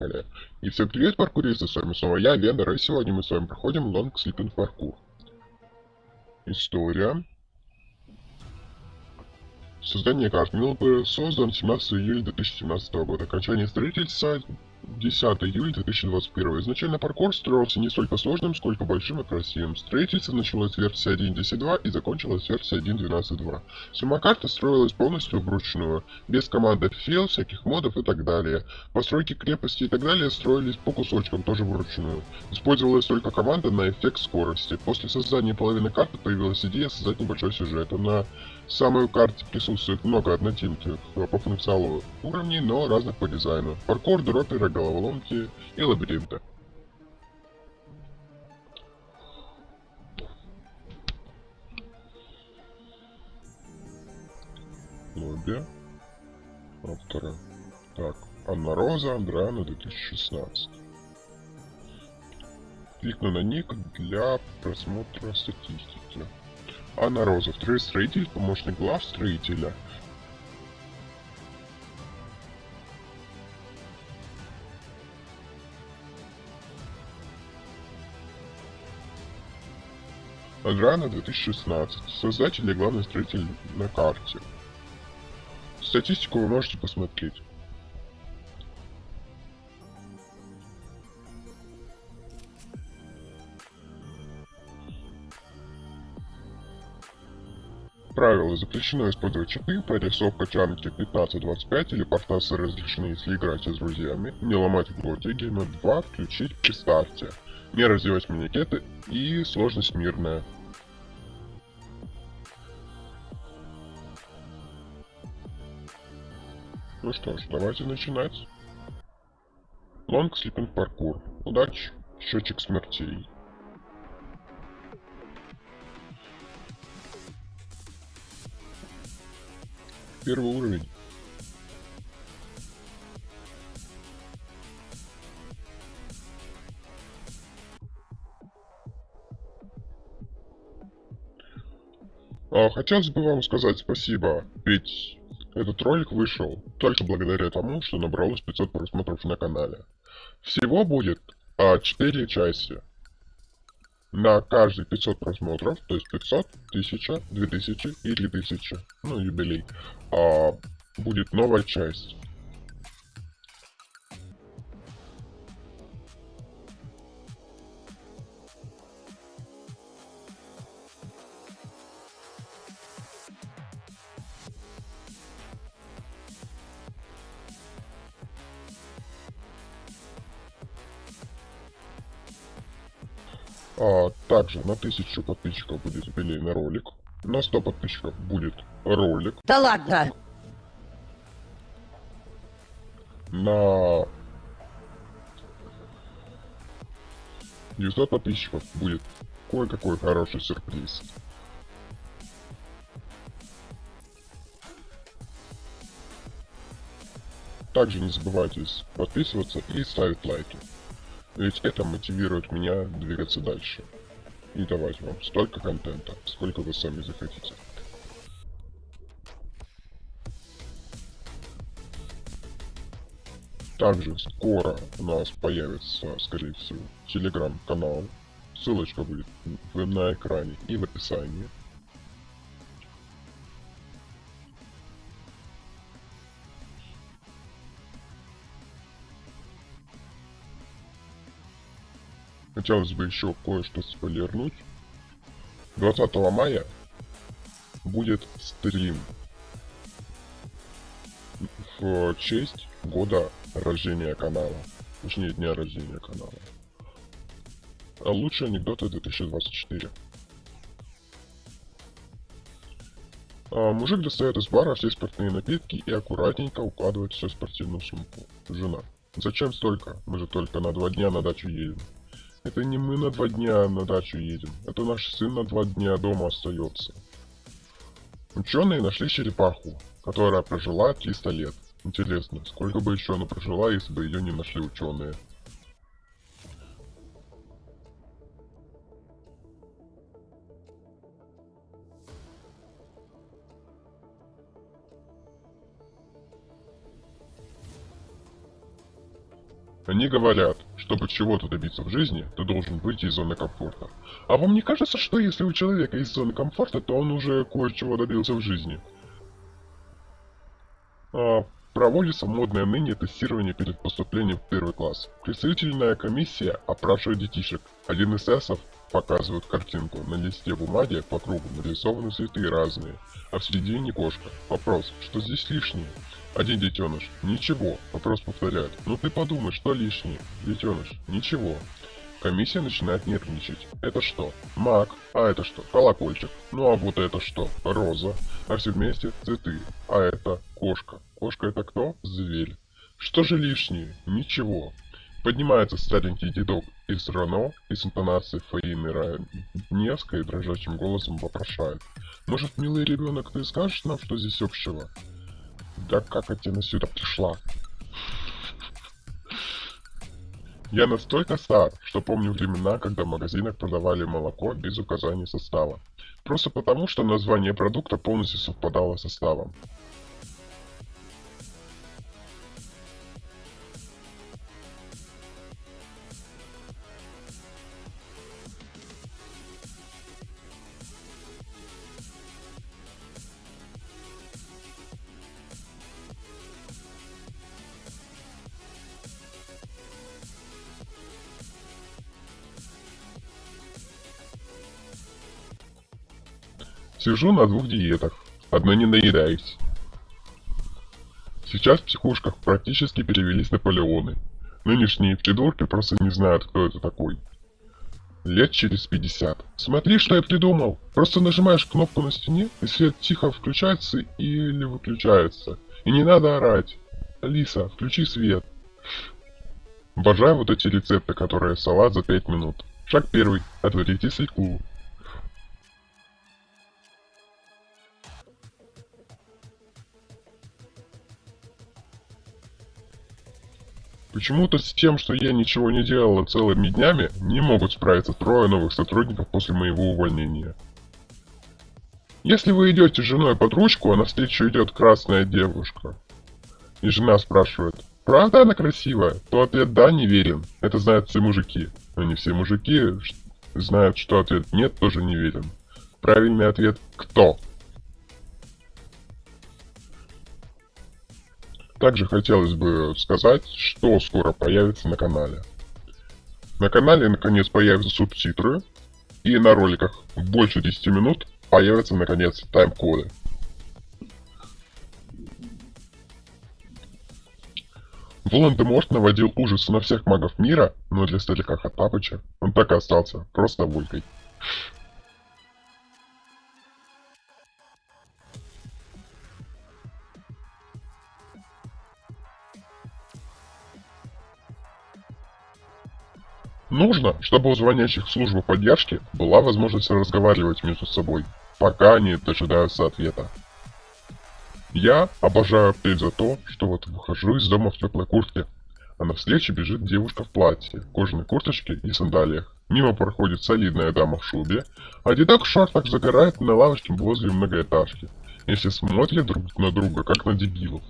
поехали. И всем привет, паркуристы, с вами снова я, Вендер, и сегодня мы с вами проходим Long Sleeping Parkour. История. Создание карт был создан 17 июля 2017 года. Окончание строительства 10 июля 2021. Изначально паркур строился не столько сложным, сколько большим и красивым. Строительство началось с версии 1.10.2 и закончилось с версии 1.12.2. Сама карта строилась полностью вручную, без команды FL, всяких модов и так далее. Постройки крепости и так далее строились по кусочкам, тоже вручную. Использовалась только команда на эффект скорости. После создания половины карты появилась идея создать небольшой сюжет. На самой карте присутствует много однотипных по функционалу уровней, но разных по дизайну. Паркур, дроперы, головоломки и лабиринты. Лобби. Автора. Так, Анна Роза, Андриана 2016. Кликну на ник для просмотра статистики. Анна Роза, второй строитель, помощник глав строителя. Андриана 2016. Создатель и главный строитель на карте. Статистику вы можете посмотреть. Правило: запрещено использовать читы, прорисовка чанки 15-25 или портасы разрешены, если играете с друзьями, не ломать блоки, геймер 2 включить при старте, не развивать миникеты и сложность мирная. Ну что ж, давайте начинать. Long Sleeping Parkour. Удачи. Счетчик смертей. Первый уровень. Хотелось бы вам сказать спасибо, ведь этот ролик вышел только благодаря тому, что набралось 500 просмотров на канале. Всего будет 4 части. На каждые 500 просмотров, то есть 500, 1000, 2000 и 3000, ну юбилей, будет новая часть. Также на 1000 подписчиков будет юбилейный ролик, на 100 подписчиков будет ролик, Да ладно! на 900 подписчиков будет кое-какой хороший сюрприз. Также не забывайте подписываться и ставить лайки, ведь это мотивирует меня двигаться дальше и давать вам столько контента, сколько вы сами захотите. Также скоро у нас появится, скорее всего, телеграм-канал. Ссылочка будет на экране и в описании. Хотелось бы еще кое-что спойлернуть. 20 мая будет стрим в честь года рождения канала. Точнее, дня рождения канала. Лучшие анекдоты 2024. Мужик достает из бара все спиртные напитки и аккуратненько укладывает все в спортивную сумку. Жена: зачем столько? Мы же только на 2 дня на дачу едем. Это не мы на 2 дня на дачу едем, это наш сын на 2 дня дома остается. Ученые нашли черепаху, которая прожила 300 лет. Интересно, сколько бы еще она прожила, если бы ее не нашли ученые? Они говорят, чтобы чего-то добиться в жизни, ты должен выйти из зоны комфорта. А вам не кажется, что если у человека есть зона комфорта, то он уже кое-чего добился в жизни? А, Проводится модное ныне тестирование перед поступлением в первый класс. Представительная комиссия опрашивает детишек. Один из эсов показывает картинку. На листе бумаги по кругу нарисованы цветы разные, а в середине кошка. Вопрос, что здесь лишнее? Один детеныш. Ничего. Вопрос повторяет. Ну ты подумай, что лишнее? Детеныш. Ничего. Комиссия начинает нервничать. Это что? Мак. А это что? Колокольчик. Ну а вот это что? Роза. А все вместе цветы. А это кошка. Кошка это кто? Зверь. Что же лишнее? Ничего. Поднимается старенький дедок из Рено и с интонацией Фаины Раневской дрожащим голосом вопрошает. Может, милый ребенок, ты скажешь нам, что здесь общего? Да как она сюда пришла? Я настолько стар, что помню времена, когда в магазинах продавали молоко без указания состава. Просто потому, что название продукта полностью совпадало с составом. Сижу на двух диетах. Одной не наедаюсь. Сейчас в психушках практически перевелись Наполеоны. Нынешние придурки просто не знают, кто это такой. Лет через 50. Смотри, что я придумал. Просто нажимаешь кнопку на стене, и свет тихо включается или выключается. И не надо орать. Алиса, включи свет. Обожаю вот эти рецепты, которые салат за 5 минут. Шаг первый. Отварите свеклу. Почему-то с тем, что я ничего не делала целыми днями, не могут справиться трое новых сотрудников после моего увольнения. Если вы идете с женой под ручку, а навстречу идет красная девушка, и жена спрашивает, правда она красивая, то ответ «да» неверен. Это знают все мужики. Но не все мужики знают, что ответ «нет» тоже неверен. Правильный ответ «кто?». Также хотелось бы сказать, что скоро появится на канале. На канале наконец появятся субтитры, и на роликах больше 10 минут появятся наконец тайм-коды. Волан-де-Морт наводил ужасы на всех магов мира, но для старика Хоттапыча он так и остался просто вулькой. Нужно, чтобы у звонящих в службу поддержки была возможность разговаривать между собой, пока они дожидаются ответа. Я обожаю петь за то, что вот выхожу из дома в теплой куртке, а навстречу бежит девушка в платье, кожаной курточке и сандалиях. Мимо проходит солидная дама в шубе, а дедок в шортах загорает на лавочке возле многоэтажки. И все смотрят друг на друга, как на дебилов.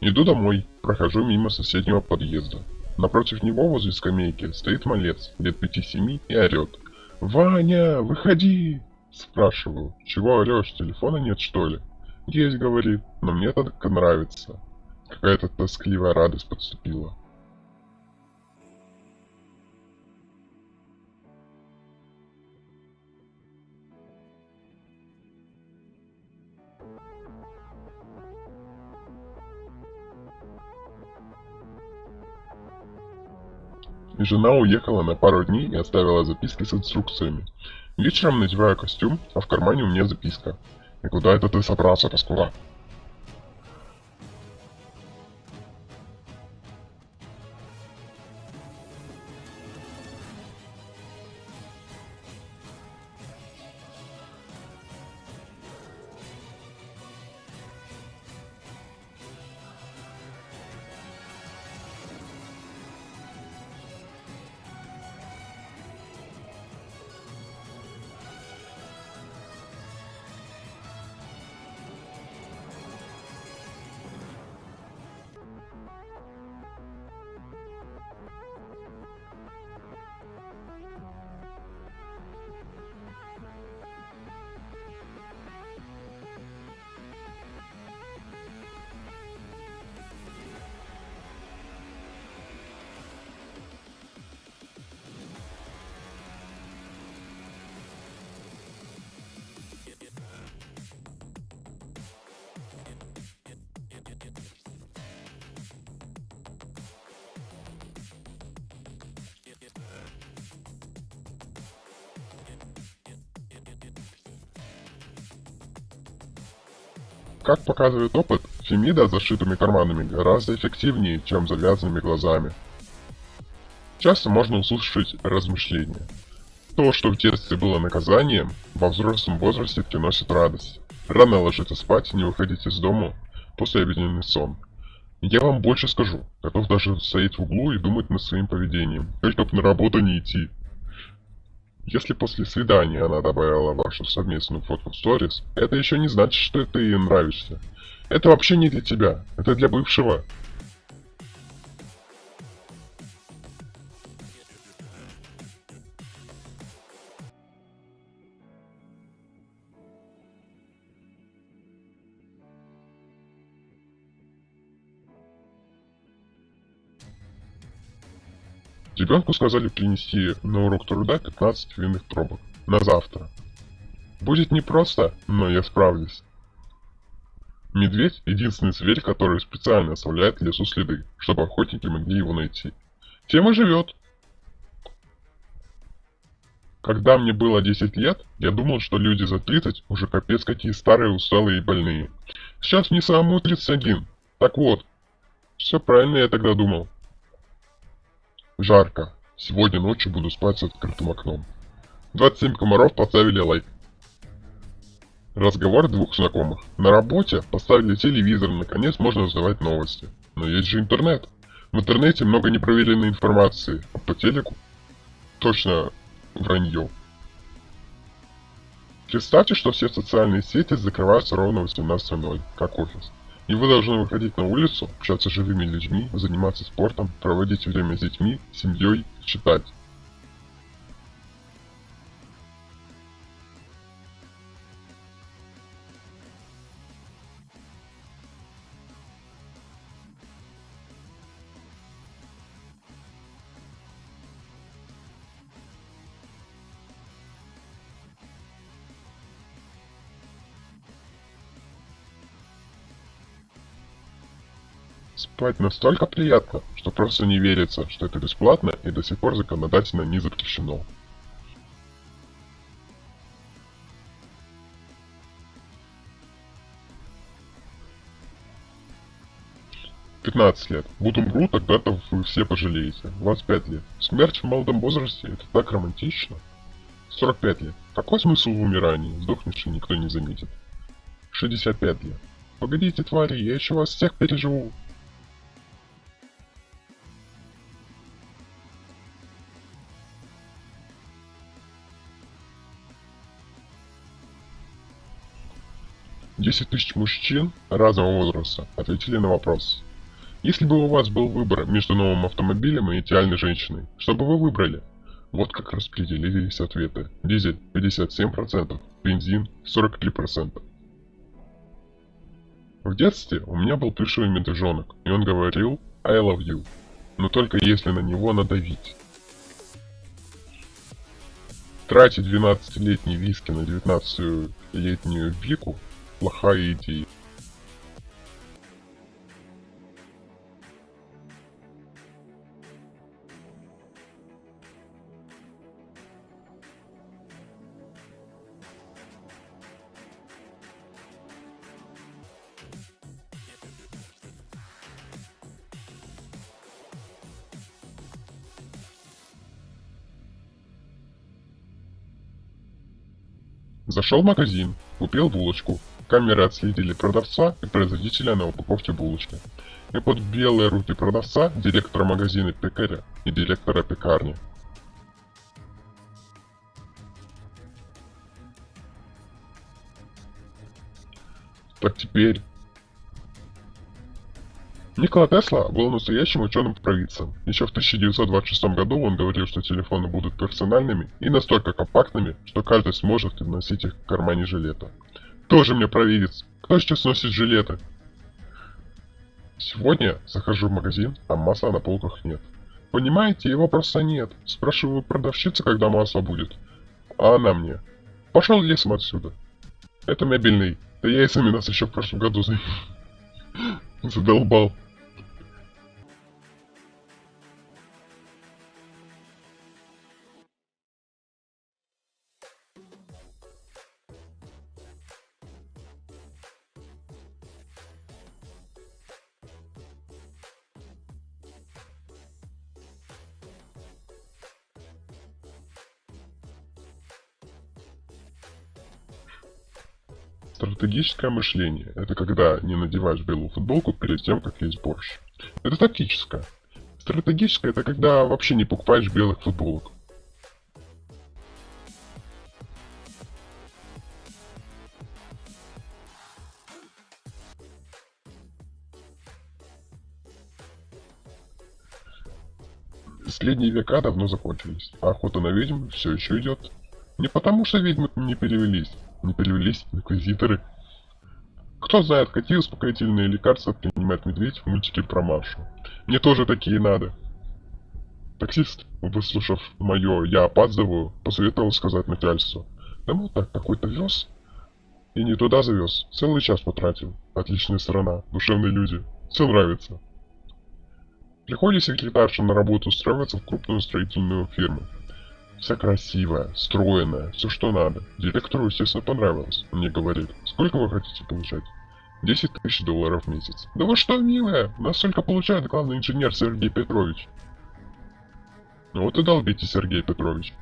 Иду домой, прохожу мимо соседнего подъезда. Напротив него возле скамейки стоит малец, лет 5-7 и орет. «Ваня, выходи!» Спрашиваю, чего орешь, телефона нет что ли? Есть, говорит, но мне так нравится. Какая-то тоскливая радость подступила. Жена уехала на пару дней и оставила записки с инструкциями. Вечером надеваю костюм, а в кармане у меня записка. И куда это ты собрался, Паскула? Как показывает опыт, Фемида с зашитыми карманами гораздо эффективнее, чем завязанными глазами. Часто можно услышать размышления. То, что в детстве было наказанием, во взрослом возрасте приносит радость. Рано ложиться спать, не выходить из дома после обеденный сон. Я вам больше скажу, готов даже стоять в углу и думать над своим поведением, только бы на работу не идти. Если после свидания она добавила вашу совместную фотку в сторис, это еще не значит, что ты ей нравишься. Это вообще не для тебя, это для бывшего. Ребенку сказали принести на урок труда 15 винных пробок. На завтра. Будет непросто, но я справлюсь. Медведь — единственный зверь, который специально оставляет в лесу следы, чтобы охотники могли его найти. Тем и живет. Когда мне было 10 лет, я думал, что люди за 30 уже капец какие старые, усталые и больные. Сейчас мне самому 31. Так вот, все правильно я тогда думал. Жарко. Сегодня ночью буду спать с открытым окном. 27 комаров поставили лайк. Разговор двух знакомых. На работе поставили телевизор, наконец можно узнавать новости. Но есть же интернет. В интернете много непроверенной информации, а по телеку точно вранье. Представьте, что все социальные сети закрываются ровно в 18:00, как офис. И вы должны выходить на улицу, общаться с живыми людьми, заниматься спортом, проводить время с детьми, семьей, читать. Спать настолько приятно, что просто не верится, что это бесплатно и до сих пор законодательно не запрещено. 15 лет. Вот умру, тогда-то вы все пожалеете. 25 лет. Смерть в молодом возрасте — это так романтично. 45 лет. Какой смысл в умирании? Сдохнешь и никто не заметит. 65 лет. Погодите, твари, я еще вас всех переживу. 10 тысяч мужчин разного возраста ответили на вопрос. Если бы у вас был выбор между новым автомобилем и идеальной женщиной, что бы вы выбрали? Вот как распределились ответы. Дизель 57%, бензин 43%. В детстве у меня был плюшевый медвежонок, и он говорил «I love you», но только если на него надавить. Тратить 12-летний виски на 19-летнюю Вику — плохая идея. Зашел в магазин, купил булочку. Камеры отследили продавца и производителя на упаковке булочки. И под белые руки продавца, директора магазина пекаря и директора пекарни. Так теперь... Никола Тесла был настоящим ученым-провидцем. Еще в 1926 году он говорил, что телефоны будут персональными и настолько компактными, что каждый сможет носить их в кармане жилета. Тоже мне провидец. Кто сейчас носит жилеты? Сегодня захожу в магазин, а масла на полках нет. Понимаете, его просто нет. Спрашиваю продавщицы, когда масло будет. А она мне: пошел лесом отсюда. Это мебельный. Да я из нас еще в прошлом году задолбал. Стратегическое мышление – это когда не надеваешь белую футболку перед тем, как есть борщ. Это тактическое. Стратегическое – это когда вообще не покупаешь белых футболок. Средние века давно закончились, а охота на ведьм все еще идет. Не потому что ведьмы не перевелись инквизиторы. Кто знает, какие успокоительные лекарства принимает медведь в мультике про Машу. Мне тоже такие надо. Таксист, выслушав мое «я опаздываю», посоветовал сказать начальству: да мол так, какой-то вез и не туда завез, целый час потратил. Отличная страна, душевные люди, все нравится. Приходит секретарша на работу устраиваться в крупную строительную фирму. Вся красивая, стройная, все что надо. Директору, естественно, понравилось. Он мне говорит: сколько вы хотите получать? 10 тысяч долларов в месяц. Да вы что, милая, у нас столько получает главный инженер Сергей Петрович. Ну вот и долбите, Сергей Петрович.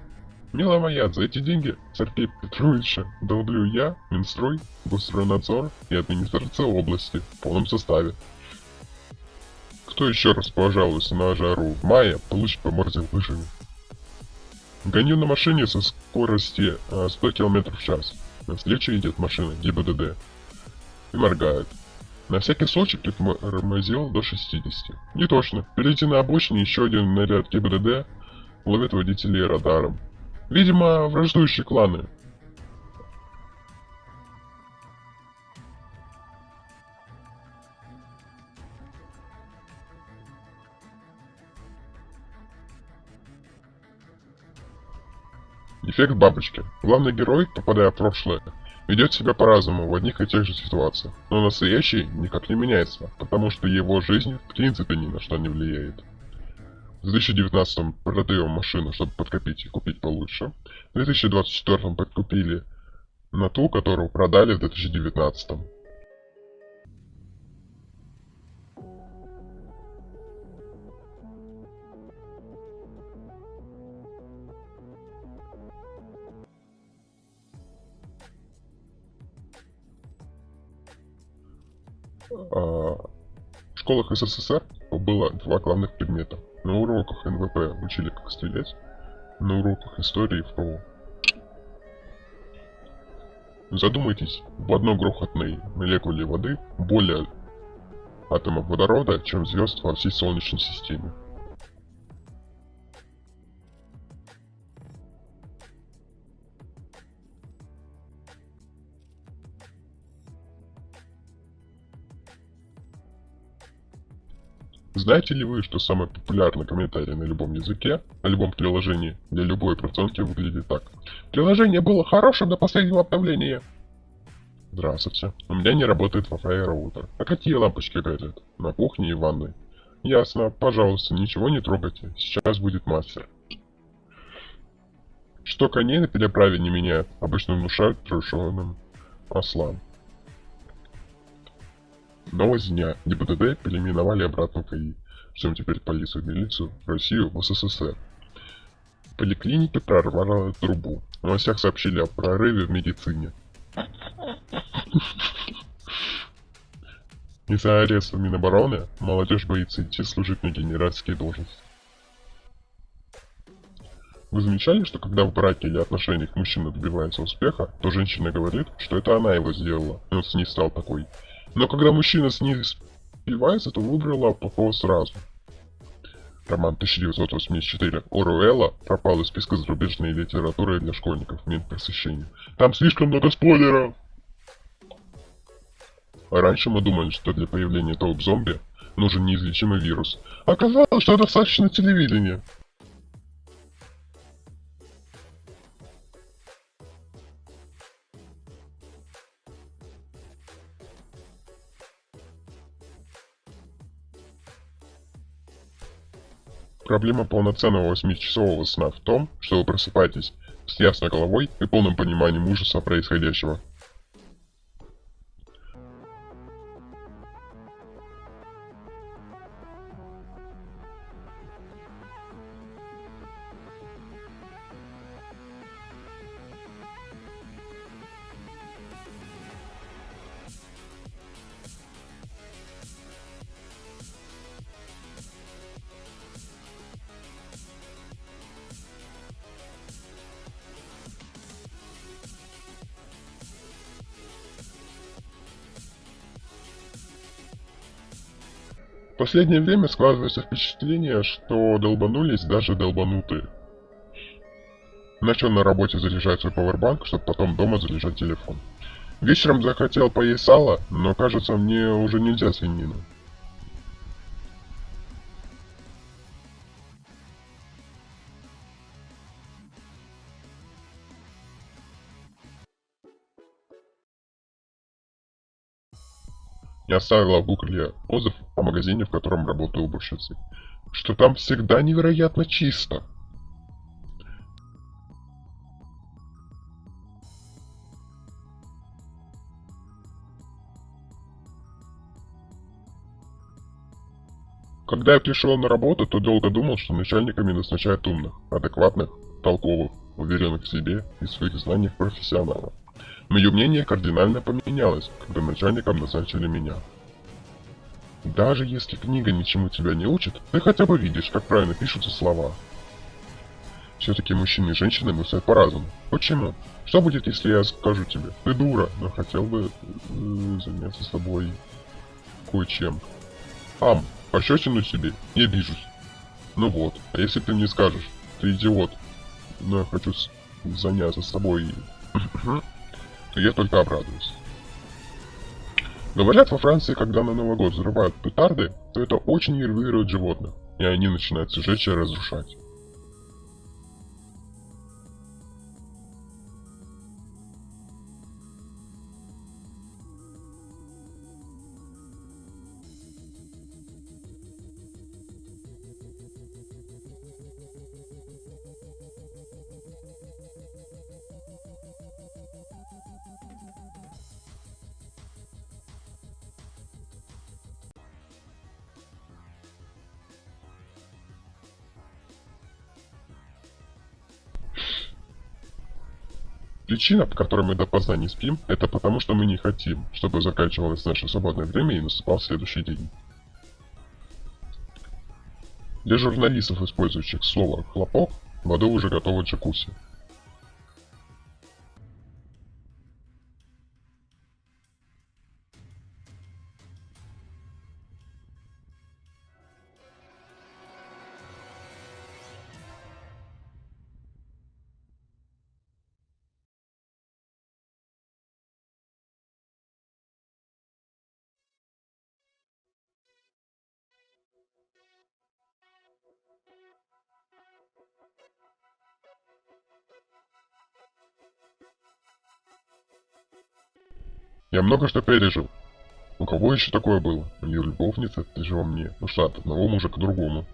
Милая моя, за эти деньги Сергея Петровича долблю я, Минстрой, Госстройнадзор и администрация области в полном составе. Кто еще раз пожалуется на жару в мае, получит по морде лыжами. Гоню на машине со скорости 100 км в час. Навстречу идет машина ГИБДД и моргает. На всякий случай притормозил до 60. Не точно. Впереди на обочине еще один наряд ГИБДД ловит водителей радаром. Видимо, враждующие кланы. Эффект бабочки. Главный герой, попадая в прошлое, ведет себя по-разному в одних и тех же ситуациях, но настоящий никак не меняется, потому что его жизнь в принципе ни на что не влияет. В 2019 продаем машину, чтобы подкопить и купить получше. В 2024 подкупили на ту, которую продали в 2019. В школах СССР было два главных предмета. На уроках НВП учили, как стрелять, на уроках истории ФРО. Задумайтесь, в одной крохотной молекуле воды более атомов водорода, чем звезд во всей Солнечной системе. Знаете ли вы, что самый популярный комментарий на любом языке, на любом приложении для любой операционки выглядит так: приложение было хорошим до последнего обновления. Здравствуйте, у меня не работает Wi-Fi роутер. А какие лампочки горят? На кухне и ванной. Ясно, пожалуйста, ничего не трогайте, сейчас будет мастер. Что коней на переправе не меняют, обычно внушают тушеным маслам. Новость дня. ГИБДД переименовали обратно в КАИ. Ждем теперь полицию и милицию в Россию в СССР. В поликлинике прорвало трубу. В новостях сообщили о прорыве в медицине. Из-за ареста Минобороны молодежь боится идти служить на генеральские должности. Вы замечали, что когда в браке или отношениях мужчина добивается успеха, то женщина говорит, что это она его сделала, и он с ней стал такой. Но когда мужчина с ней спивается, то выбрала плохого сразу. Роман 1984 Оруэлла пропал из списка зарубежной литературы для школьников Минпросвещения. Там слишком много спойлеров! А раньше мы думали, что для появления топ-зомби нужен неизлечимый вирус. Оказалось, что достаточно телевидения. Проблема полноценного 8-часового сна в том, что вы просыпаетесь с ясной головой и полным пониманием ужаса происходящего. В последнее время складывается впечатление, что долбанулись даже долбанутые. Начал на работе заряжать свой пауэрбанк, чтобы потом дома заряжать телефон. Вечером захотел поесть сало, но кажется, мне уже нельзя свинину. Я оставила в Гугле отзыв о магазине, в котором работаю уборщицей. Что там всегда невероятно чисто. Когда я пришел на работу, то долго думал, что начальниками назначают умных, адекватных, толковых, уверенных в себе и в своих знаниях профессионалов. Мое мнение кардинально поменялось, когда начальником назначили меня. Даже если книга ничему тебя не учит, ты хотя бы видишь, как правильно пишутся слова. Все-таки мужчины и женщины мыслят по-разному. Почему? Что будет, если я скажу тебе: ты дура, но хотел бы заняться с тобой кое-чем? Пощечину себе, не обижусь. Ну вот, а если ты мне скажешь: ты идиот, но я хочу заняться с тобой, то я только обрадуюсь. Говорят, во Франции, когда на Новый год взрывают петарды, то это очень нервирует животных, и они начинают сжечь и разрушать. Причина, по которой мы допоздна не спим, это потому, что мы не хотим, чтобы заканчивалось наше свободное время и наступал следующий день. Для журналистов, использующих слово «хлопок», вода уже готова джакузи. Я много что пережил. У кого еще такое было? Ее любовница, ты же во мне. Ушла от одного мужа к другому.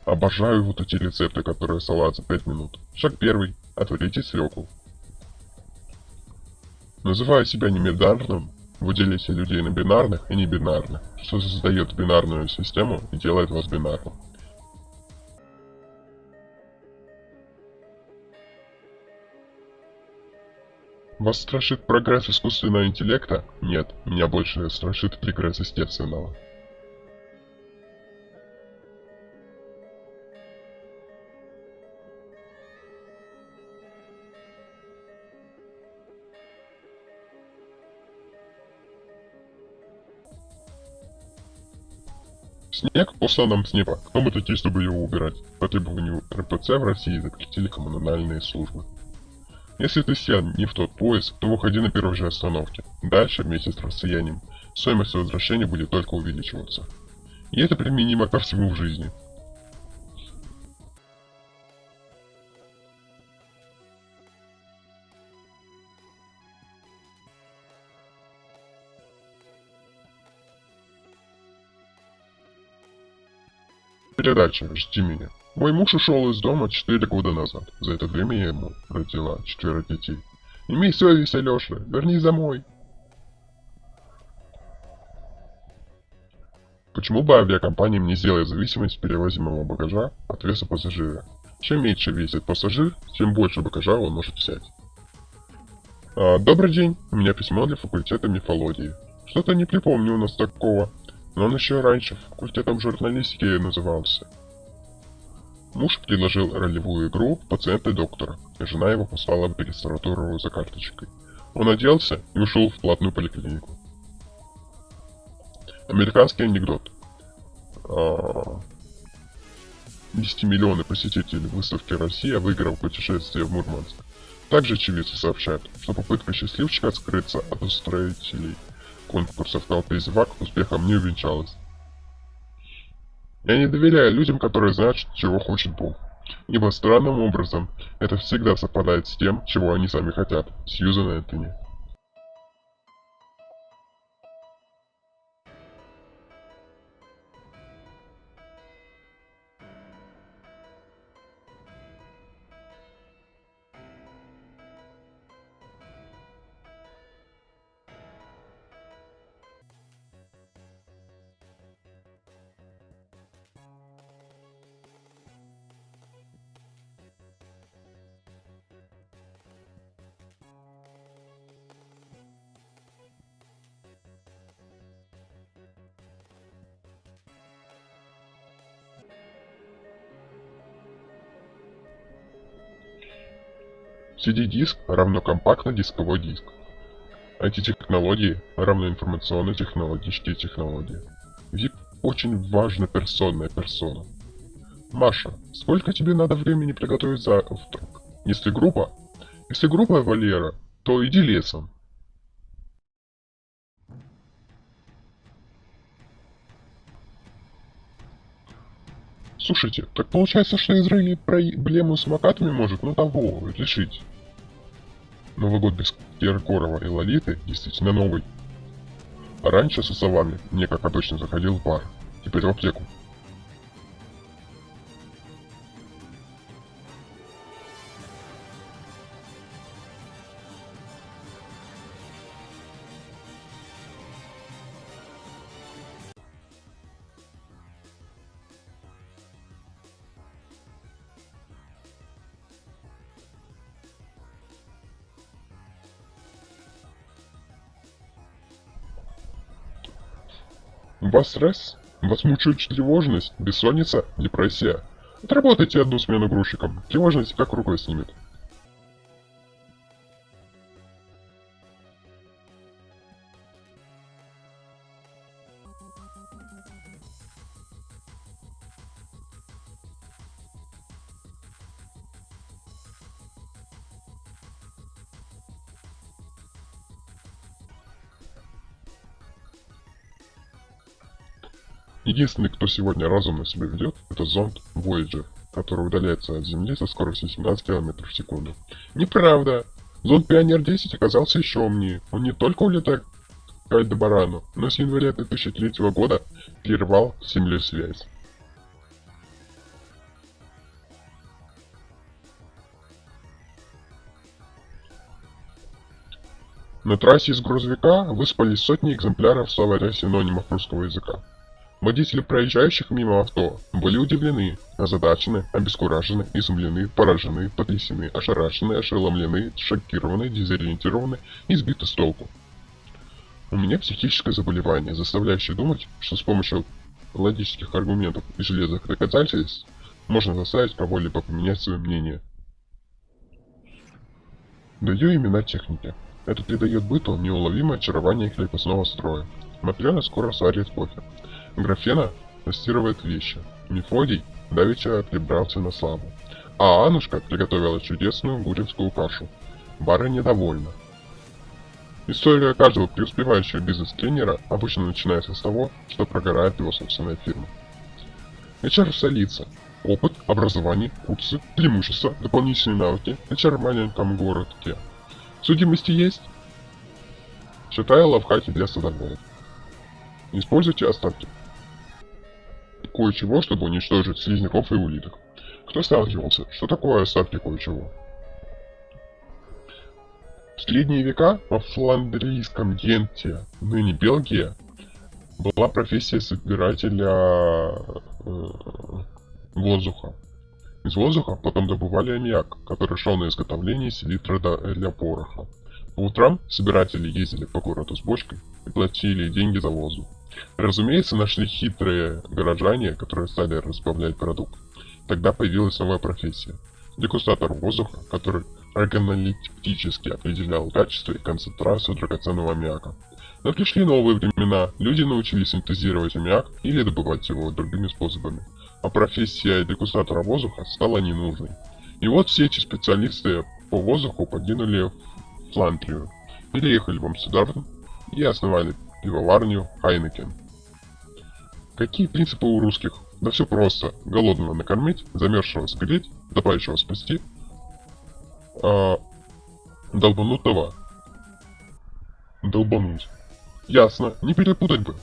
Обожаю вот эти рецепты, которые салат за 5 минут. Шаг первый. Отварите свеклу. Называя себя неминарным, вы делите людей на бинарных и небинарных, что создает бинарную систему и делает вас бинарным. Вас страшит прогресс искусственного интеллекта? Нет, меня больше страшит регресс естественного. Снег послан нам с неба. Кто мы такие, чтобы его убирать? По требованию РПЦ в России запретили коммунальные службы. Если ты сел не в тот поезд, то выходи на первой же остановке. Дальше, вместе с расстоянием, стоимость возвращения будет только увеличиваться. И это применимо ко всему в жизни. Передача «Жди меня». Мой муж ушел из дома 4 года назад. За это время я ему родила 4 детей. Имей совесть, Алёша, вернись домой. Почему бы авиакомпаниям не сделать зависимость перевозимого багажа от веса пассажира? Чем меньше весит пассажир, тем больше багажа он может взять. Добрый день, у меня письмо для факультета мифологии. Что-то не припомню у нас такого, но он еще раньше факультетом журналистики назывался. Муж предложил ролевую игру «Пациент и доктор», и жена его послала в регистратуру за карточкой. Он оделся и ушел в платную поликлинику. Американский анекдот. 10-миллионный посетителей выставки «Россия» выиграл путешествие в Мурманск. Также очевидцы сообщают, что попытка счастливчика скрыться от устроителей конкурса в толпе зевак успехом не увенчалась. Я не доверяю людям, которые знают, чего хочет Бог. Ибо странным образом это всегда совпадает с тем, чего они сами хотят. Сьюзан Энтони. CD-диск равно компактно-дисковой диск. IT-технологии равно информационно-технологические технологии. VIP очень важна персонная персона. Маша, сколько тебе надо времени приготовить завтрак? Если группа Валера, то иди лесом. Слушайте, так получается, что Израиль проблему с самокатами может, того, решить. Новый год без Киркорова и Лолиты действительно новый. А раньше со словами мне, как обычно, заходил в бар, теперь в аптеку. У вас стресс? Вас мучает тревожность, бессонница, депрессия? Отработайте одну смену грузчиком, тревожность как рукой снимет. Единственный, кто сегодня разумно себя ведет, это зонд Voyager, который удаляется от Земли со скоростью 17 км в секунду. Неправда! Зонд Пионер 10 оказался еще умнее. Он не только улетает к Альдебарану, но с января 2003 года прервал с Землей связь. На трассе из грузовика выспались сотни экземпляров словаря синонимов русского языка. Водители проезжающих мимо авто были удивлены, озадачены, обескуражены, изумлены, поражены, потрясены, ошарашены, ошеломлены, шокированы, дезориентированы и сбиты с толку. У меня психическое заболевание, заставляющее думать, что с помощью логических аргументов и железных доказательств можно заставить кого-либо поменять свое мнение. Даю имена техники. Это придает быту неуловимое очарование крепостного строя. Матрена скоро сварит кофе. Графена тестирует вещи. Мефодий давеча прибрался на славу. А Аннушка приготовила чудесную гуринскую кашу. Бара недовольна. История каждого преуспевающего бизнес-тренера обычно начинается с того, что прогорает его собственная фирма. HR в столице. Опыт, образование, курсы, преимущества, дополнительные навыки. HR в маленьком городке. Судимости есть? Считаю лайфхаки для садоводов. Используйте остатки кое-чего, чтобы уничтожить слизняков и улиток. Кто сталкивался? Что такое остатки кое-чего? В средние века во фландрийском Генте, ныне Бельгия, была профессия собирателя воздуха. Из воздуха потом добывали аммиак, который шел на изготовление селитры для пороха. По утрам собиратели ездили по городу с бочкой и платили деньги за воздух. Разумеется, нашли хитрые горожане, которые стали разбавлять продукт. Тогда появилась новая профессия. Дегустатор воздуха, который органолептически определял качество и концентрацию драгоценного аммиака. Но пришли новые времена, люди научились синтезировать аммиак или добывать его другими способами. А профессия дегустатора воздуха стала ненужной. И вот все эти специалисты по воздуху покинули в Фландрию, переехали в Амстердам и основали пивоварню Хайнекен. Какие принципы у русских? Да все просто. Голодного накормить, замерзшего согреть, утопающего спасти, долбанутого долбануть. Ясно, не перепутать бы.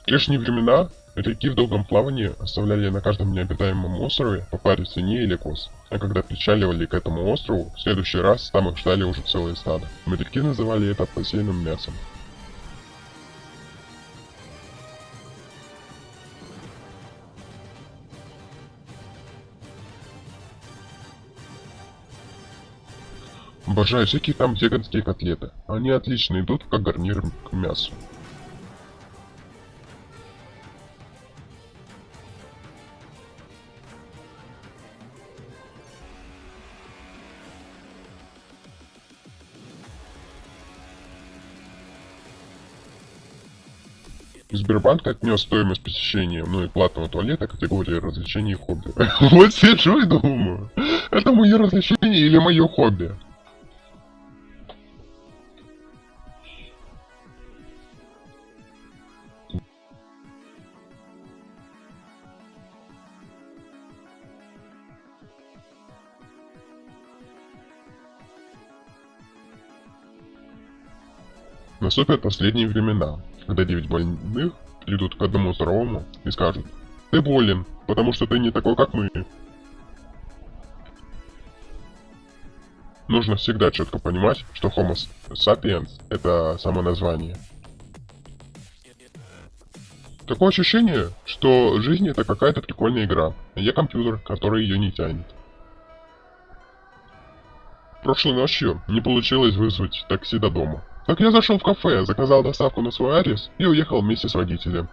В прежние времена реки в долгом плавании оставляли на каждом необитаемом острове по паре свиней или коз. А когда причаливали к этому острову, в следующий раз там их ждали уже целые стада. Моряки называли это посеянным мясом. Обожаю всякие там веганские котлеты. Они отлично идут как гарнир к мясу. Сбербанк отнес стоимость посещения мной платного туалета категории развлечений и хобби. Вот сижу и думаю, это мое развлечение или мое хобби? Наступят последние времена, когда 9 больных придут к одному здоровому и скажут: «Ты болен, потому что ты не такой, как мы». Нужно всегда четко понимать, что Homo sapiens — это само название. Такое ощущение, что жизнь — это какая-то прикольная игра, а я компьютер, который ее не тянет. Прошлой ночью не получилось вызвать такси до дома. Так я зашел в кафе, заказал доставку на свой адрес и уехал вместе с водителем.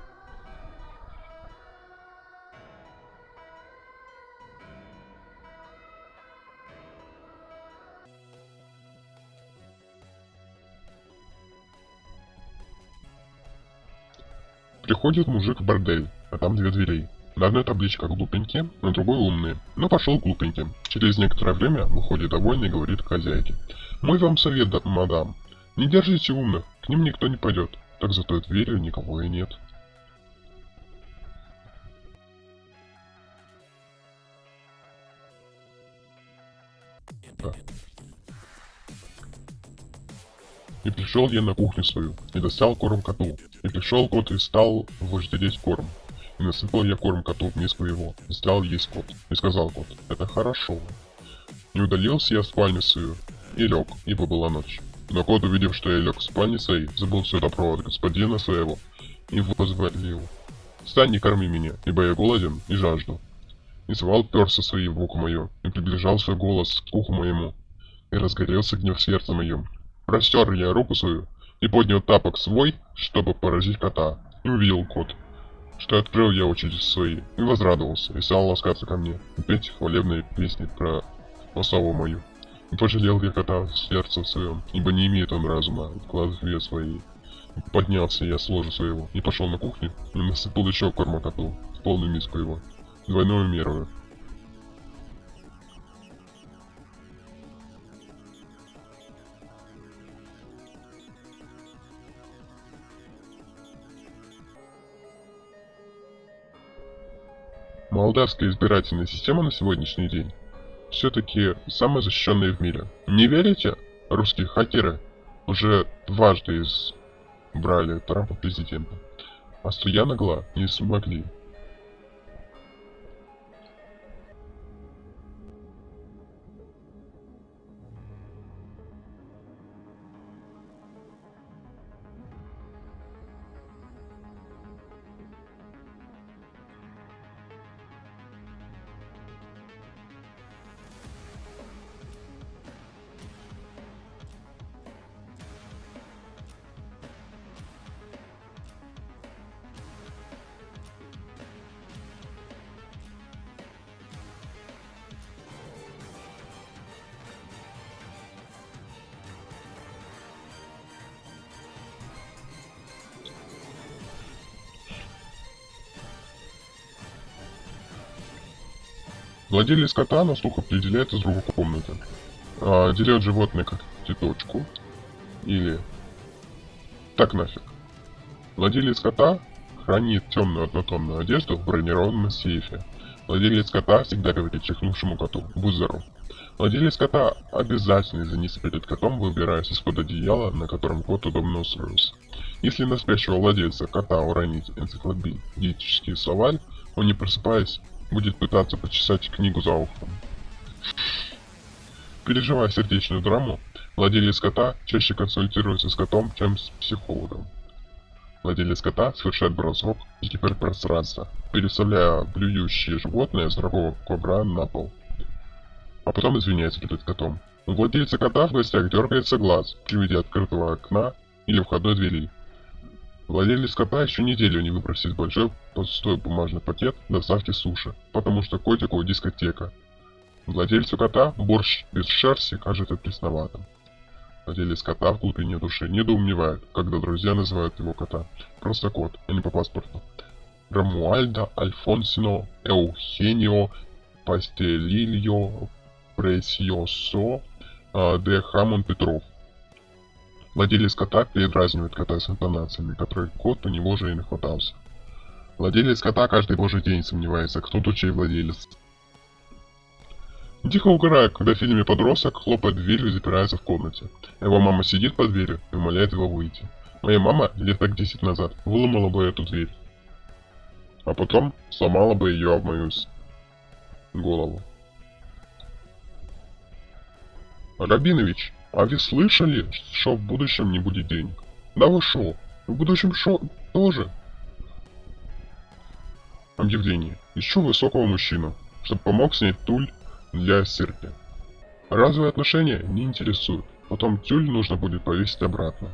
Приходит мужик в бордель, а там 2 двери. На одной табличка глупенькие, на другой умные. Но пошел глупеньким. Через некоторое время выходит довольный и говорит к хозяйке: «Мой вам совет, мадам. Не держите умных, к ним никто не пойдет. Так за той дверью никого и нет». Да. И пришел я на кухню свою, и достал корм коту. И пришел кот и стал вожделеть корм. И насыпал я корм коту в миску его, и стал есть кот. И сказал кот: «Это хорошо». И удалился я в спальню свою, и лег, ибо была ночь. Но кот, увидев, что я лег в спальне своей, забыл все добро от господина своего и возволил: «Встань, не корми меня, ибо я голоден и жажду». И звал перса свои в ухо мое, и приближался голос к уху моему, и разгорелся гнев в сердце моем. Простер я руку свою и поднял тапок свой, чтобы поразить кота, и увидел кот, что открыл я очи свои, и возрадовался, и стал ласкаться ко мне, и петь хвалебные песни про славу мою. И пожалел я кота в сердце своем, ибо не имеет он разума в голове своей. И поднялся я с ложа своего, и пошел на кухню, и насыпал еще корма коту, в полную миску его, двойную меру. Молдавская избирательная система на сегодняшний день все-таки самая защищенная в мире. Не верите? Русские хакеры уже дважды избрали Трампа президентом, а Стояногла не смогли. Владелец кота на слух определяет из другой комнаты. Делет животное как цветочку или так нафиг. Владелец кота хранит темную однотонную одежду в бронированном сейфе. Владелец кота всегда говорит чихнувшему коту: «Будь здоров». Владелец кота обязательно занесет перед котом, выбираясь из-под одеяла, на котором кот удобно устроился. Если на спящего владельца кота уронить энциклопедический словарь, он, не просыпаясь, будет пытаться почесать книгу за ухом. Переживая сердечную драму, владелец кота чаще консультируется с котом, чем с психологом. Владелец кота совершает бросок в гиперпространство, переставляя блюющее животное с дорогого ковра на пол, а потом извиняется перед котом. У владельца кота в гостях дергается глаз при виде открытого окна или входной двери. Владелец кота еще неделю не выбросит большой пустой бумажный пакет доставки суши, потому что котику дискотека. Владельцу кота борщ без шерсти кажется пресноватым. Владелец кота в глубине души недоумевает, когда друзья называют его кота просто кот, а не по паспорту. Рамуальдо Альфонсино Эухенио Пастелильо Пресьосо де Хамон Петров. Владелец кота передразнивает кота с интонациями, которые кот у него же и нахватался. Владелец кота каждый божий день сомневается, кто тут чей владелец. Дико угорая, когда в фильме подросток хлопает дверью и запирается в комнате. Его мама сидит под дверью и умоляет его выйти. Моя мама лет так 10 назад выломала бы эту дверь, а потом сломала бы ее об мою голову. Рабинович, а вы слышали, что в будущем не будет денег? Да вы шо? В будущем шо тоже? Объявление. Ищу высокого мужчину, чтобы помог снять туль для стирки. Разовые отношения не интересуют. Потом тюль нужно будет повесить обратно.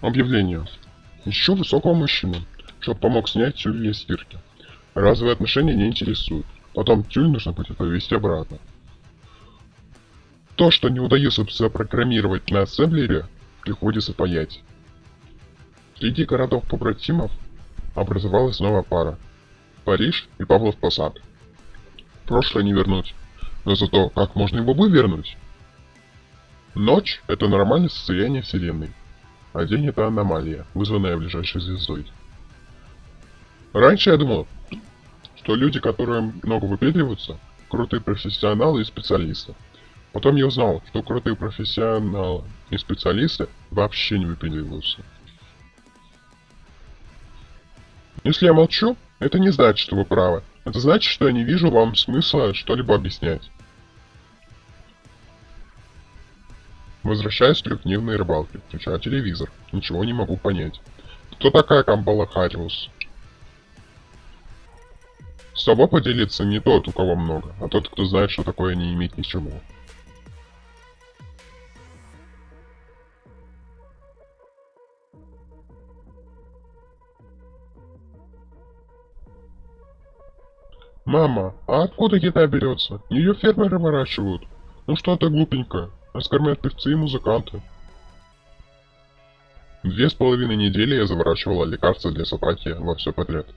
Объявление. Ищу высокого мужчину, чтобы помог снять тюль из стирки. Разовые отношения не интересуют. Потом тюль нужно будет повесить обратно. То, что не удается запрограммировать на ассемблере, приходится паять. Среди городов-побратимов образовалась новая пара. Париж и Павлов Посад. Прошлое не вернуть. Но зато как можно его вывернуть? Ночь — это нормальное состояние Вселенной, а день — это аномалия, вызванная ближайшей звездой. Раньше я думал, что люди, которые много выпендриваются, крутые профессионалы и специалисты. Потом я узнал, что крутые профессионалы и специалисты вообще не выпендриваются. Если я молчу, это не значит, что вы правы. Это значит, что я не вижу вам смысла что-либо объяснять. Возвращаюсь с трехдневной рыбалки, включаю телевизор. Ничего не могу понять. Кто такая Камбала Хариус? С тобой поделиться не тот, у кого много, а тот, кто знает, что такое не иметь ничего. Мама, а откуда еда берется? Ее фермеры выращивают. Ну что ты глупенькая, нас кормят певцы и музыканты. 2,5 недели я заворачивала лекарства для собаки во все подряд.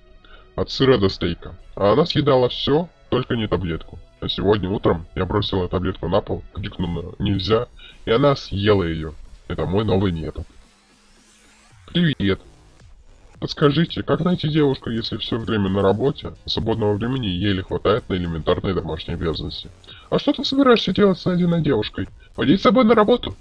От сыра до стейка. А она съедала все, только не таблетку. А сегодня утром я бросила таблетку на пол, крикнула «нельзя», и она съела ее. Это мой новый метод. Привет. Подскажите, как найти девушку, если все время на работе, а свободного времени еле хватает на элементарные домашние обязанности? А что ты собираешься делать с найденной девушкой? Водить с собой на работу?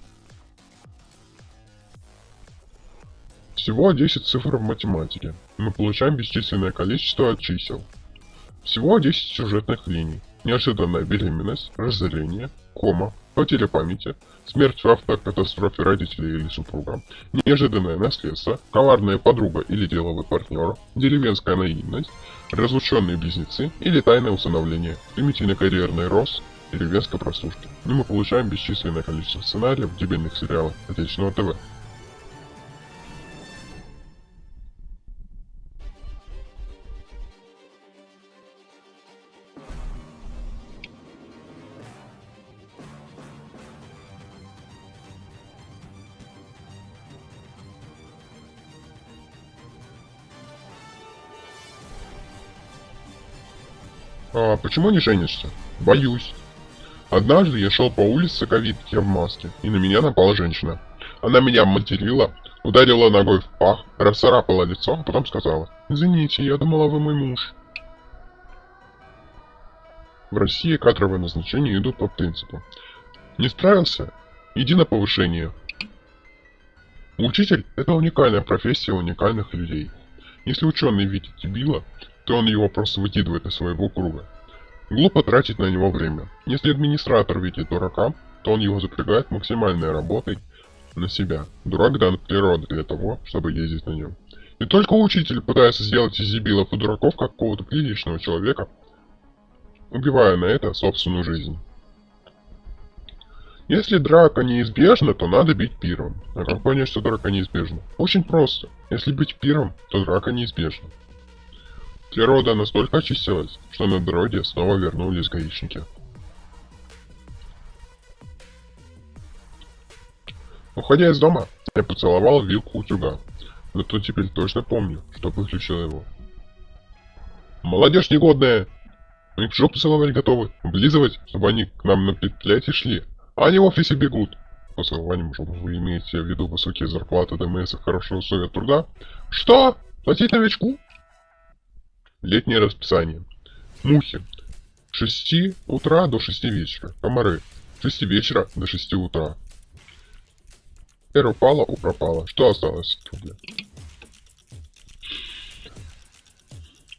Всего 10 цифр в математике. Мы получаем бесчисленное количество от чисел. Всего 10 сюжетных линий. Неожиданная беременность, разорение, кома, потеря памяти, смерть в автокатастрофе родителей или супруга, неожиданное наследство, коварная подруга или деловой партнер, деревенская наивность, разлученные близнецы или тайное усыновление, примитивный карьерный рост, деревенской прослушки. И мы получаем бесчисленное количество сценариев дебильных сериалов отечественного ТВ. А почему не женишься? Боюсь. Однажды я шел по улице кавитки в маске, и на меня напала женщина. Она меня материла, ударила ногой в пах, расцарапала лицо, а потом сказала: «Извините, я думала, вы мой муж». В России кадровые назначения идут по принципу: не справился? Иди на повышение. Учитель — это уникальная профессия уникальных людей. Если ученый видит дебила, то он его просто выкидывает из своего круга. Глупо тратить на него время. Если администратор видит дурака, то он его запрягает максимальной работой на себя. Дурак дан природой для того, чтобы ездить на нем. И только учитель пытается сделать из дебилов и дураков какого-то приличного человека, убивая на это собственную жизнь. Если драка неизбежна, то надо бить первым. А как понять, что драка неизбежна? Очень просто. Если быть первым, то драка неизбежна. Природа настолько очистилась, что на дороге снова вернулись гаишники. Уходя из дома, я поцеловал вилку утюга. Зато теперь точно помню, что выключил его. Молодежь негодная! Они в жопу целовать готовы, облизывать, чтобы они к нам на предприятие шли. А они в офисе бегут. По целованием жопы вы имеете в виду высокие зарплаты, ДМС и хорошие условия труда? Что? Платить новичку? Летнее расписание. Мухи. С 6 утра до 6 вечера. Комары. С 6 вечера до 6 утра. Упала, пропала. Что осталось от рубля?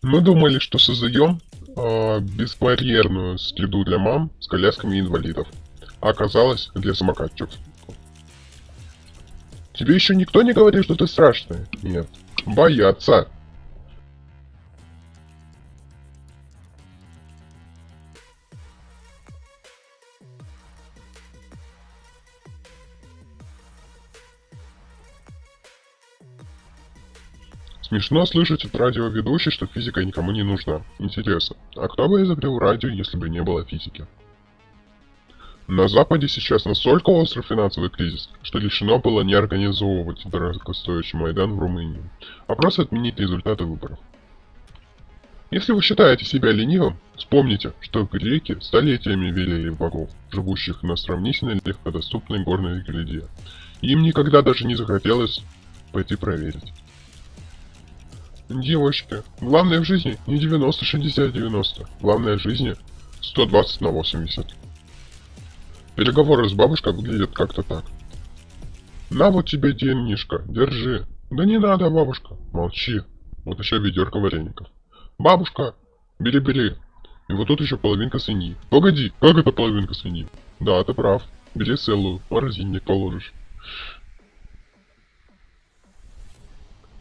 Мы думали, что создаем безбарьерную среду для мам с колясками инвалидов. А оказалось для самокатчиков. Тебе еще никто не говорит, что ты страшная? Нет. Боятся. Смешно слышать от радиоведущей, что физика никому не нужна. Интересно, а кто бы изобрел радио, если бы не было физики? На Западе сейчас настолько острый финансовый кризис, что решено было не организовывать дорогостоящий Майдан в Румынии, а просто отменить результаты выборов. Если вы считаете себя ленивым, вспомните, что греки столетиями велели богов, живущих на сравнительно легкодоступной горной гряде. Им никогда даже не захотелось пойти проверить. Девочки, главное в жизни не 90-60-90, главное в жизни 120/80. Переговоры с бабушкой выглядят как-то так. На вот тебе денежка, держи. Да не надо, бабушка. Молчи. Вот еще ведерко вареников. Бабушка, бери. И вот тут еще половинка свиньи. Погоди, как это половинка свиньи? Да, ты прав. Бери целую, в морозильник положишь.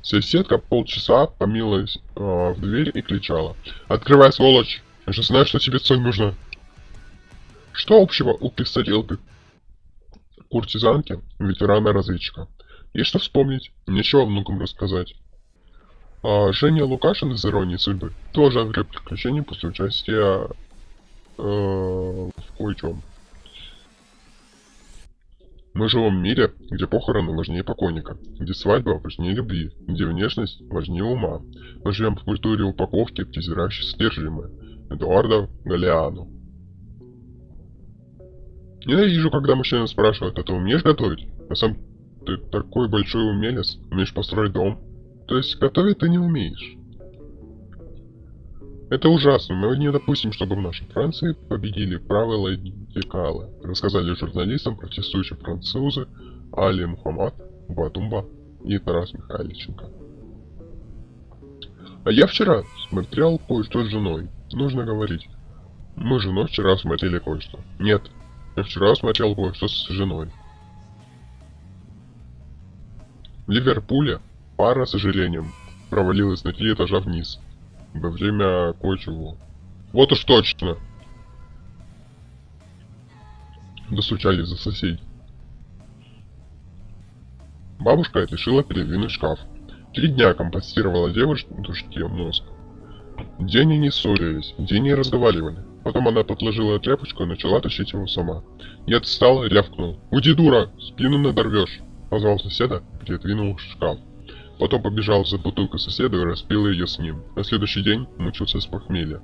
Соседка полчаса помилась в дверь и кричала. Открывай, сволочь! Я же знаю, что тебе соль нужна. Что общего у престарелки? Куртизанки, ветерана-разведчика. Есть что вспомнить, нечего внукам рассказать. А Женя Лукашин из «Иронии судьбы» тоже огреб приключений после участия в кое-чем. Мы живем в мире, где похороны важнее покойника, где свадьба важнее любви, где внешность важнее ума. Мы живем в культуре упаковки, презирающей содержимое. Эдуарда Галиану. Ненавижу, когда мужчина спрашивает, а ты умеешь готовить? А сам ты такой большой умелец, умеешь построить дом. То есть готовить ты не умеешь. Это ужасно, мы не допустим, чтобы в нашей Франции победили правые радикалы, рассказали журналистам протестующие французы Али Мухаммад, Батумба и Тарас Михайличенко. А я вчера смотрел кое-что с женой. Нужно говорить. Мы с женой вчера смотрели кое-что. Нет, я вчера смотрел кое-что с женой. В Ливерпуле пара, с сожалением, провалилась на 3 этажа вниз. Во время кое-чего. Вот уж точно. Достучались за соседей. Бабушка решила передвинуть шкаф. 3 дня компостировала девушке мозг. День они ссорились, день не разговаривали. Потом она подложила тряпочку и начала тащить его сама. Я встал и рявкнул. «Уйди, дура! Спину надорвешь!» Позвал соседа, передвинул шкаф. Потом побежал за бутылкой соседа и распил ее с ним. На следующий день мучился с похмелья.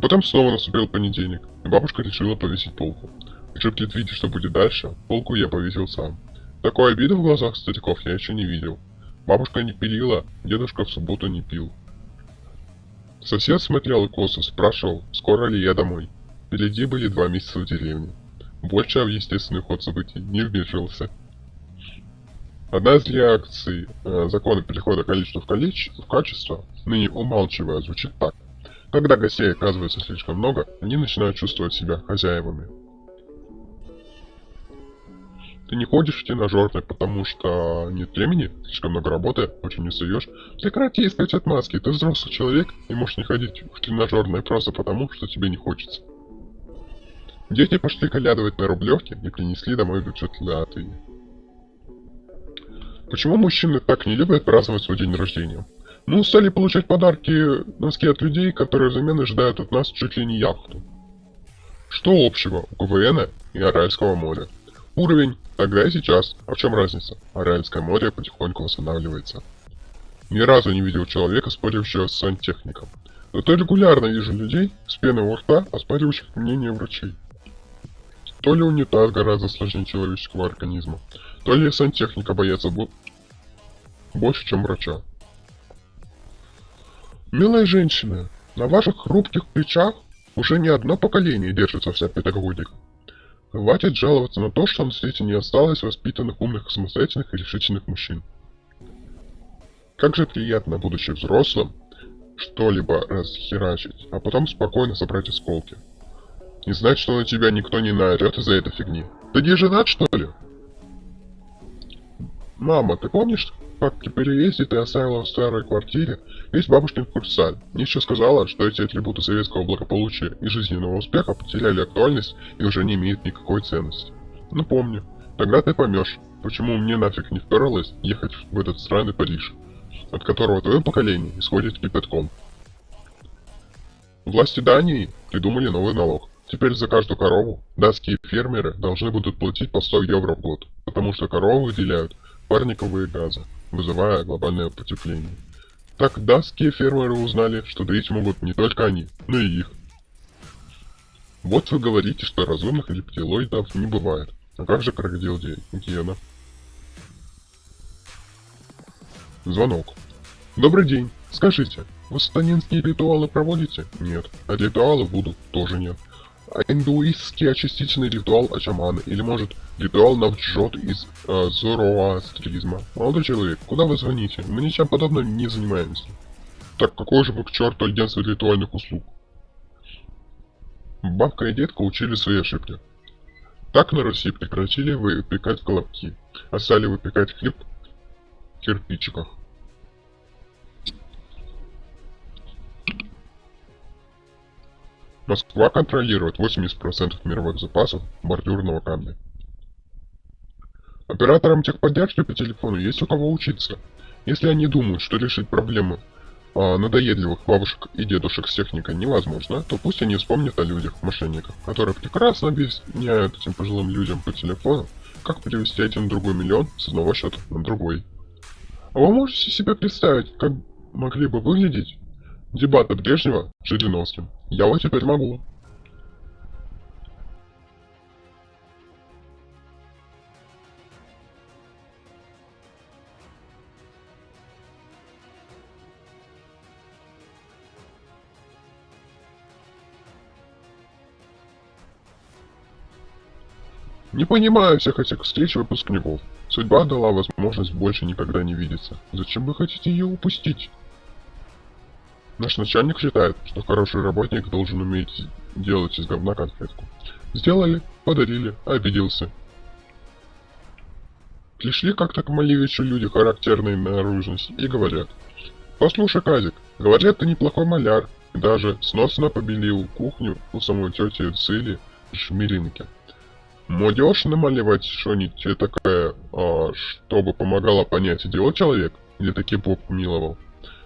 Потом снова наступил понедельник, и бабушка решила повесить полку. Уже предвидя, что будет дальше, полку я повесил сам. Такой обиды в глазах стариков я еще не видел. Бабушка не пилила, дедушка в субботу не пил. Сосед смотрел и косо, спрашивал, скоро ли я домой. Впереди были 2 месяца в деревне. Больше в естественный ход событий не вмешивался. Одна из реакций закона перехода количества в качество, ныне умалчивая, звучит так. Когда гостей оказывается слишком много, они начинают чувствовать себя хозяевами. Ты не ходишь в тренажерный, потому что нет времени, слишком много работы, очень устаешь. Прекрати искать отмазки, ты взрослый человек и можешь не ходить в тренажерное просто потому, что тебе не хочется. Дети пошли колядывать на Рублевке и принесли домой бюджет Латвии. Почему мужчины так не любят праздновать свой день рождения? Мы устали получать подарки, носки от людей, которые взамен ожидают от нас чуть ли не яхту. Что общего у КВН и Аральского моря? Уровень тогда и сейчас. А в чем разница? Аральское море потихоньку восстанавливается. Ни разу не видел человека, спорившего с сантехником. Зато регулярно вижу людей с пеной у рта, оспаривающих мнение врачей. То ли унитаз гораздо сложнее человеческого организма, то ли сантехника боятся больше, чем врача. Милые женщины, на ваших хрупких плечах уже не одно поколение держится вся педагогика. Хватит жаловаться на то, что на свете не осталось воспитанных, умных, самостоятельных и решительных мужчин. Как же приятно, будучи взрослым, что-либо расхерачить, а потом спокойно собрать осколки. Не знать, что на тебя никто не наорет из-за этой фигни. Ты не женат, что ли? Мама, ты помнишь, как при переезде ты оставила в старой квартире весь бабушкин курсаль? Мне еще сказала, что эти атрибуты советского благополучия и жизненного успеха потеряли актуальность и уже не имеют никакой ценности. Ну помню. Тогда ты поймешь, почему мне нафиг не вперлось ехать в этот странный Париж. от которого твое поколение исходит кипятком. Власти Дании придумали новый налог. Теперь за каждую корову датские фермеры должны будут платить по 100 евро в год, потому что коровы выделяют парниковые газы, вызывая глобальное потепление. Так датские фермеры узнали, что доить могут не только они, но и их. Вот вы говорите, что разумных рептилоидов не бывает. А как же крокодил Гена? Звонок. Добрый день. Скажите, вы сатанинские ритуалы проводите? Нет. А ритуалы Вуду тоже нет. А индуистский очистительный ритуал Ачаманы? Или может ритуал Навджот из зороастризма? Молодой человек, куда вы звоните? Мы ничем подобным не занимаемся. Так какое же вы к черту агентство ритуальных услуг? Бабка и детка учили свои ошибки. Так на Руси прекратили выпекать колобки, а стали выпекать хлеб в кирпичиках. Москва контролирует 80% мировых запасов бордюрного камня. Операторам техподдержки по телефону есть у кого учиться. Если они думают, что решить проблемы надоедливых бабушек и дедушек с техникой невозможно, то пусть они вспомнят о людях-мошенниках, которые прекрасно объясняют этим пожилым людям по телефону, как перевести один другой миллион с одного счета на другой. А вы можете себе представить, как могли бы выглядеть дебаты Брежнева с Жириновским? Я вот теперь могу. Не понимаю всех этих встреч выпускников. Судьба дала возможность больше никогда не видеться. Зачем вы хотите ее упустить? Наш начальник считает, что хороший работник должен уметь делать из говна конфетку. Сделали, подарили, обиделся. Пришли как-то к Малевичу люди характерной наружности и говорят: «Послушай, Казик, говорят, ты неплохой маляр, и даже сносно побелил кухню у самой тети Цили Шмиринки. Можешь намалевать что-нибудь такое, чтобы помогало понять, идиот человек или таки Бог помиловал?»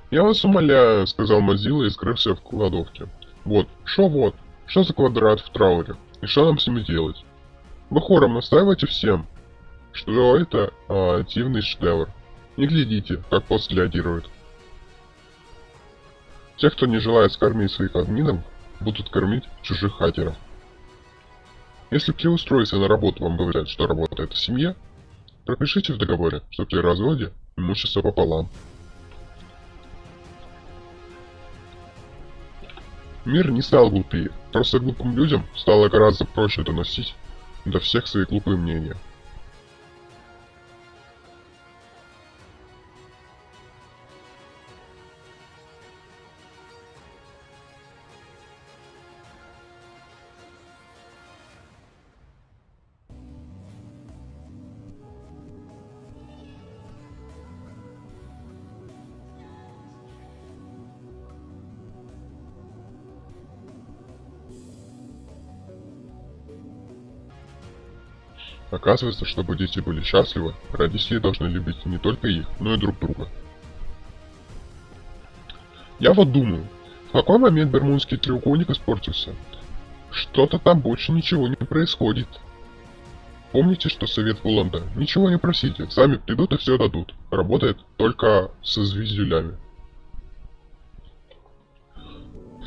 «Я вас умоляю», — сказал Мазила и скрылся в кладовке. «Вот, что за квадрат в трауре, и что нам с ними делать? Вы хором настаивайте всем, что это дивный шедевр. Не глядите, как пост реагирует. Те, кто не желает скормить своих админов, будут кормить чужих хакеров. Если при устройстве на работу вам говорят, что работа — это семья, пропишите в договоре, что при разводе имущество пополам». Мир не стал глупее, просто глупым людям стало гораздо проще доносить до всех свои глупые мнения. Оказывается, чтобы дети были счастливы, родители должны любить не только их, но и друг друга. Я вот думаю, в какой момент Бермудский треугольник испортился? Что-то там больше ничего не происходит. Помните, что совет Воланда? Ничего не просите, сами придут и все дадут. Работает только со звездюлями.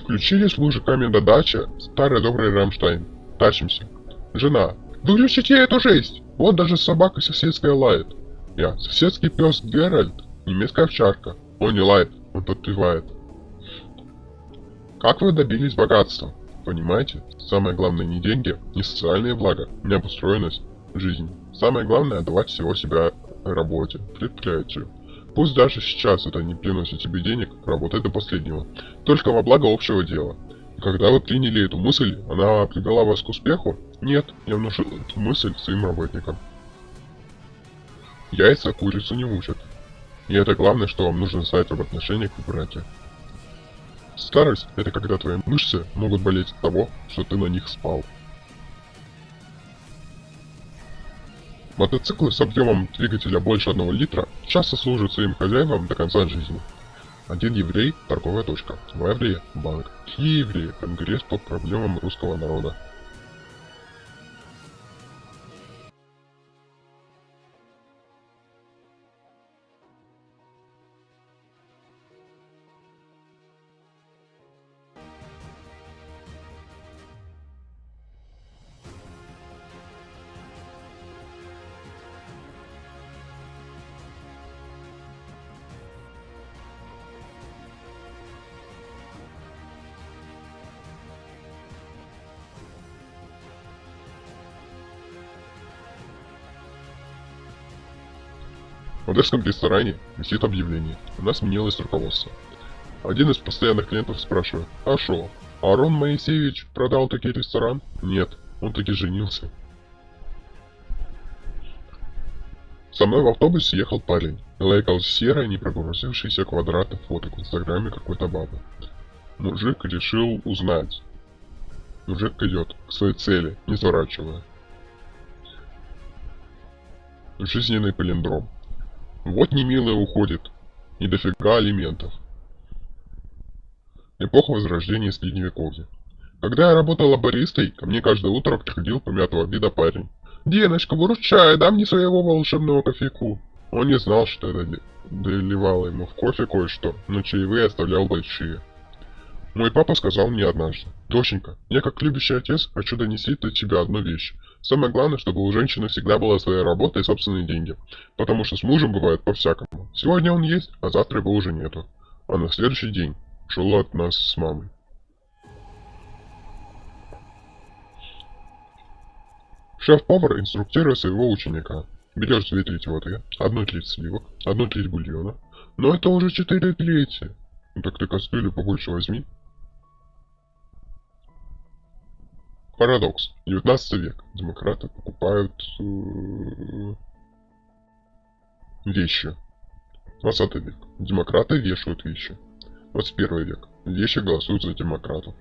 Включились мужиками до дачи, старый добрый Рамштайн. Тащимся. Жена: «Выключите эту жесть! Вот даже собака соседская лает». Я: «Соседский пес Геральт, немецкая овчарка. Он не лает, он подпевает». Как вы добились богатства? Понимаете? Самое главное не деньги, не социальные блага, не обустроенность, жизнь. Самое главное — отдавать всего себя работе, предприятию. Пусть даже сейчас это не приносит тебе денег, работай до последнего. Только во благо общего дела. И когда вы приняли эту мысль, она привела вас к успеху? Нет, я внушил эту мысль своим работникам. Яйца курицу не учат. И это главное, что вам нужно знать об отношениях в браке. Старость — это когда твои мышцы могут болеть от того, что ты на них спал. Мотоциклы с объемом двигателя больше 1 литра часто служат своим хозяевам до конца жизни. Один еврей– торговая точка, два еврея– банк, три еврея– конгресс по проблемам русского народа. В одесском ресторане висит объявление. У нас сменилось руководство. Один из постоянных клиентов спрашивает: «А шо, Арон Моисеевич продал таки ресторан?» «Нет, он таки женился». Со мной в автобусе ехал парень и лайкал серые непрогрузившиеся квадраты фоток в инстаграме какой-то бабы. Мужик решил узнать. Мужик идет к своей цели, не сворачивая. Жизненный палиндром. Вот немилая уходит, и дофига алиментов. Эпоха возрождения средневековья. Когда я работала баристой, ко мне каждое утро приходил помятого вида парень. «Деночка, выручай, дай мне своего волшебного кофейку». Он не знал, что это доливало ему в кофе кое-что, но чаевые оставлял большие. Мой папа сказал мне однажды: «Доченька, я как любящий отец хочу донести до тебя одну вещь. Самое главное, чтобы у женщины всегда была своя работа и собственные деньги. Потому что с мужем бывает по-всякому. Сегодня он есть, а завтра его уже нету». А на следующий день ушел от нас с мамой. Шеф-повар инструктирует своего ученика. Берешь 2 трети воды, 1 треть сливок, 1 треть бульона. Но это уже 4 трети. Ну так ты кастрюлю побольше возьми. Парадокс. 19 век. Демократы покупают вещи. 20 век. Демократы вешают вещи. 21 век. Вещи голосуют за демократов.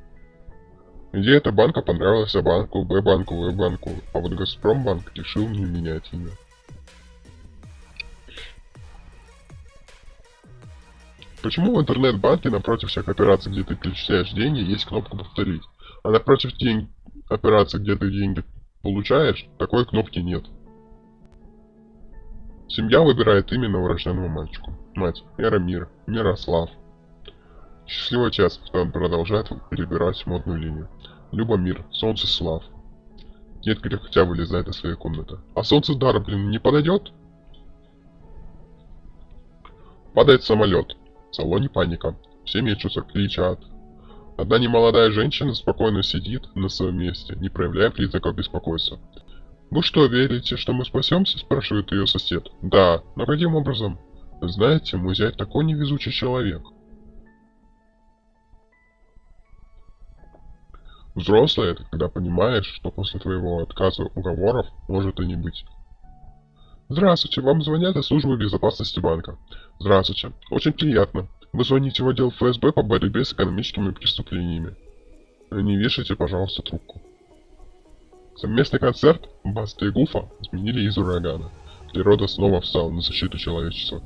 Идея эта банка понравилась банку, Б-банку, В-банку, а вот Газпромбанк решил не менять имя. Почему в интернет-банке напротив всех операций, где ты перечисляешь деньги, есть кнопка «Повторить», а напротив операций, где ты деньги получаешь, такой кнопки нет? Семья выбирает имя новорожденному мальчику. Мать: Яромир, Мирослав. Счастливый час, когда он продолжает перебирать модную линию. Любомир, Солнцеслав. Дед кряхтя вылезает из своей комнаты. А Солнцедар, не подойдет? Падает самолет. В салоне паника. Все мечутся, кричат. Одна немолодая женщина спокойно сидит на своем месте, не проявляя признаков беспокойства. «Вы что, верите, что мы спасемся?» – спрашивает ее сосед. «Да, но каким образом?» «Знаете, мой зять такой невезучий человек». Взрослый — это когда понимаешь, что после твоего отказа уговоров может и не быть. Здравствуйте, вам звонят из службы безопасности банка. Здравствуйте, очень приятно. Вы звоните в отдел ФСБ по борьбе с экономическими преступлениями. Не вешайте, пожалуйста, трубку. Совместный концерт Баста и Гуфа изменили из урагана. Природа снова встала на защиту человечества.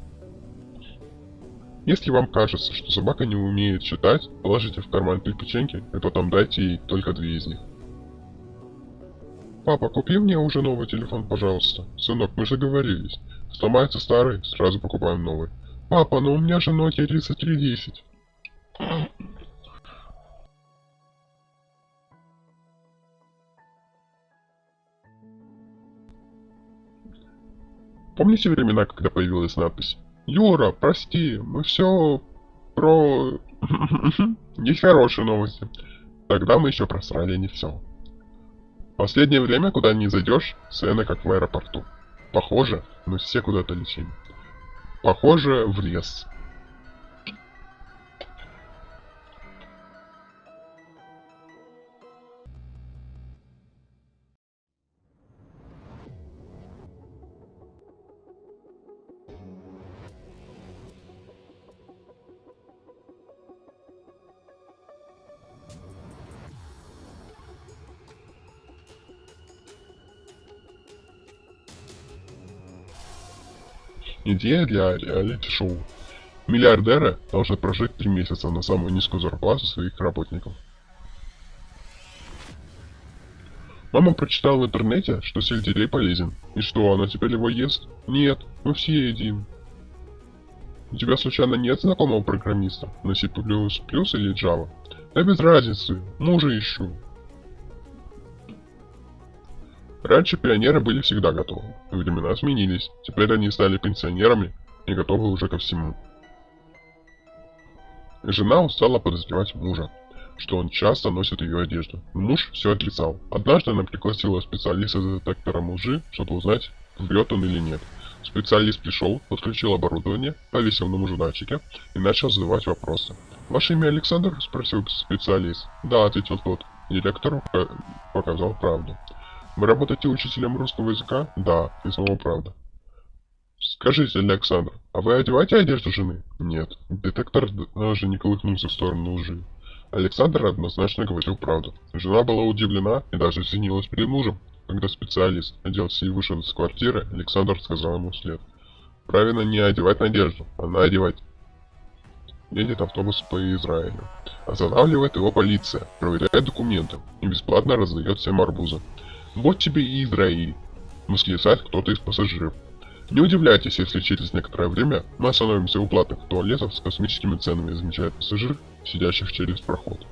Если вам кажется, что собака не умеет читать, положите в карман 3 печеньки и потом дайте ей только 2 из них. «Папа, купи мне уже новый телефон, пожалуйста». «Сынок, мы же договорились. Сломается старый, сразу покупаем новый». «Папа, но у меня же Nokia 3310». Помните времена, когда появилась надпись: «Юра, прости, мы все про...» Есть хорошие новости. Тогда мы еще просрали не все. Последнее время, куда ни зайдешь, цены как в аэропорту. Похоже, мы все куда-то летим. Похоже, в лес. Идея для реалити-шоу. Миллиардеры должны прожить 3 месяца на самую низкую зарплату своих работников. Мама прочитала в интернете, что сельдерей полезен. И что, она теперь его ест? Нет, мы все едим. У тебя случайно нет знакомого программиста на C++ или Java? Да без разницы, мужа ищу. Раньше пионеры были всегда готовы. Времена сменились. Теперь они стали пенсионерами и готовы уже ко всему. Жена устала подозревать мужа, что он часто носит ее одежду. Но муж все отрицал. Однажды она пригласила специалиста за детектором лжи, чтобы узнать, врет он или нет. Специалист пришел, подключил оборудование, повесил на мужа датчики и начал задавать вопросы. «Ваше имя Александр?» – спросил специалист. «Да», – ответил тот. Директор показал правду. «Вы работаете учителем русского языка?» «Да», и снова правда. «Скажите, Александр, а вы одеваете одежду жены?» «Нет». Детектор даже не колыхнулся в сторону лжи. Александр однозначно говорил правду. Жена была удивлена и даже извинилась перед мужем. Когда специалист оделся и вышел из квартиры, Александр сказал ему вслед: «Правильно не одевать надежду, а надевать». Едет автобус по Израилю. Останавливает его полиция, проверяет документы и бесплатно раздает всем арбузы. «Вот тебе и Израиль!» — восклицает кто-то из пассажиров. «Не удивляйтесь, если через некоторое время мы остановимся у платных туалетов с космическими ценами», — замечает пассажир, сидящих через проход.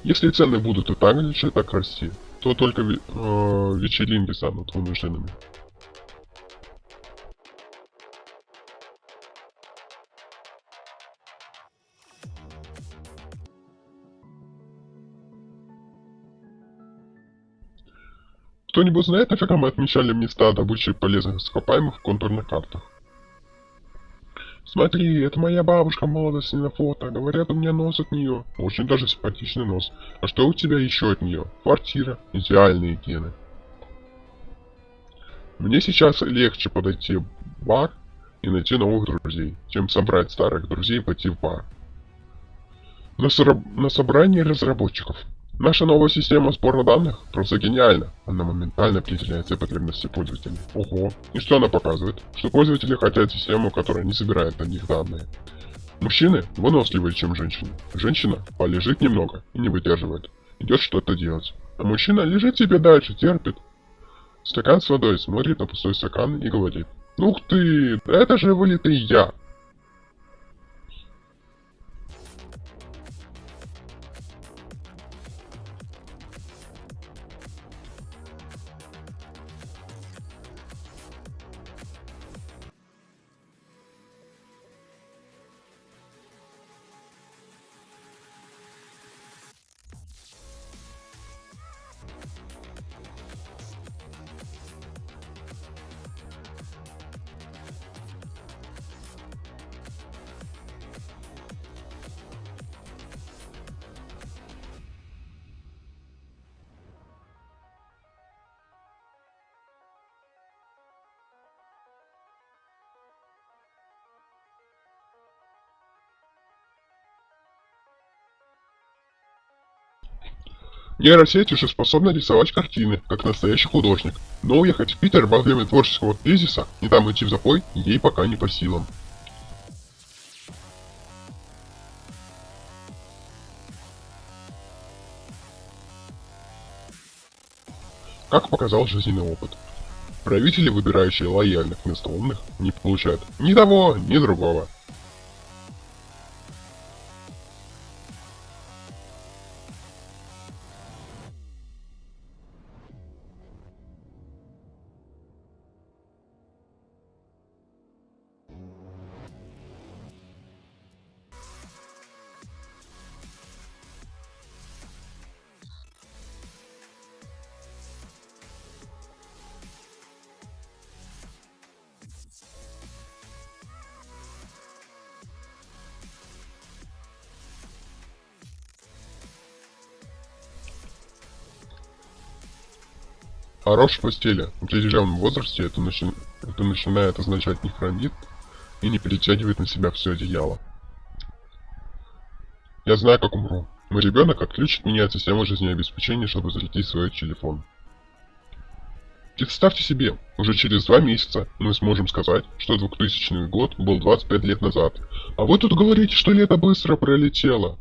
Если цены будут и дальше так расти, то только вечеринки станут вынужденными. Кто-нибудь знает, нафига мы отмечали места добычи полезных ископаемых в контурных картах? «Смотри, это моя бабушка в молодости на фото. Говорят, у меня нос от нее. Очень даже симпатичный нос. А что у тебя еще от нее? Квартира. Идеальные гены». Мне сейчас легче подойти в бар и найти новых друзей, чем собрать старых друзей и пойти в бар. На собрании разработчиков. Наша новая система сбора данных просто гениальна. Она моментально определяет все потребности пользователей. Ого. И что она показывает? Что пользователи хотят систему, которая не собирает на них данные. Мужчины выносливее, чем женщины. Женщина полежит немного и не выдерживает. Идет что-то делать. А мужчина лежит себе дальше, терпит. Стакан с водой, смотрит на пустой стакан и говорит: «Ух ты, да это же вылитый я!» Нейросеть уже способна рисовать картины, как настоящий художник. Но уехать в Питер во время творческого кризиса и там идти в запой ей пока не по силам. Как показал жизненный опыт, правители, выбирающие лояльных вместо умных, не получают ни того, ни другого. Хорош в постели в определенном возрасте это начинает означать не хранит и не перетягивает на себя все одеяло. Я знаю, как умру. Мой ребенок отключит меня от системы жизнеобеспечения, чтобы зарядить свой телефон. Представьте себе, уже через 2 месяца мы сможем сказать, что 2000 год был 25 лет назад. А вы тут говорите, что лето быстро пролетело.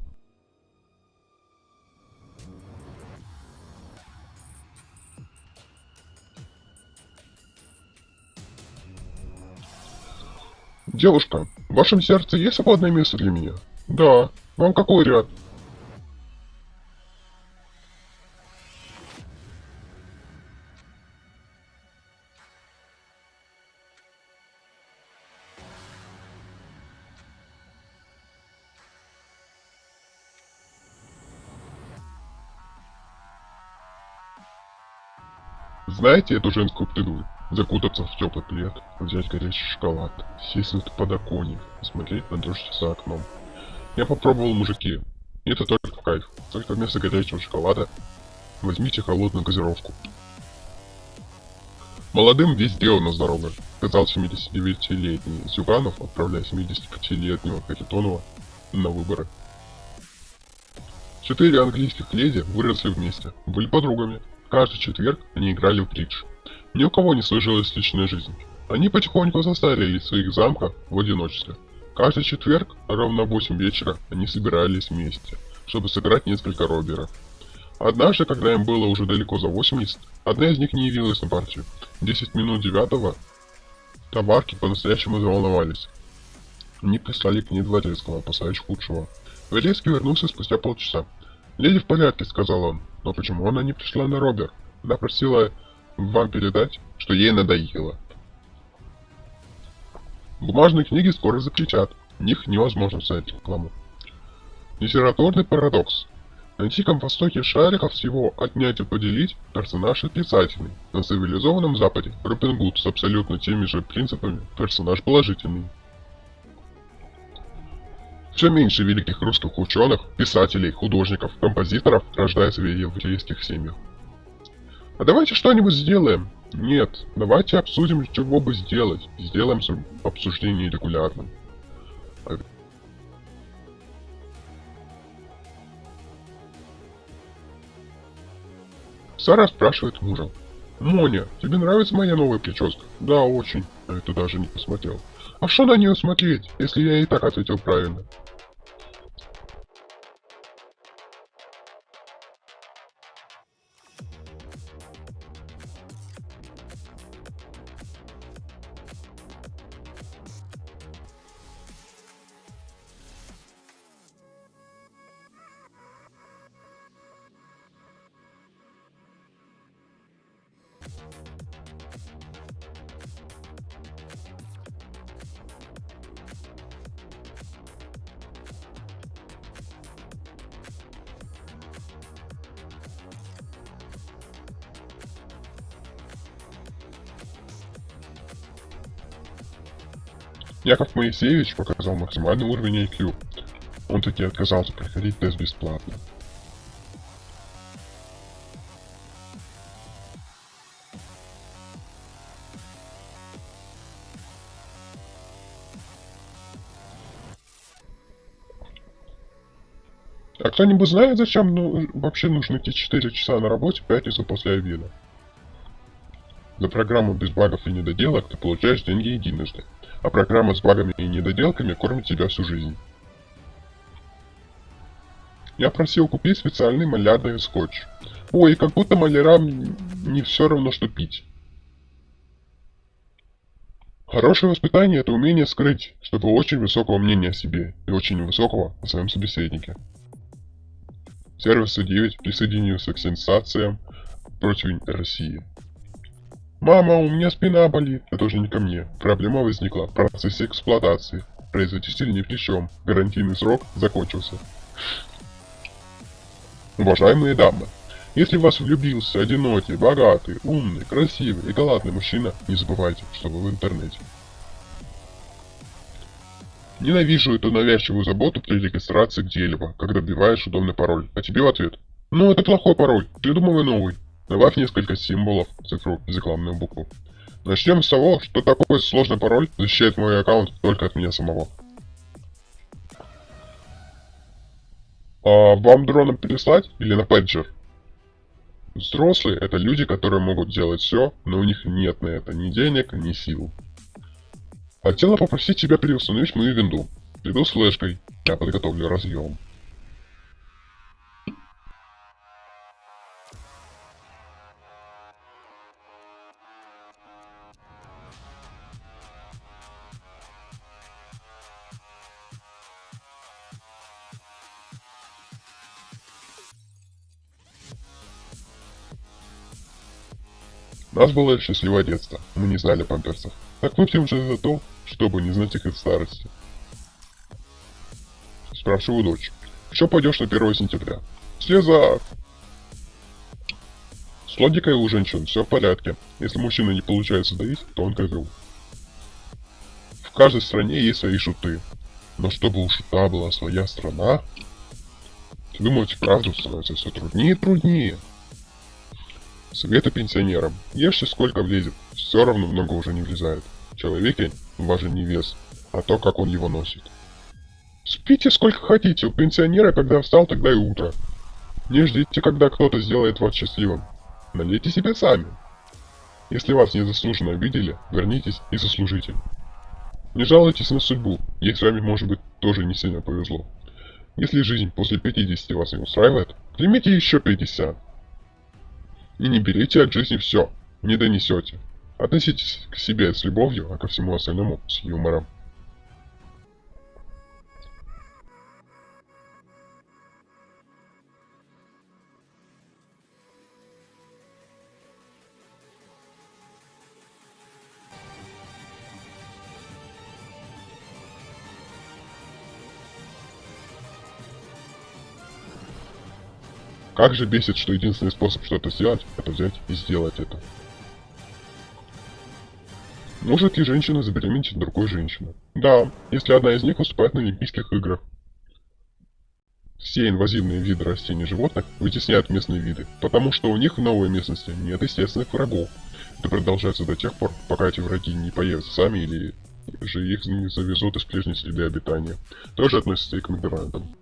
Девушка, в вашем сердце есть свободное место для меня? Да. Вам какой ряд? Знаете эту женскую приду? Закутаться в теплый плед, взять горячий шоколад, сесть на подоконник и смотреть на дождь за окном. Я попробовал, мужики. И это только в кайф. Только вместо горячего шоколада возьмите холодную газировку. Молодым везде у нас дорога, сказал 79-летний Зюганов, отправляя 75-летнего Харитонова на выборы. 4 английских леди выросли вместе, были подругами. Каждый четверг они играли в бридж. Ни у кого не сложилась личная жизнь. Они потихоньку застарились в своих замках в одиночестве. Каждый четверг, ровно в 8 вечера, они собирались вместе, чтобы сыграть несколько роберов. Однажды, когда им было уже далеко за 80, одна из них не явилась на партию. 10 минут 9-го товарки по-настоящему заволновались. Они прислали к ней дворецкого, опасаясь худшего. Дворецкий вернулся спустя полчаса. «Леди в порядке», — сказал он. «Но почему она не пришла на робер? Она просила вам передать, что ей надоело». Бумажные книги скоро запретят. В них невозможно ставить рекламу. Литературный парадокс. На Диком Востоке шариков всего отнять и поделить персонаж отрицательный. На цивилизованном Западе Робин Гуд с абсолютно теми же принципами персонаж положительный. Все меньше великих русских ученых, писателей, художников, композиторов рождается в еврейских семьях. А давайте что-нибудь сделаем. Нет, давайте обсудим, чего бы сделать. Сделаем обсуждение регулярным. Сара спрашивает мужа. «Моня, тебе нравится моя новая прическа?» «Да, очень». А это даже не посмотрел. «А что на нее смотреть, если я и так ответил правильно?» Яков Моисеевич показал максимальный уровень IQ. Он таки отказался проходить тест бесплатно. А кто-нибудь знает, зачем вообще нужно идти 4 часа на работе в пятницу после обеда? За программу без багов и недоделок ты получаешь деньги единожды, а программа с багами и недоделками кормит тебя всю жизнь. Я просил купить специальный малярный скотч. Ой, как будто малярам не все равно, что пить. Хорошее воспитание — это умение скрыть, чтобы очень высокого мнения о себе и очень высокого о своем собеседнике. Сервис 9 присоединился к сенсациям против России. «Мама, у меня спина болит». Это уже не ко мне. Проблема возникла в процессе эксплуатации. Производитель ни при чем. Гарантийный срок закончился. Уважаемые дамы, если в вас влюбился одинокий, богатый, умный, красивый и галантный мужчина, не забывайте, что вы в интернете. Ненавижу эту навязчивую заботу при регистрации где-либо, когда вбиваешь удобный пароль, а тебе в ответ: «Ну, это плохой пароль, придумывай новый». Добавь несколько символов, цифру, рекламную букву. Начнем с того, что такой сложный пароль защищает мой аккаунт только от меня самого. А вам дроном переслать или на пейджер? Взрослые — это люди, которые могут делать все, но у них нет на это ни денег, ни сил. Хотела попросить тебя переустановить мою винду. Приду с флешкой, я подготовлю разъем. У нас было счастливое детство, мы не знали памперсов. Так выпьем же за то, чтобы не знать их и в старости. Спрашиваю дочь. Что пойдешь на 1 сентября? Слеза! С логикой у женщин все в порядке. Если мужчина не получается давить, то он козел. В каждой стране есть свои шуты. Но чтобы у шута была своя страна, выдумывать правду становится все труднее и труднее. Советы пенсионерам. Ешьте сколько влезет, все равно много уже не влезает. В человеке важен не вес, а то, как он его носит. Спите сколько хотите, у пенсионера когда встал, тогда и утро. Не ждите, когда кто-то сделает вас счастливым. Налейте себе сами. Если вас незаслуженно обидели, вернитесь и заслужите. Не жалуйтесь на судьбу, ей с вами, может быть, тоже не сильно повезло. Если жизнь после 50 вас не устраивает, примите еще 50. И не берите от жизни все, не донесете. Относитесь к себе с любовью, а ко всему остальному с юмором. Как же бесит, что единственный способ что-то сделать, это взять и сделать это. Может ли женщина забеременеть от другой женщины? Да, если одна из них выступает на Олимпийских играх. Все инвазивные виды растений и животных вытесняют местные виды, потому что у них в новой местности нет естественных врагов. Это продолжается до тех пор, пока эти враги не появятся сами или же их не завезут из прежней среды обитания. Тоже относится и к мигрантам.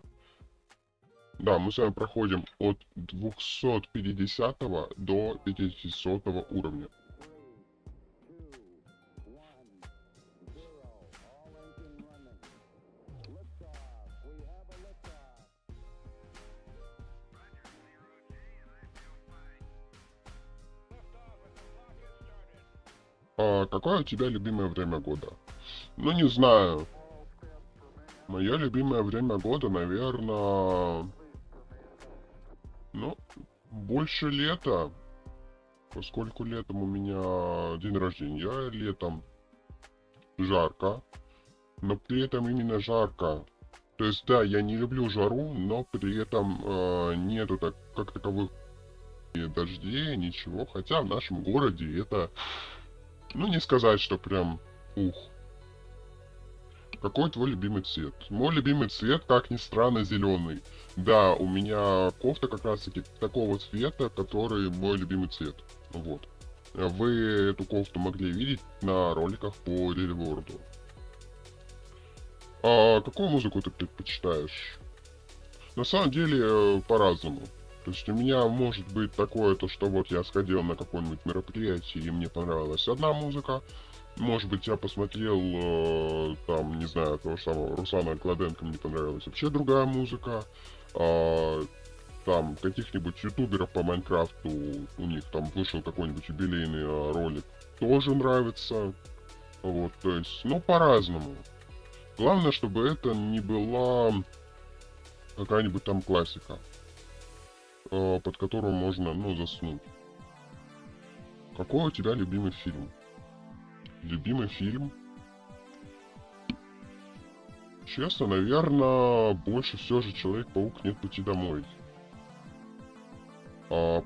Да, мы с вами проходим от 250 до 500 уровня. А какое у тебя любимое время года? Ну, не знаю. Мое любимое время года, наверное... Ну, больше лета. Поскольку летом у меня день рождения, летом жарко. Но при этом именно жарко. То есть, да, я не люблю жару, но при этом нету как таковых дождей, ничего. Хотя в нашем городе это, ну, не сказать, что прям ух. Какой твой любимый цвет? Мой любимый цвет, как ни странно, зеленый. Да, у меня кофта как раз таки такого цвета, который мой любимый цвет. Вот. Вы эту кофту могли видеть на роликах по Рельворду. А какую музыку ты предпочитаешь? На самом деле, по-разному. То есть у меня может быть такое, то что вот я сходил на какое-нибудь мероприятие, и мне понравилась одна музыка. Может быть, я посмотрел, там, не знаю, того же самого Руслана Гладенко, мне понравилась вообще другая музыка. Там, каких-нибудь ютуберов по Майнкрафту, у них там вышел какой-нибудь юбилейный ролик, тоже нравится. Вот, то есть, ну, по-разному. Главное, чтобы это не была какая-нибудь там классика, под которую можно, ну, заснуть. Какой у тебя любимый фильм? Любимый фильм? Честно, наверное, больше все же Человек-паук Нет пути домой.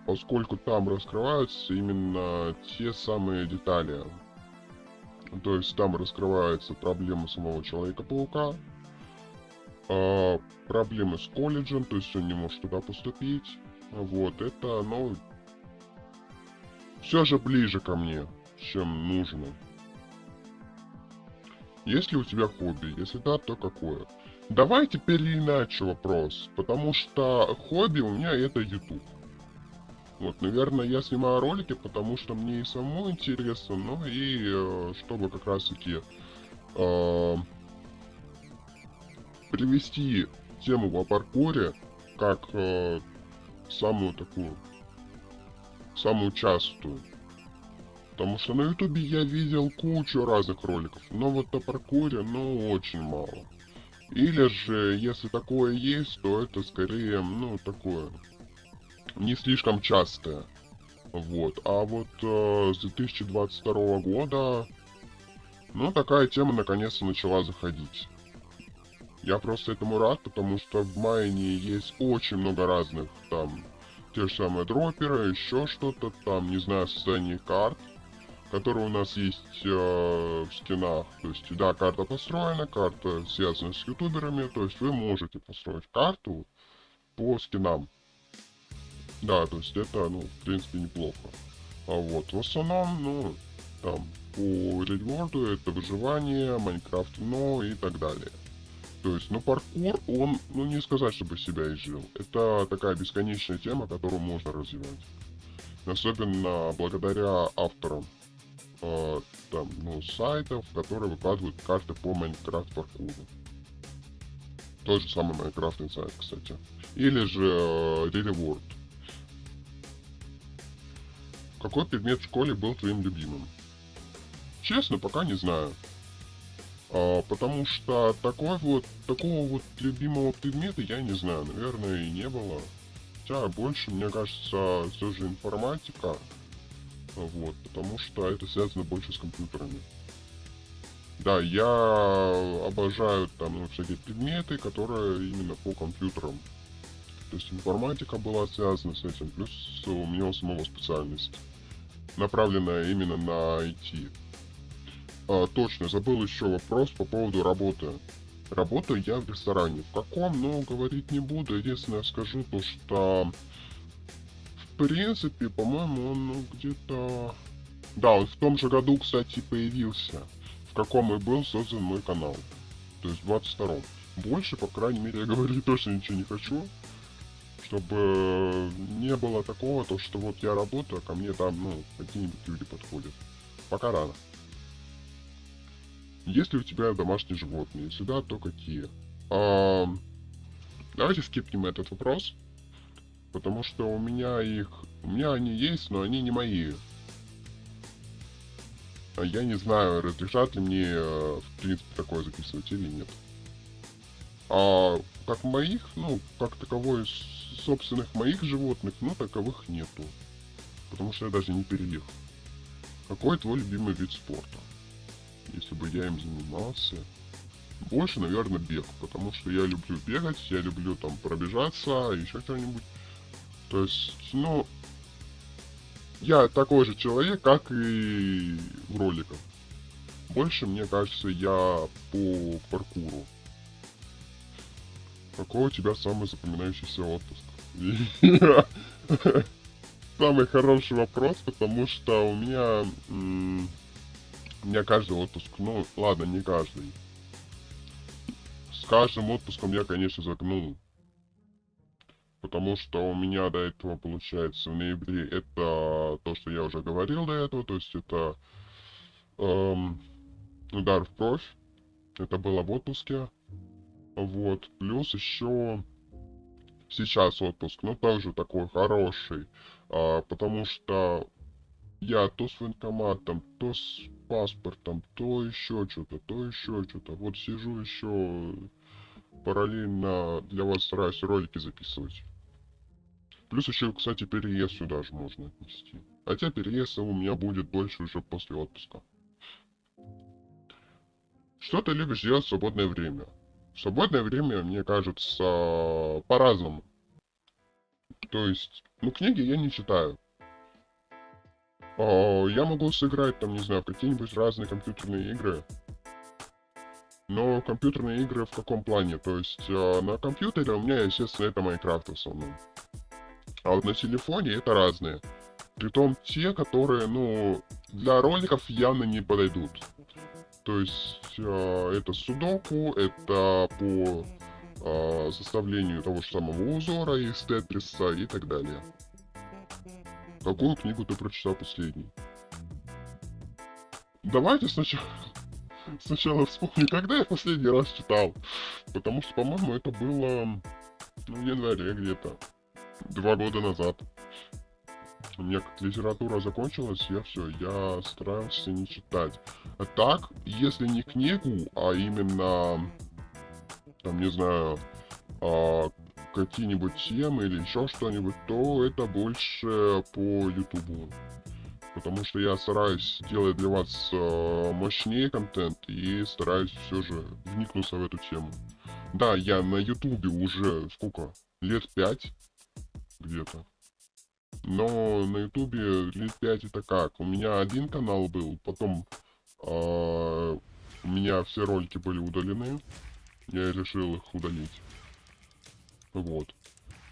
Поскольку там раскрываются именно те самые детали. То есть там раскрывается проблема самого Человека-паука, проблемы с колледжем, то есть он не может туда поступить. Вот, это, ну, все же ближе ко мне, чем нужно. Есть ли у тебя хобби? Если да, то какое? Давай теперь иначе вопрос, потому что хобби у меня это YouTube. Вот, наверное, я снимаю ролики, потому что мне и самому интересно, но и чтобы как раз-таки э, привести тему о паркуре как самую такую, самую частую. Потому что на ютубе я видел кучу разных роликов, но вот о паркуре, ну, очень мало. Или же, если такое есть, то это скорее, ну, такое, не слишком частое. Вот. А вот с 2022 года, ну, такая тема наконец-то начала заходить. Я просто этому рад, потому что в майне есть очень много разных, там, те же самые дроперы, еще что-то, там, не знаю, создание карт, которые у нас есть в скинах. То есть, да, карта построена, карта связана с ютуберами, то есть вы можете построить карту по скинам. Да, то есть это, ну, в принципе, неплохо. А вот, в основном, ну, там, по реворду это выживание, Майнкрафт, но и так далее. То есть, ну, паркур, он, ну, не сказать, чтобы себя изжил. Это такая бесконечная тема, которую можно развивать. Особенно благодаря авторам, там, ну, сайтов, которые выкладывают карты по Майнкрафт паркуру. Тот же самый Майнкрафт инсайт, кстати. Или же Really World. Какой предмет в школе был твоим любимым? Честно, пока не знаю. Потому что такого вот любимого предмета я не знаю, наверное, и не было. Хотя больше, мне кажется, все же информатика. Вот, потому что это связано больше с компьютерами. Да, я обожаю там ну, всякие предметы, которые именно по компьютерам. То есть информатика была связана с этим, плюс у меня у самого специальность, направленная именно на IT. Точно, забыл еще вопрос по поводу работы. Работаю я в ресторане. В каком, ну, говорить не буду. Единственное скажу то, что в принципе, по-моему, он ну, где-то... Да, он в том же году, кстати, появился. В каком и был создан мой канал. То есть в 22-м. Больше, по крайней мере, я говорить точно ничего не хочу. Чтобы не было такого, то что вот я работаю, а ко мне там, ну, какие-нибудь люди подходят. Пока рано. Есть ли у тебя домашние животные? Если да, то какие? Давайте скипнем этот вопрос. Потому что у меня они есть, но они не мои. Я не знаю, разрешат ли мне, в принципе, такое записывать или нет. Как моих, ну, как таковой собственных моих животных, ну, таковых нету. Потому что я даже не переехал. Какой твой любимый вид спорта? Если бы я им занимался... Больше, наверное, бег. Потому что я люблю бегать, я люблю там пробежаться, еще что-нибудь. То есть, ну... Я такой же человек, как и в роликах. Больше, мне кажется, я по паркуру. Какой у тебя самый запоминающийся отпуск? Самый хороший вопрос, потому что у меня каждый отпуск, ну ладно, не каждый. С каждым отпуском я, конечно, загнул. Потому что у меня до этого, получается, в ноябре это то, что я уже говорил до этого, то есть это удар в бровь. Это было в отпуске. Вот. Плюс еще сейчас отпуск, но также такой хороший. Потому что я то с военкоматом, то с паспортом, то еще что-то, то еще что-то. Вот сижу еще параллельно для вас стараюсь ролики записывать. Плюс еще, кстати, переезд сюда же можно отнести. Хотя переезд у меня будет больше уже после отпуска. Что ты любишь делать в свободное время? В свободное время, мне кажется, по-разному. То есть, ну, книги я не читаю. Я могу сыграть, там, не знаю, какие-нибудь разные компьютерные игры. Но компьютерные игры в каком плане? То есть, на компьютере у меня, естественно, это Майнкрафт в основном. А вот на телефоне это разные. Притом те, которые, ну, для роликов явно не подойдут. То есть, это судоку, это по составлению того же самого узора из тетриса и так далее. Какую книгу ты прочитал последней? Давайте сначала вспомню, когда я последний раз читал. Потому что, по-моему, это было ну, в январе где-то. 2 года назад. У меня как литература закончилась, я старался не читать. А так, если не книгу, а именно, там, не знаю, а, какие-нибудь темы или еще что-нибудь, то это больше по Ютубу. Потому что я стараюсь делать для вас мощнее контент и стараюсь все же вникнуться в эту тему. Да, я на Ютубе уже сколько? Лет 5 где-то. Но на Ютубе лет 5 это как? У меня один канал был, потом у меня все ролики были удалены. Я решил их удалить. Вот.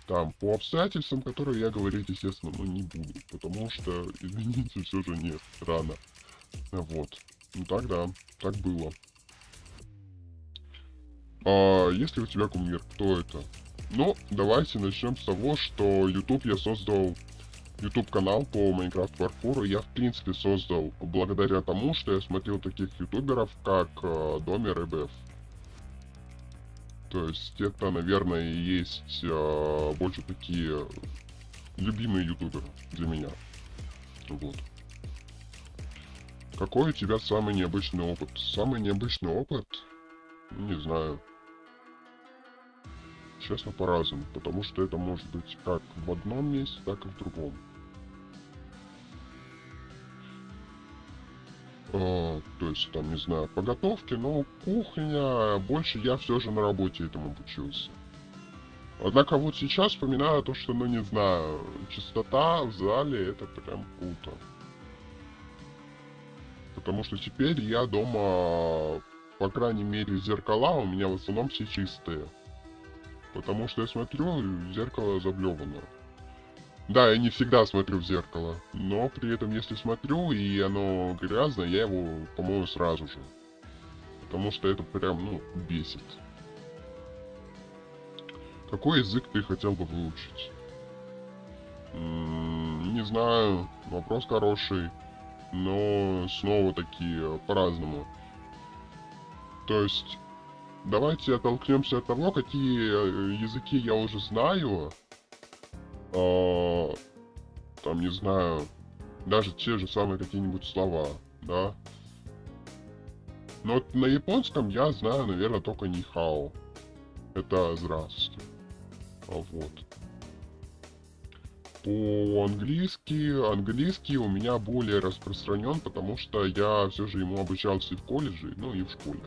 Там, по обстоятельствам, которые я говорить, естественно, ну, не буду. Потому что, извините, все же нет, рано. Вот. Ну так да, так было. А если у тебя кумир, кто это? Ну, давайте начнем с того, что YouTube я создал YouTube канал по Майнкрафт паркуру я в принципе создал благодаря тому, что я смотрел таких ютуберов, как Домер и Беф. То есть это, наверное, и есть больше такие любимые ютуберы для меня. Вот. Какой у тебя самый необычный опыт? Самый необычный опыт? Не знаю. Честно, по-разному. Потому что это может быть как в одном месте, так и в другом. То есть, там, не знаю, по готовке, но кухня, больше я все же на работе этому обучился. Однако вот сейчас вспоминаю то, что, ну не знаю, чистота в зале это прям круто. Потому что теперь я дома, по крайней мере, зеркала у меня в основном все чистые. Потому что я смотрю, зеркало заблевано. Да, я не всегда смотрю в зеркало, но при этом, если смотрю и оно грязное, я его помою сразу же. Потому что это прям, ну, бесит. Какой язык ты хотел бы выучить? Не знаю, вопрос хороший, но снова таки по-разному. То есть, давайте оттолкнемся от того, какие языки я уже знаю. Там, не знаю, даже те же самые какие-нибудь слова, да. Но вот на японском я знаю, наверное, только нихао. Это здравствуйте. Вот. Английский у меня более распространен, потому что я все же ему обучался и в колледже, ну и в школе.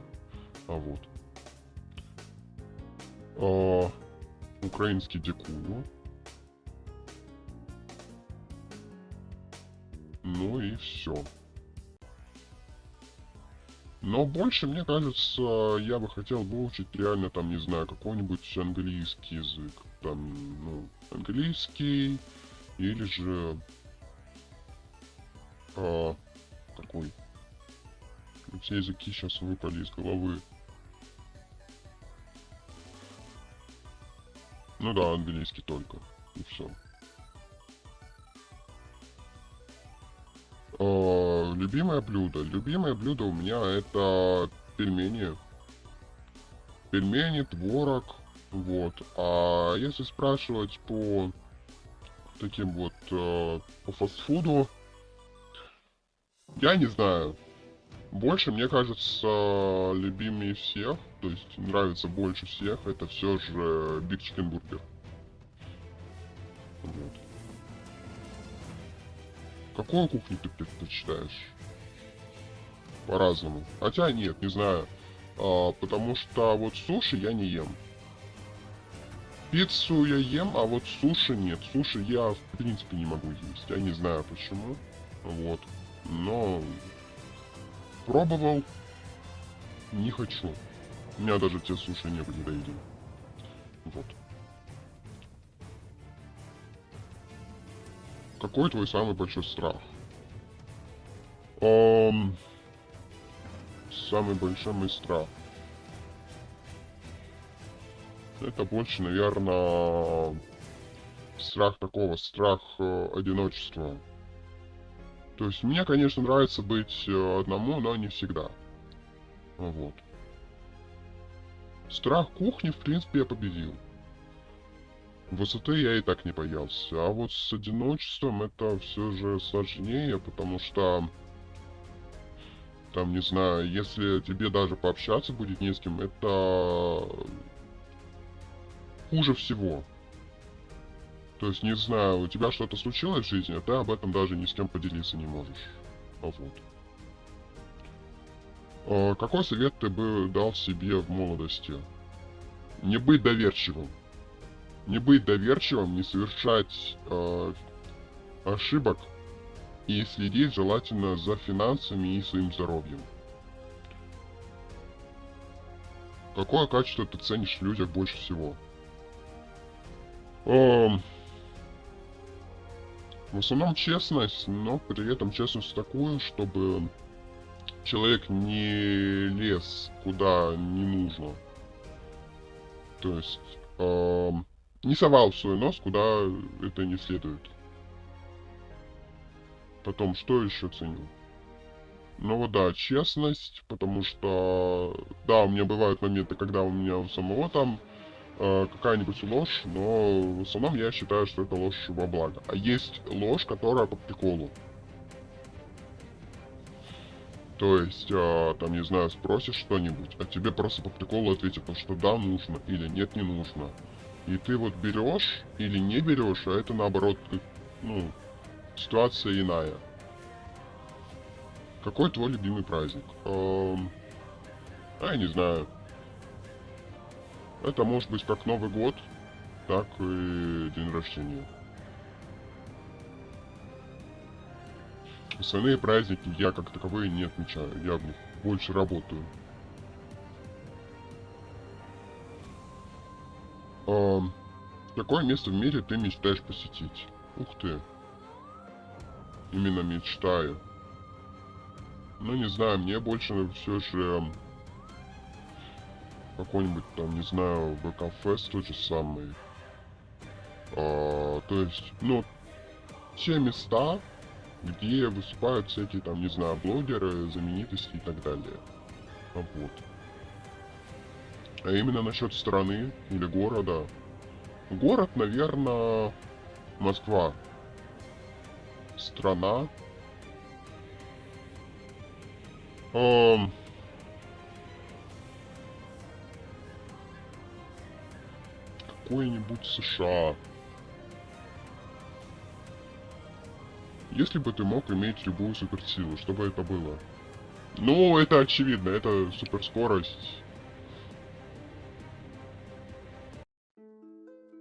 Вот. Украинский дикую. Ну и все. Но больше, мне кажется, я бы хотел выучить реально, там, не знаю, какой-нибудь английский язык. Там, ну, английский, или же... какой? Все языки сейчас выпали из головы. Ну да, английский только. И все. Любимое блюдо. Любимое блюдо у меня это пельмени. Пельмени, творог. Вот. А если спрашивать по таким вот по фастфуду, я не знаю. Больше, мне кажется, любимее всех, то есть нравится больше всех, это все же Биг Чикен Бургер. Вот. Какую кухню ты предпочитаешь? По-разному. Хотя нет, не знаю. Потому что вот суши я не ем. Пиццу я ем, а вот суши нет. Суши я в принципе не могу есть. Я не знаю почему. Вот. Но пробовал. Не хочу. У меня даже те суши не были доедены. Вот. Какой твой самый большой страх? Самый большой мой страх. Это больше, наверное, страх такого, страх одиночества. То есть мне, конечно, нравится быть одному, но не всегда. Вот. Страх кухни, в принципе, я победил. Высоты я и так не боялся. А вот с одиночеством это все же сложнее, потому что, там, не знаю, если тебе даже пообщаться будет не с кем, это хуже всего. То есть, не знаю, у тебя что-то случилось в жизни, а ты об этом даже ни с кем поделиться не можешь. Вот. Какой совет ты бы дал себе в молодости? Не быть доверчивым. Не быть доверчивым, не совершать ошибок и следить желательно за финансами и своим здоровьем. Какое качество ты ценишь в людях больше всего? В основном честность, но при этом честность такую, чтобы человек не лез куда не нужно. То есть не совал свой нос, куда это не следует. Потом, что еще ценю? Ну вот да, честность, потому что, да, у меня бывают моменты, когда у меня у самого там какая-нибудь ложь, но в основном я считаю, что это ложь во благо. А есть ложь, которая по приколу. То есть, там, не знаю, спросишь что-нибудь, а тебе просто по приколу ответят, что да, нужно, или нет, не нужно. И ты вот берешь или не берешь, а это наоборот, ну, ситуация иная. Какой твой любимый праздник? Я не знаю. Это может быть как Новый год, так и день рождения. Остальные праздники я как таковые не отмечаю, я в них больше работаю. Какое место в мире ты мечтаешь посетить? Ух ты. Именно мечтаю. Ну не знаю, мне больше все же какой-нибудь там, не знаю, ВК-фест тот же самый. То есть, ну, те места, где выступают всякие там, не знаю, блогеры, знаменитости и так далее. Вот. А именно насчет страны или города. Город, наверное, Москва. Страна. Какой-нибудь США. Если бы ты мог иметь любую суперсилу, что бы это было? Ну, это очевидно, это суперскорость.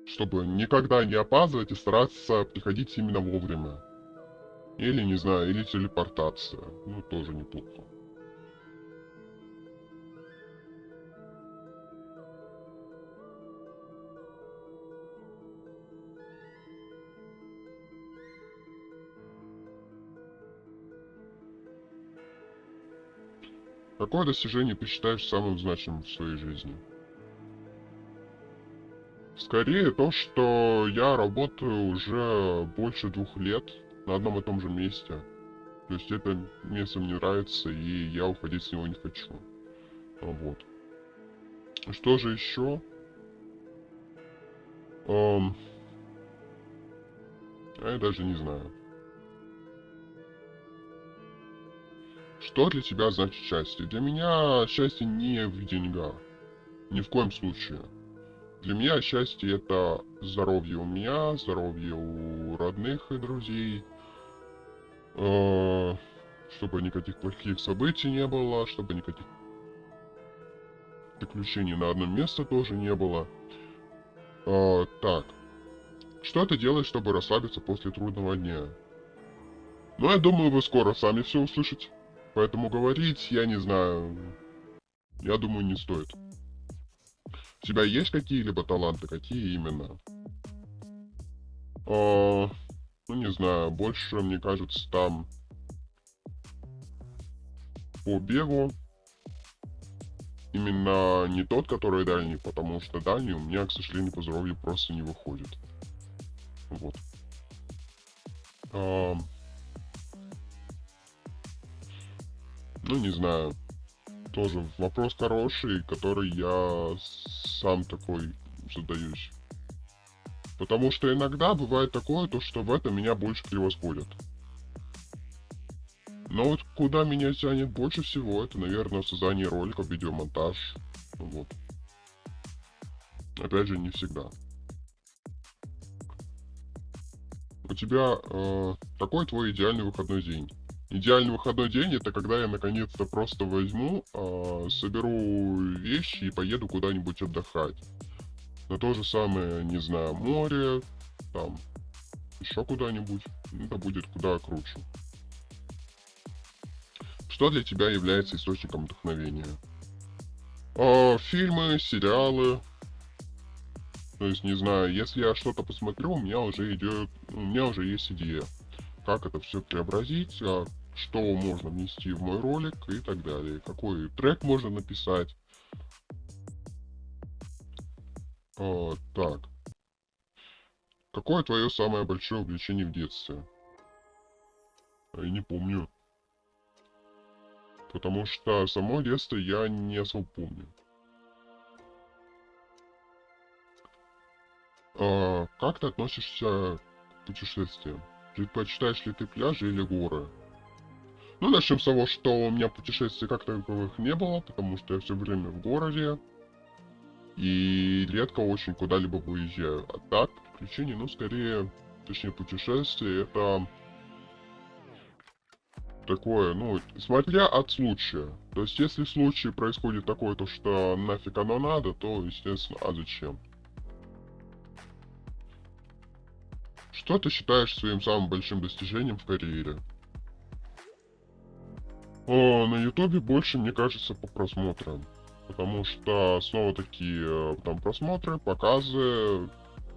Чтобы никогда не опаздывать и стараться приходить именно вовремя. Или, не знаю, или телепортация. Ну, тоже неплохо. Какое достижение ты считаешь самым значимым в своей жизни? Скорее то, что я работаю уже больше 2 лет на одном и том же месте. То есть это место мне нравится, и я уходить с него не хочу. Вот. Что же еще? Я даже не знаю. Что для тебя значит счастье? Для меня счастье не в деньгах. Ни в коем случае. Для меня счастье это здоровье у меня, здоровье у родных и друзей. Чтобы никаких плохих событий не было, чтобы никаких приключений на одном месте тоже не было. Так. Что ты делаешь, чтобы расслабиться после трудного дня? Ну, я думаю, вы скоро сами все услышите. Поэтому говорить, я не знаю. Я думаю, не стоит. У тебя есть какие-либо таланты? Какие именно? Ну, не знаю. Больше, мне кажется, там по бегу. Именно не тот, который дальний, потому что дальний у меня, к сожалению, по здоровью просто не выходит. Вот. А, ну, не знаю. Тоже вопрос хороший, который я сам такой задаюсь. Потому что иногда бывает такое, то что в этом меня больше превосходят. Но вот куда меня тянет больше всего, это, наверное, создание роликов, видеомонтаж. Вот. Опять же, не всегда. У тебя какой твой идеальный выходной день? Идеальный выходной день это когда я наконец-то просто возьму, соберу вещи и поеду куда-нибудь отдыхать. На то же самое, не знаю, море, там, еще куда-нибудь. Это будет куда круче. Что для тебя является источником вдохновения? Фильмы, сериалы. То есть, не знаю, если я что-то посмотрю, у меня уже есть идея, как это все преобразить, что можно внести в мой ролик и так далее. Какой трек можно написать. Так. Какое твое самое большое увлечение в детстве? Я не помню. Потому что само детство я не особо помню. Как ты относишься к путешествиям? Предпочитаешь ли ты пляжи или горы? Ну, начнем с того, что у меня путешествий как таковых не было, потому что я все время в городе. И редко очень куда-либо выезжаю. А так, приключения, ну, скорее, точнее, путешествия, это такое, ну, смотря от случая. То есть, если в случае происходит такое, то что нафиг оно надо, то, естественно, а зачем? Что ты считаешь своим самым большим достижением в карьере? На ютубе больше, мне кажется, по просмотрам. Потому что снова-таки там просмотры, показы,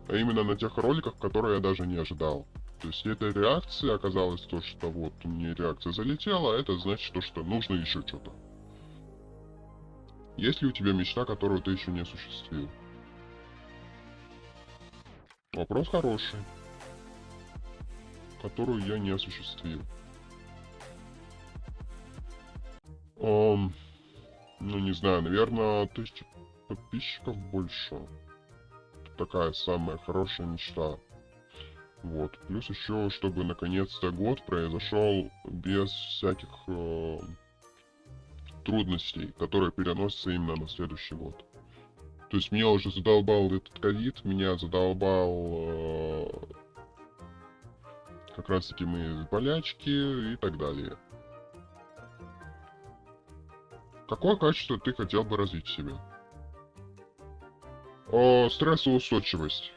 а именно на тех роликах, которые я даже не ожидал. То есть эта реакция оказалась то, что вот мне реакция залетела, а это значит то, что нужно еще что-то. Есть ли у тебя мечта, которую ты еще не осуществил? Вопрос хороший, которую я не осуществил. Ну, не знаю, наверное, 1000 подписчиков больше. Такая самая хорошая мечта. Вот. Плюс еще, чтобы наконец-то год произошел без всяких трудностей, которые переносятся именно на следующий год. То есть меня уже задолбал этот ковид, меня задолбал как раз таки мои болячки и так далее. Какое качество ты хотел бы развить в себе? Стрессоустойчивость.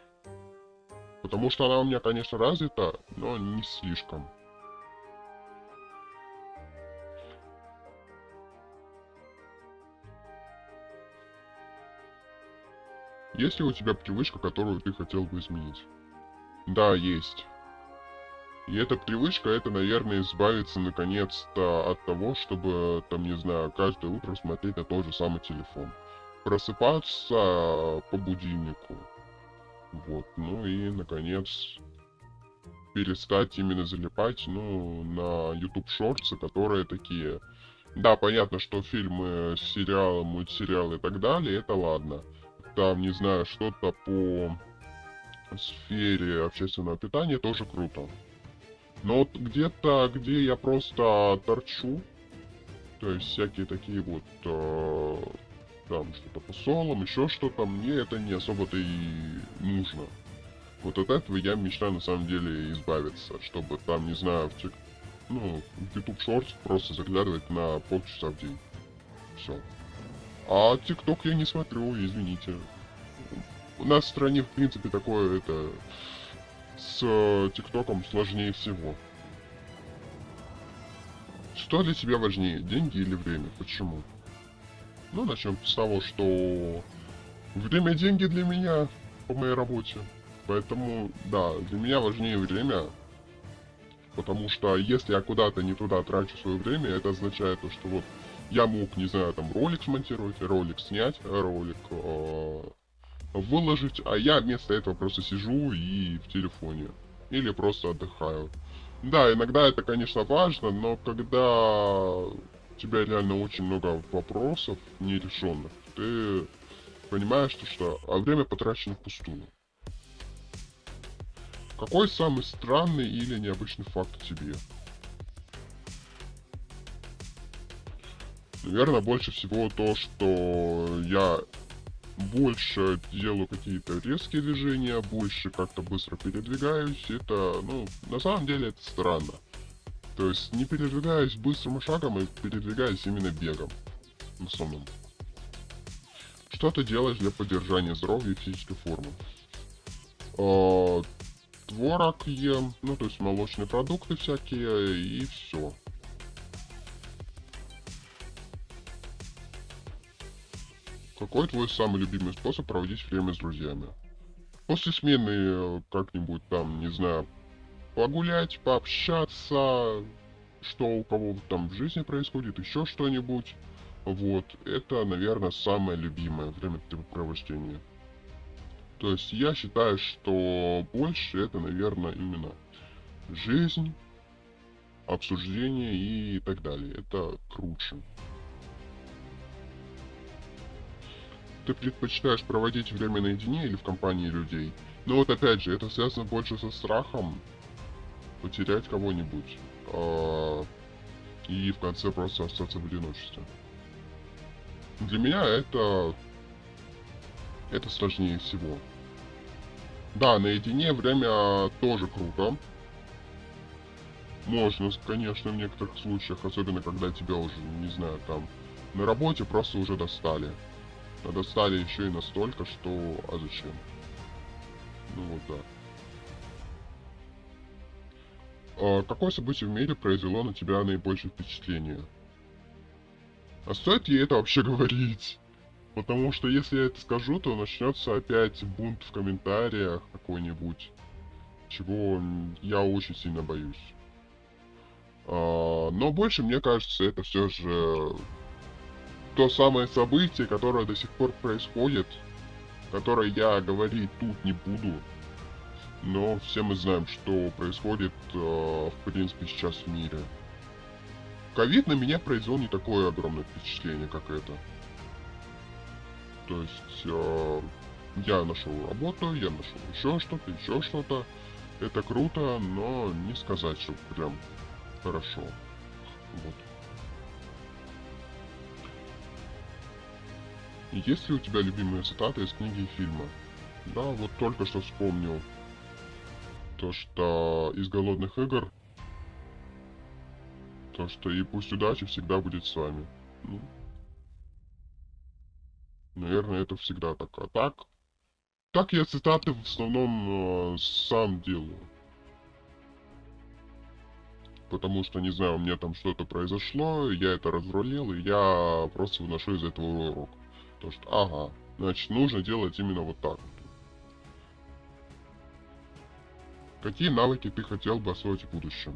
Потому что она у меня, конечно, развита, но не слишком. Есть ли у тебя привычка, которую ты хотел бы изменить? Да, есть. И эта привычка, это, наверное, избавиться наконец-то от того, чтобы, там, не знаю, каждое утро смотреть на тот же самый телефон. Просыпаться по будильнику. Вот, ну и, наконец, перестать именно залипать, ну, на YouTube шорты, которые такие. Да, понятно, что фильмы, сериалы, мультсериалы и так далее, это ладно. Там, не знаю, что-то по сфере общественного питания тоже круто. Но вот где-то, где я просто торчу, то есть всякие такие вот, там что-то по солам, еще что-то, мне это не особо-то и нужно. Вот от этого я мечтаю на самом деле избавиться, чтобы там, не знаю, в YouTube Shorts просто заглядывать на полчаса в день. Все. А TikTok я не смотрю, извините. У нас в стране, в принципе, такое, это... С ТикТоком сложнее всего. Что для тебя важнее, деньги или время? Почему? Ну, начнем с того, что время и деньги для меня по моей работе. Поэтому, да, для меня важнее время. Потому что если я куда-то не туда трачу свое время, это означает то, что вот я мог, не знаю, там ролик смонтировать, ролик снять, ролик выложить, а я вместо этого просто сижу и в телефоне. Или просто отдыхаю. Да, иногда это, конечно, важно, но когда у тебя реально очень много вопросов нерешенных, ты понимаешь, что время потрачено впустую. Какой самый странный или необычный факт о тебе? Наверное, больше всего то, что я больше делаю какие-то резкие движения, больше как-то быстро передвигаюсь. Это, ну, на самом деле это странно. То есть не передвигаюсь быстрым шагом, а передвигаюсь именно бегом. В основном. Что ты делаешь для поддержания здоровья и физической формы? А, Творог ем, ну то есть молочные продукты всякие и все. Какой твой самый любимый способ проводить время с друзьями? После смены как-нибудь там, не знаю, погулять, пообщаться, что у кого там в жизни происходит, еще что-нибудь. Вот, это, наверное, самое любимое времяпрепровождение. То есть я считаю, что больше это, наверное, именно жизнь, обсуждение и так далее. Это круче. Ты предпочитаешь проводить время наедине или в компании людей? Но вот опять же, это связано больше со страхом потерять кого-нибудь. И в конце просто остаться в одиночестве. Для меня это сложнее всего. Да, наедине время тоже круто. Можно, конечно, в некоторых случаях, особенно когда тебя уже, не знаю, там, на работе просто уже достали. А достали еще и настолько, что... А зачем? Ну вот да. Какое событие в мире произвело на тебя наибольшее впечатление? А стоит ли это вообще говорить? Потому что если я это скажу, то начнется опять бунт в комментариях какой-нибудь, чего я очень сильно боюсь. Но больше, мне кажется, это все же то самое событие, которое до сих пор происходит, которое я говорить тут не буду, но все мы знаем, что происходит, в принципе, сейчас в мире. Ковид на меня произвел не такое огромное впечатление, как это. То есть, я нашел работу, я нашел еще что-то, еще что-то. Это круто, но не сказать, что прям хорошо. Вот. Есть ли у тебя любимые цитаты из книги и фильма? Да, вот только что вспомнил то, что из «Голодных игр», то, что и пусть удача всегда будет с вами. Ну, наверное, это всегда так. А так я цитаты в основном сам делаю. Потому что, не знаю, у меня там что-то произошло, я это разрулил, и я просто выношу из этого урок. То, что, ага, значит, нужно делать именно вот так. Какие навыки ты хотел бы освоить в будущем?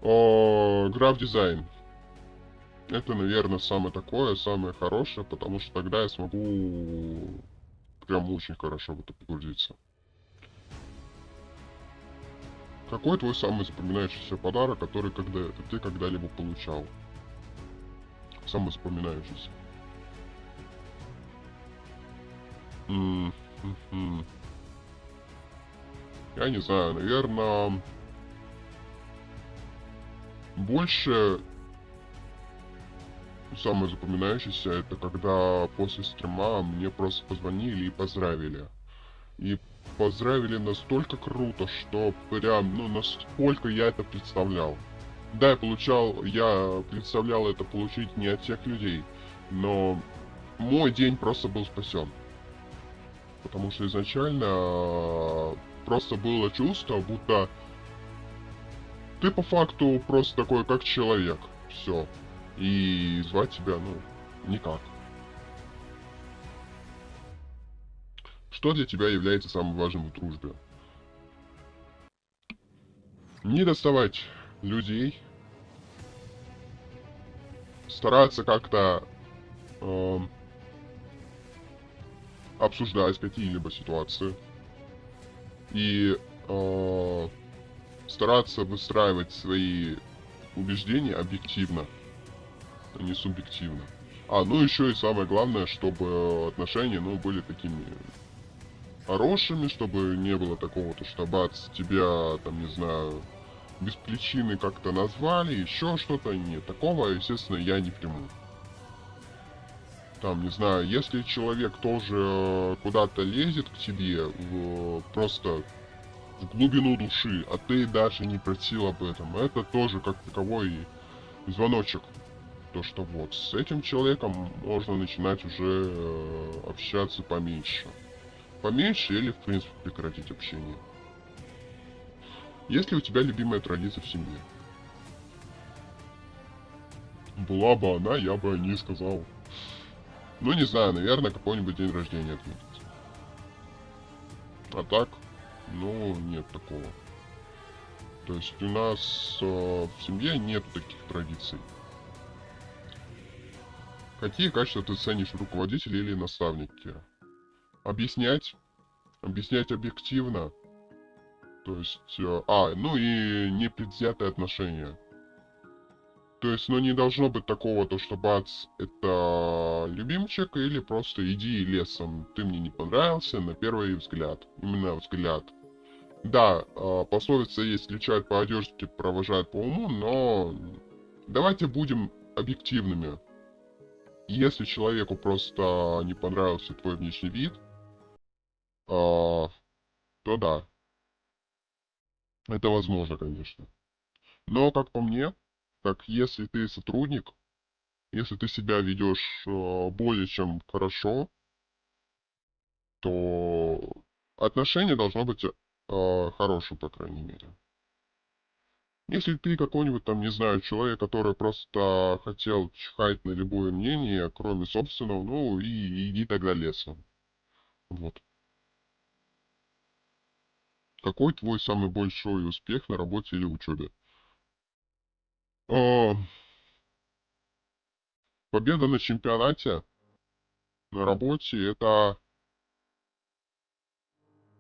Граф-дизайн. Это, наверное, самое такое, самое хорошее, потому что тогда я смогу прям очень хорошо в это погрузиться. Какой твой самый запоминающийся подарок, который ты когда-либо получал? Самый запоминающийся. Я не знаю, наверное, больше самое запоминающееся это когда после стрима мне просто позвонили и поздравили. И поздравили настолько круто, что прям, ну, насколько я это представлял. Да, я представлял это получить не от всех людей, но мой день просто был спасен. Потому что изначально просто было чувство, будто ты по факту просто такой, как человек. Все. И звать тебя, ну, никак. Что для тебя является самым важным в дружбе? Не доставать людей. Стараться как-то обсуждать какие-либо ситуации и стараться выстраивать свои убеждения объективно, а не субъективно. Ну еще и самое главное, чтобы отношения, ну, были такими хорошими, чтобы не было такого, то что бац, тебя, там, не знаю, без причины как-то назвали, еще что-то. Нет, такого, естественно, я не приму. Там, не знаю, если человек тоже куда-то лезет к тебе, просто в глубину души, а ты даже не просил об этом, это тоже как таковой звоночек. То, что вот с этим человеком можно начинать уже общаться поменьше. Поменьше или, в принципе, прекратить общение. Есть ли у тебя любимая традиция в семье? Была бы она, я бы о ней сказал. Ну, не знаю, наверное, какой-нибудь день рождения отметить. А так, ну, нет такого. То есть у нас в семье нет таких традиций. Какие качества ты ценишь в руководителе или наставнике? Объяснять. Объяснять объективно. То есть, ну и непредвзятое отношение. То есть, ну не должно быть такого, то что бац, это любимчик, или просто иди лесом. Ты мне не понравился на первый взгляд. Именно взгляд. Да, пословица есть, встречают по одежке, провожают по уму, но давайте будем объективными. Если человеку просто не понравился твой внешний вид, то да, это возможно, конечно. Но, как по мне, так если ты сотрудник, если ты себя ведешь более чем хорошо, то отношение должно быть хорошим, по крайней мере. Если ты какой-нибудь там, не знаю, человек, который просто хотел чихать на любое мнение, кроме собственного, ну и иди тогда лесом. Вот. Какой твой самый большой успех на работе или учебе? А, Победа на чемпионате на работе это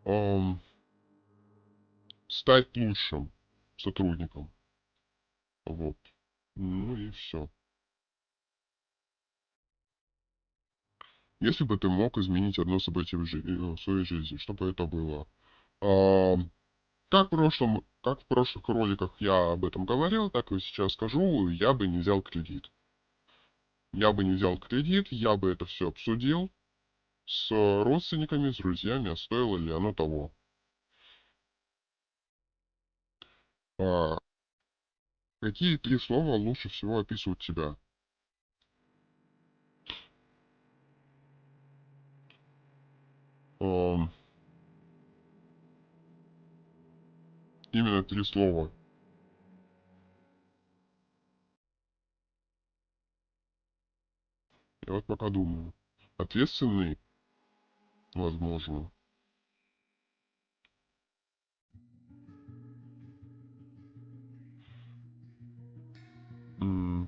ам, стать лучшим сотрудником. Вот. Ну и все. Если бы ты мог изменить одно событие в своей жизни, что бы это было? Ам, как в прошлых роликах я об этом говорил, так и сейчас скажу, я бы не взял кредит. Я бы не взял кредит, я бы это все обсудил с родственниками, с друзьями, а стоило ли оно того. А, Какие три слова лучше всего описывают тебя? Ам, Именно три слова. Я вот пока думаю. Ответственный, возможно. М,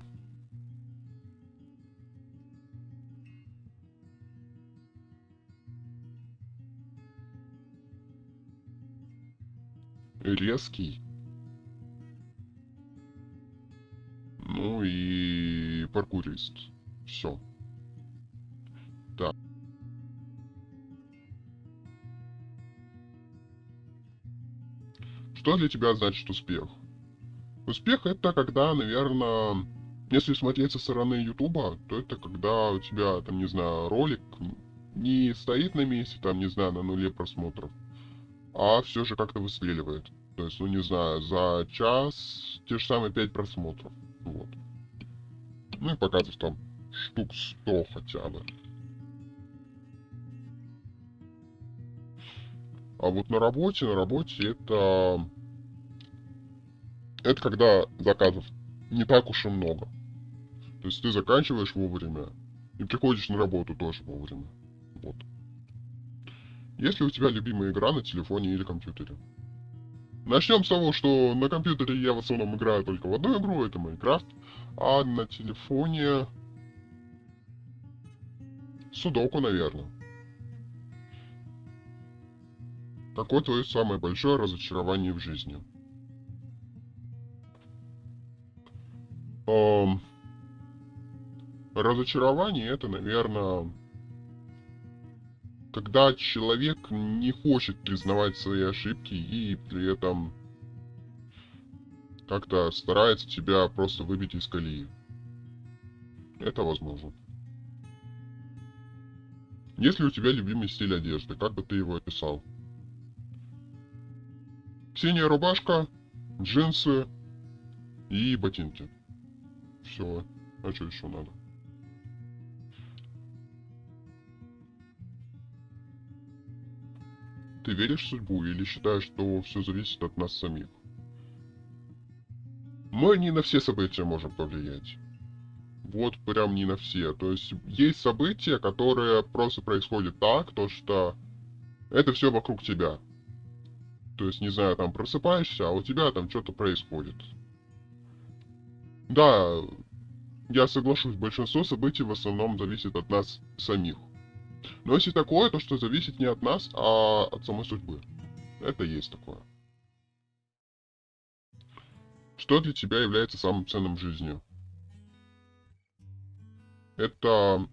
Резкий. Ну и паркурист. Все. Так. Что для тебя значит успех? Успех это когда, наверное, если смотреть со стороны Ютуба, то это когда у тебя, там, не знаю, ролик не стоит на месте, там, не знаю, на нуле просмотров, а все же как-то выстреливает. То есть, ну, не знаю, за час те же самые 5 просмотров. Вот. Ну и показывает там штук 100 хотя бы. А вот на работе это когда заказов не так уж и много. То есть ты заканчиваешь вовремя и приходишь на работу тоже вовремя. Вот. Есть ли у тебя любимая игра на телефоне или компьютере? Начнем с того, что на компьютере я в основном играю только в одну игру, это Майнкрафт, а на телефоне Судоку, наверное. Какое твое самое большое разочарование в жизни? Ам, Разочарование это, наверное, когда человек не хочет признавать свои ошибки и при этом как-то старается тебя просто выбить из колеи. Это возможно. Есть ли у тебя любимый стиль одежды? Как бы ты его описал? Синяя рубашка, джинсы и ботинки. Все. А что еще надо? Ты веришь в судьбу или считаешь, что все зависит от нас самих? Мы не на все события можем повлиять. Вот прям не на все. То есть события, которые просто происходят так, то что это все вокруг тебя. То есть, не знаю, там просыпаешься, а у тебя там что-то происходит. Да, я соглашусь, большинство событий в основном зависит от нас самих. Но если такое, то что зависит не от нас, а от самой судьбы. Это есть такое. Что для тебя является самым ценным в жизни? Это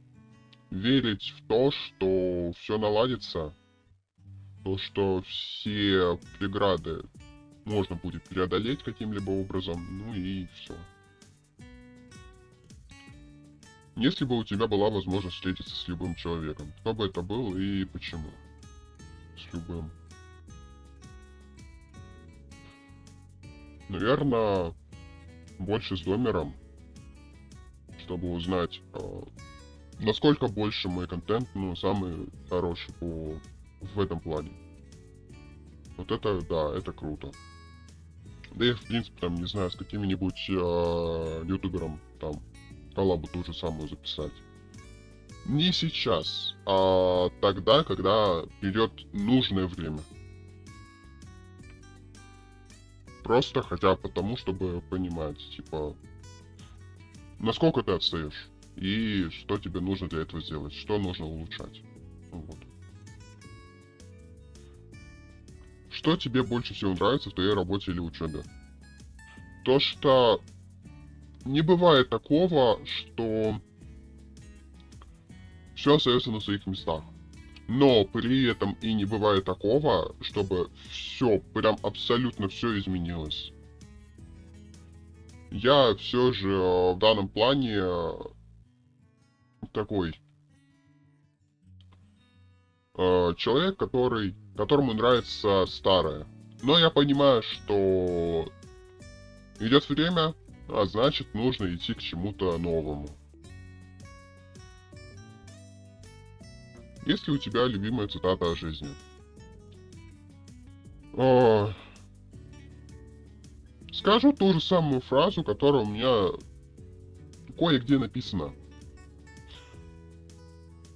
верить в то, что все наладится, то, что все преграды можно будет преодолеть каким-либо образом, ну и все. Если бы у тебя была возможность встретиться с любым человеком, кто бы это был и почему? С любым. Наверное, больше с Домером, чтобы узнать, насколько больше мой контент, ну, самый хороший в этом плане. Вот это, да, это круто. Да и, в принципе, там, не знаю, с каким-нибудь ютубером, там, коллабу ту же самую записать. Не сейчас, а тогда, когда придет нужное время. Просто хотя бы потому, чтобы понимать, типа, насколько ты отстаешь и что тебе нужно для этого сделать, что нужно улучшать. Вот. Что тебе больше всего нравится в твоей работе или учебе? То, что не бывает такого, что все остается на своих местах. Но при этом и не бывает такого, чтобы все, прям абсолютно все изменилось. Я все же в данном плане такой человек, которому нравится старое. Но я понимаю, что идет время, а значит нужно идти к чему-то новому. Есть ли у тебя любимая цитата о жизни? О, скажу ту же самую фразу, которая у меня кое-где написана.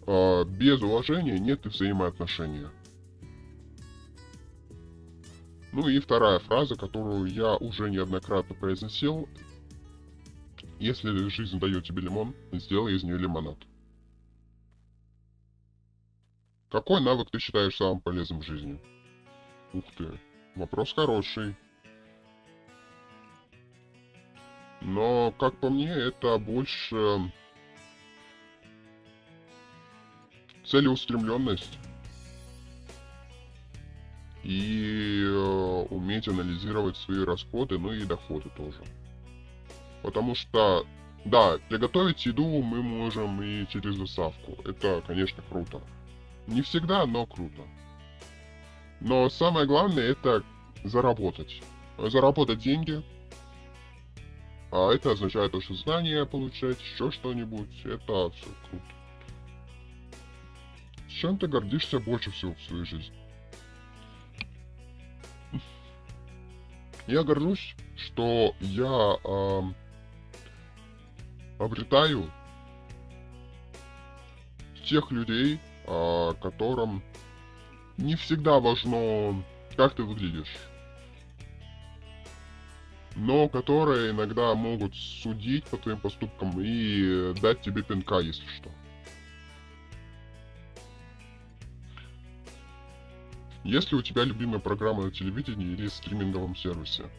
Без уважения нет и взаимоотношения. Ну и вторая фраза, которую я уже неоднократно произносил. Если жизнь дает тебе лимон, сделай из нее лимонад. Какой навык ты считаешь самым полезным в жизни? Ух ты, вопрос хороший. Но, как по мне, это больше целеустремленность и уметь анализировать свои расходы, ну и доходы тоже. Потому что, да, приготовить еду мы можем и через доставку. Это, конечно, круто. Не всегда, но круто. Но самое главное это заработать. Заработать деньги. А это означает то, что знания получать, еще что-нибудь. Это все круто. С чем ты гордишься больше всего в своей жизни? Я горжусь, что я обретаю тех людей, которым не всегда важно, как ты выглядишь, но которые иногда могут судить по твоим поступкам и дать тебе пинка, если что. Есть ли у тебя любимая программа на телевидении или стриминговом сервисе?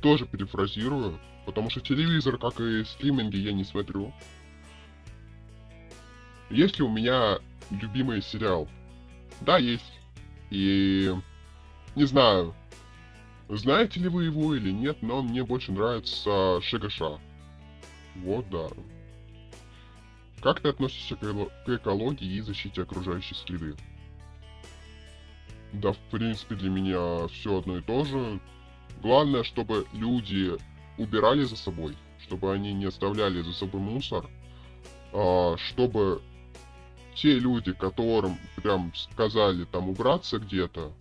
Тоже перефразирую, потому что телевизор, как и стриминги, я не смотрю. Есть ли у меня любимый сериал? Да, есть. И не знаю, знаете ли вы его или нет, но мне больше нравится ШГШ. Вот да. Как ты относишься к экологии и защите окружающей среды? Да, в принципе, для меня все одно и то же. Главное, чтобы люди убирали за собой, чтобы они не оставляли за собой мусор, чтобы те люди, которым прям сказали там убраться где-то,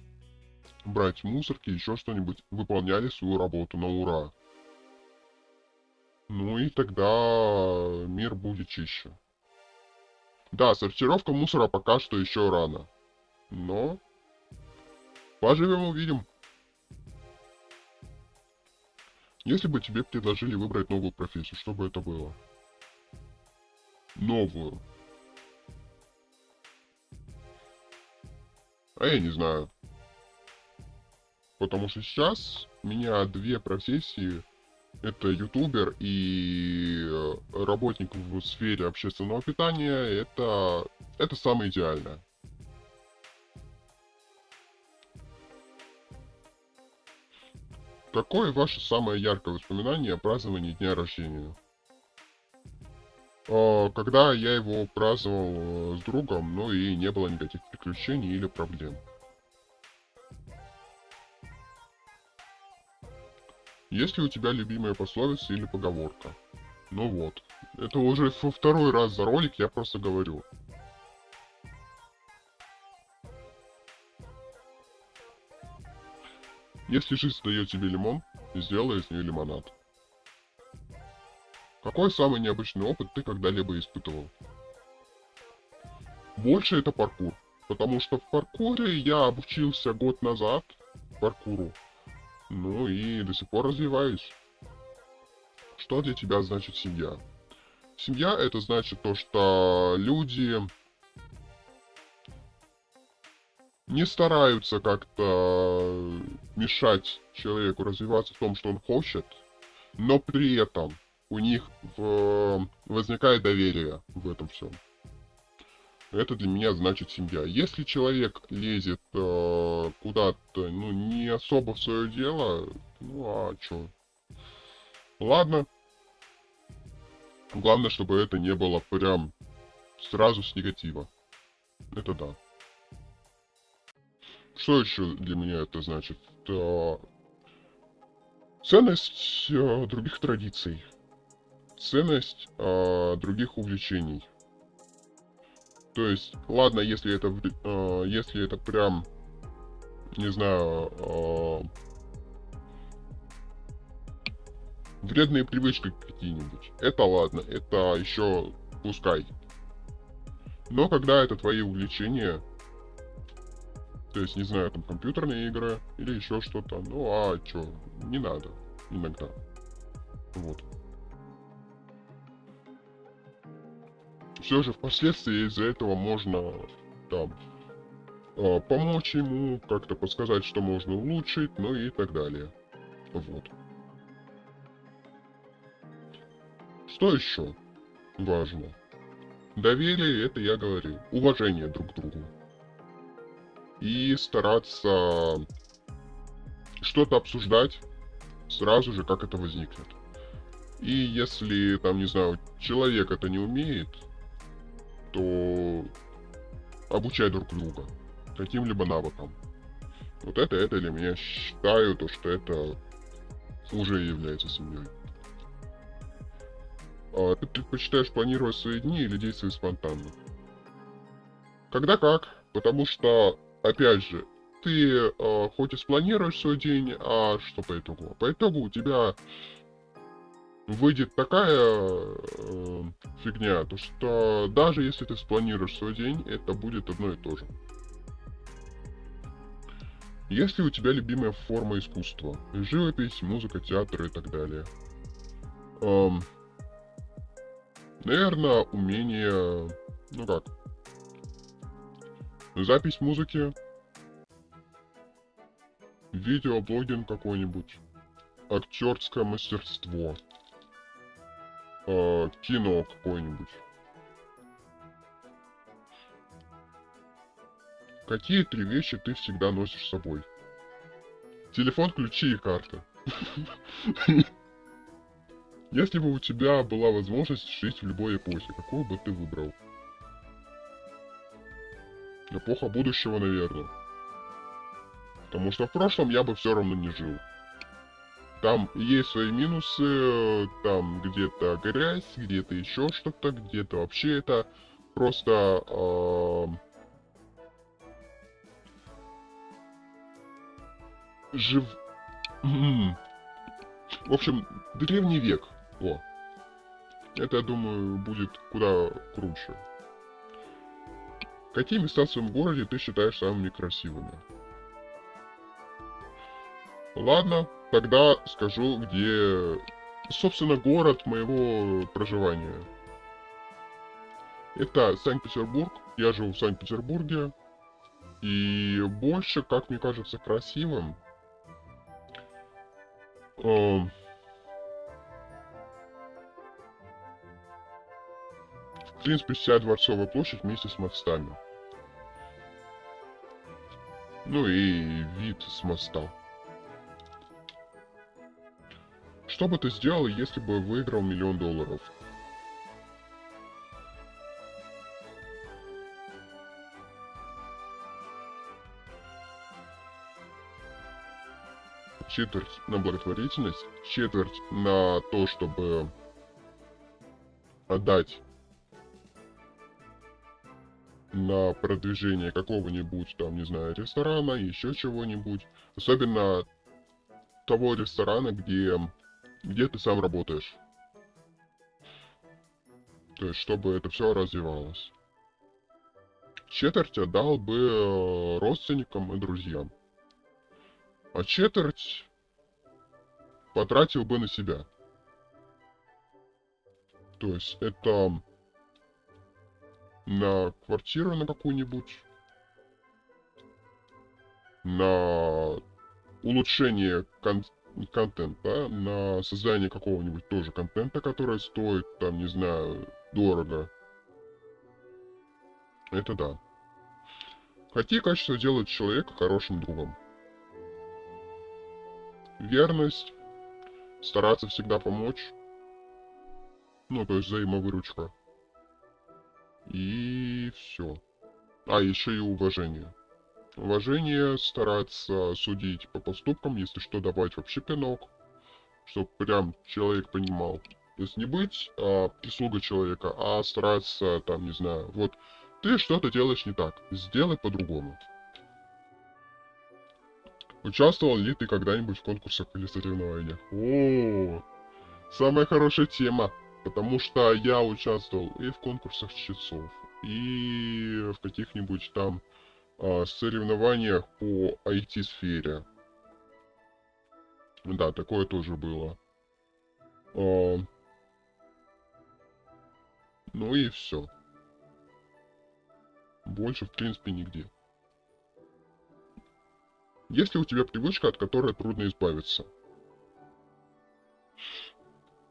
брать мусорки, еще что-нибудь, выполняли свою работу на ура. Ну и тогда мир будет чище. Да, сортировка мусора пока что еще рано. Но поживем увидим. Если бы тебе предложили выбрать новую профессию, что бы это было? Новую. А я не знаю. Потому что сейчас у меня две профессии. Это ютубер и работник в сфере общественного питания. Это самое идеальное. Какое ваше самое яркое воспоминание о праздновании дня рождения? Когда я его праздновал с другом, но и не было никаких приключений или проблем. Есть ли у тебя любимая пословица или поговорка? Ну вот. Это уже во второй раз за ролик я просто говорю. Если жизнь дает тебе лимон, сделай из нее лимонад. Какой самый необычный опыт ты когда-либо испытывал? Больше это паркур. Потому что в паркуре я обучился год назад паркуру. Ну и до сих пор развиваюсь. Что для тебя значит семья? Семья это значит то, что люди не стараются как-то мешать человеку развиваться в том, что он хочет, но при этом у них возникает доверие в этом всем. Это для меня значит семья. Если человек лезет куда-то, ну, не особо в свое дело, ну, а чё? Ладно. Главное, чтобы это не было прям сразу с негатива. Это да. Что еще для меня это значит? Ценность других традиций. Ценность других увлечений. То есть, ладно, если это прям, не знаю, вредные привычки какие-нибудь. Это ладно, это еще пускай. Но когда это твои увлечения, то есть, не знаю, там компьютерные игры или еще что-то, ну а чё, не надо иногда. Вот. Все же впоследствии из-за этого можно там помочь ему, как-то подсказать, что можно улучшить, ну и так далее. Вот. Что еще важно? Доверие, это я говорю. Уважение друг к другу. И стараться что-то обсуждать сразу же, как это возникнет. И если, там, не знаю, человек это не умеет, то обучай друг друга каким-либо навыкам. Вот это для меня считаю, то, что это уже является семьей. А ты предпочитаешь планировать свои дни или действовать спонтанно? Когда как, потому что, опять же, ты хоть и спланируешь свой день, а что по итогу? По итогу у тебя выйдет такая фигня, то что даже если ты спланируешь свой день, это будет одно и то же. Есть ли у тебя любимая форма искусства? Живопись, музыка, театр и так далее. Наверное, умение, ну как, запись музыки, видеоблогинг какой-нибудь, актерское мастерство, кино какое-нибудь. Какие 3 вещи ты всегда носишь с собой? Телефон, ключи и карта. Если бы у тебя была возможность жить в любой эпохе, какую бы ты выбрал? Эпоха будущего, наверное. Потому что в прошлом я бы все равно не жил. Там есть свои минусы, там где-то грязь, где-то еще что-то, где-то вообще это просто жив... В общем, древний век. О. Это, я думаю, будет куда круче. Какие места в своем городе ты считаешь самыми красивыми? Ладно, тогда скажу, где, собственно, город моего проживания. Это Санкт-Петербург. Я живу в Санкт-Петербурге. И больше, как мне кажется, красивым. В принципе, вся Дворцовая площадь вместе с мостами. Ну и вид с моста. Что бы ты сделал, если бы выиграл $1 000 000? Четверть на благотворительность, четверть на то, чтобы отдать на продвижение какого-нибудь там, не знаю, ресторана, еще чего-нибудь. Особенно того ресторана, где ты сам работаешь. То есть, чтобы это все развивалось. Четверть отдал бы родственникам и друзьям. А четверть потратил бы на себя. То есть, это на квартиру на какую-нибудь, на улучшение контента, на создание какого-нибудь тоже контента, который стоит, там, не знаю, дорого. Это да. Какие качества делают человека хорошим другом? Верность, стараться всегда помочь, ну, то есть взаимовыручка. И все. А, еще и уважение. Уважение, стараться судить по поступкам, если что, давать вообще пинок, чтобы прям человек понимал. То есть не быть прислугой человека, а стараться, там, не знаю, вот ты что-то делаешь не так, сделай по-другому. Участвовал ли ты когда-нибудь в конкурсах или соревнованиях? О, самая хорошая тема, потому что я участвовал и в конкурсах чтецов, и в каких-нибудь там соревнованиях по IT-сфере. Да, такое тоже было. Ну и все. Больше, в принципе, нигде. Есть ли у тебя привычка, от которой трудно избавиться?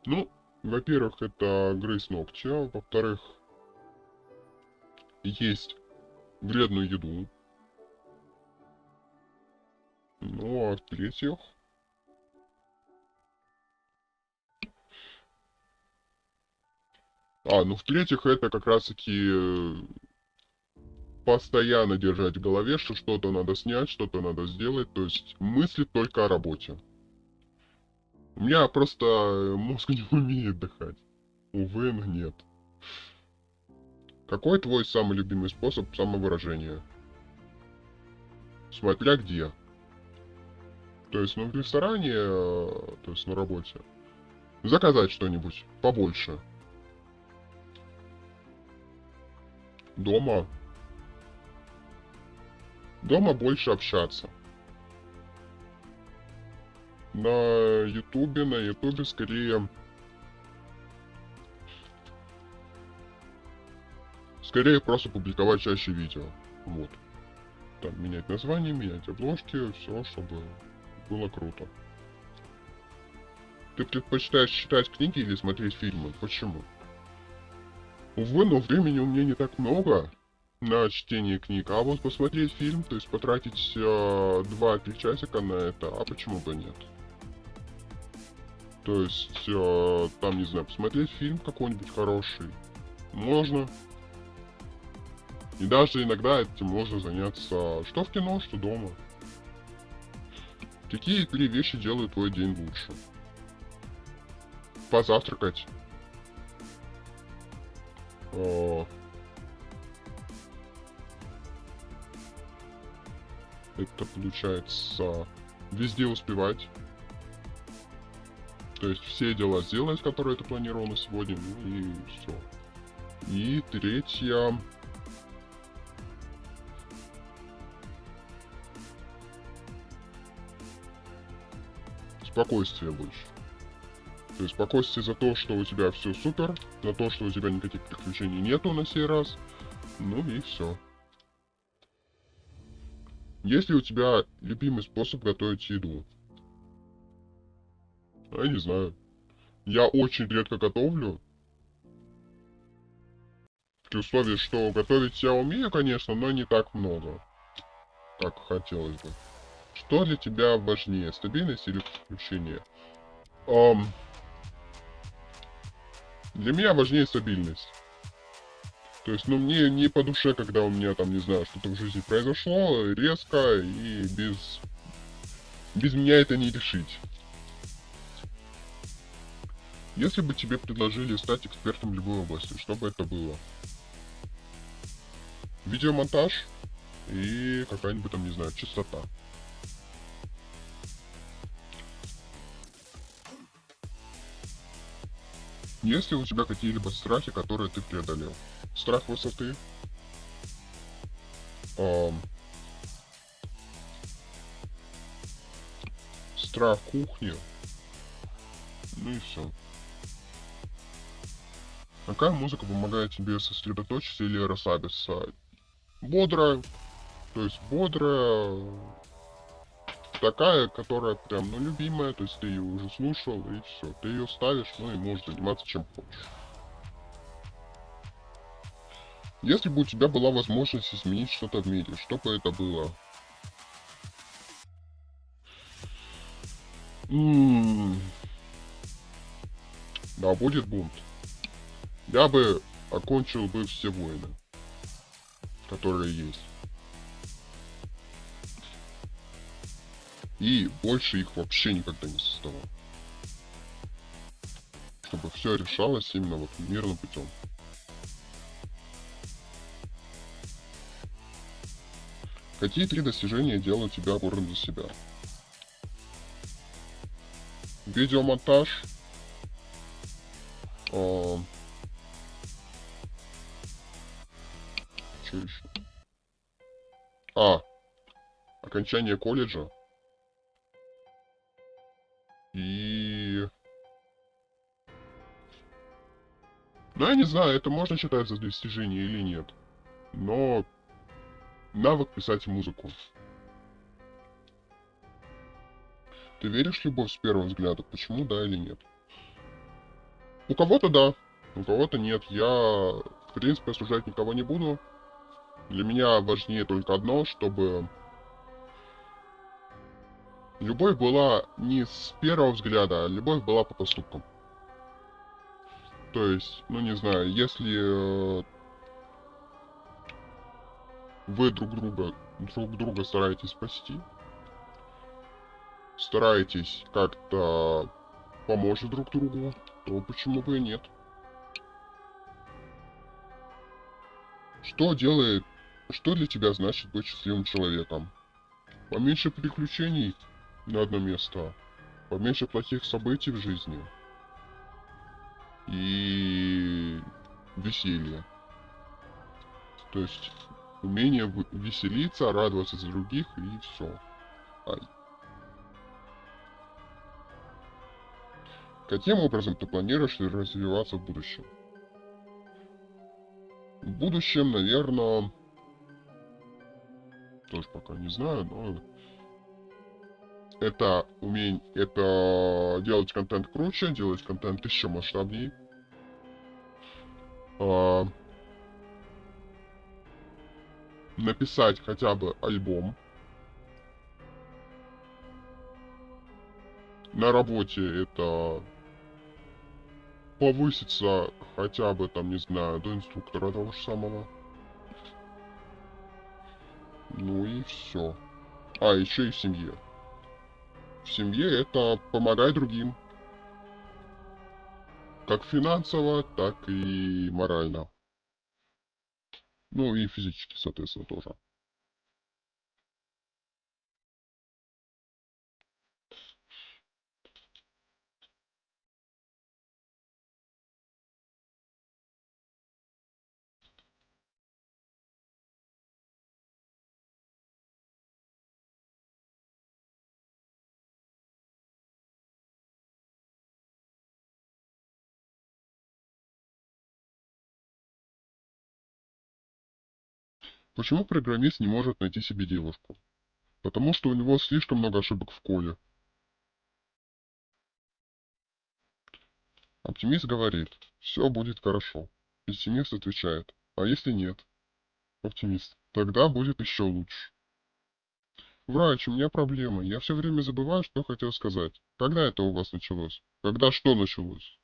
Ну, во-первых, это грызть ногти, а во-вторых, есть вредную еду. Ну, а в-третьих, ну, в-третьих, это как раз-таки постоянно держать в голове, что что-то надо снять, что-то надо сделать, то есть мыслить только о работе. У меня просто мозг не умеет отдыхать. Увы, но нет. Какой твой самый любимый способ самовыражения? Смотря где. То есть, ну, в ресторане, то есть на работе. Заказать что-нибудь побольше. Дома. Дома больше общаться. На ютубе скорее... Скорее просто публиковать чаще видео. Вот. Там менять название, менять обложки, все, чтобы было круто. Ты предпочитаешь читать книги или смотреть фильмы? Почему? Увы, но времени у меня не так много на чтение книг, а вот посмотреть фильм, то есть потратить 2-3 часика на это, а почему бы нет? То есть, там, не знаю, посмотреть фильм какой-нибудь хороший, можно. И даже иногда этим можно заняться что в кино, что дома. Какие 3 вещи делают твой день лучше? Позавтракать. э, Это получается везде успевать. То есть все дела сделать, которые ты планировал на сегодня, ну и все. И третье. Спокойствие больше. То есть спокойствие за то, что у тебя все супер, за то, что у тебя никаких приключений нету на сей раз. Ну и все. Есть ли у тебя любимый способ готовить еду? Я не знаю. Я очень редко готовлю. При условии, что готовить я умею, конечно, но не так много, как хотелось бы. Что для тебя важнее, стабильность или приключение? Ам, Для меня важнее стабильность. То есть, ну, мне не по душе, когда у меня там, не знаю, что-то в жизни произошло резко и без меня это не решить. Если бы тебе предложили стать экспертом в любой области, что бы это было? Видеомонтаж и какая-нибудь там, не знаю, частота. Есть ли у тебя какие-либо страхи, которые ты преодолел? Страх высоты, ам, страх кухни, ну и все. Какая музыка помогает тебе сосредоточиться или расслабиться? Бодрая, то есть бодрая, такая, которая прям, ну, любимая, то есть ты ее уже слушал, и все. Ты ее ставишь, ну и можешь заниматься чем хочешь. Если бы у тебя была возможность изменить что-то в мире, что бы это было? М, Да, будет бунт. Я бы окончил бы все войны, которые есть. И больше их вообще никогда не создавал. Чтобы все решалось именно вот мирным путем. Какие 3 достижения делают тебя гордым за себя? Видеомонтаж, что еще? Окончание колледжа и... Ну, я не знаю, это можно считать за достижение или нет. Но навык писать музыку. Ты веришь в любовь с первого взгляда? Почему да или нет? У кого-то да, у кого-то нет. Я, в принципе, осуждать никого не буду. Для меня важнее только одно, чтобы любовь была не с первого взгляда, а любовь была по поступкам. То есть, ну не знаю, если вы друг друга стараетесь спасти, стараетесь как-то помочь друг другу, то почему бы и нет? Что делает, что для тебя значит быть счастливым человеком? Поменьше приключений на одно место, поменьше плохих событий в жизни и веселье. То есть умение веселиться, радоваться за других и все. Каким образом ты планируешь развиваться в будущем? В будущем, наверное, тоже пока не знаю, но Это это делать контент круче, делать контент еще масштабнее. А, написать хотя бы альбом. На работе это повыситься хотя бы там, не знаю, до инструктора того же самого. Ну и все. А, еще и в семье. В семье это помогать другим. Как финансово, так и морально. Ну и физически, соответственно, тоже. Почему программист не может найти себе девушку? Потому что у него слишком много ошибок в коде. Оптимист говорит, все будет хорошо. Пессимист отвечает, а если нет? Оптимист, тогда будет еще лучше. Врач, у меня проблема. Я все время забываю, что хотел сказать. Когда это у вас началось? Когда что началось?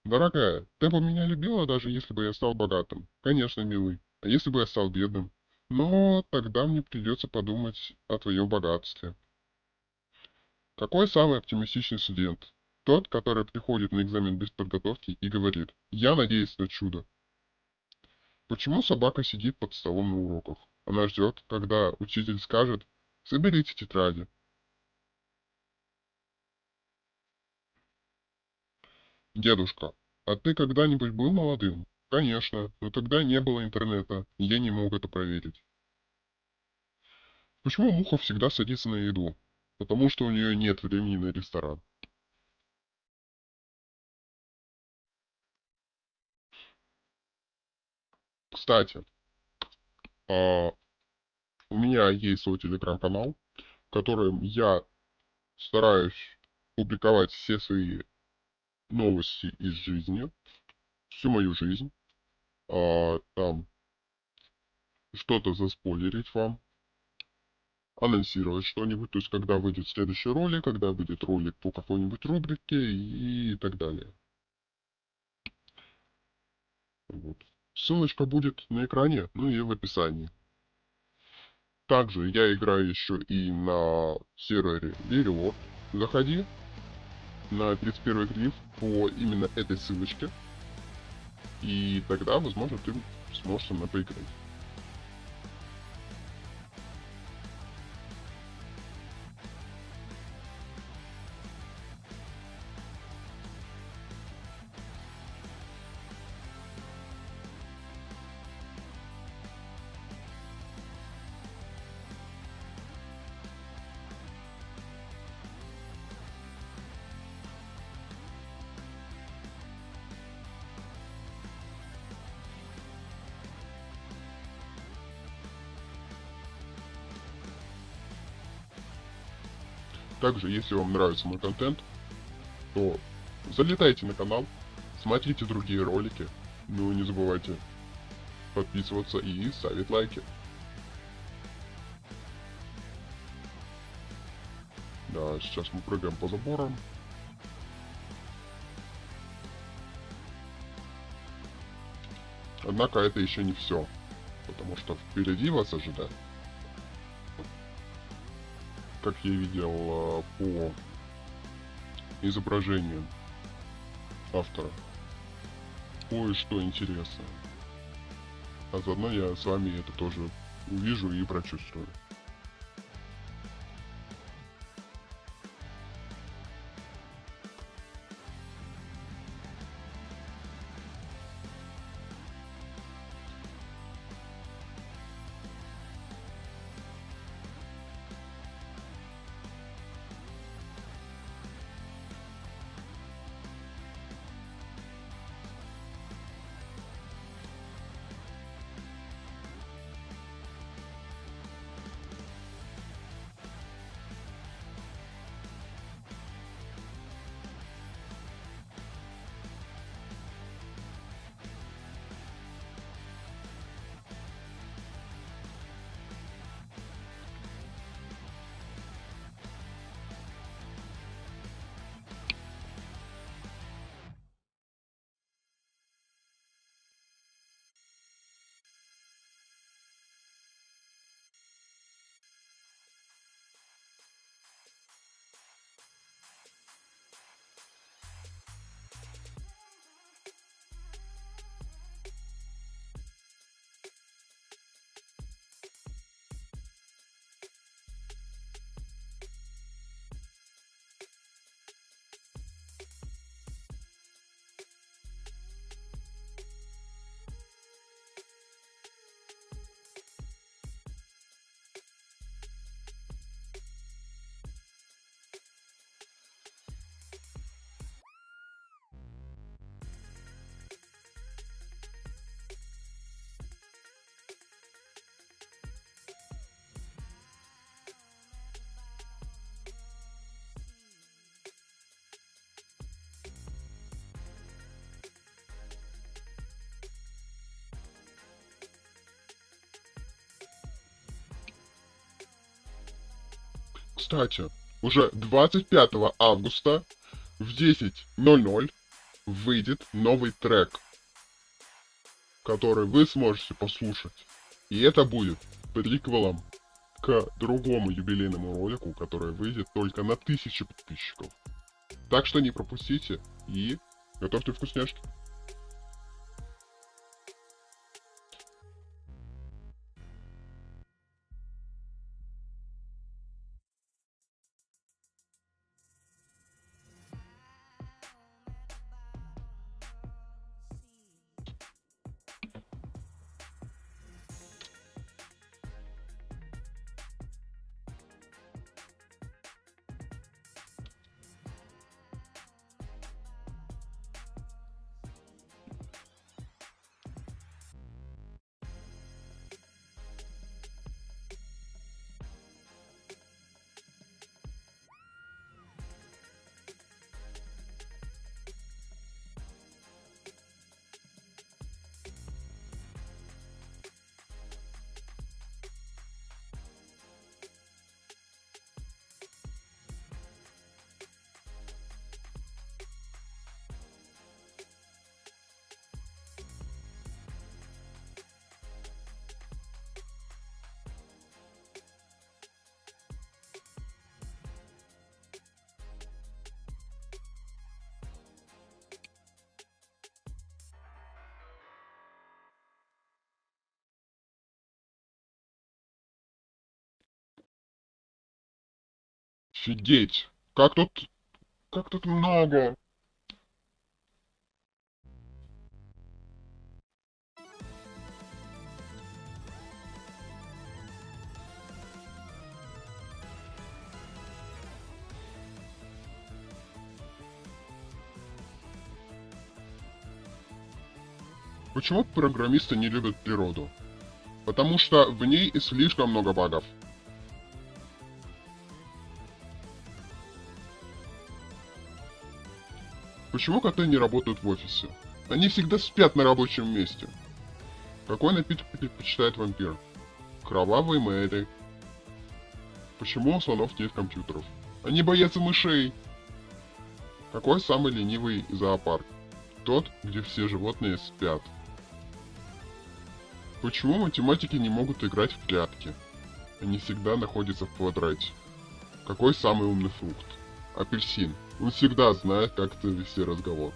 Дорогая, ты бы меня любила, даже если бы я стал богатым. Конечно, милый. А если бы я стал бедным? Но тогда мне придется подумать о твоем богатстве. Какой самый оптимистичный студент? Тот, который приходит на экзамен без подготовки и говорит «Я надеюсь на чудо». Почему собака сидит под столом на уроках? Она ждет, когда учитель скажет «Соберите тетради». Дедушка, а ты когда-нибудь был молодым? Конечно, но тогда не было интернета, и я не мог это проверить. Почему муха всегда садится на еду? Потому что у нее нет времени на ресторан. Кстати, а, у меня есть свой телеграм-канал, в котором я стараюсь публиковать все свои новости из жизни, всю мою жизнь, там что-то заспойлерить вам, анонсировать что-нибудь, то есть когда выйдет следующий ролик, когда выйдет ролик по какой-нибудь рубрике и так далее. Вот. Ссылочка будет на экране, ну и в описании. Также я играю еще и на сервере Вериор. Заходи на 31 гриф по именно этой ссылочке, и тогда, возможно, ты сможешь со мной поиграть. Также, если вам нравится мой контент, то залетайте на канал, смотрите другие ролики, ну и не забывайте подписываться и ставить лайки. Да, сейчас мы прыгаем по заборам. Однако это еще не все, потому что впереди вас ожидает, как я видел по изображениям автора, кое-что интересное. А заодно я с вами это тоже увижу и прочувствую. Кстати, уже 25 августа в 10:00 выйдет новый трек, который вы сможете послушать. И это будет приквелом к другому юбилейному ролику, который выйдет только на 1000 подписчиков. Так что не пропустите и готовьте вкусняшки. Офигеть! Как тут много! Почему программисты не любят природу? Потому что в ней слишком много багов. Почему коты не работают в офисе? Они всегда спят на рабочем месте. Какой напиток предпочитает вампир? Кровавый Мэри. Почему у слонов нет компьютеров? Они боятся мышей. Какой самый ленивый зоопарк? Тот, где все животные спят. Почему математики не могут играть в прятки? Они всегда находятся в квадрате. Какой самый умный фрукт? Апельсин. Он всегда знает, как завести разговор.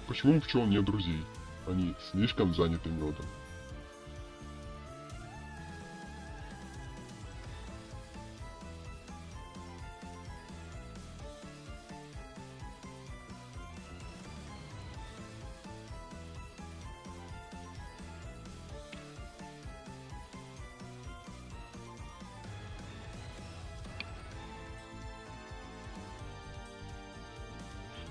Почему у пчел нет друзей? Они слишком заняты медом.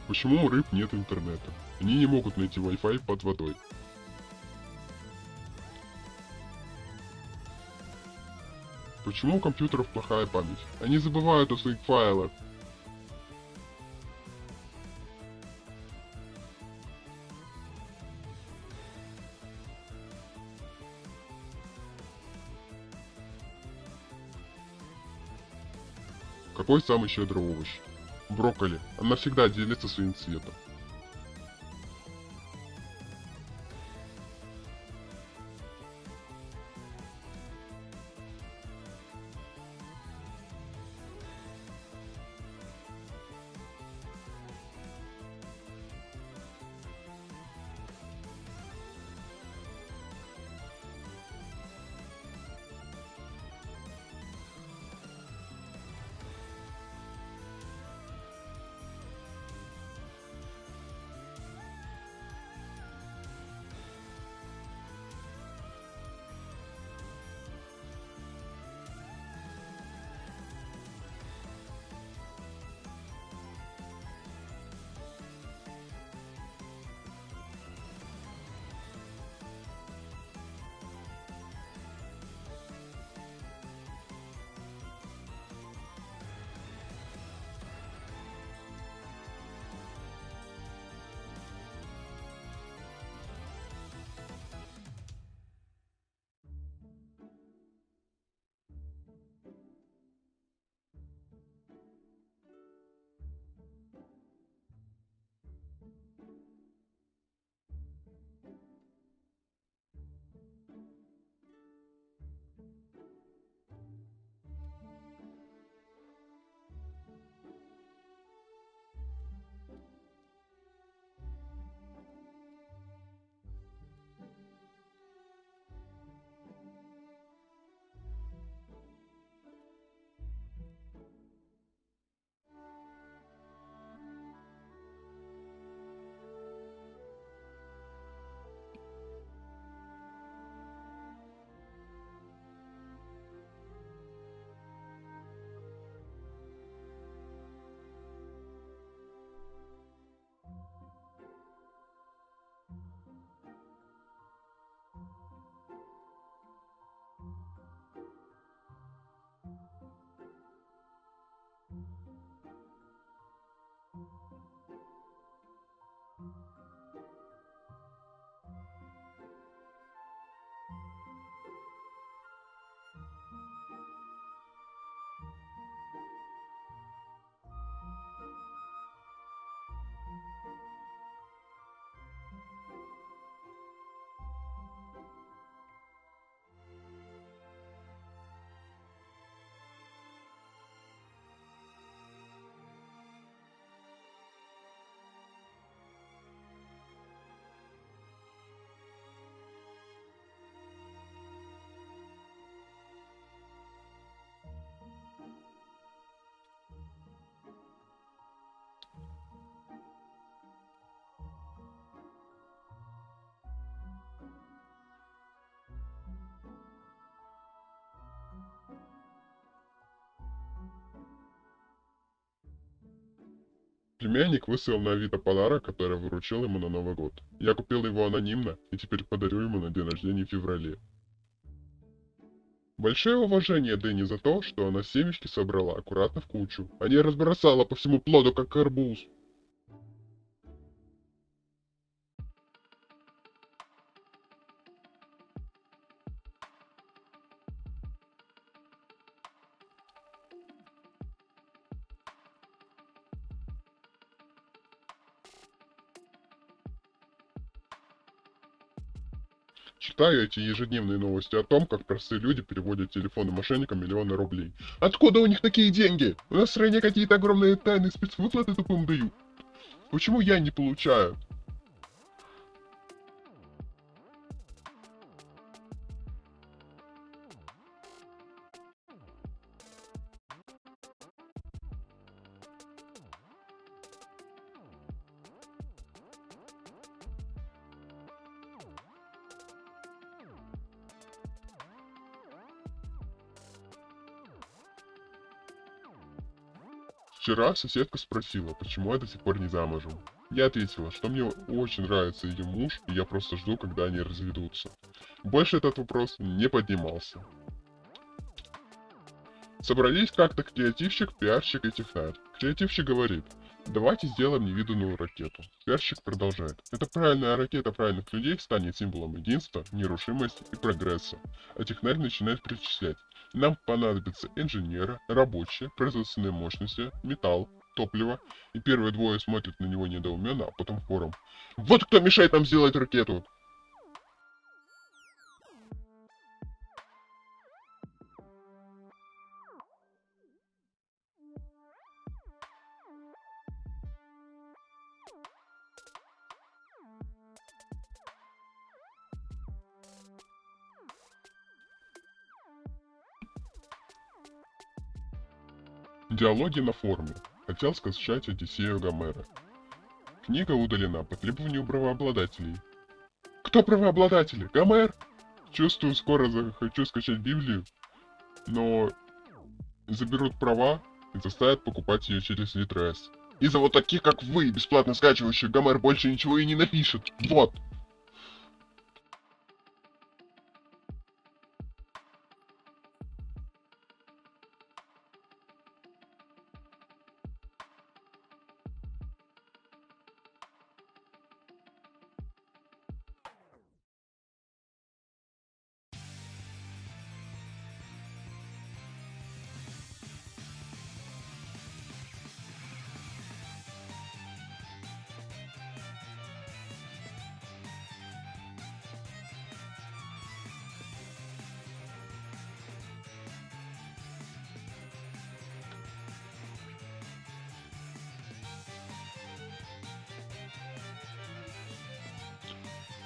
Почему у рыб нет интернета? Они не могут найти Wi-Fi под водой. Почему у компьютеров плохая память? Они забывают о своих файлах. Какой самый щедрый овощ? Брокколи. Она всегда делится своим цветом. Племянник высылал на Авито подарок, который выручил ему на Новый год. Я купил его анонимно и теперь подарю ему на день рождения в феврале. Большое уважение Дэнни за то, что она семечки собрала аккуратно в кучу, а не разбросала по всему плоду, как арбуз. Читаю эти ежедневные новости о том, как простые люди переводят телефоны мошенникам миллионы рублей. Откуда у них такие деньги? У нас в стране какие-то огромные тайные спецвыплаты тупым дают. Почему я не получаю? Вчера соседка спросила, почему я до сих пор не замужем. Я ответила, что мне очень нравится ее муж, и я просто жду, когда они разведутся. Больше этот вопрос не поднимался. Собрались как-то креативщик, пиарщик и технарь. Креативщик говорит, давайте сделаем невиданную ракету. Пиарщик продолжает, эта правильная ракета правильных людей станет символом единства, нерушимости и прогресса. А технарь начинает перечислять. Нам понадобятся инженеры, рабочие, производственные мощности, металл, топливо. И первые двое смотрят на него недоуменно, а потом хором. Вот кто мешает нам сделать ракету! Диалоги на форуме. Хотел скачать Одиссею Гомера. Книга удалена по требованию правообладателей. Кто правообладатели? Гомер? Чувствую, скоро захочу скачать Библию, но заберут права и заставят покупать ее через Литрес. Из-за вот таких, как вы, бесплатно скачивающих, Гомер больше ничего и не напишет. Вот.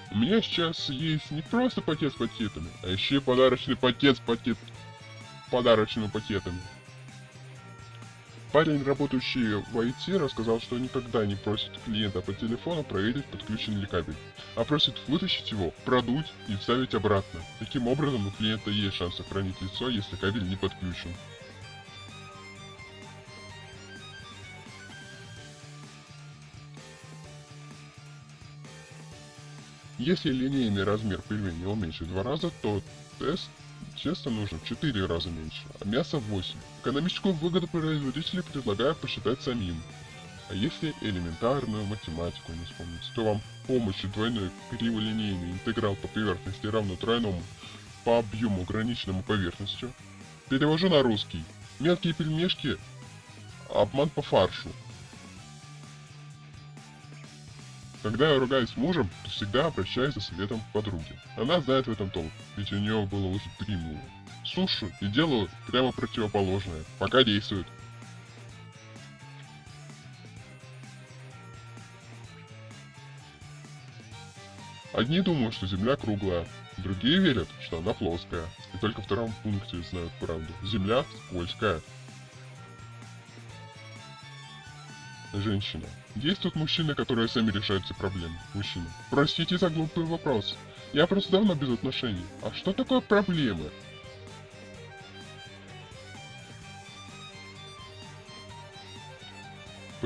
У меня сейчас есть не просто пакет с пакетами, а еще и подарочный пакет с подарочными пакетами. Парень, работающий в IT, рассказал, что никогда не просит клиента по телефону проверить, подключен ли кабель, а просит вытащить его, продуть и вставить обратно. Таким образом, у клиента есть шанс сохранить лицо, если кабель не подключен. Если линейный размер пельменей уменьшить в 2 раза, то теста нужно в 4 раза меньше, а мясо в 8. Экономическую выгоду производителей предлагаю посчитать самим. А если элементарную математику не вспомнить, то вам помощью двойной криволинейный интеграл по поверхности равно тройному по объему ограниченному поверхностью. Перевожу на русский. Мелкие пельмешки – обман по фаршу. Когда я ругаюсь с мужем, то всегда обращаюсь за советом к подруге. Она знает в этом толк, ведь у нее было уже 3 мужа. Слушаю и делаю прямо противоположное, пока действует. Одни думают, что Земля круглая, другие верят, что она плоская. И только в втором пункте знают правду. Земля скользкая. Женщина. Есть тут мужчины, которые сами решают все проблемы. Мужчина. Простите за глупый вопрос. Я просто давно без отношений. А что такое проблемы?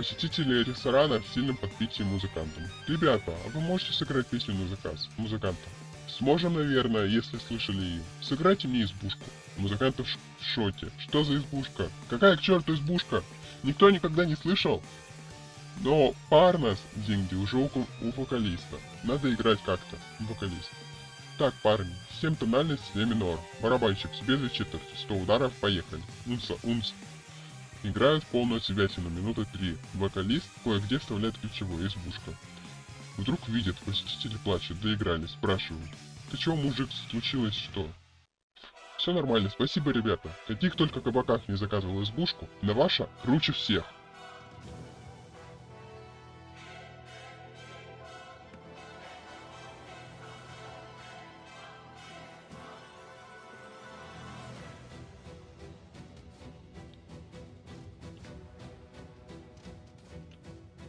посетители ресторана в сильном подпитии музыкантам. Ребята, а вы можете сыграть песню на заказ музыкантам? Сможем, наверное, если слышали ее. Сыграйте мне избушку. Музыканты в шоке. Что за избушка? Какая к черту избушка? Никто никогда не слышал? Но Парнас деньги уже у вокалиста. Надо играть как-то, вокалист. Так, парни, 7 тональность, 7 минор. Барабанщик, себе за четверть. 100 ударов, поехали. Унс. Играют полную святину, минуты 3. Вокалист кое-где вставляет ключевую, избушка. Вдруг видят, посетители плачут, доиграли, спрашивают. Ты чё, мужик, случилось что? Все нормально, спасибо, ребята. Каких только кабаках не заказывал избушку, но ваша круче всех.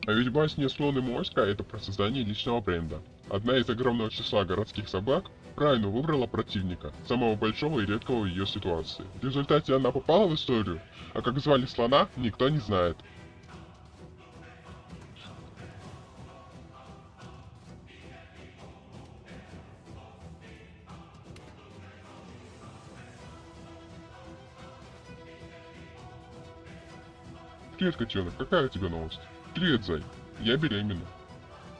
А ведь басня «Слон и моська» — это про создание личного бренда. Одна из огромного числа городских собак правильно выбрала противника, самого большого и редкого в ее ситуации. В результате она попала в историю, а как звали слона, никто не знает. Привет, котенок, какая у тебя новость? Привет, зай. Я беременна.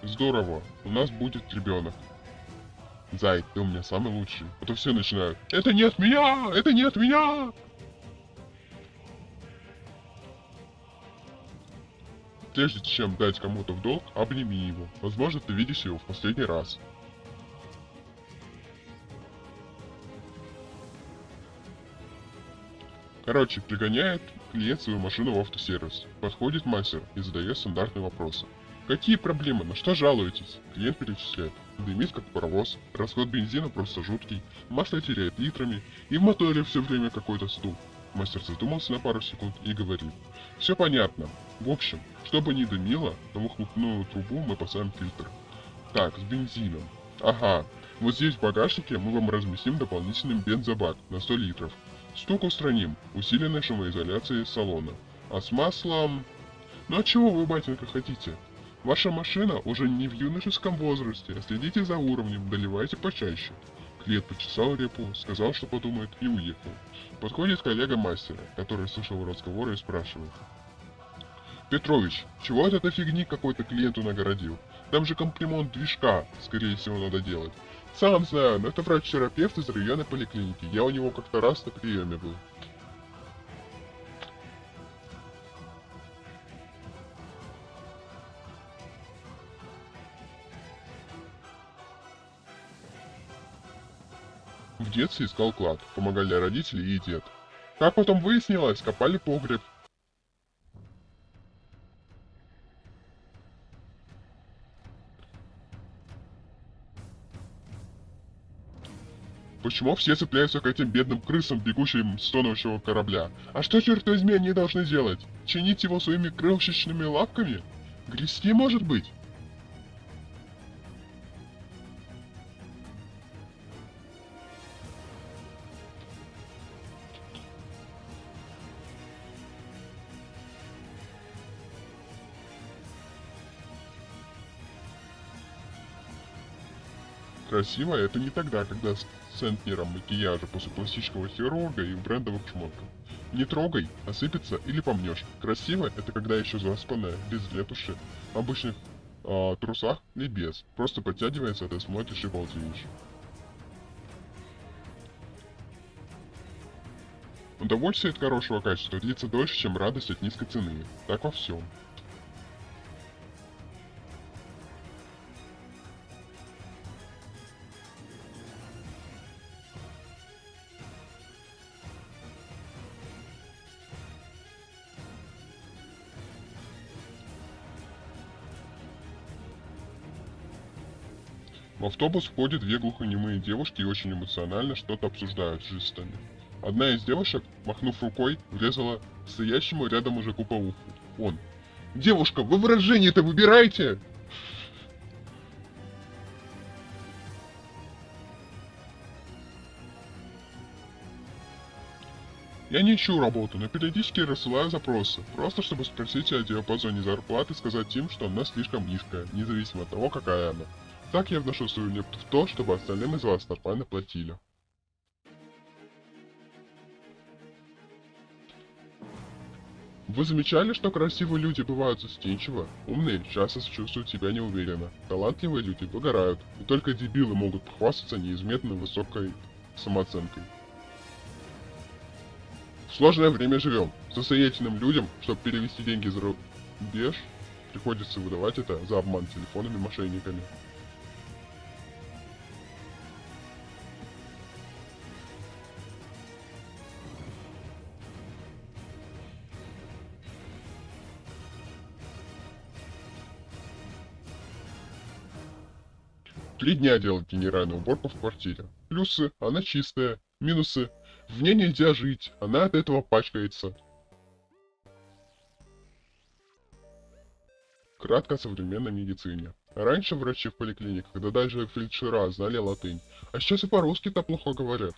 Здорово, у нас будет ребенок. Зай, ты у меня самый лучший. А то все начинают. Это не от меня! Это не от меня! Прежде чем дать кому-то в долг, обними его. Возможно, ты видишь его в последний раз. Короче, пригоняет клиент свою машину в автосервис. Подходит мастер и задает стандартные вопросы. Какие проблемы? На что жалуетесь? Клиент перечисляет. Дымит как паровоз, расход бензина просто жуткий, масло теряет литрами, и в моторе все время какой-то стук. Мастер задумался на пару секунд и говорит. Все понятно. В общем, чтобы не дымило, на выхлопную трубу мы поставим фильтр. Так, с бензином. Ага, вот здесь в багажнике мы вам разместим дополнительный бензобак на 100 литров. Стук устраним, усиленной шумоизоляцией салона. А с маслом... Ну а чего вы, батенька, хотите? Ваша машина уже не в юношеском возрасте, а следите за уровнем, доливайте почаще. Клиент почесал репу, сказал, что подумает, и уехал. Подходит коллега мастера, который слышал разговор и спрашивает. Петрович, чего от этой фигни какой-то клиенту нагородил? Там же комплимент движка, скорее всего, надо делать. Сам знаю, но это врач-терапевт из районной поликлиники. Я у него как-то раз на приеме был. В детстве искал клад. Помогали родители и дед. Как потом выяснилось, копали погреб. Почему все цепляются к этим бедным крысам, бегущим с тонущего корабля? А что, черт возьми, они должны делать? Чинить его своими крылышечными лапками? Грести, может быть? Красиво это не тогда, когда с центнером макияжа после пластического хирурга и в брендовых шмотках. Не трогай, осыпется или помнешь. Красиво это когда еще заспанная, без ретуши, в обычных трусах или без. Просто подтягивается, ты смотришь и балдеешь. Удовольствие от хорошего качества длится дольше, чем радость от низкой цены. Так во всем. В автобус входят две глухонемые девушки и очень эмоционально что-то обсуждают с жестами. Одна из девушек, махнув рукой, врезала стоящему рядом мужику по уху. Он. «Девушка, вы выражение-то выбирайте!» Я не ищу работу, но периодически рассылаю запросы, просто чтобы спросить о диапазоне зарплаты и сказать им, что она слишком низкая, независимо от того, какая она. Так я вношу свою лепту в то, чтобы остальным из вас нормально платили. Вы замечали, что красивые люди бывают застенчивы? Умные часто чувствуют себя неуверенно. Талантливые люди выгорают, и только дебилы могут похвастаться неизменно высокой самооценкой. В сложное время живем. Состоятельным людям, чтобы перевести деньги за рубеж, приходится выдавать это за обман телефонными мошенниками. Три дня делать генеральную уборку в квартире. Плюсы — она чистая. Минусы — в ней нельзя жить, она от этого пачкается. Кратко о современной медицине. Раньше врачи в поликлиниках, да даже фельдшера знали латынь, а сейчас и по-русски-то плохо говорят.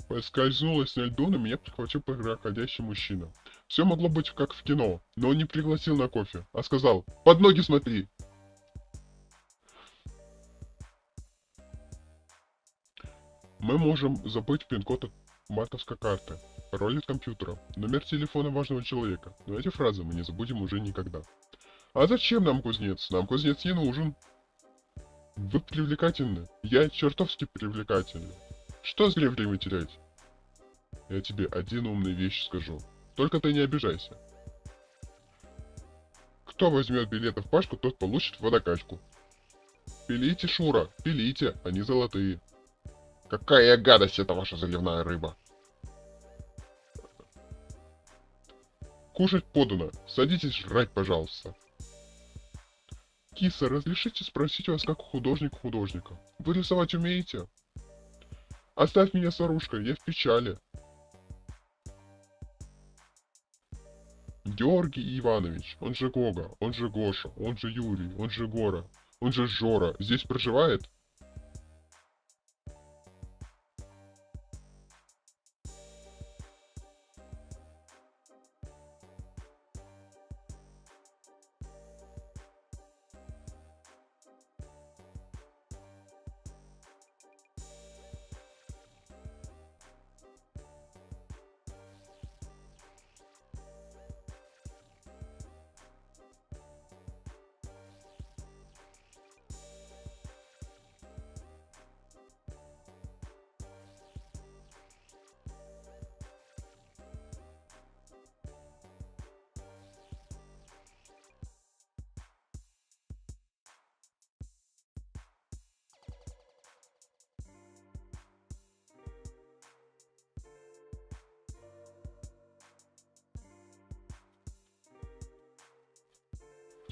Поскользнулась на льду, на меня прихватил проходящий мужчина. Все могло быть как в кино, но он не пригласил на кофе, а сказал: «Под ноги смотри!» Мы можем забыть пин-код от банковской карты, пароль от компьютера, номер телефона важного человека, но эти фразы мы не забудем уже никогда. А зачем нам кузнец? Нам кузнец не нужен. Вы привлекательны. Я чертовски привлекательный. Что зря время терять? Я тебе один умный вещь скажу. Только ты не обижайся. Кто возьмет билеты в пачку, тот получит водокачку. Пилите, Шура, пилите, они золотые. Какая гадость это ваша заливная рыба. Кушать подано. Садитесь жрать, пожалуйста. Киса, разрешите спросить вас, как у художника? Вы рисовать умеете? Оставь меня с оружкой, я в печали. Георгий Иванович, он же Гога, он же Гоша, он же Юрий, он же Гора, он же Жора, здесь проживает?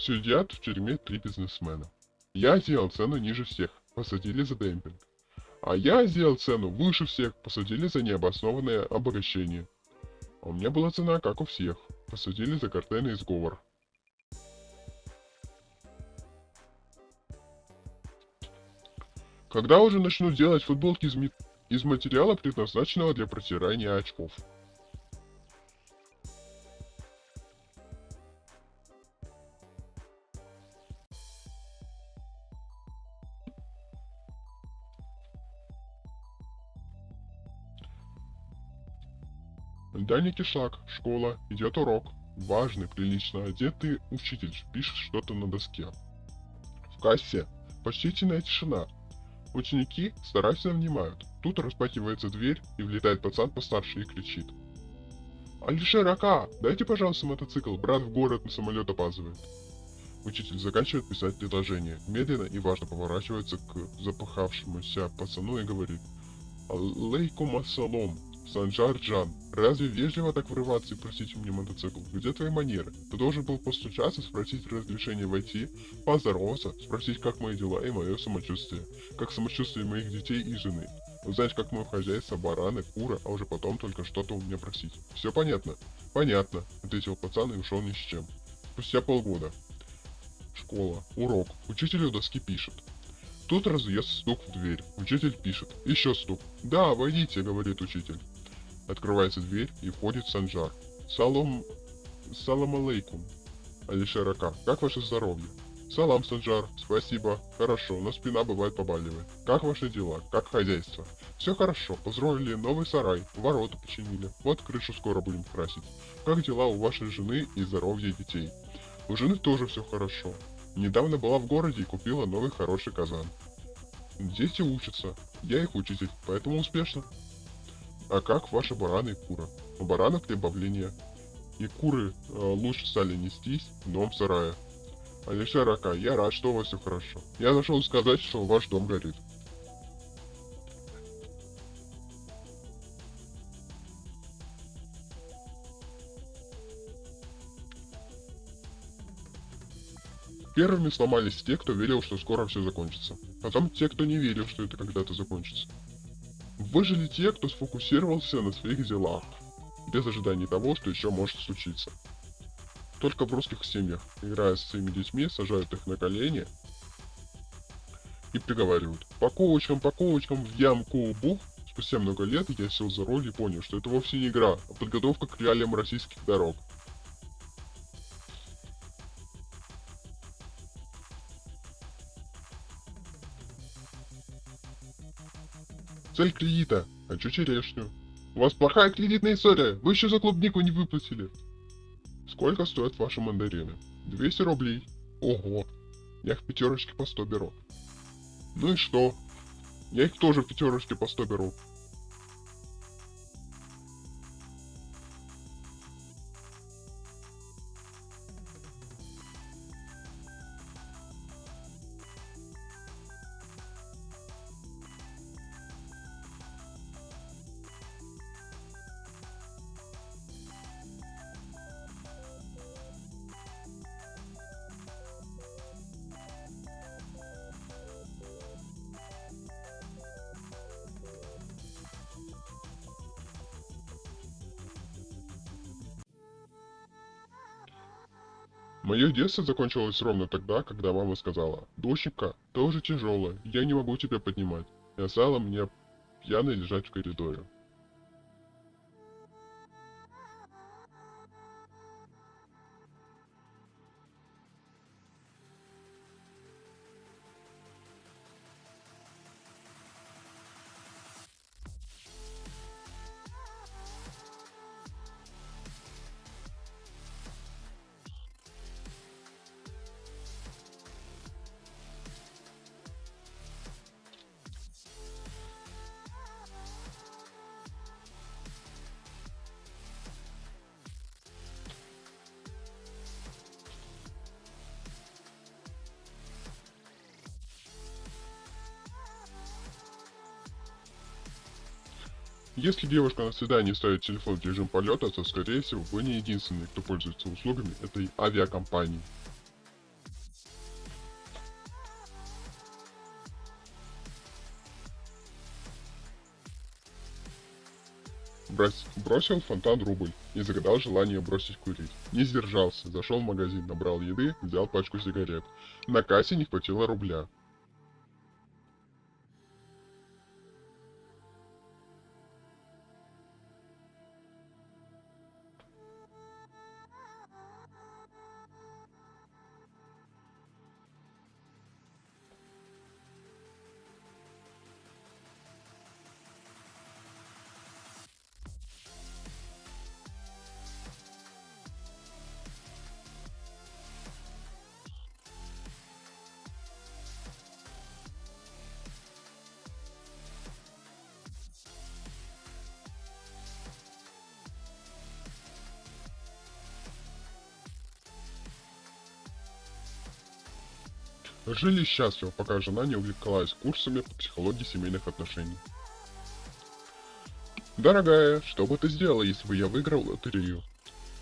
Сидят в тюрьме три бизнесмена. Я сделал цену ниже всех, посадили за демпинг. А я сделал цену выше всех, посадили за необоснованное обогащение. А у меня была цена, как у всех, посадили за картельный сговор. Когда уже начнут делать футболки из материала, предназначенного для протирания очков? Дальний кишлак, школа, идет урок. Важный, прилично одетый учитель пишет что-то на доске. В кассе почтительная тишина. Ученики старательно внимают. Тут распахивается дверь, и влетает пацан постарше и кричит: «Алишер Ака, дайте, пожалуйста, мотоцикл, брат в город на самолет опаздывает». Учитель заканчивает писать предложение, медленно и важно поворачивается к запыхавшемуся пацану и говорит: «Алейкум ассалам, Санджар Джан, разве вежливо так врываться и просить у меня мотоцикл? Где твои манеры? Ты должен был постучаться, спросить разрешение войти, поздороваться, спросить, как мои дела и мое самочувствие, как самочувствие моих детей и жены. Узнать, как мое хозяйство, бараны, куры, а уже потом только что-то у меня просить. Все понятно? Понятно, ответил пацан и ушел ни с чем. Спустя полгода. Школа. Урок. Учитель у доски пишет. Тут раздается стук в дверь. Учитель пишет. Еще стук. «Да, войдите», — говорит учитель. Открывается дверь и входит Санжар. Салам алейкум. Алишер Ака, как ваше здоровье? Салам, Санжар. Спасибо. Хорошо, но спина бывает побаливает. Как ваши дела? Как хозяйство? Все хорошо. Построили новый сарай. Ворота починили. Вот крышу скоро будем красить. Как дела у вашей жены и здоровья детей? У жены тоже все хорошо. Недавно была в городе и купила новый хороший казан. Дети учатся. Я их учитель, поэтому успешно. А как ваши бараны и куры? У баранов прибавление. И куры лучше стали нестись в дом сарая. Алишер Ака, я рад, что у вас все хорошо. Я зашел сказать, что ваш дом горит. Первыми сломались те, кто верил, что скоро все закончится. Потом те, кто не верил, что это когда-то закончится. Выжили те, кто сфокусировался на своих делах, без ожидания того, что еще может случиться. Только в русских семьях, играя со своими детьми, сажают их на колени и приговаривают: по ковочкам, в ямку, бух. Спустя много лет я сел за руль и понял, что это вовсе не игра, а подготовка к реалиям российских дорог. Цель кредита. Хочу черешню. У вас плохая кредитная история. Вы еще за клубнику не выплатили. Сколько стоят ваши мандарины? 200 рублей. Ого. Я их в пятерочке по 100 беру. Ну и что? Я их тоже в пятерочке по 100 беру. Мое детство закончилось ровно тогда, когда мама сказала: «Доченька, ты уже тяжелая, я не могу тебя поднимать». И оставила меня пьяной лежать в коридоре. Если девушка на свидании ставит телефон в режим полета, то, скорее всего, вы не единственный, кто пользуется услугами этой авиакомпании. Бросил в фонтан рубль и загадал желание бросить курить. Не сдержался, зашел в магазин, набрал еды, взял пачку сигарет. На кассе не хватило рубля. Жили счастливо, пока жена не увлеклась курсами по психологии семейных отношений. Дорогая, что бы ты сделала, если бы я выиграл лотерею?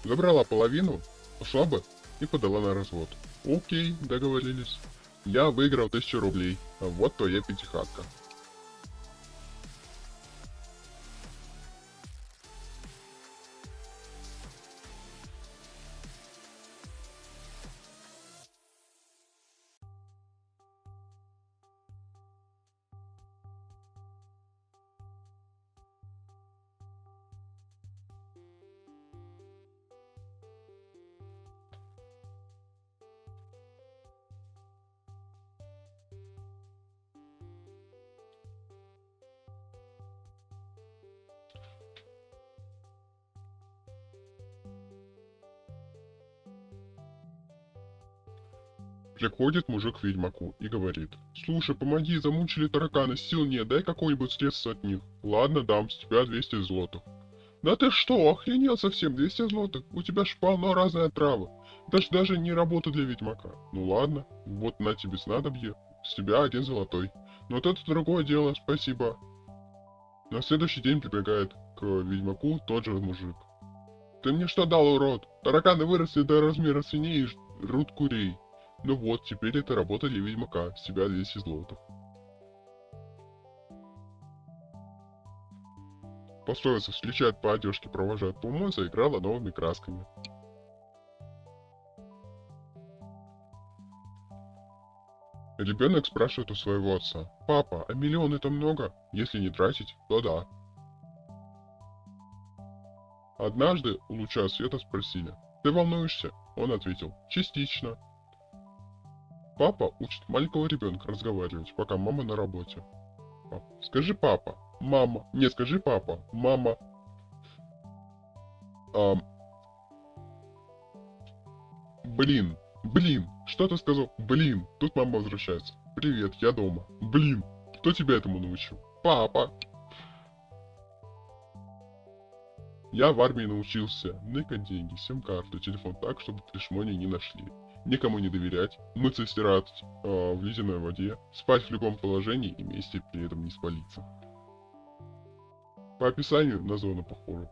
Забрала половину, ушла бы и подала на развод. Окей, договорились. Я выиграл 1000 рублей, а вот твоя пятихатка. Приходит мужик к ведьмаку и говорит: «Слушай, помоги, замучили тараканы, сил нет, дай какое-нибудь средство от них». «Ладно, дам, с тебя 200 злотых». «Да ты что, охренел совсем, 200 злотых? У тебя ж полно разной отравы. Это ж даже не работа для ведьмака». «Ну ладно, вот на тебе снадобье, с тебя 1 золотой. Но вот это другое дело, спасибо». На следующий день прибегает к ведьмаку тот же мужик. «Ты мне что дал, урод? Тараканы выросли до размера свиней и жрут курей. Ну вот, теперь это работа для ведьмака, с тебя 200 злотых». Пословица «встречают по одежке, провожают по уму» заиграла новыми красками. Ребенок спрашивает у своего отца: «Папа, а миллион это много? Если не тратить, то да». Однажды у луча света спросили: «Ты волнуешься?» Он ответил: «Частично». Папа учит маленького ребенка разговаривать, пока мама на работе. Скажи папа, мама, не скажи папа, мама. А, блин, что ты сказал? Блин, тут мама возвращается. Привет, я дома. Блин, кто тебя этому научил? Папа. Я в армии научился ныкать деньги, сим-карту, телефон так, чтобы при шмоне не нашли. Никому не доверять, мыться и стирать в ледяной воде, спать в любом положении и месте, при этом не спалиться. По описанию на зону похожа.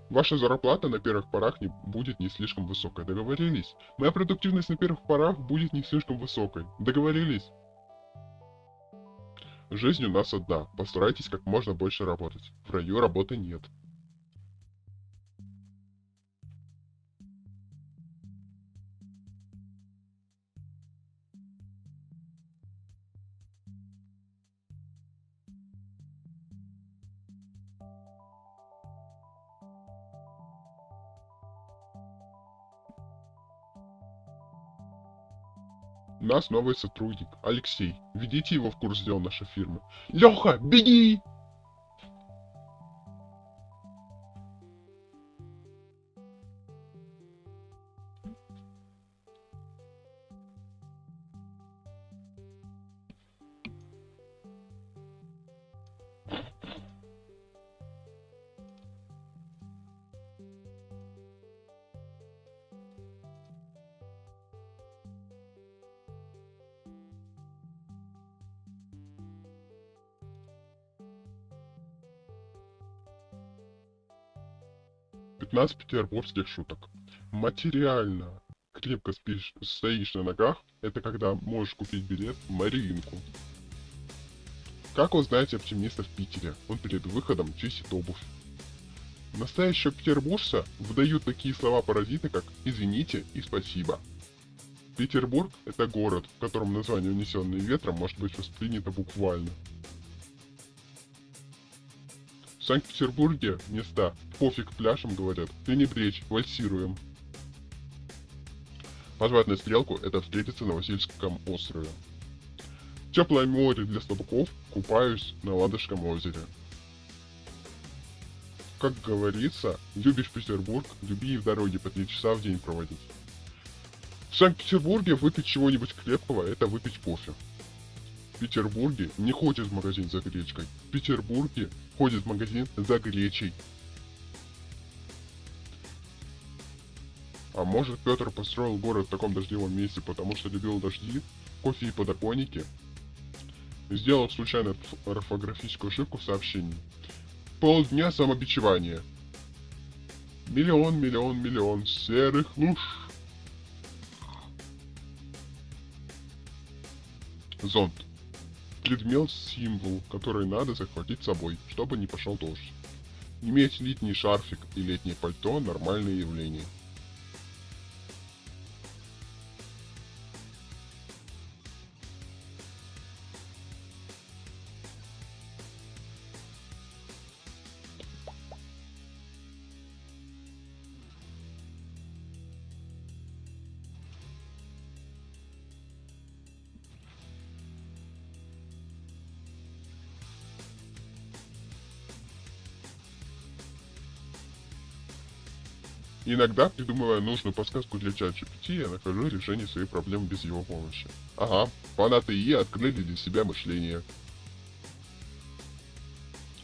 Ваша зарплата на первых порах не будет не слишком высокой. Договорились? Моя продуктивность на первых порах будет не слишком высокой. Договорились? Жизнь у нас одна. Постарайтесь как можно больше работать. В раю работы нет. У нас новый сотрудник, Алексей. Введите его в курс дел нашей фирмы. Леха, беги! «15 петербургских шуток». Материально крепко стоишь на ногах, это когда можешь купить билет в Мариинку. Как узнать оптимиста в Питере? Он перед выходом чистит обувь. Настоящего петербуржца выдают такие слова-паразиты, как «извините» и «спасибо». Петербург – это город, в котором название, унесенное ветром, может быть воспринято буквально. В Санкт-Петербурге места «пофиг пляжам» говорят «пренебречь, вальсируем». Позвать на стрелку – это встретиться на Васильском острове. Теплое море для слабаков, купаюсь на Ладожском озере. Как говорится, любишь Петербург, люби и в дороге по 3 часа в день проводить. В Санкт-Петербурге выпить чего-нибудь крепкого – это выпить кофе. В Петербурге не ходит в магазин за гречкой. В Петербурге ходит в магазин за гречей. А может, Петр построил город в таком дождливом месте, потому что любил дожди, кофе и подоконники? Сделал случайно орфографическую ошибку в сообщении. Полдня самобичевания. Миллион серых луж. Зонт. Предмет-символ, который надо захватить с собой, чтобы не пошел дождь. Иметь летний шарфик и летнее пальто – нормальное явление. Иногда, придумывая нужную подсказку для ChatGPT, я нахожу решение своей проблемы без его помощи. Ага, фанаты ИИ открыли для себя мышление.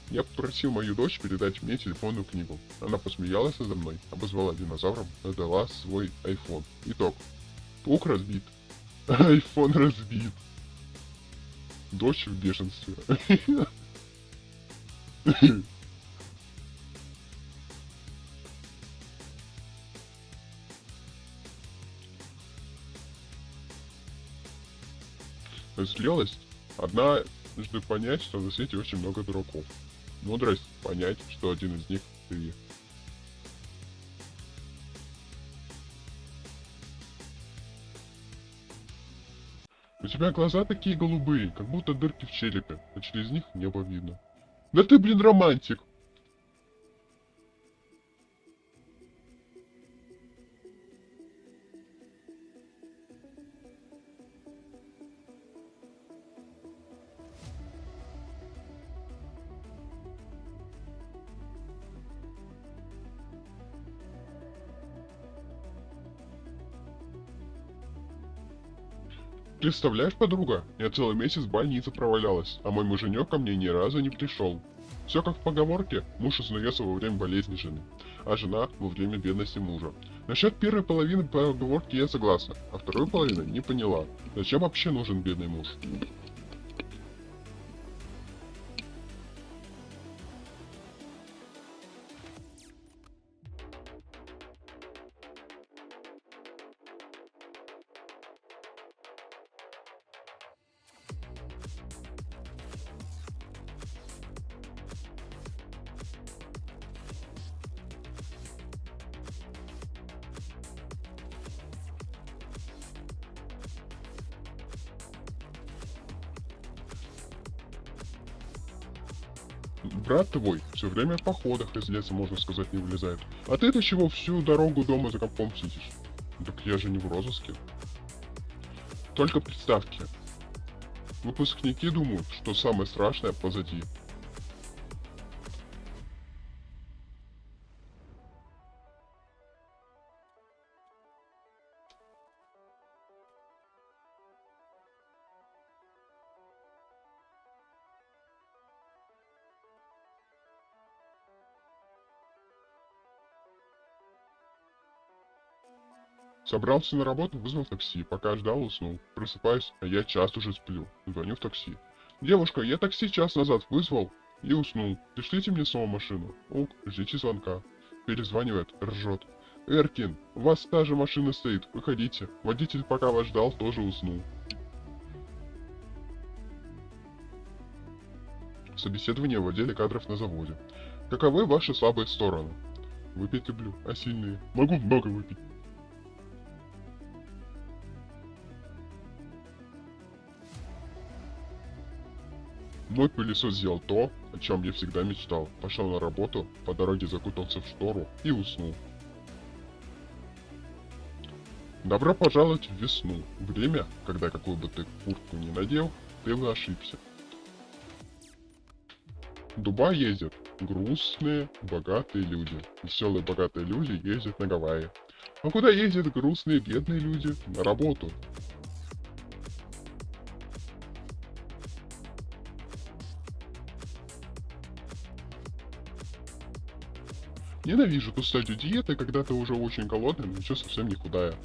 Я попросил мою дочь передать мне телефонную книгу. Она посмеялась надо мной, обозвала динозавром, отдала свой iPhone. Итог. Паук разбит. iPhone разбит. Дочь в бешенстве. Зрелость. Однажды понять, что на свете очень много дураков. Мудрость понять, что один из них ты. У тебя глаза такие голубые, как будто дырки в черепе, а через них небо видно. Да ты, блин, романтик! Представляешь, подруга, я целый месяц в больнице провалялась, а мой муженек ко мне ни разу не пришел. Все как в поговорке, муж узнается во время болезни жены, а жена во время бедности мужа. Насчет первой половины поговорки я согласна, а вторую половину не поняла. Зачем вообще нужен бедный муж? Брат твой все время в походах из леса, можно сказать, не вылезает. А ты-то чего всю дорогу дома за компом сидишь? Так я же не в розыске. Только представьте, выпускники думают, что самое страшное позади. Собрался на работу, вызвал такси, пока ждал, уснул. Просыпаюсь, а я час уже сплю. Звоню в такси. Девушка, я такси час назад вызвал и уснул. Пришлите мне снова машину. Ок, ждите звонка. Перезванивает, ржет. Эркин, у вас та же машина стоит, выходите. Водитель, пока вас ждал, тоже уснул. Собеседование в отделе кадров на заводе. Каковы ваши слабые стороны? Выпить люблю, а сильные? Могу много выпить. Мой пылесос сделал то, о чем я всегда мечтал. Пошел на работу, по дороге закутался в штору и уснул. Добро пожаловать в весну. Время, когда какую бы ты куртку ни надел, ты бы ошибся. В Дубай ездят грустные, богатые люди. Веселые, богатые люди ездят на Гавайи. А куда ездят грустные, бедные люди? На работу. Ненавижу ту стадию диеты, когда ты уже очень голодный, но еще совсем не худая.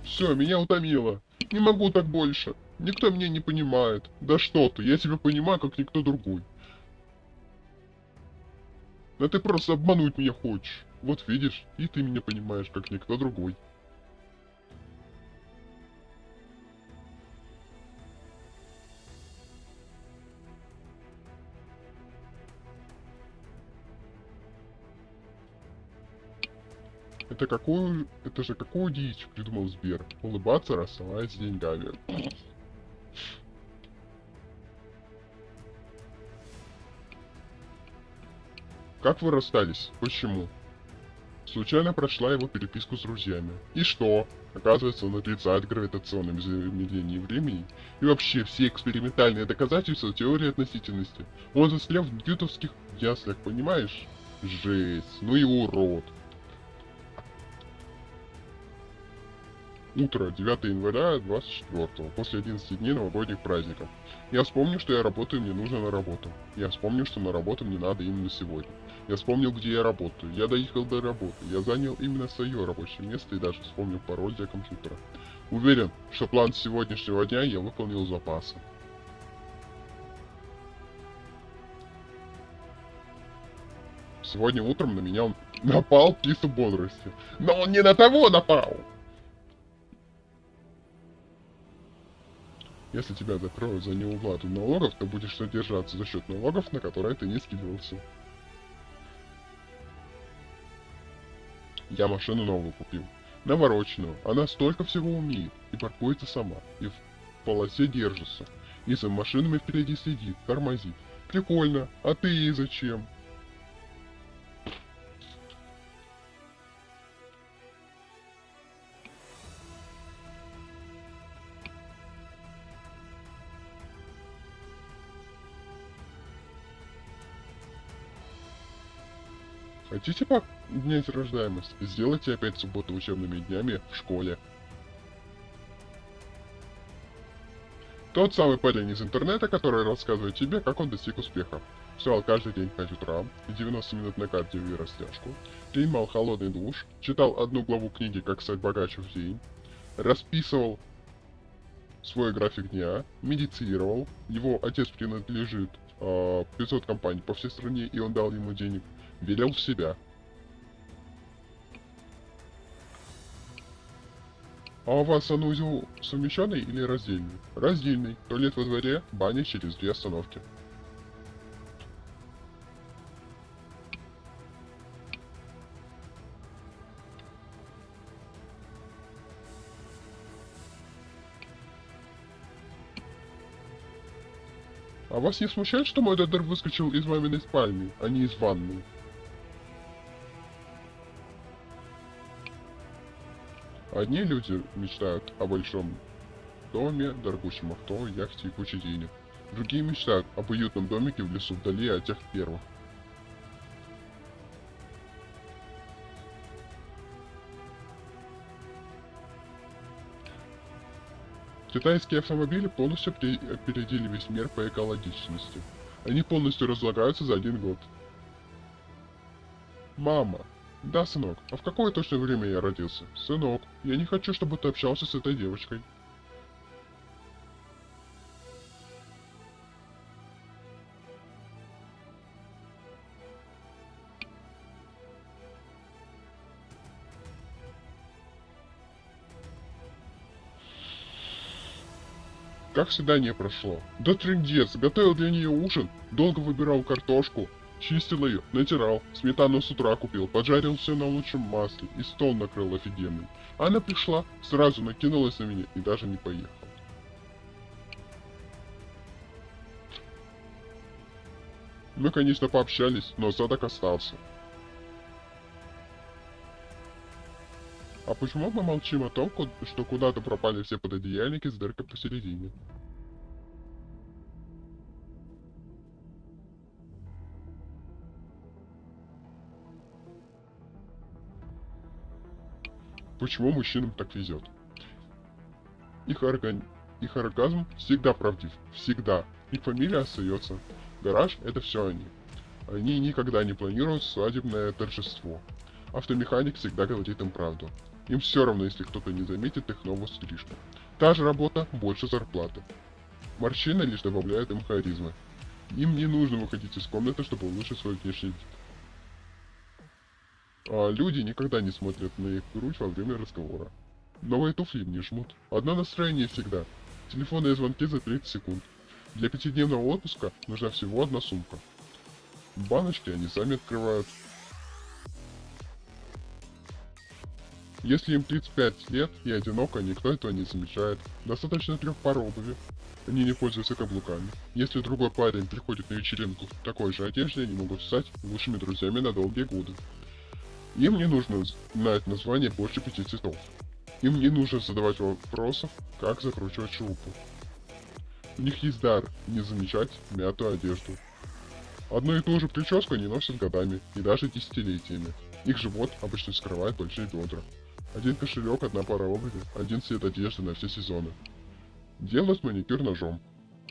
Все, меня утомило. Не могу так больше. Никто меня не понимает. Да что ты, я тебя понимаю, как никто другой. Да ты просто обмануть меня хочешь. Вот видишь, и ты меня понимаешь, как никто другой. Это же какую дичь придумал Сбер? Улыбаться, рассылаясь деньгами. Как вы расстались? Почему? Случайно прошла его переписку с друзьями. И что? Оказывается, он отрицает гравитационное замедление времени и вообще все экспериментальные доказательства теории относительности. Он застрял в ньютовских яслях, понимаешь? Жесть, ну и урод. Утро 9 января 24 после 11 дней новогодних праздников. Я вспомнил, что я работаю, мне нужно на работу. Я вспомнил, что на работу мне надо именно сегодня. Я вспомнил, где я работаю. Я доехал до работы. Я занял именно свое рабочее место и даже вспомнил пароль для компьютера. Уверен, что план сегодняшнего дня я выполнил с запасом. Сегодня утром на меня напал киса бодрости. Но он не на того напал! Если тебя закроют за неуплату налогов, то будешь содержаться за счет налогов, на которые ты не скидывался. Я машину новую купил. Навороченную. Она столько всего умеет. И паркуется сама. И в полосе держится. И за машинами впереди следит, тормозит. Прикольно. А ты ей зачем? Хотите поднять рождаемость? Сделайте опять субботу учебными днями в школе. Тот самый парень из интернета, который рассказывает тебе, как он достиг успеха. Встал каждый день в 5 утра, 90 минут на кардио и растяжку, принимал холодный душ, читал одну главу книги «Как стать богаче в день», расписывал свой график дня, медитировал, его отец принадлежит 500 компаний по всей стране, и он дал ему денег, верил в себя. А у вас санузел совмещенный или раздельный? Раздельный. Туалет во дворе, баня через 2 остановки. А вас не смущает, что мой додер выскочил из маминой спальни, а не из ванной? Одни люди мечтают о большом доме, дорогущем авто, яхте и куче денег. Другие мечтают об уютном домике в лесу вдали от тех первых. Китайские автомобили полностью опередили весь мир по экологичности. Они полностью разлагаются за 1 год. Мама. Да, сынок. А в какое точное время я родился? Сынок, я не хочу, чтобы ты общался с этой девочкой. Как свидание прошло? Да трындец, готовил для нее ужин, долго выбирал картошку, чистил ее, натирал, сметану с утра купил, поджарил все на лучшем масле и стол накрыл офигенный. Она пришла, сразу накинулась на меня и даже не поехала. Мы, конечно, пообщались, но осадок остался. А почему мы молчим о том, что куда-то пропали все пододеяльники с дыркой посередине? Почему мужчинам так везет? Их оргазм всегда правдив. Всегда. Их фамилия остается. Гараж — это все они. Они никогда не планируют свадебное торжество. Автомеханик всегда говорит им правду. Им все равно, если кто-то не заметит их новую стрижку. Та же работа, больше зарплаты. Морщины лишь добавляют им харизмы. Им не нужно выходить из комнаты, чтобы улучшить свой внешний вид. А люди никогда не смотрят на их грудь во время разговора. Новые туфли им не жмут. Одно настроение всегда. Телефонные звонки за 30 секунд. Для 5-дневного отпуска нужна всего 1 сумка. Баночки они сами открывают. Если им 35 лет и одиноко, никто этого не замечает. Достаточно 3 пар обуви. Они не пользуются каблуками. Если другой парень приходит на вечеринку в такой же одежде, они могут стать лучшими друзьями на долгие годы. Им не нужно знать название больше 5 цветов. Им не нужно задавать вопросов, как закручивать шелупу. У них есть дар не замечать мятую одежду. Одну и ту же прическу они носят годами и даже десятилетиями. Их живот обычно скрывает большие бедра. Один кошелек, одна пара обуви, один цвет одежды на все сезоны. Делают маникюр ножом.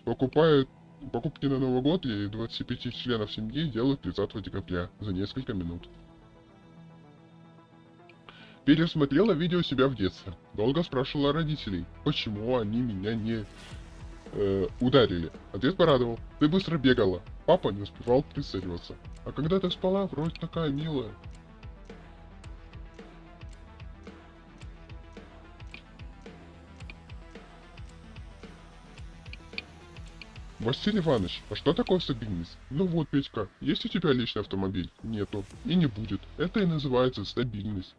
Покупки на Новый год и 25 членов семьи делают 30 декабря за несколько минут. Пересмотрела видео себя в детстве. Долго спрашивала родителей, почему они меня не ударили. Ответ порадовал. Ты быстро бегала. Папа не успевал прицеливаться. А когда ты спала, вроде такая милая. Василий Иванович, а что такое стабильность? Ну вот, Петька, есть у тебя личный автомобиль? Нету. И не будет. Это и называется стабильность.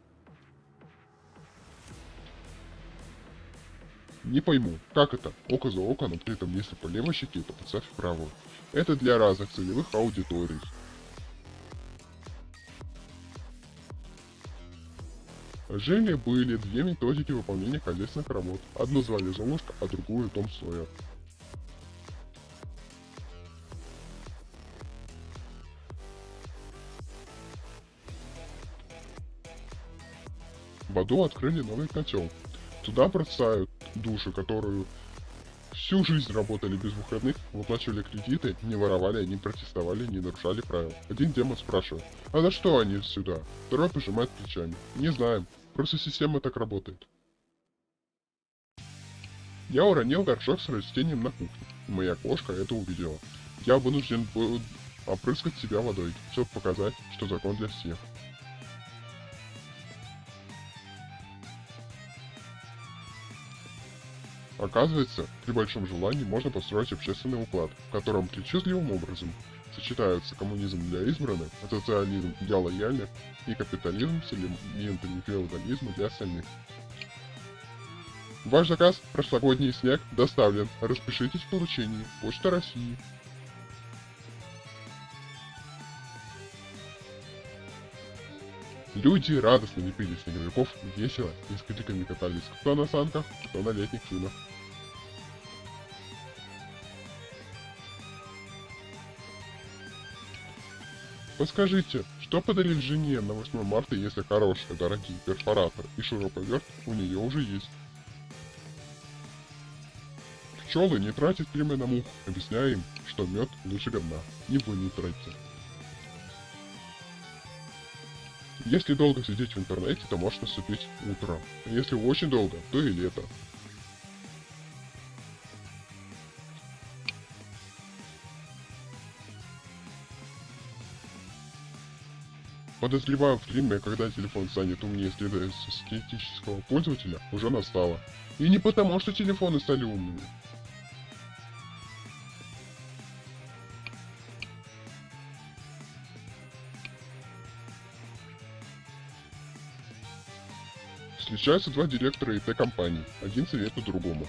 Не пойму, как это? Око за око, но при этом если по левой щеке, то подставь правую. Это для разных целевых аудиторий. Жили-были две методики выполнения хозяйственных работ. Одну звали Золушка, а другую Том Сойер. В аду открыли новый котел. Туда бросают души, которые всю жизнь работали без выходных, выплачивали кредиты, не воровали, не протестовали, не нарушали правил. Один демон спрашивает, а за что они сюда? Второй пожимает плечами. Не знаем, просто система так работает. Я уронил горшок с растением на кухне. Моя кошка это увидела. Я вынужден был опрыскать себя водой, чтобы показать, что закон для всех. Оказывается, при большом желании можно построить общественный уклад, в котором причудливым образом сочетаются коммунизм для избранных, социализм для лояльных и капитализм с элементами феодализма для остальных. Ваш заказ, прошлогодний снег, доставлен. Распишитесь в получении. Почта России. Люди радостно лепили снеговиков, весело и с криками катались кто на санках, кто на летних шинах. Подскажите, что подарить жене на 8 марта, если хорошие, дорогие перфоратор и шуруповерт у нее уже есть? Пчелы не тратят время на мух, объясняя им, что мед лучше говна. И вы не тратите. Если долго сидеть в интернете, то может наступить утро. А если очень долго, то и лето. Подозреваю, время, когда телефон станет умнее среднестатистического пользователя, уже настало. И не потому, что телефоны стали умными. Встречаются два директора ИТ-компаний, один советует другому.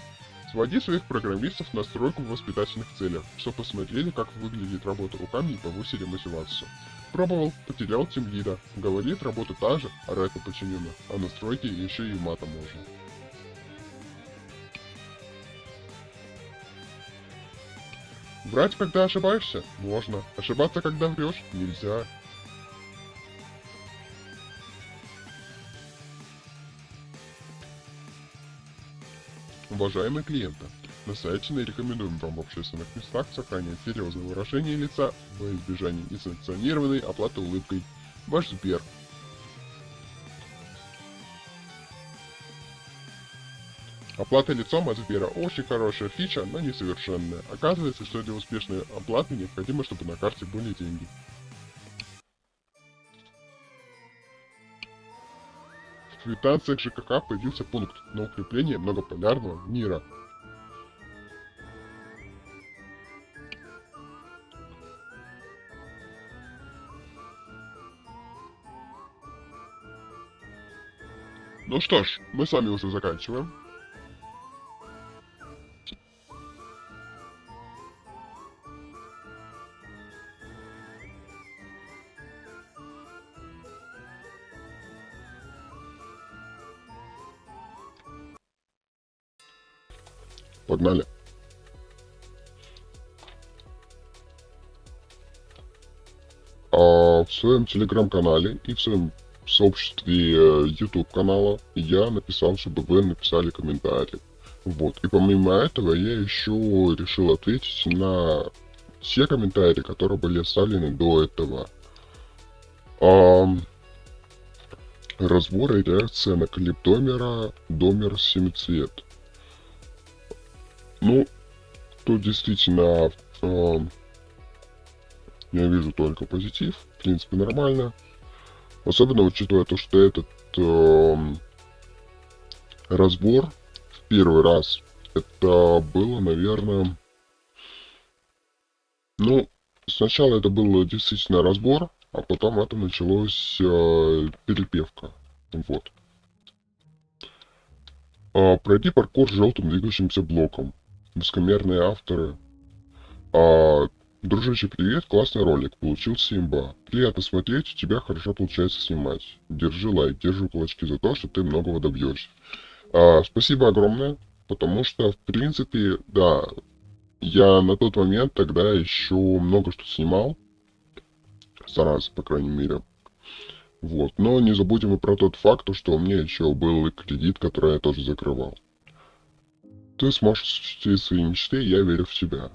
Своди своих программистов на стройку в воспитательных целях, чтобы посмотрели, как выглядит работа руками и повысили мотивацию. Пробовал, потерял тимлида. Говорит, работа та же, а рэпу подчинена, а на стройке еще и матом можно. Врать, когда ошибаешься? Можно. Ошибаться, когда врешь? Нельзя. Уважаемые клиенты, настоятельно рекомендуем вам в общественных местах сохранять серьезное выражение лица во избежание несанкционированной оплаты улыбкой. Ваш Сбер. Оплата лицом от Сбера очень хорошая фича, но несовершенная. Оказывается, что для успешной оплаты необходимо, чтобы на карте были деньги. В квитанциях ЖКХ появился пункт на укрепление многополярного мира. Ну что ж, мы с вами уже заканчиваем. Погнали. В своем телеграм-канале и в своем сообществе YouTube канала я написал, чтобы вы написали комментарий. Вот. И помимо этого я еще решил ответить на все комментарии, которые были оставлены до этого. Разбор и реакция на клип Домер Семицвет. Ну, тут действительно я вижу только позитив, в принципе нормально. Особенно учитывая то, что этот разбор в первый раз, это было, наверное, ну, сначала это был действительно разбор, а потом это началось перепевка. Вот. Пройди паркур с желтым двигающимся блоком. Высокомерные авторы. Дружище, привет, классный ролик, получился имба. Приятно смотреть, у тебя хорошо получается снимать. Держи лайк, держу кулачки за то, что ты многого добьешься. Спасибо огромное, потому что, в принципе, да, я на тот момент тогда еще много что снимал. Старался, по крайней мере. Вот, но не забудем и про тот факт, что у меня еще был и кредит, который я тоже закрывал. Ты сможешь осуществить свои мечты, я верю в тебя.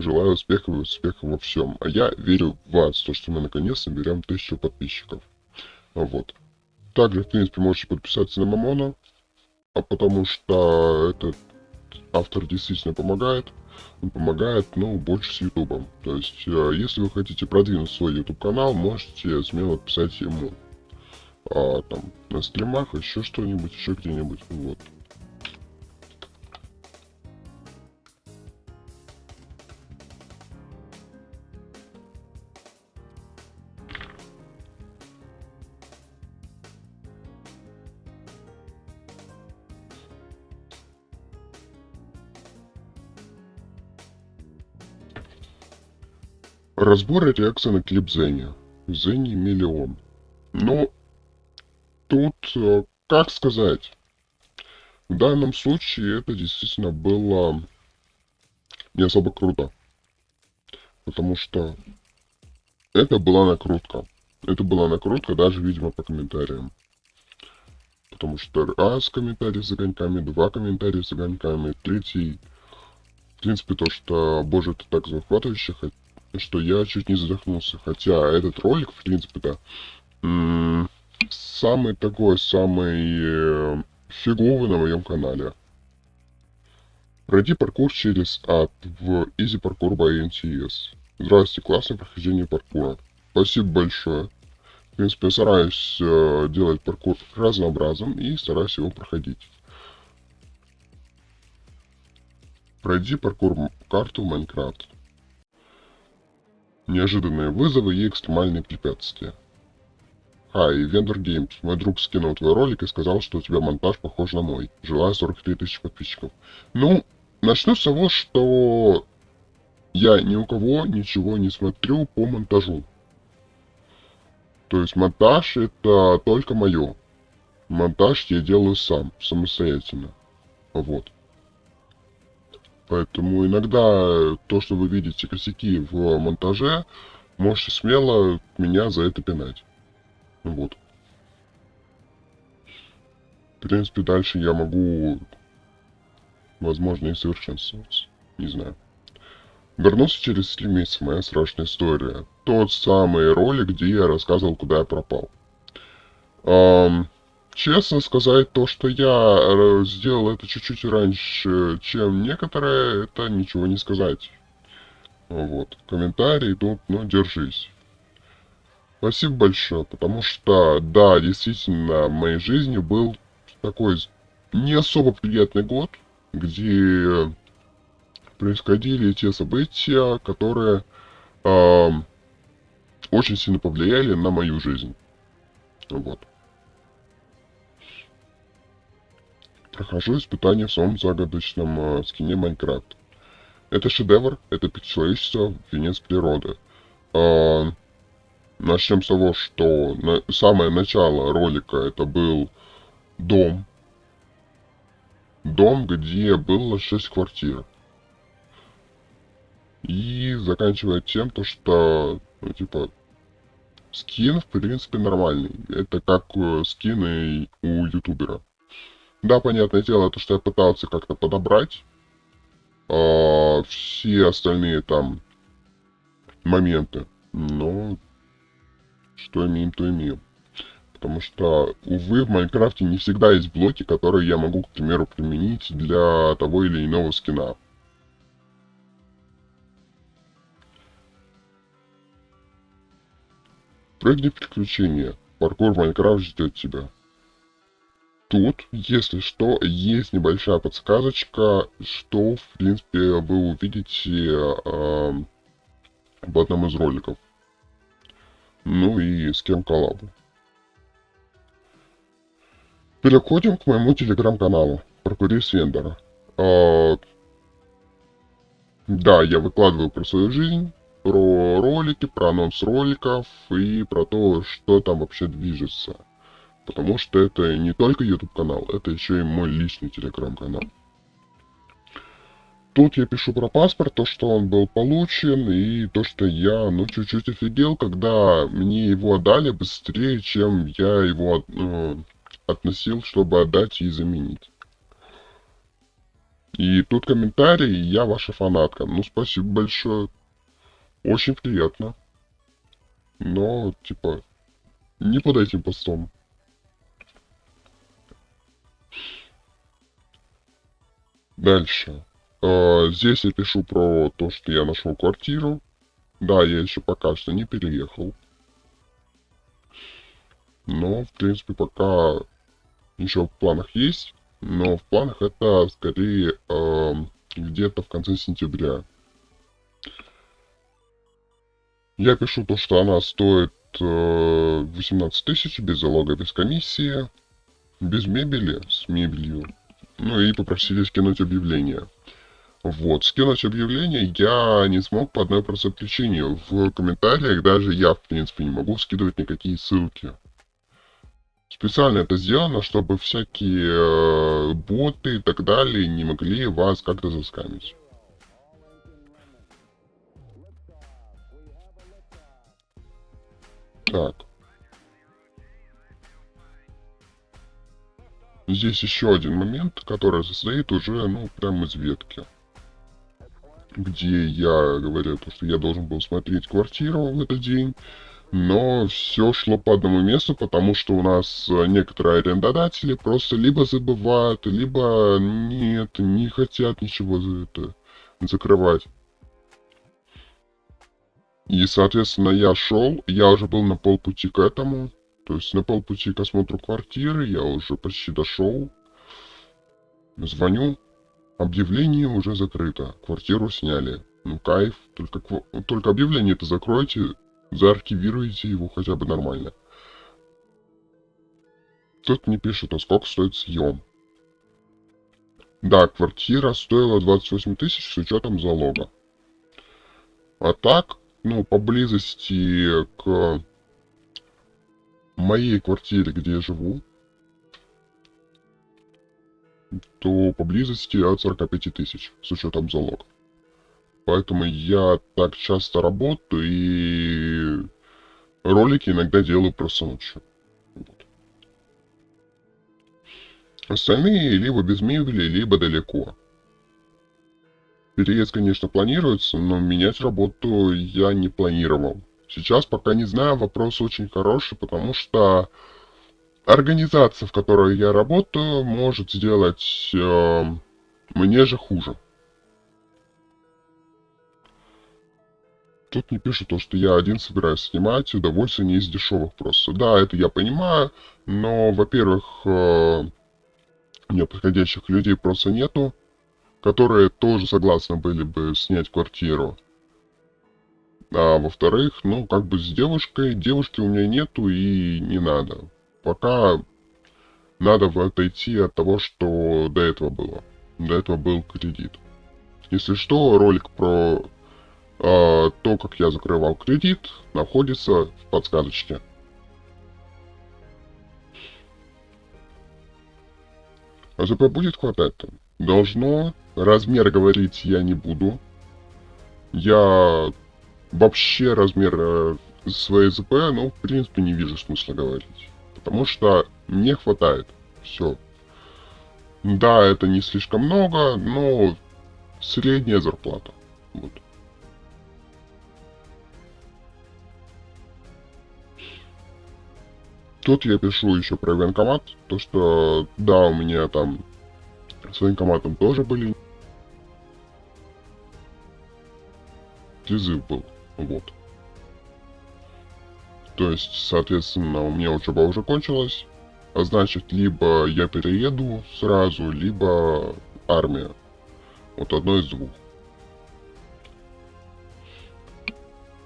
Желаю успехов и успехов во всем. А я верю в вас, то, что мы наконец наберем 1000 подписчиков. Вот. Также, в принципе, можете подписаться на Мамона, потому что этот автор действительно помогает. Он помогает, ну, больше с Ютубом. То есть, если вы хотите продвинуть свой YouTube канал, можете смело писать ему. Там, на стримах, еще что-нибудь, еще где-нибудь. Вот. Разбор и реакция на клип Зенни. Зенни миллион. Ну, тут, как сказать, в данном случае это действительно было не особо круто. Потому что это была накрутка. Это была накрутка даже, видимо, по комментариям. Потому что раз комментарий с огоньками, два комментария с огоньками, третий... В принципе, то, что, боже, это так захватывающе, что я чуть не задохнулся. Хотя этот ролик, в принципе-то, самый фиговый на моем канале. Пройди паркур через ад в Easy Parkour by NTS. Здравствуйте, классное прохождение паркура. Спасибо большое. В принципе, я стараюсь делать паркур разнообразным и стараюсь его проходить. Пройди паркур-карту Майнкрафт. Неожиданные вызовы и экстремальные препятствия. И Вендор Геймс. Мой друг скинул твой ролик и сказал, что у тебя монтаж похож на мой. Желаю 43 тысячи подписчиков. Ну, начну с того, что я ни у кого ничего не смотрю по монтажу. То есть монтаж это только мое. Монтаж я делаю сам, самостоятельно. Вот. Поэтому иногда то, что вы видите косяки в монтаже, можете смело меня за это пинать. Вот. В принципе, дальше я могу, возможно, и совершенствоваться. Не знаю. Вернулся через 3 месяца, моя страшная история. Тот самый ролик, где я рассказывал, куда я пропал. Честно сказать, то, что я сделал это чуть-чуть раньше, чем некоторые, это ничего не сказать. Вот. Комментарии тут, ну, держись. Спасибо большое, потому что, да, действительно, в моей жизни был такой не особо приятный год, где происходили те события, которые очень сильно повлияли на мою жизнь. Вот. Прохожу испытание в своем загадочном скине Майнкрафт. Это шедевр, это человечество, венец природы. Начнем с того, что самое начало ролика это был дом. дом, где было 6 квартир. И заканчивая тем, то что, ну, типа, скин, в принципе, нормальный. Это как скины у ютубера. Да, понятное дело, то, что я пытался как-то подобрать все остальные там моменты. Но что имеем, то имеем. Потому что, увы, в Майнкрафте не всегда есть блоки, которые я могу, к примеру, применить для того или иного скина. Прыгни приключения. Паркур Майнкрафт ждет тебя. Тут, если что, есть небольшая подсказочка, что, в принципе, вы увидите в одном из роликов. Ну и с кем коллабу. Переходим к моему телеграм-каналу. Паркурист Вендора. Да, я выкладываю про свою жизнь, про ролики, про анонс роликов и про то, что там вообще движется. Потому что это не только YouTube канал, это еще и мой личный телеграм-канал. Тут я пишу про паспорт, то, что он был получен, и то, что я, ну, чуть-чуть офигел, когда мне его отдали быстрее, чем я его относил, чтобы отдать и заменить. И тут комментарий, я ваша фанатка. Ну, спасибо большое. Очень приятно. Но, типа, не под этим постом. Дальше. Здесь я пишу про то, что я нашел квартиру. Да, я еще пока что не переехал. Но, в принципе, пока еще в планах есть. Но в планах это скорее где-то в конце сентября. Я пишу то, что она стоит 18 тысяч без залога, без комиссии, без мебели, с мебелью. Ну и попросили скинуть объявление. Вот, скинуть объявление я не смог по одной простой причине. В комментариях даже я, в принципе, не могу скидывать никакие ссылки. Специально это сделано, чтобы всякие боты и так далее не могли вас как-то заскамить. Так. Здесь еще один момент, который состоит уже, ну, прямо из ветки. Где я говорю, что я должен был смотреть квартиру в этот день. Но все шло по одному месту, потому что у нас некоторые арендодатели просто либо забывают, либо нет, не хотят ничего за это закрывать. И, соответственно, я шел, я уже был на полпути к этому, то есть на полпути к осмотру квартиры, я уже почти дошел. Звоню, объявление уже закрыто, квартиру сняли. Ну кайф, только объявление-то закройте, заархивируйте его хотя бы нормально. Тут мне пишут, а сколько стоит съем. Да, квартира стоила 28 тысяч с учетом залога. А так, ну, поблизости к моей квартире, где я живу, то поблизости от 45 тысяч с учетом залога. Поэтому я так часто работаю и ролики иногда делаю просто ночью. Вот. Остальные либо без мебели, либо далеко. Переезд, конечно, планируется, но менять работу я не планировал. Сейчас пока не знаю, вопрос очень хороший, потому что организация, в которой я работаю, может сделать мне же хуже. Тут не пишут то, что я один собираюсь снимать, удовольствие не из дешевых просто. Да, это я понимаю, но, во-первых, у меня подходящих людей просто нету, которые тоже согласны были бы снять квартиру. А во-вторых, ну, как бы с девушки у меня нету и не надо. Пока надо отойти от того, что до этого было. До этого был кредит. Если что, ролик про то, как я закрывал кредит, находится в подсказочке. АЗП будет хватать там? Должно. Размер говорить я не буду. Я вообще размер своей ЗП, ну, в принципе, не вижу смысла говорить. Потому что мне хватает. Все. Да, это не слишком много, но средняя зарплата. Вот. Тут я пишу еще про военкомат, то что, да, у меня там с военкоматом тоже были призыв был, вот. То есть, соответственно, у меня учеба уже кончилась, а значит, либо я перееду сразу, либо армия. Вот одно из двух.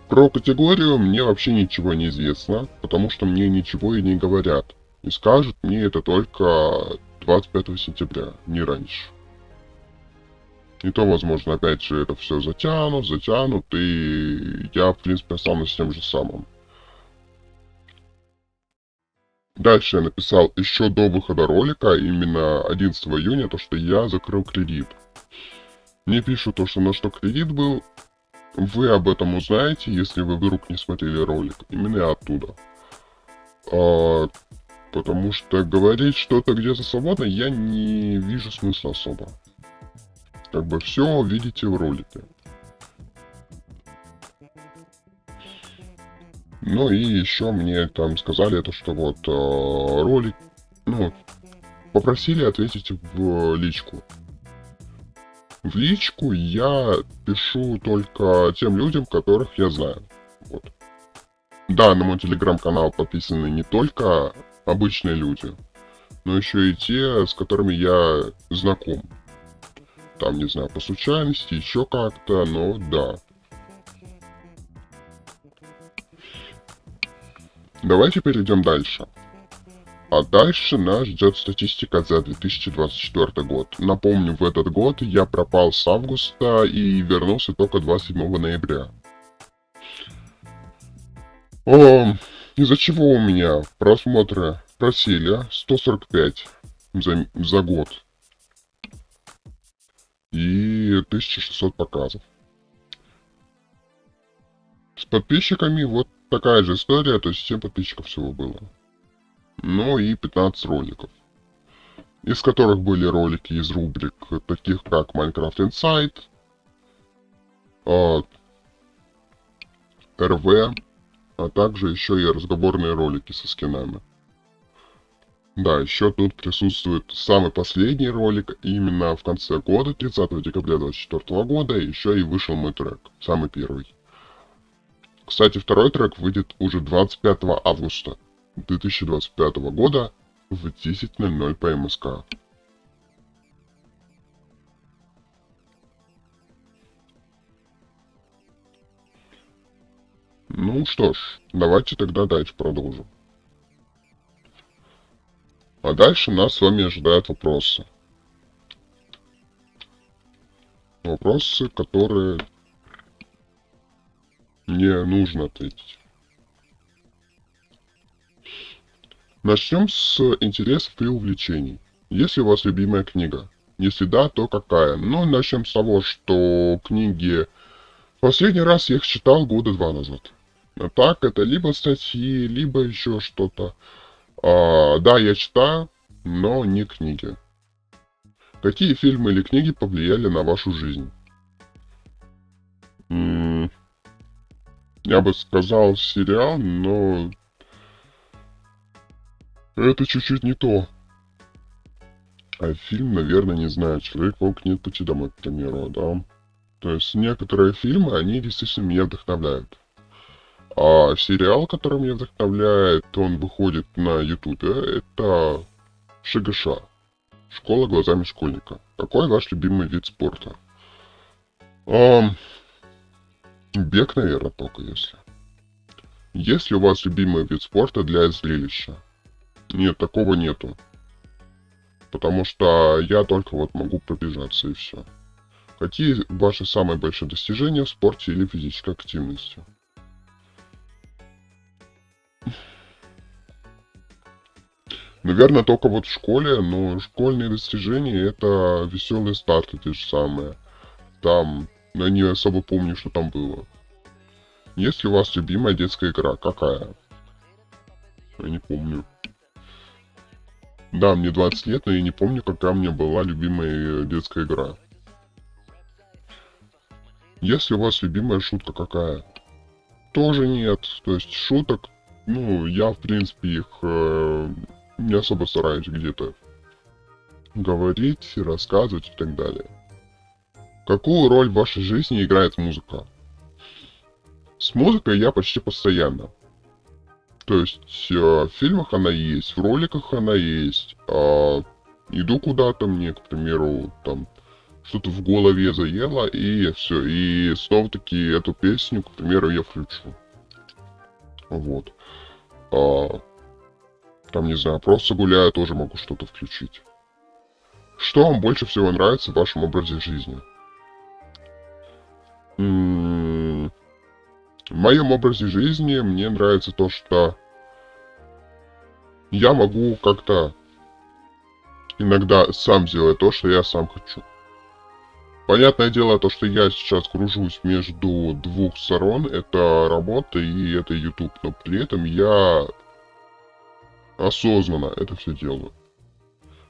Про категорию мне вообще ничего не известно, потому что мне ничего и не говорят. И скажут мне это только 25 сентября, не раньше. И то, возможно, опять же, это все затянут, и я, в принципе, останусь тем же самым. Дальше я написал еще до выхода ролика, именно 11 июня, то, что я закрыл кредит. Мне пишут то, что на что кредит был, вы об этом узнаете, если вы вдруг не смотрели ролик. Именно оттуда. Потому что говорить что-то где-то свободно я не вижу смысла особо. Как бы все видите в ролике. Ну и еще мне там сказали это, что вот ролик, ну, попросили ответить в личку. В личку я пишу только тем людям, которых я знаю. Вот. Да, на мой телеграм-канал подписаны не только обычные люди, но еще и те, с которыми я знаком. Там, не знаю, по случайности, еще как-то, но да. Давайте перейдем дальше. А дальше нас ждет статистика за 2024 год. Напомню, в этот год я пропал с августа и вернулся только 27 ноября. Из-за чего у меня просмотры просели 145 за год и 1600 показов. С подписчиками вот такая же история, то есть 7 подписчиков всего было. Ну и 15 роликов. Из которых были ролики из рубрик, таких как Minecraft Inside, РВ, а также еще и разговорные ролики со скинами. Да, еще тут присутствует самый последний ролик именно в конце года, 30 декабря 2024 года, еще и вышел мой трек, самый первый. Кстати, второй трек выйдет уже 25 августа 2025 года в 10:00 по МСК. Ну что ж, давайте тогда дальше продолжим. А дальше нас с вами ожидают вопросы. Вопросы, которые мне нужно ответить. Начнем с интересов и увлечений. Есть ли у вас любимая книга? Если да, то какая? Ну, начнем с того, что книги... Последний раз я их читал года 2 назад. А так, это либо статьи, либо еще что-то. Да, я читаю, но не книги. Какие фильмы или книги повлияли на вашу жизнь? Я бы сказал сериал, но... это чуть-чуть не то. А фильм, наверное, не знаю, Человек-паук нет пути домой, к примеру, да. То есть некоторые фильмы, они действительно меня вдохновляют. А сериал, который меня вдохновляет, он выходит на ютубе, это ШГШ. Школа глазами школьника. Какой ваш любимый вид спорта? Бег, наверное, только если. Есть ли у вас любимый вид спорта для зрелища? Нет, такого нету. Потому что я только вот могу пробежаться и все. Какие ваши самые большие достижения в спорте или физической активности? Наверное, только вот в школе, но школьные достижения это веселые старты те же самые. Там, я не особо помню, что там было. Есть ли у вас любимая детская игра? Какая? Я не помню. Да, мне 20 лет, но я не помню, какая у меня была любимая детская игра. Если у вас любимая шутка какая? Тоже нет. То есть шуток, ну, я в принципе их не особо стараюсь где-то говорить, рассказывать и так далее. Какую роль в вашей жизни играет музыка? С музыкой я почти постоянно. То есть в фильмах она есть, в роликах она есть. Иду куда-то, мне, к примеру, там что-то в голове заело, и все. И снова-таки эту песню, к примеру, я включу. Вот. А, там, не знаю, просто гуляя, тоже могу что-то включить. Что вам больше всего нравится в вашем образе жизни? В моем образе жизни мне нравится то, что я могу как-то иногда сам сделать то, что я сам хочу. Понятное дело, то, что я сейчас кружусь между двух сторон, это работа и это YouTube, но при этом я осознанно это все делаю.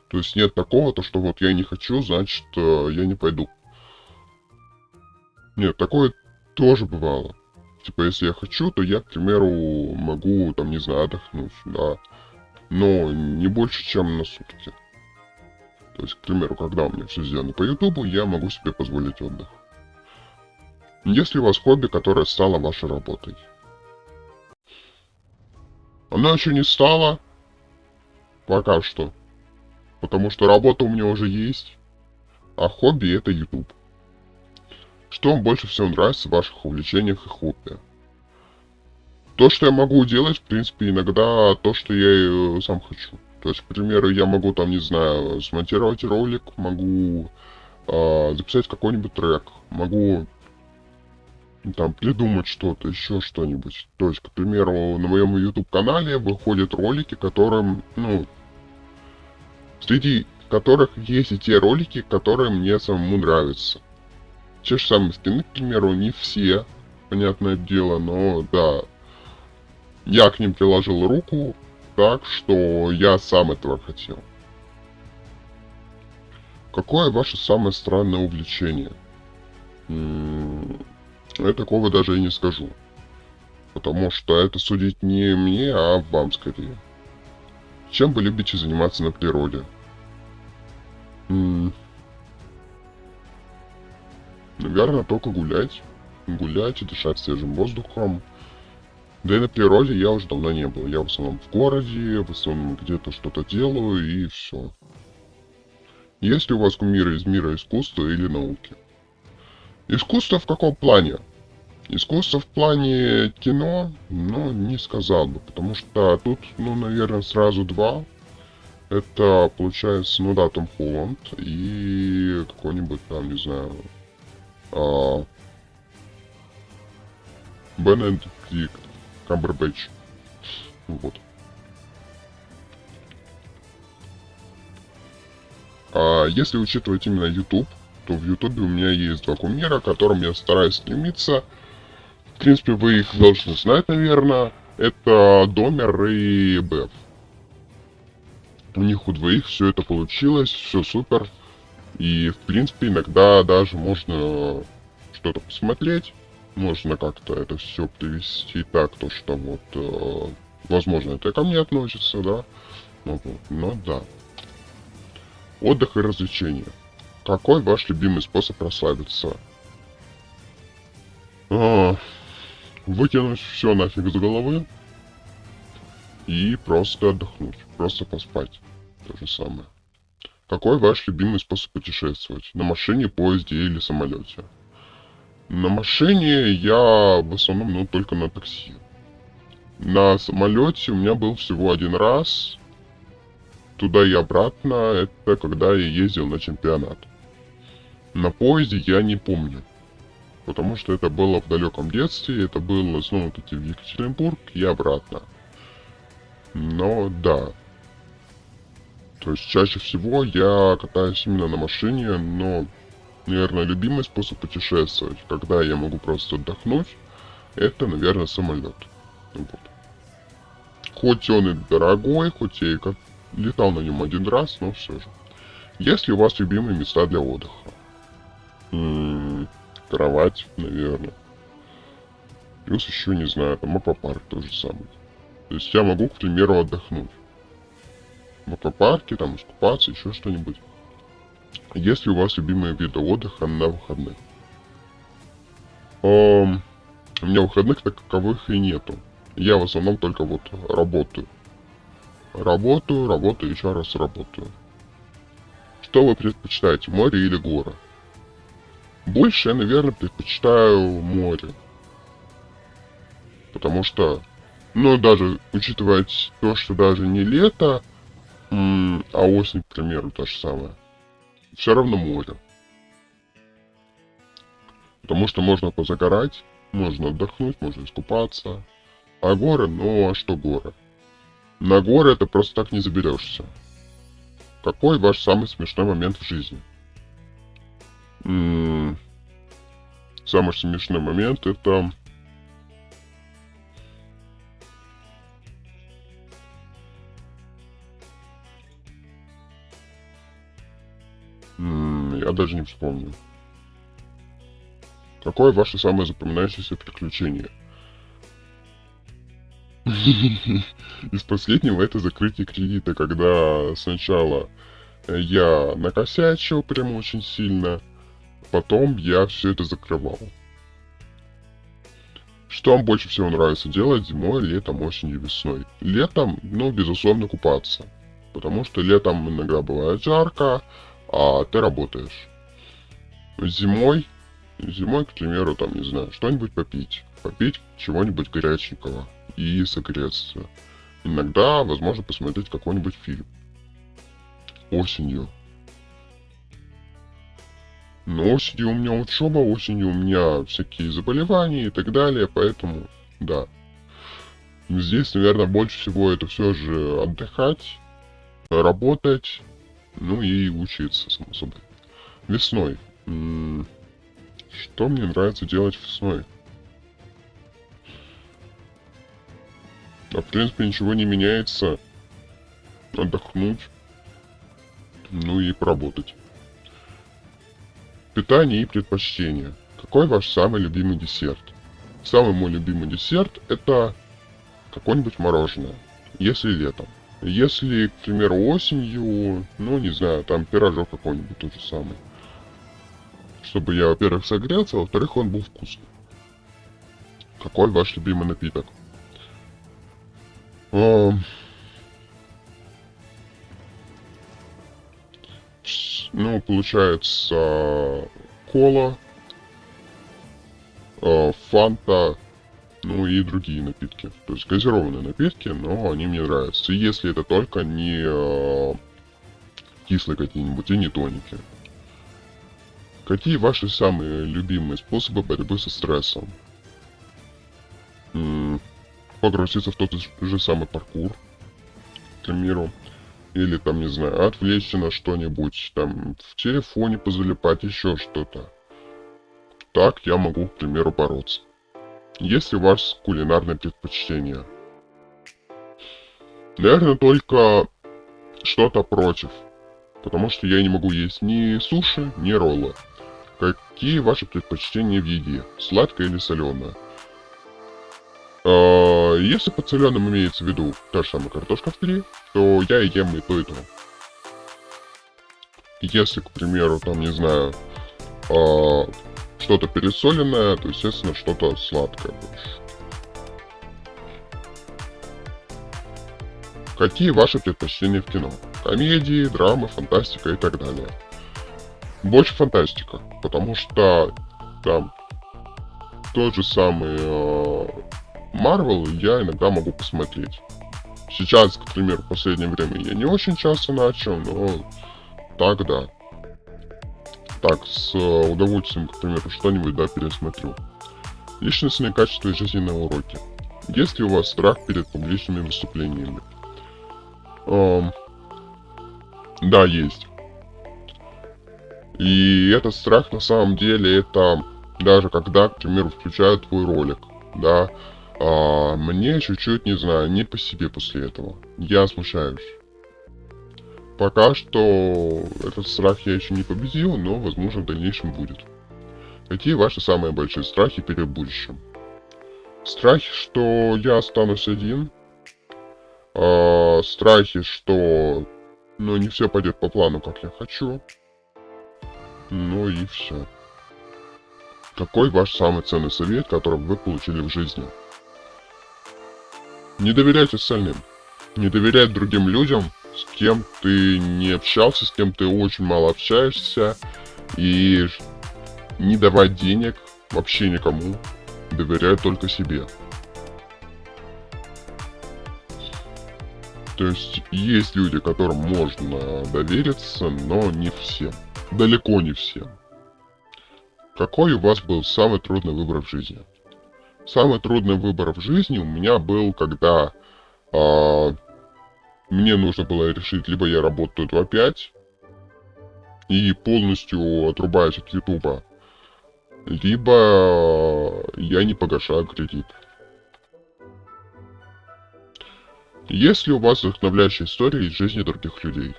То есть нет такого, то, что вот я не хочу, значит, я не пойду. Нет, такое тоже бывало. Типа, если я хочу, то я, к примеру, могу, там, не знаю, отдохнуть, да. Но не больше, чем на сутки. То есть, к примеру, когда у меня все сделано по Ютубу, я могу себе позволить отдых. Есть ли у вас хобби, которое стало вашей работой? Оно еще не стало. Пока что. Потому что работа у меня уже есть. А хобби это YouTube. Что вам больше всего нравится в ваших увлечениях и хобби? То, что я могу делать, в принципе, иногда то, что я сам хочу. То есть, к примеру, я могу там, не знаю, смонтировать ролик, могу записать какой-нибудь трек, могу там придумать что-то, еще что-нибудь. То есть, к примеру, на моем YouTube-канале выходят ролики, которым, ну, среди которых есть и те ролики, которые мне самому нравятся. Те же самые скины, к примеру, не все, понятное дело, но да, я к ним приложил руку, так что я сам этого хотел. Какое ваше самое странное увлечение? Я такого даже и не скажу. Потому что это судить не мне, а вам скорее. Чем вы любите заниматься на природе? Наверное, только гулять. Гулять и дышать свежим воздухом. Да и на природе я уже давно не был. Я в основном в городе, в основном где-то что-то делаю и все. Есть ли у вас кумиры из мира искусства или науки? Искусство в каком плане? Искусство в плане кино, ну, не сказал бы, потому что тут, ну, наверное, сразу два. Это, получается, ну да, Том Холланд и какой-нибудь там, не знаю, Бенедикт Камбербэтч. Вот. А если учитывать именно YouTube, то в YouTube у меня есть два кумира, к которым я стараюсь стремиться. В принципе, вы их должны знать, наверное. Это Домер и Беф. У них у двоих все это получилось, все супер. И, в принципе, иногда даже можно что-то посмотреть. Можно как-то это все привести так, то что вот, возможно, это ко мне относится, да. Ну, вот, но да. Отдых и развлечения. Какой ваш любимый способ расслабиться? Выкинуть все нафиг с головы и просто отдохнуть, просто поспать. То же самое. Какой ваш любимый способ путешествовать? На машине, поезде или самолете? На машине я в основном, ну, только на такси. На самолете у меня был всего один раз. Туда и обратно, это когда я ездил на чемпионат. На поезде я не помню. Потому что это было в далеком детстве, это было снова-таки в Екатеринбург и обратно. Но да. То есть чаще всего я катаюсь именно на машине, но, наверное, любимый способ путешествовать, когда я могу просто отдохнуть, это, наверное, самолет. Вот. Хоть он и дорогой, хоть я и как летал на нем один раз, но все же. Есть ли у вас любимые места для отдыха? Кровать, наверное. Плюс еще, не знаю, там аквапарк тоже самый. То есть я могу, к примеру, отдохнуть. В аквапарке, там, искупаться, еще что-нибудь. Есть ли у вас любимые виды отдыха на выходных? У меня выходных таковых и нету. Я в основном только вот работаю. Работаю, еще раз работаю. Что вы предпочитаете, море или горы? Больше я, наверное, предпочитаю море. Потому что, ну, даже учитывая то, что даже не лето, а осень, к примеру, то же самое. Все равно море. Потому что можно позагорать, можно отдохнуть, можно искупаться. А горы, ну а что горы? На горы это просто так не заберешься. Какой ваш самый смешной момент в жизни? Самый смешной момент это... Я даже не вспомню. Какое ваше самое запоминающееся приключение? Из последнего это закрытие кредита, когда сначала я накосячил прям очень сильно, потом я все это закрывал. Что вам больше всего нравится делать зимой, летом, осенью, весной? Летом, ну, безусловно, купаться. Потому что летом иногда бывает жарко, а ты работаешь. Зимой, к примеру, там, не знаю, что-нибудь попить. Попить чего-нибудь горяченького и согреться. Иногда, возможно, посмотреть какой-нибудь фильм. Осенью. Но осенью у меня учеба, осенью у меня всякие заболевания и так далее, поэтому, да. Здесь, наверное, больше всего это все же отдыхать, работать, ну и учиться, само собой. Весной. Что мне нравится делать весной? В принципе, ничего не меняется. Отдохнуть. Ну и поработать. Питание и предпочтения. Какой ваш самый любимый десерт? Самый мой любимый десерт это какое-нибудь мороженое. Если летом. Если, к примеру, осенью, ну не знаю, там пирожок какой-нибудь тот же самый. Чтобы я, во-первых, согрелся, а во-вторых, он был вкусный. Какой ваш любимый напиток? Ну, получается, кола, фанта, ну и другие напитки. То есть газированные напитки, но они мне нравятся. Если это только не кислые какие-нибудь и не тоники. Какие ваши самые любимые способы борьбы со стрессом? Погрузиться в тот же самый паркур, к примеру. Или там, не знаю, отвлечься на что-нибудь, там, в телефоне позалипать, еще что-то. Так я могу, к примеру, бороться. Есть ли у вас кулинарные предпочтения? Наверное, только что-то против. Потому что я не могу есть ни суши, ни роллы. Какие ваши предпочтения в еде? Сладкое или соленое? Если под соленым имеется в виду та же самая картошка фри, то я ем и то, и то. Если, к примеру, там, не знаю, что-то пересоленное, то, естественно, что-то сладкое больше. Какие ваши предпочтения в кино? Комедии, драмы, фантастика и так далее. Больше фантастика, потому что там тот же самый Марвел я иногда могу посмотреть. Сейчас, к примеру, в последнее время я не очень часто начал, но так да. Так, с удовольствием, к примеру, что-нибудь, да, пересмотрю. Личностные качества и жизненные уроки. Есть ли у вас страх перед публичными выступлениями? Да, есть. И этот страх на самом деле это даже когда, к примеру, включают твой ролик, да, мне чуть-чуть, не знаю, не по себе после этого. Я смущаюсь. Пока что этот страх я еще не победил, но, возможно, в дальнейшем будет. Какие ваши самые большие страхи перед будущим? Страхи, что я останусь один. Страхи, что, ну, не все пойдет по плану, как я хочу. Ну и все. Какой ваш самый ценный совет, который вы получили в жизни? Не доверяйте остальным. Не доверяй другим людям, с кем ты не общался, с кем ты очень мало общаешься. И не давать денег вообще никому. Доверяй только себе. То есть люди, которым можно довериться, но не всем. Далеко не всем. Какой у вас был самый трудный выбор в жизни? Самый трудный выбор в жизни у меня был, когда мне нужно было решить, либо я работаю 2-5 и полностью отрубаюсь от Ютуба, либо я не погашаю кредит. Есть ли у вас вдохновляющие истории из жизни других людей?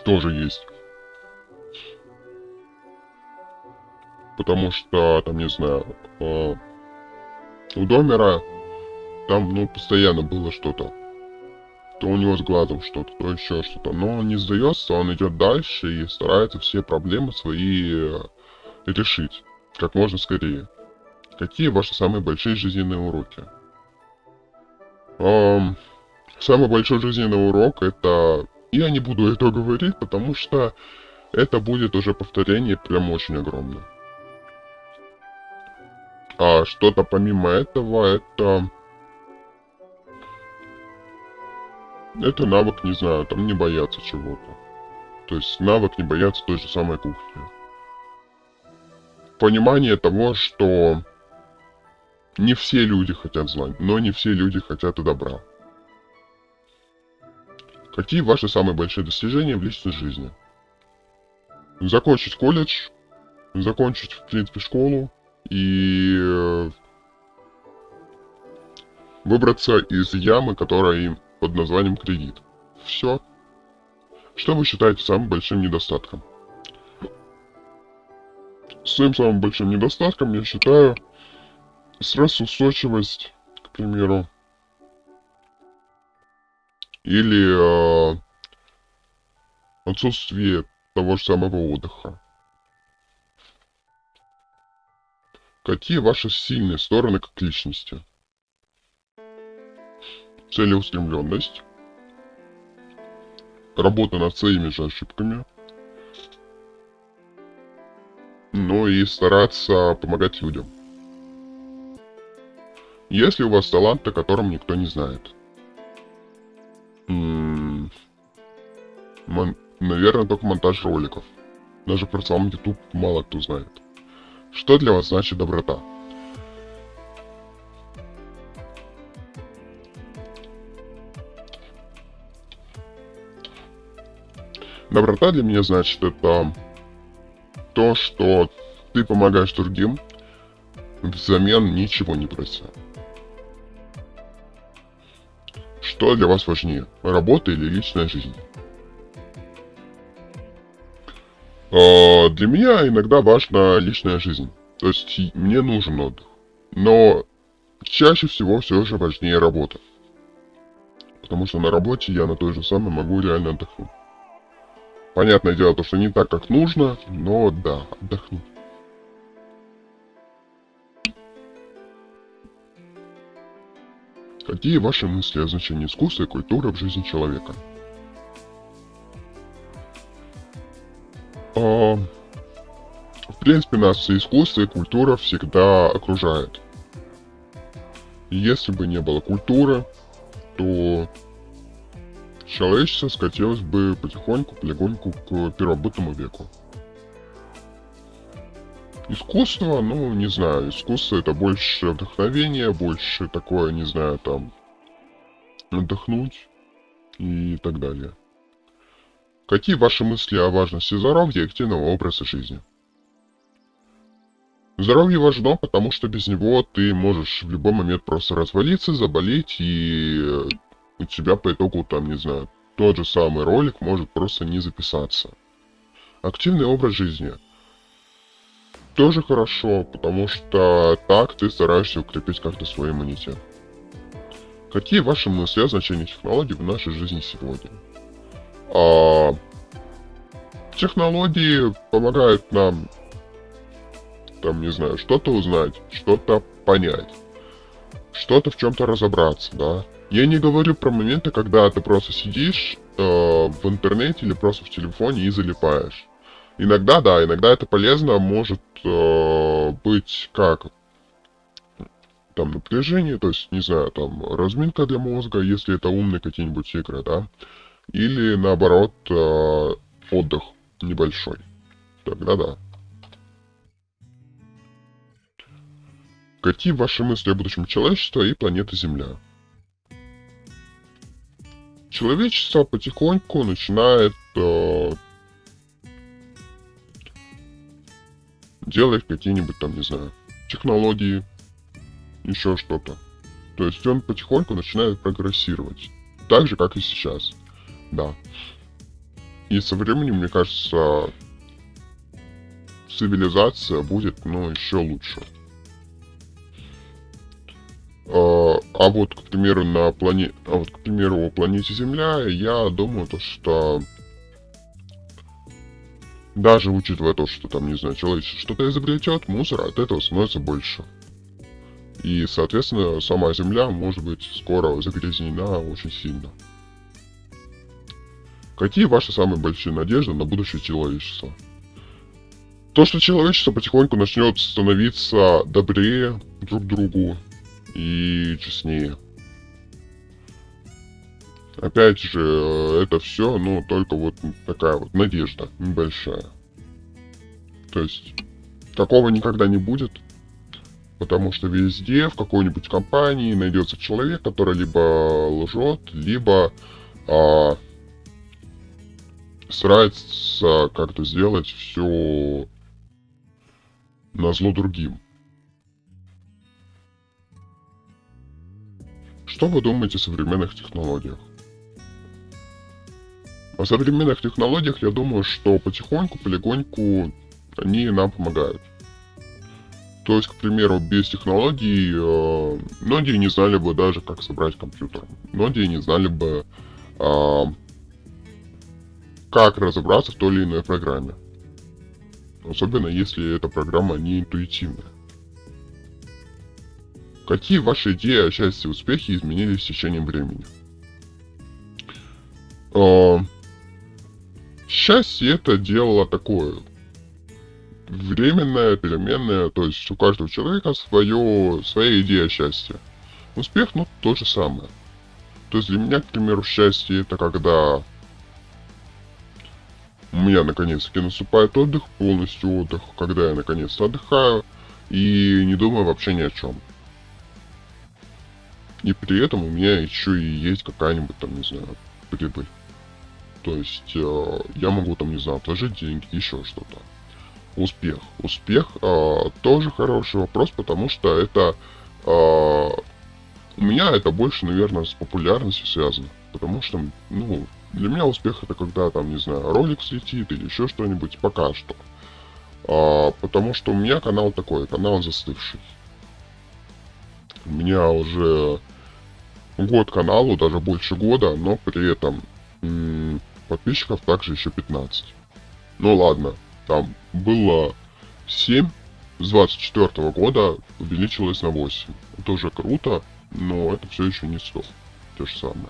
Тоже есть. Потому что, там, не знаю, у Домера там, ну, постоянно было что-то. То у него с глазом что-то, то еще что-то. Но он не сдается, он идет дальше и старается все проблемы свои решить как можно скорее. Какие ваши самые большие жизненные уроки? Самый большой жизненный урок это... Я не буду это говорить, потому что это будет уже повторение прям очень огромное. А что-то помимо этого, это навык, не знаю, там не бояться чего-то. То есть навык не бояться той же самой кухни. Понимание того, что не все люди хотят зла, но не все люди хотят и добра. Какие ваши самые большие достижения в личной жизни? Закончить колледж, закончить, в принципе, школу и выбраться из ямы, которая под названием кредит. Все. Что вы считаете самым большим недостатком? Своим самым большим недостатком я считаю стрессоустойчивость, к примеру, или отсутствие того же самого отдыха. Какие ваши сильные стороны как личности? Целеустремленность, работа над своими же ошибками, ну и стараться помогать людям. Есть ли у вас талант, о котором никто не знает? Наверное, только монтаж роликов. Даже про сам YouTube мало кто знает. Что для вас значит доброта? Доброта для меня значит это то, что ты помогаешь другим, взамен ничего не прося. Что для вас важнее, работа или личная жизнь? Для меня иногда важна личная жизнь. То есть мне нужен отдых. Но чаще всего все же важнее работа. Потому что на работе я на той же самой могу реально отдохнуть. Понятное дело, то, что не так, как нужно, но да, отдохну. Какие ваши мысли о значении искусства и культуры в жизни человека? В принципе, нас и искусство, и культура всегда окружает. Если бы не было культуры, то человечество скатилось бы потихоньку, полегоньку к первобытному веку. Искусство, ну, не знаю, искусство это больше вдохновение, больше такое, не знаю, там, отдохнуть и так далее. Какие ваши мысли о важности здоровья и активного образа жизни? Здоровье важно, потому что без него ты можешь в любой момент просто развалиться, заболеть, и у тебя по итогу, там, не знаю, тот же самый ролик может просто не записаться. Активный образ жизни тоже хорошо, потому что так ты стараешься укрепить как-то свой иммунитет. Какие ваши мысли о значении технологий в нашей жизни сегодня? А, Технологии помогают нам, там, не знаю, что-то узнать, что-то понять, что-то в чем-то разобраться, да. Я не говорю про моменты, когда ты просто сидишь в интернете или просто в телефоне и залипаешь. Иногда, да, иногда это полезно, может быть как там напряжение, то есть, не знаю, там разминка для мозга, если это умные какие-нибудь игры, да, или наоборот отдых небольшой. Тогда да. Какие ваши мысли о будущем человечества и планеты Земля? Человечество потихоньку начинает делать какие-нибудь там, не знаю, технологии, еще что-то. То есть он потихоньку начинает прогрессировать. Так же, как и сейчас. Да. И со временем, мне кажется, цивилизация будет, ну, еще лучше. А вот, к примеру, о планете Земля, я думаю, то, что даже учитывая то, что там, не знаю, человечество что-то изобретет, мусора от этого становится больше. И, соответственно, сама Земля может быть скоро загрязнена очень сильно. Какие ваши самые большие надежды на будущее человечества? То, что человечество потихоньку начнет становиться добрее друг к другу и честнее. Опять же, это все, ну, только вот такая вот надежда небольшая. То есть, такого никогда не будет, потому что везде, в какой-нибудь компании найдется человек, который либо лжет, либо старается как-то сделать все назло другим. Что вы думаете о современных технологиях? О современных технологиях я думаю, что потихоньку, полегоньку они нам помогают. То есть, к примеру, без технологий многие не знали бы даже, как собрать компьютер. Многие не знали бы, как разобраться в той или иной программе. Особенно, если эта программа не интуитивная. Какие ваши идеи о счастье и успехе изменились с течением времени? Счастье это дело такое временное, переменное, то есть у каждого человека своя идея счастья. Успех, ну, то же самое. То есть для меня, к примеру, счастье это когда у меня наконец-таки наступает отдых, полностью отдых, когда я наконец-то отдыхаю и не думаю вообще ни о чем. И при этом у меня еще и есть какая-нибудь там, не знаю, прибыль. То есть я могу там, не знаю, отложить деньги, еще что-то. Успех. Успех тоже хороший вопрос, потому что это у меня это больше, наверное, с популярностью связано. Потому что, ну, для меня успех это когда там, не знаю, ролик слетит или еще что-нибудь, пока что. Потому что у меня канал такой, канал застывший. У меня уже год каналу, даже больше года, но при этом подписчиков также еще 15. Ну ладно, там было 7, с 24 года увеличилось на 8. Это уже круто, но это все еще не 100. То же самое.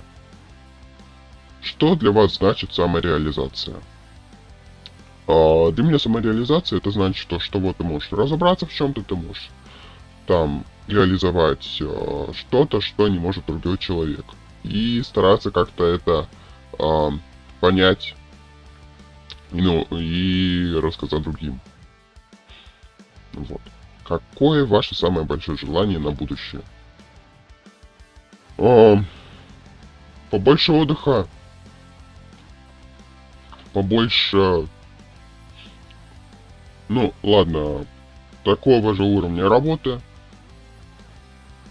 Что для вас значит самореализация? Для меня самореализация это значит то, что вот ты можешь разобраться в чем-то, ты можешь там реализовать что-то, что не может другой человек. И стараться как-то это понять, ну, и рассказать другим. Вот. Какое ваше самое большое желание на будущее? Побольше отдыха. побольше, ну, ладно, такого же уровня работы,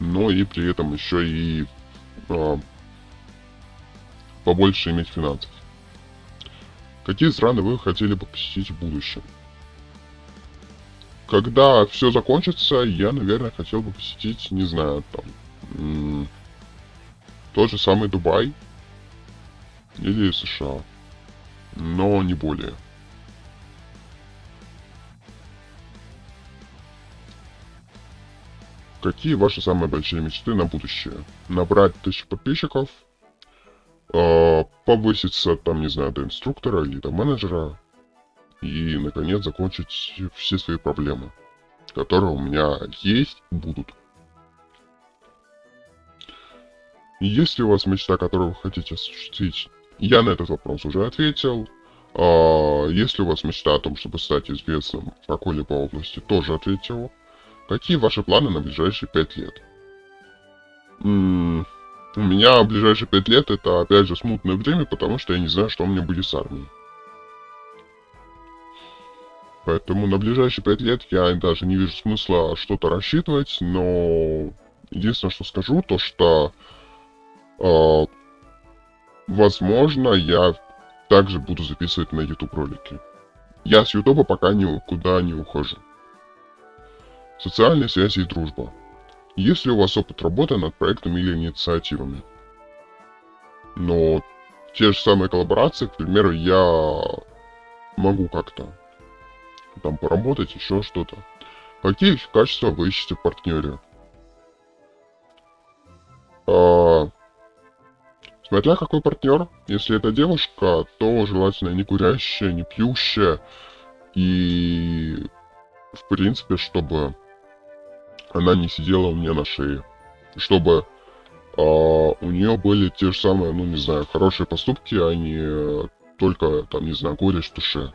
но и при этом еще и а, побольше иметь финансов. Какие страны вы хотели бы посетить в будущем? Когда все закончится, я, наверное, хотел бы посетить, не знаю, там, тот же самый Дубай или США, но не более. Какие ваши самые большие мечты на будущее? Набрать 1000 подписчиков, повыситься, там, не знаю, до инструктора или до менеджера, и, наконец, закончить все свои проблемы, которые у меня есть и будут. Есть ли у вас мечта, которую вы хотите осуществить? Я на этот вопрос уже ответил. Есть ли у вас мечта о том, чтобы стать известным в какой-либо области? Тоже ответил. Какие ваши планы на ближайшие 5 лет? У меня ближайшие 5 лет это, опять же, смутное время, потому что я не знаю, что у меня будет с армией. Поэтому на ближайшие 5 лет я даже не вижу смысла что-то рассчитывать, но единственное, что скажу, то что, возможно, я также буду записывать на YouTube ролики. Я с YouTube пока никуда не ухожу. Социальные связи и дружба. Есть ли у вас опыт работы над проектами или инициативами? Но те же самые коллаборации, к примеру, я могу как-то там поработать, еще что-то. Какие качества вы ищете в партнере? Смотря какой партнер. Если это девушка, то желательно не курящая, не пьющая. И, в принципе, чтобы она не сидела у меня на шее. Чтобы у нее были те же самые, ну, не знаю, хорошие поступки, а не только, там, не знаю, горечь в душе.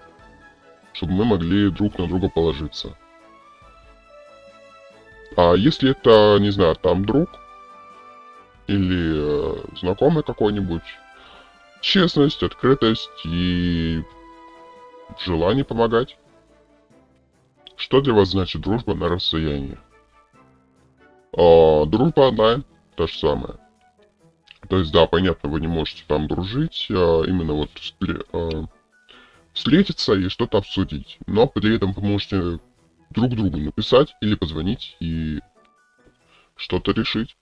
Чтобы мы могли друг на друга положиться. А если это, не знаю, там друг или знакомый какой-нибудь, честность, открытость и желание помогать. Что для вас значит дружба на расстоянии? Дружба онлайн, та же самая. То есть, да, понятно, вы не можете там дружить, именно вот встретиться и что-то обсудить. Но при этом вы можете друг другу написать или позвонить и что-то решить.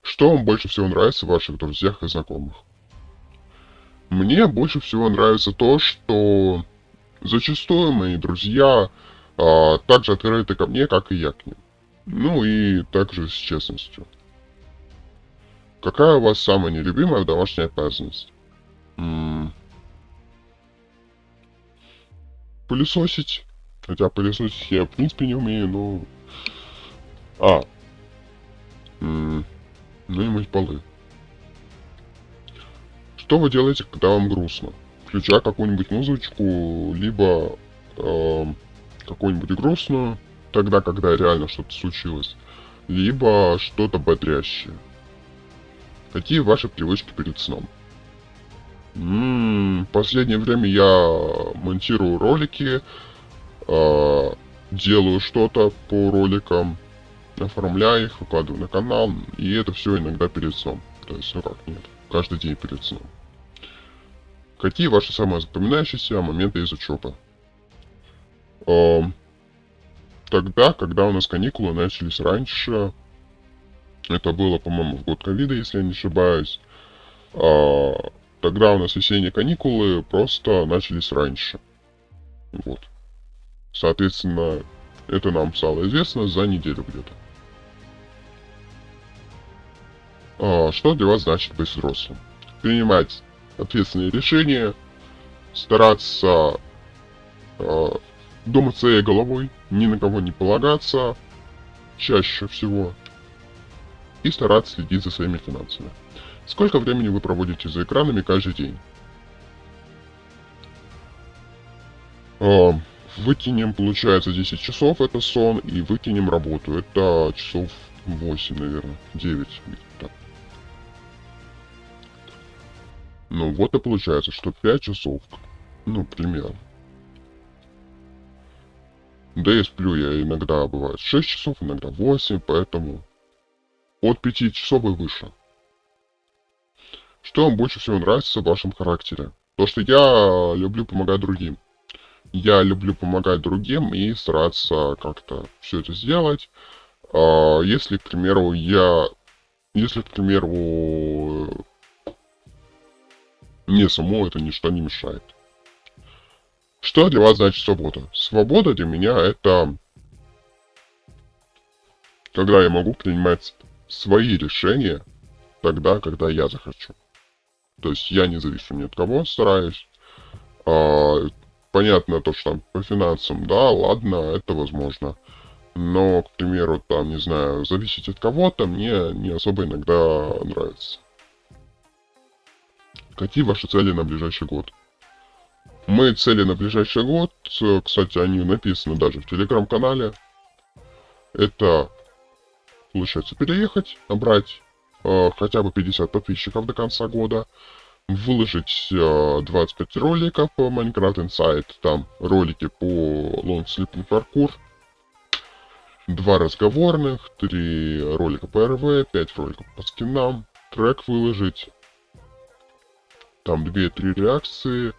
Что вам больше всего нравится в ваших друзьях и знакомых? Мне больше всего нравится то, что зачастую мои друзья так же открыты ко мне, как и я к ним. Ну и также с честностью. Какая у вас самая нелюбимая домашняя обязанность? Пылесосить. Хотя пылесосить я в принципе не умею, но... Ну и мыть полы. Что вы делаете, когда вам грустно? Включая какую-нибудь музычку, либо какую-нибудь грустную, тогда, когда реально что-то случилось, либо что-то бодрящее. Какие ваши привычки перед сном? В последнее время я монтирую ролики, делаю что-то по роликам, оформляю их, выкладываю на канал, и это все иногда перед сном. То есть, ну как, нет, каждый день перед сном. Какие ваши самые запоминающиеся моменты из учебы? Тогда, когда у нас каникулы начались раньше, это было, по-моему, в год ковида, если я не ошибаюсь, тогда у нас весенние каникулы просто начались раньше. Вот. Соответственно, это нам стало известно за неделю где-то. Что для вас значит быть взрослым? Принимать ответственные решения, стараться думать своей головой, ни на кого не полагаться, чаще всего, и стараться следить за своими финансами. Сколько времени вы проводите за экранами каждый день? Выкинем, получается, 10 часов, это сон, и выкинем работу, это часов 8, наверное, 9, так. Ну вот и получается, что 5 часов Ну, пример. Да и сплю я иногда бывает 6 часов, иногда 8, поэтому от 5 часов и выше. Что вам больше всего нравится в вашем характере? То, что я люблю помогать другим. Я люблю помогать другим и стараться как-то все это сделать. Если, к примеру, мне самому это ничто не мешает. Что для вас значит свобода? Свобода для меня это когда я могу принимать свои решения тогда, когда я захочу. То есть я не завишу ни от кого, стараюсь. А, понятно то, что там по финансам, да, ладно, это возможно. Но, к примеру, там, не знаю, зависеть от кого-то мне не особо иногда нравится. Какие ваши цели на ближайший год? Мои цели на ближайший год, кстати, они написаны даже в телеграм-канале. Это, получается, переехать, набрать хотя бы 50 подписчиков до конца года, выложить 25 роликов по Minecraft Inside, там ролики по Long Sleeping Parkour, 2 разговорных, 3 ролика по РВ, 5 роликов по скинам, трек выложить, там 2-3 реакции,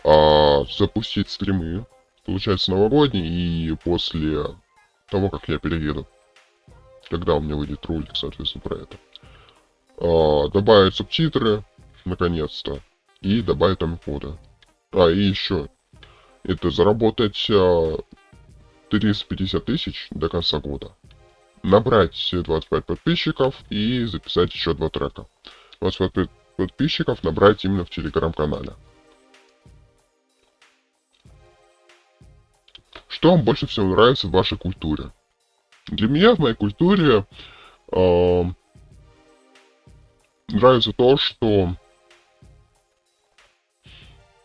запустить стримы, получается, новогодние, и после того, как я перееду, когда у меня выйдет ролик, соответственно, про это, добавить субтитры, наконец-то, и добавить там коды. И еще, это заработать 350 тысяч до конца года. Набрать 25 подписчиков и записать еще 2 трека. 25 подписчиков набрать именно в телеграм-канале. Что вам больше всего нравится в вашей культуре? Для меня в моей культуре нравится то, что...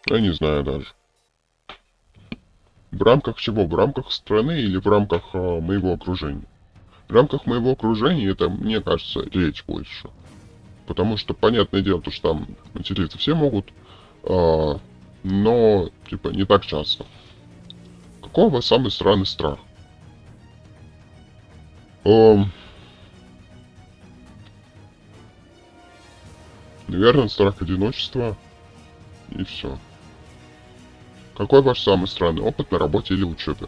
Я не знаю даже. В рамках чего? В рамках страны или в рамках моего окружения? В рамках моего окружения это, мне кажется, речь больше. Потому что, понятное дело, то, что там материться все могут, но, типа, не так часто. Какой у вас самый странный страх? Наверное, страх одиночества. И все. Какой ваш самый странный опыт на работе или учебе?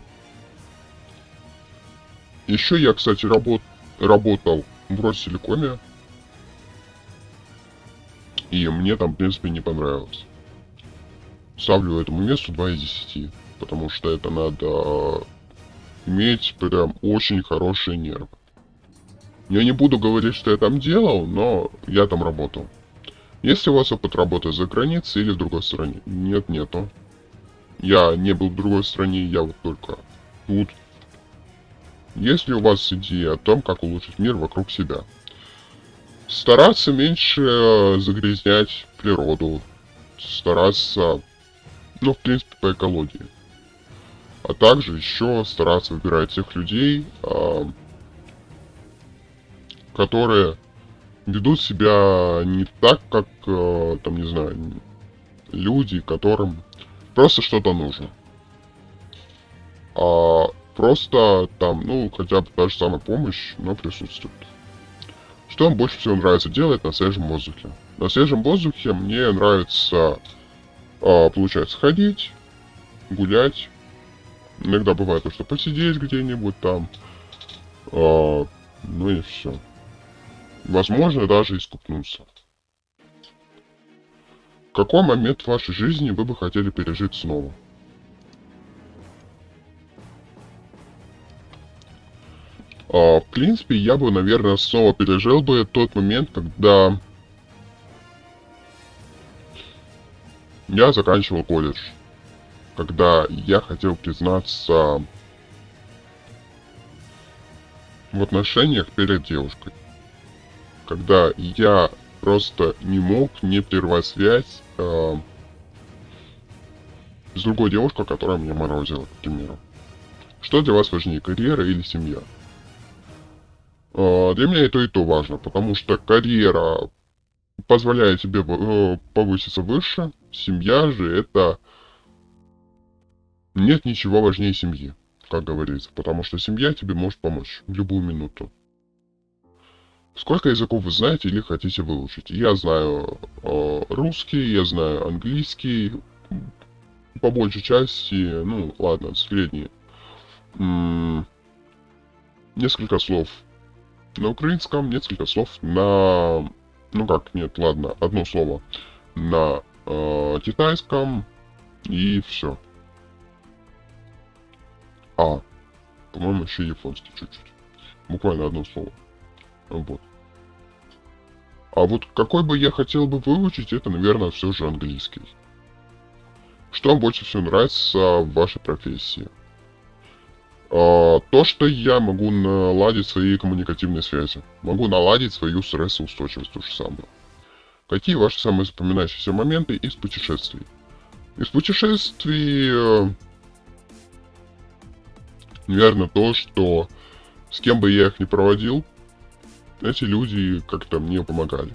Еще я, кстати, работал в Росселекоме. И мне там, в принципе, не понравилось. Ставлю этому месту 2 из 10. Потому что это надо иметь прям очень хорошие нервы. Я не буду говорить, что я там делал, но я там работал. Есть ли у вас опыт работы за границей или в другой стране? Нет, нету. Я не был в другой стране, я вот только тут. Есть ли у вас идея о том, как улучшить мир вокруг себя? Стараться меньше загрязнять природу. Стараться, ну, в принципе, по экологии. А также еще стараться выбирать тех людей, которые ведут себя не так, как, там, не знаю, люди, которым просто что-то нужно. Просто там, ну, хотя бы та же самая помощь, но присутствует. Что вам больше всего нравится делать на свежем воздухе? На свежем воздухе мне нравится, получается, ходить, гулять. Иногда бывает то, что посидеть где-нибудь там. Ну и все. Возможно, даже искупнуться. Какой момент в вашей жизни вы бы хотели пережить снова? В принципе, я бы, наверное, снова пережил бы тот момент, когда я заканчивал колледж. Когда я хотел признаться в отношениях перед девушкой. Когда я просто не мог не прервать связь с другой девушкой, которая меня морозила, к примеру. Что для вас важнее, карьера или семья? Для меня и то важно, потому что карьера позволяет тебе повыситься выше, семья же это Нет ничего важнее семьи, как говорится, потому что семья тебе может помочь в любую минуту. Сколько языков вы знаете или хотите выучить? Я знаю русский, я знаю английский, по большей части, ну ладно, средний. Несколько слов на украинском, несколько слов на... Ну как, нет, ладно, одно слово на китайском и все. По-моему, еще японский чуть-чуть. Буквально одно слово. Вот. А вот какой бы я хотел бы выучить, это, наверное, все же английский. Что вам больше всего нравится в вашей профессии? То, что я могу наладить свои коммуникативные связи. Могу наладить свою стрессоустойчивость, то же самое. Какие ваши самые запоминающиеся моменты из путешествий? Из путешествий, наверное, то, что с кем бы я их ни проводил, эти люди как-то мне помогали.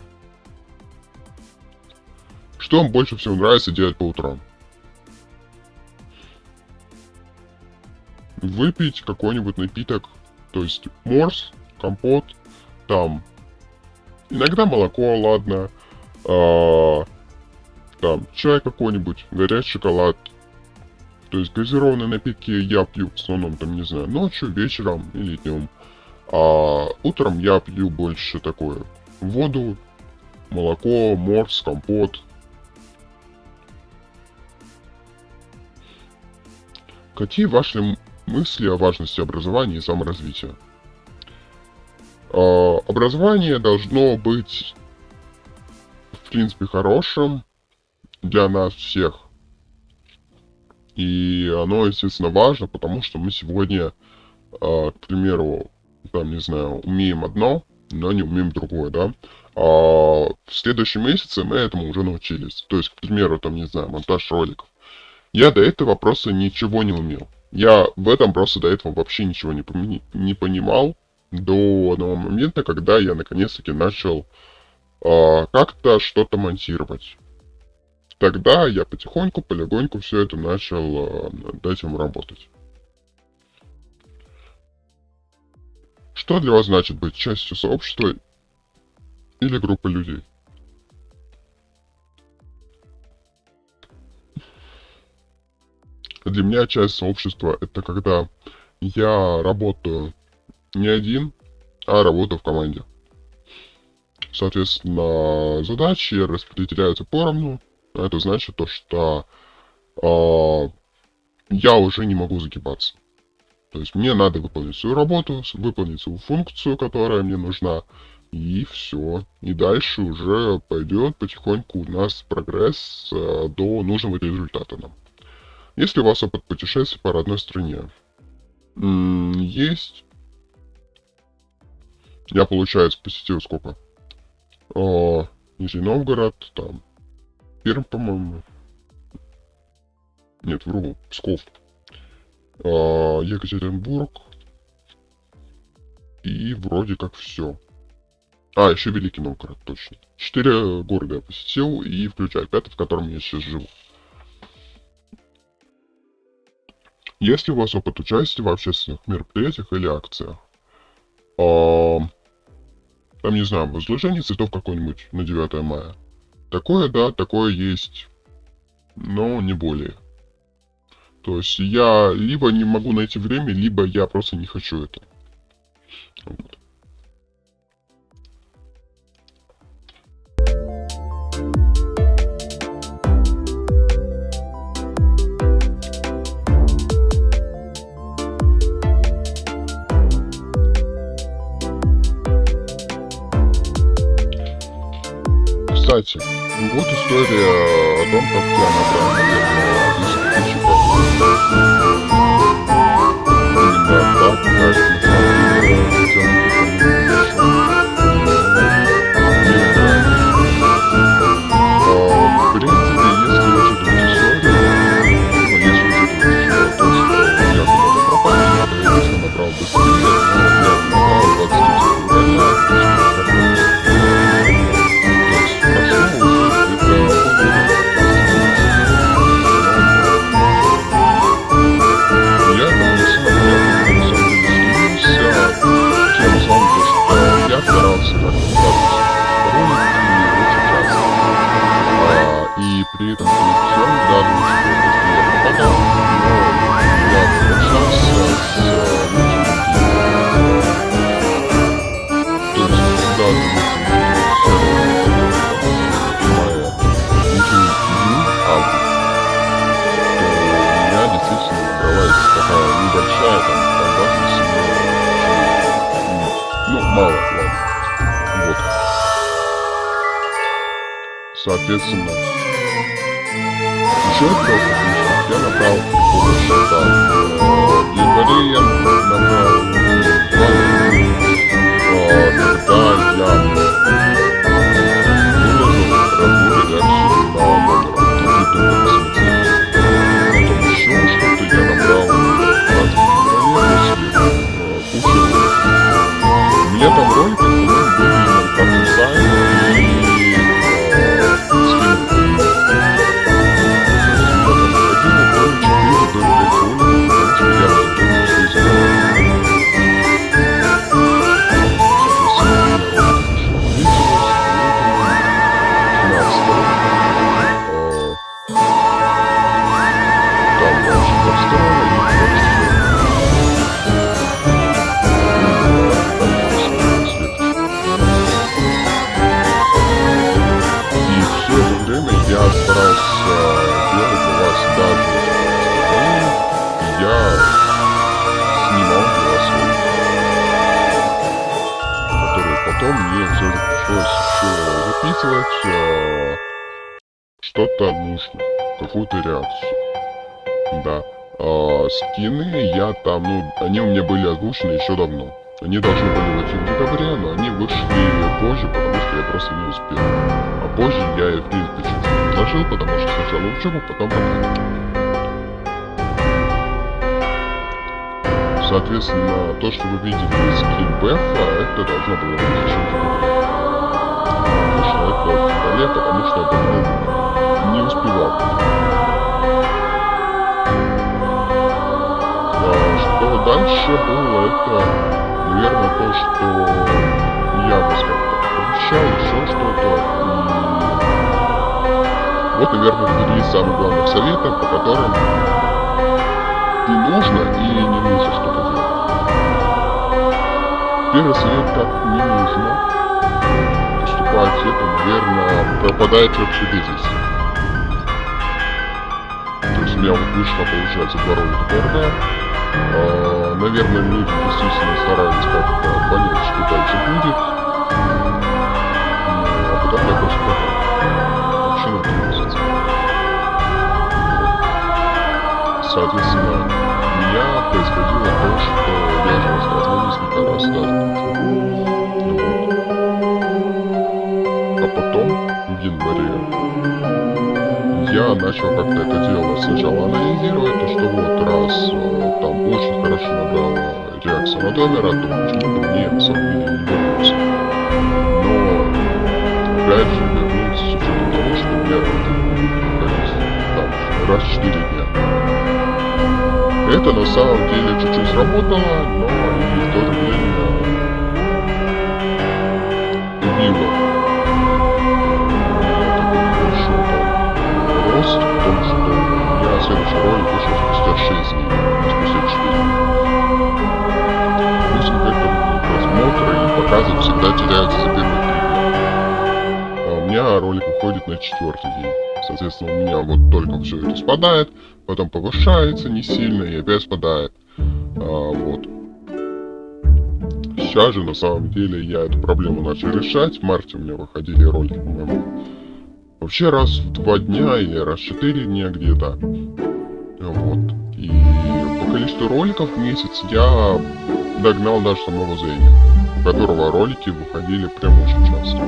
Что вам больше всего нравится делать по утрам? Выпить какой-нибудь напиток, то есть морс, компот, там, иногда молоко, ладно, там, чай какой-нибудь, горячий шоколад. То есть газированные напитки я пью в основном, там, не знаю, ночью, вечером или днем. А утром я пью больше такое. Воду, молоко, морс, компот. Какие ваши мысли о важности образования и саморазвития? Образование должно быть, в принципе, хорошим для нас всех. И оно, естественно, важно, потому что мы сегодня, к примеру, там, не знаю, умеем одно, но не умеем другое, да. А в следующем месяце мы этому уже научились. То есть, к примеру, там, не знаю, монтаж роликов. Я до этого просто ничего не умел. Я в этом просто до этого вообще ничего не понимал до одного момента, когда я наконец-таки начал как-то что-то монтировать. Тогда я потихоньку, полегоньку все это начал над этим работать. Что для вас значит быть частью сообщества или группы людей? Для меня часть сообщества — это когда я работаю не один, а работаю в команде. Соответственно, задачи распределяются поровну. Это значит то, что я уже не могу загибаться. То есть мне надо выполнить свою работу, выполнить свою функцию, которая мне нужна, и все. И дальше уже пойдет потихоньку у нас прогресс до нужного результата нам. Есть ли у вас опыт путешествий по родной стране? Есть. Я, получается, посетил сколько? Нижний Новгород, там, Пермь, по-моему. Нет, вру, Псков. Екатеринбург. И вроде как все. Еще Великий Новгород, точно. 4 города я посетил, и включая 5, в котором я сейчас живу. Есть ли у вас опыт участия в общественных мероприятиях или акциях? Там, не знаю, возложение цветов какой-нибудь на 9 мая. Такое, да, такое есть, но не более. То есть я либо не могу найти время, либо я просто не хочу это. Вот. Кстати, вот история о том, как я набрал, наверное, 10 000 именно так, как на самом деле, хотел не хорошо. Мне нравится. В принципе, если учитывать историю, если учитывать то, что я куда-то пропал, я, конечно, набрал быстрее, но я набрал 23 февраля, мало, ладно. Вот. Соответственно, еще просто я набрал больше, там, в январе я набрал 2, когда я выложил разбор реакции на номер, потом еще что-то я набрал 20 кучу роликов. У меня там роликов, по-моему, были как дизайн и потом мне все же пришлось еще записывать что-то нужно, какую-то реакцию. Да. Скины я там, ну, они у меня были озвучены еще давно. Они должны были выйти в декабре, но они вышли позже, потому что я просто не успел. А позже я их, в принципе, чуть-чуть предложил, потому что сначала учебу, потом работу. Соответственно, то, что вы видели скин Бефа, это должно было быть еще в декабре. Потому что это не успевал. Что дальше было, это, наверное, то, что я бы как-то обещал, еще что-то. И вот, наверное, впереди самых главных советов, по которым и нужно, и не нужно что-то делать. Первый совет, как не нужно поступать, это, наверное, пропадает вообще без вести. То есть у меня вот вышло, получается, 2 ролика порно. Наверное, люди действительно стараются как-то понять, что дальше будет. А потом я просто пропал. Вообще на 3 месяца. Соответственно, у меня происходило то, что я уже рассказывал несколько раз даже. А потом, в январе, я начал как-то это дело сначала анализировать, то что вот раз там очень хорошо набрала реакция на номера, то почему бы мне на самом деле не вернуться. Но опять же вернуться с учетом того, что у меня там раз в 4 дня. Это на самом деле чуть-чуть сработало, но и в то же время убило большой рост в том, что у меня следующий ролик вышел спустя 6 дней, не спустя 4. Пусть как-то просмотры и показы всегда теряются за первые 3 дня. А у меня ролик выходит на 4-й день. Соответственно, у меня вот только все это спадает, потом повышается не сильно и опять спадает. Вот. Сейчас же, на самом деле, я эту проблему начал решать. В марте у меня выходили ролики, по-моему, вообще раз в 2 дня или раз в 4 дня где-то. Вот. И по количеству роликов в месяц я догнал даже самого Зеня, у которого ролики выходили прям очень часто.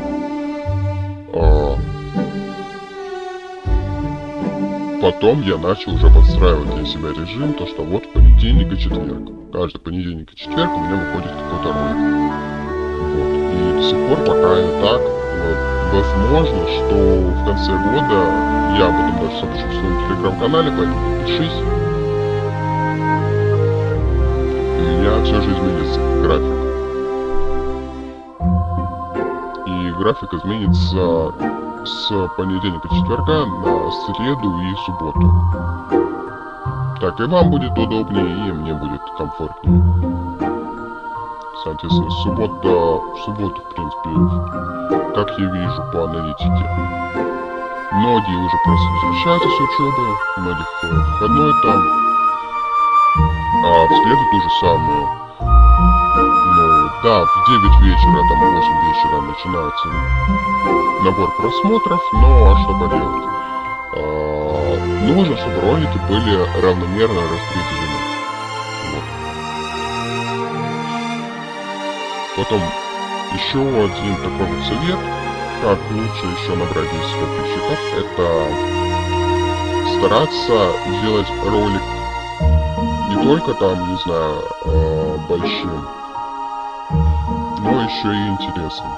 Потом я начал уже подстраивать для себя режим, то что вот понедельник и четверг. Каждый понедельник и четверг у меня выходит какой-то ролик. Вот. И до сих пор пока это так. Вот. Возможно, что в конце года я об этом даже сообщу в своем телеграм-канале, поэтому подпишись. У меня все же изменится график. И график изменится с понедельника и четверга на среду и субботу. Так и вам будет удобнее, и мне будет комфортнее. Соответственно, в субботу, в принципе, как я вижу по аналитике, многие уже просто возвращаются с учебы, многих выходной там, а в среду то же самое. Ну, Да, в 9 вечера, там в 8 вечера начинается набор просмотров, но а что поделать? Нужно, чтобы ролики были равномерно распределены. Вот. Потом еще один такой вот совет, как лучше еще набрать 10 подписчиков, это стараться делать ролик не только там, не знаю, большим, но еще и интересным.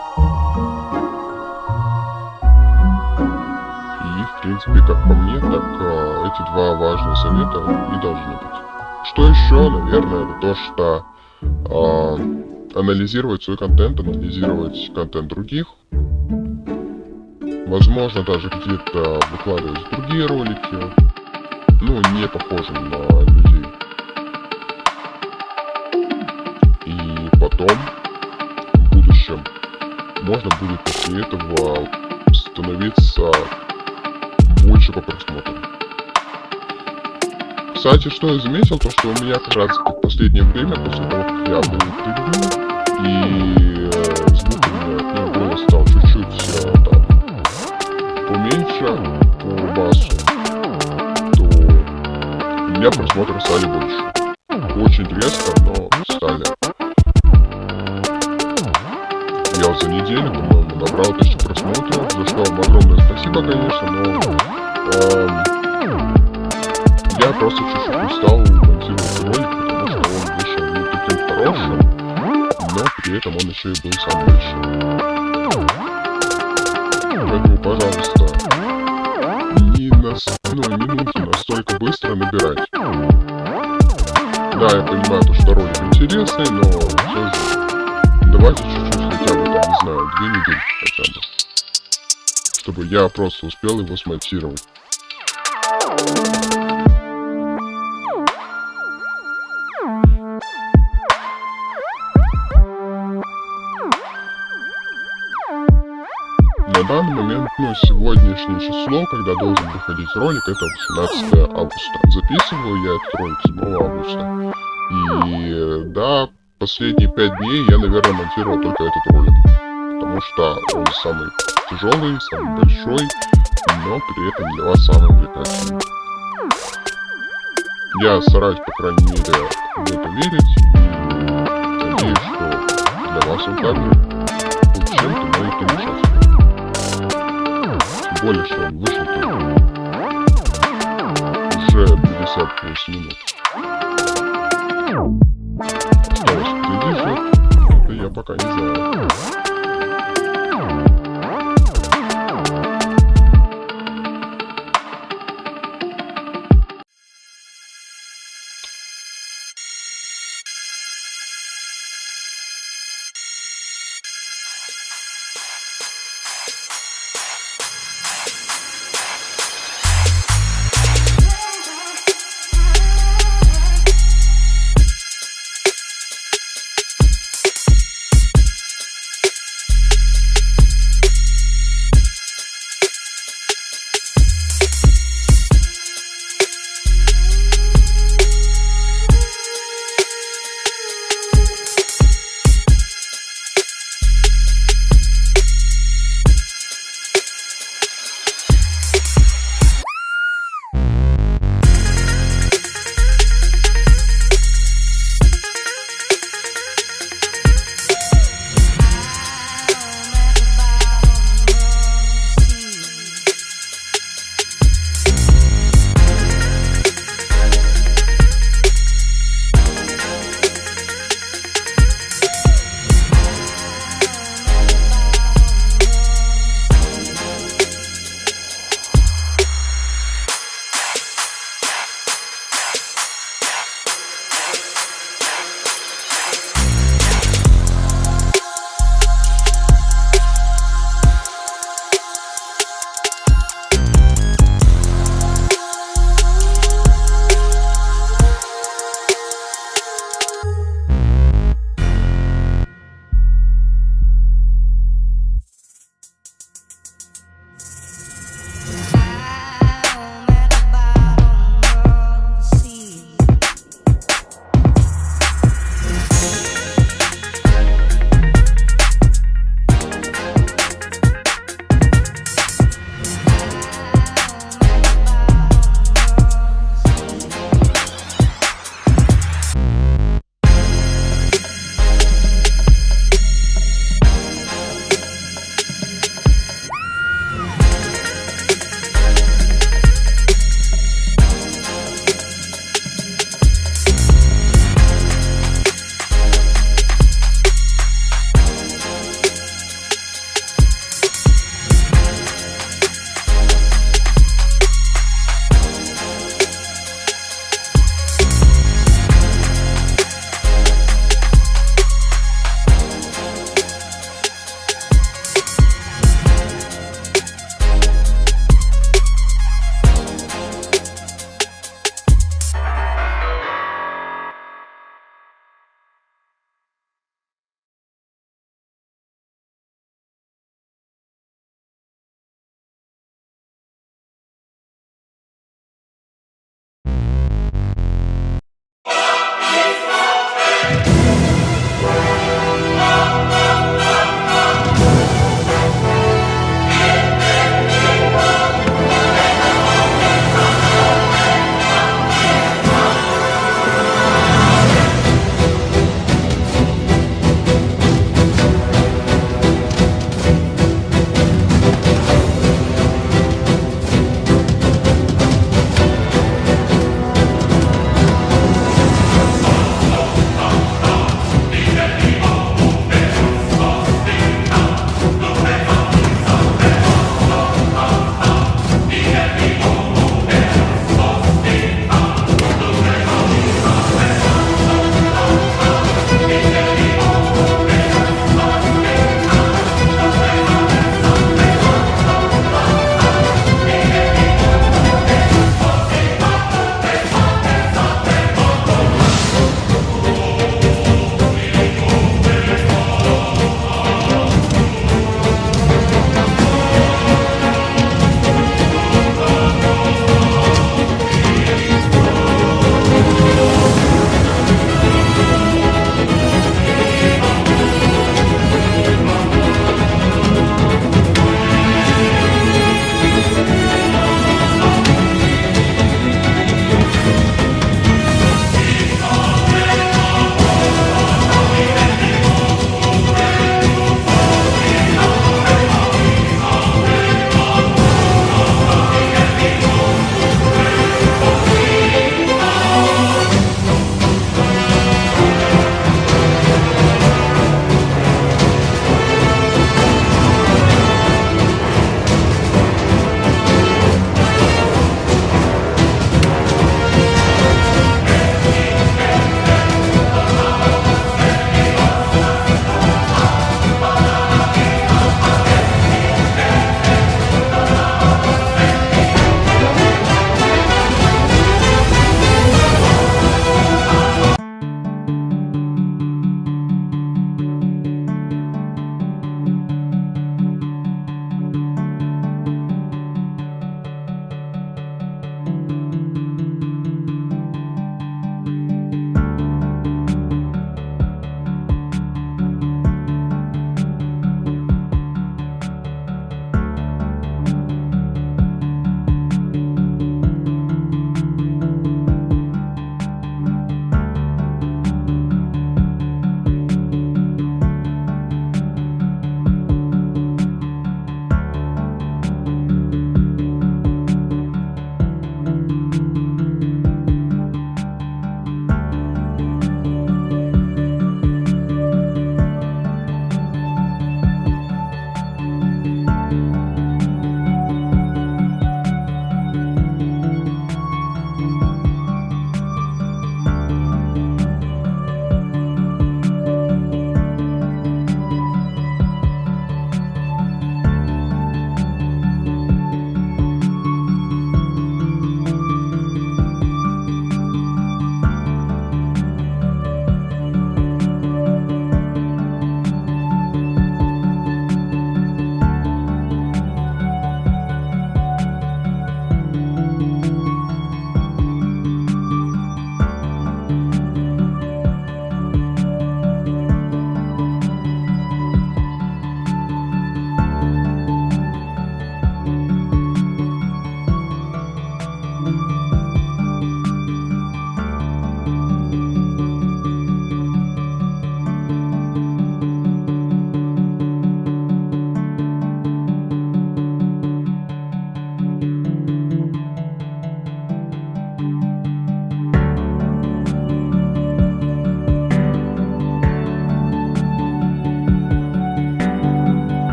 И, в принципе, как по мне, так эти два важных совета и должны быть. Что еще, наверное, это то, что анализировать свой контент, анализировать контент других. Возможно, даже где-то выкладывать другие ролики, ну, не похожие на людей. И потом, в будущем, можно будет после этого становиться больше по просмотрам. Кстати, что я заметил, то что у меня как раз в последнее время, после того, как я был превью, и звук у меня, ну, голос стал чуть-чуть там поменьше по басу, то у меня просмотры стали больше. Очень резко, но стали. Я за неделю, по-моему, набрал 1000 просмотров, за что вам огромное спасибо, конечно, но я просто чуть-чуть устал монтировать ролик, потому что он вышел не таким хорошим, но при этом он еще и был сам большой. Поэтому, пожалуйста, не нужно настолько быстро набирать. Да, я понимаю, что ролик интересный, но все же давайте чуть-чуть хотя бы, там, не знаю, 2 недели хотя бы, чтобы я просто успел его смонтировать. На данный момент, сегодняшнее число, когда должен выходить ролик, это 18 августа. Записываю я этот ролик 7 августа. И да, последние 5 дней я, наверное, монтировал только этот ролик. Потому что он самый тяжелый, самый большой, но при этом для вас самый увлекательный. Я стараюсь, по крайней мере, в это верить. И надеюсь, что для вас он также будет чем-то, но и замечательным. Тем более, что он вышел только уже 58 минут. Осталось впереди же, это я пока не знаю.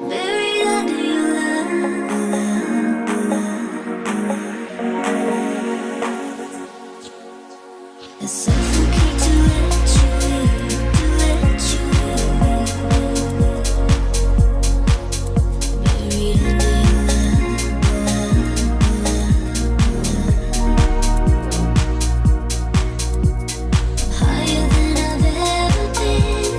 Buried under your love. I suffocate to let you in, to let you in. Buried under your higher than I've ever been.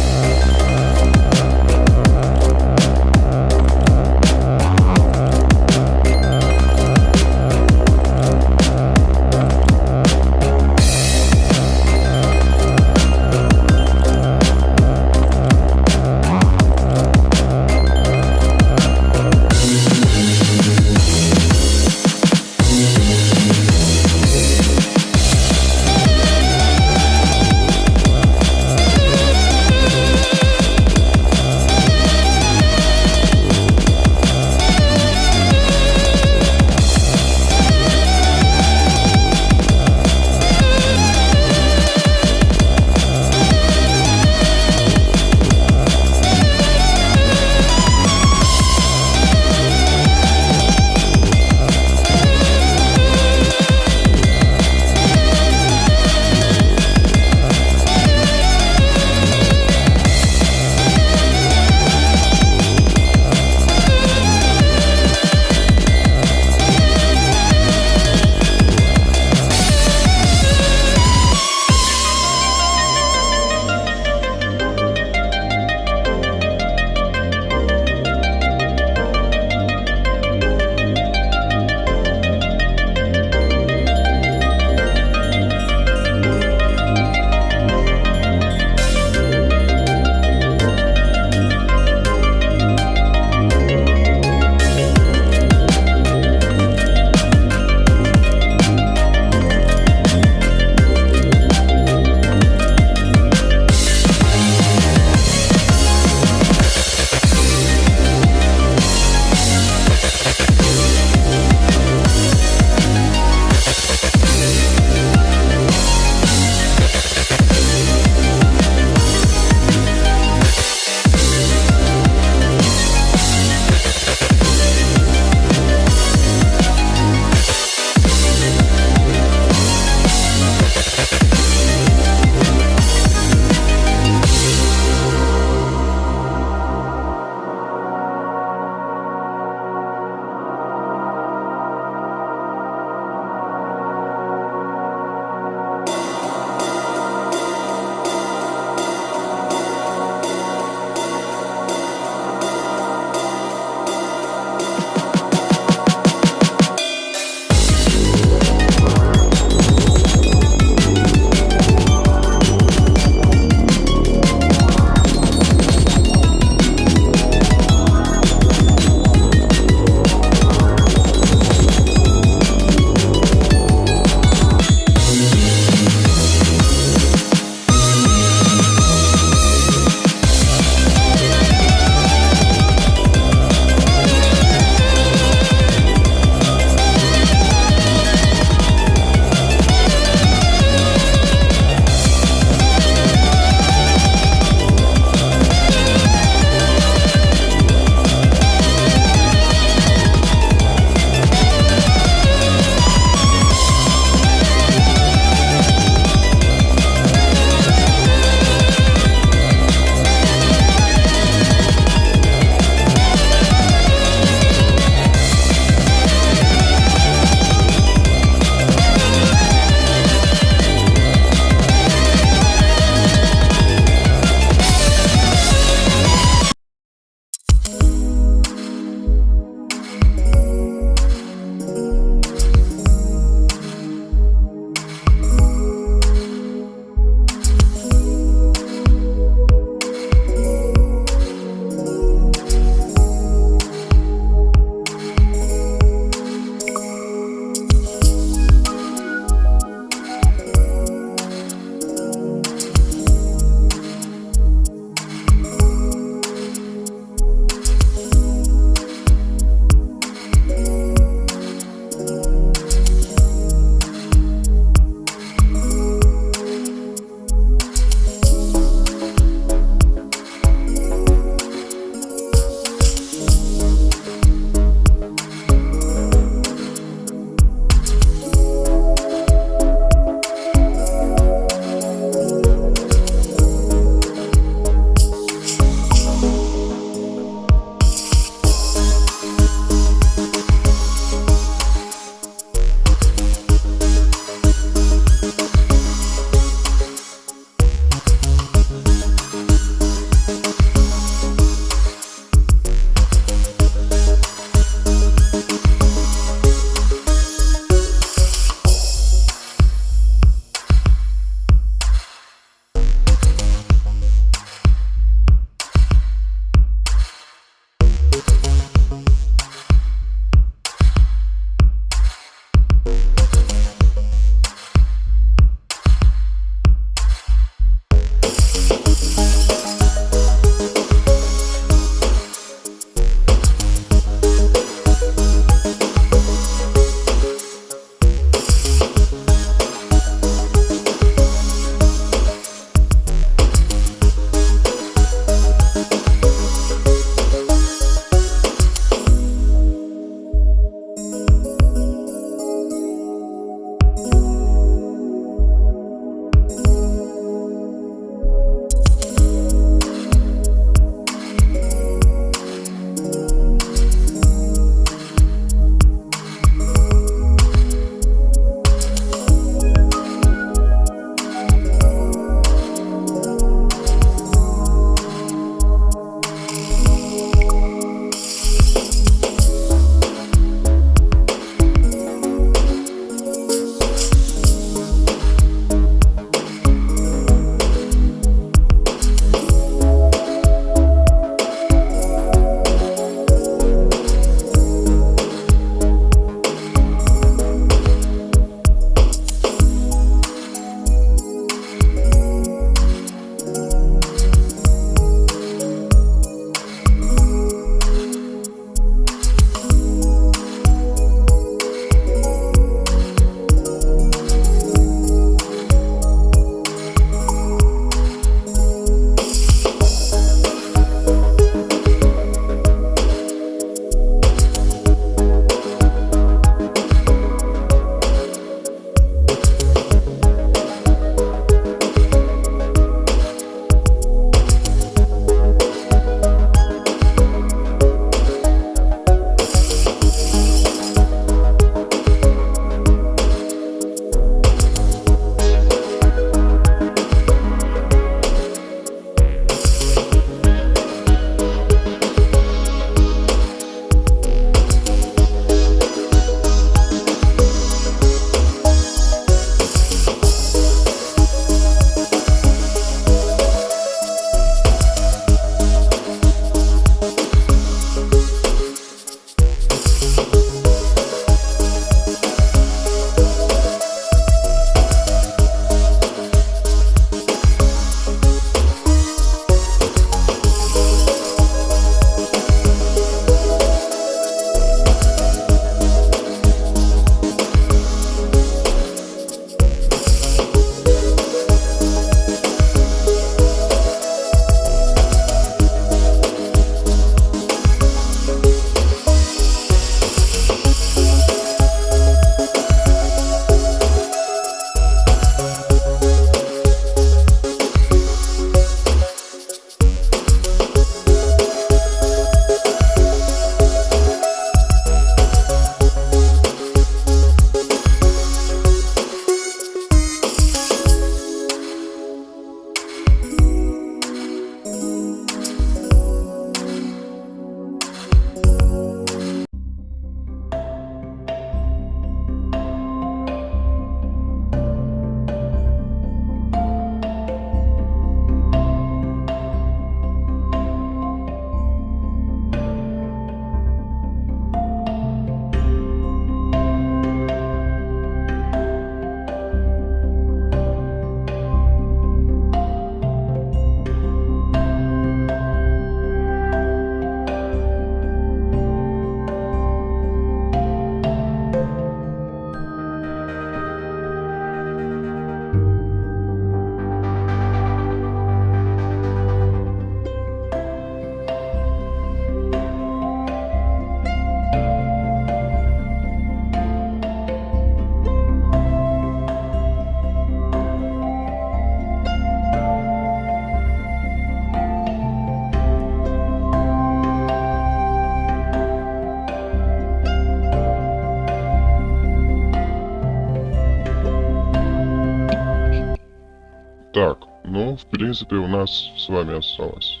Так, ну, в принципе, у нас с вами осталось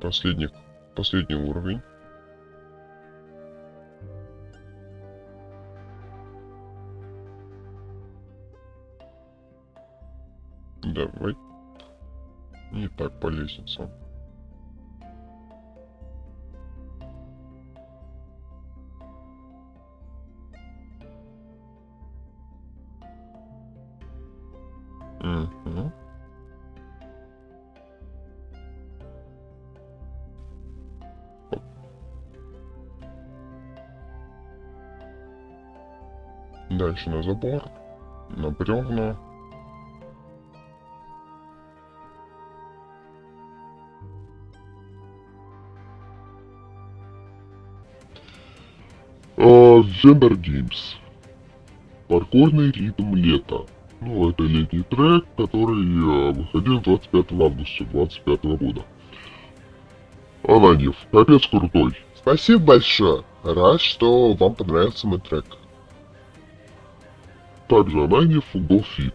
последний уровень. Давай. И так по лестнице. Угу. Дальше на забор, на бревна. Vendor Games. Паркурный ритм лета. Ну, это летний трек, который выходил 25 августа 25 года. Ананьев, капец крутой. Спасибо большое. Рад, что вам понравился мой трек. Также Ананьев Go Fit.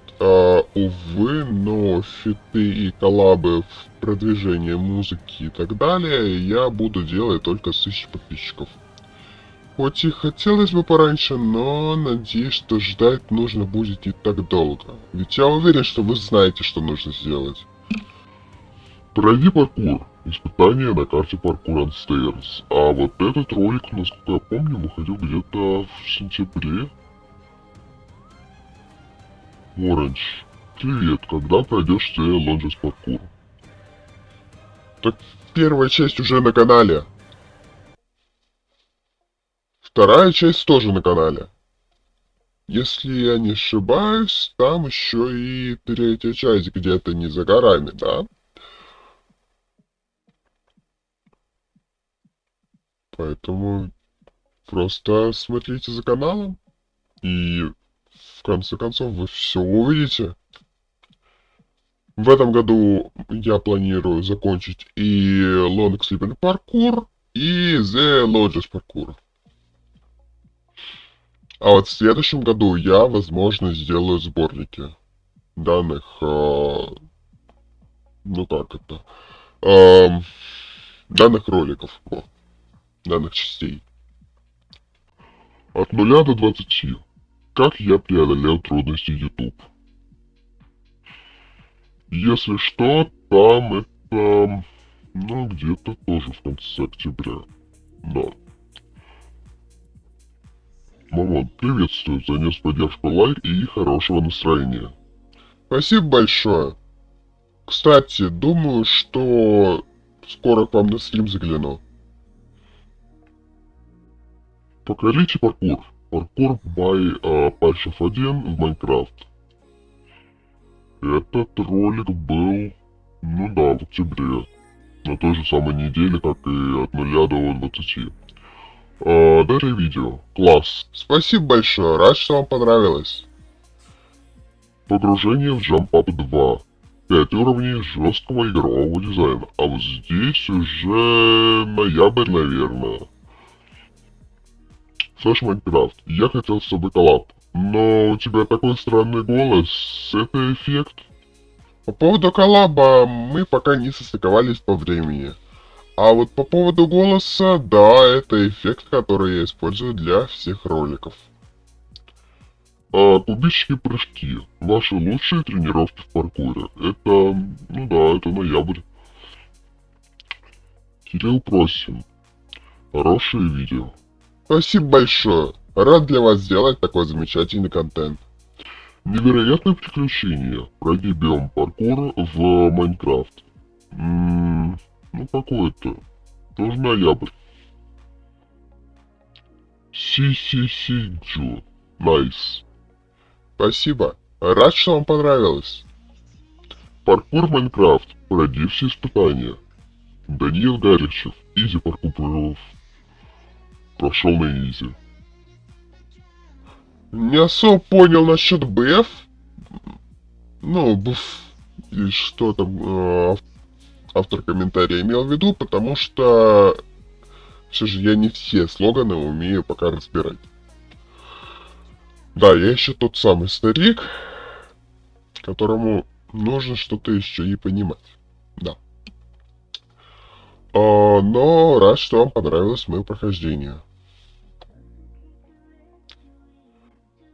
Увы, но фиты и коллабы в продвижении музыки и так далее я буду делать только с 1000 подписчиков. Хоть и хотелось бы пораньше, но надеюсь, что ждать нужно будет не так долго. Ведь я уверен, что вы знаете, что нужно сделать. Пройди паркур. Испытание на карте Parkour on Stairs. А вот этот ролик, насколько я помню, выходил где-то в сентябре. Orange. Привет, когда пройдешь все Longest паркур? Так первая часть уже на канале. Вторая часть тоже на канале. Если я не ошибаюсь, там еще и третья часть где-то не за горами, да? Поэтому просто смотрите за каналом, и в конце концов вы все увидите. В этом году я планирую закончить и Long Sleeping Parkour, и The Lodges Parkour. А вот в следующем году я, возможно, сделаю сборники данных, ну как это, данных роликов, данных частей. От 0 до 20. Как я преодолел трудности YouTube? Если что, там это, ну, где-то тоже в конце октября. Да. Мамон, приветствую, занес поддержку лайк и хорошего настроения. Спасибо большое. Кстати, думаю, что скоро к вам на стрим загляну. Покажите паркур. Паркур by Пальшев 1 в Майнкрафт. Этот ролик был, ну да, в октябре. На той же самой неделе, как и от 0 до 20. Даже видео. Класс. Спасибо большое, рад, что вам понравилось. Погружение в Jump Up 2. 5 уровней жесткого игрового дизайна. А вот здесь уже ноябрь, наверное. Слышь, Майнкрафт, я хотел с тобой коллаб. Но у тебя такой странный голос. Это эффект? По поводу коллаба мы пока не состыковались по времени. А вот по поводу голоса, да, это эффект, который я использую для всех роликов. Кубические прыжки. Ваши лучшие тренировки в паркуре. Это, ну да, это ноябрь. Кирилл Просин. Хорошее видео. Спасибо большое. Рад для вас сделать такой замечательный контент. Невероятное приключение. Пройди биом паркура в Майнкрафт. Ну какой-то. Тоже ноябрь. Си-си-си-джу. Найс. Спасибо. Рад, что вам понравилось. Паркур Майнкрафт. Пройди все испытания. Даниил Гаричев. Изи паркур прошел на изи. Не особо понял насчет БФ. Ну, БФ. И что там автор комментария имел в виду, потому что все же я не все слоганы умею пока разбирать. Да, я еще тот самый старик, которому нужно что-то еще и понимать. Да. Но рад, что вам понравилось мое прохождение.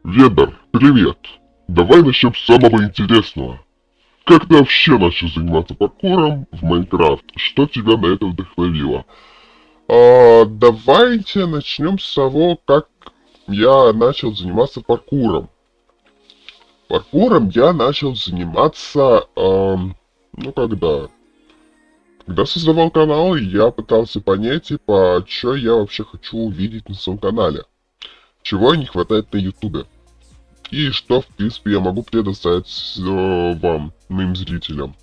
Ведар, привет! Давай начнем с самого интересного. Как ты вообще начал заниматься паркуром в Майнкрафт? Что тебя на это вдохновило? Давайте начнем с того, как я начал заниматься паркуром. Паркуром я начал заниматься, когда? Когда создавал канал, я пытался понять, типа, что я вообще хочу увидеть на своем канале. Чего не хватает на ютубе. И что, в принципе, я могу предоставить вам, моим зрителям.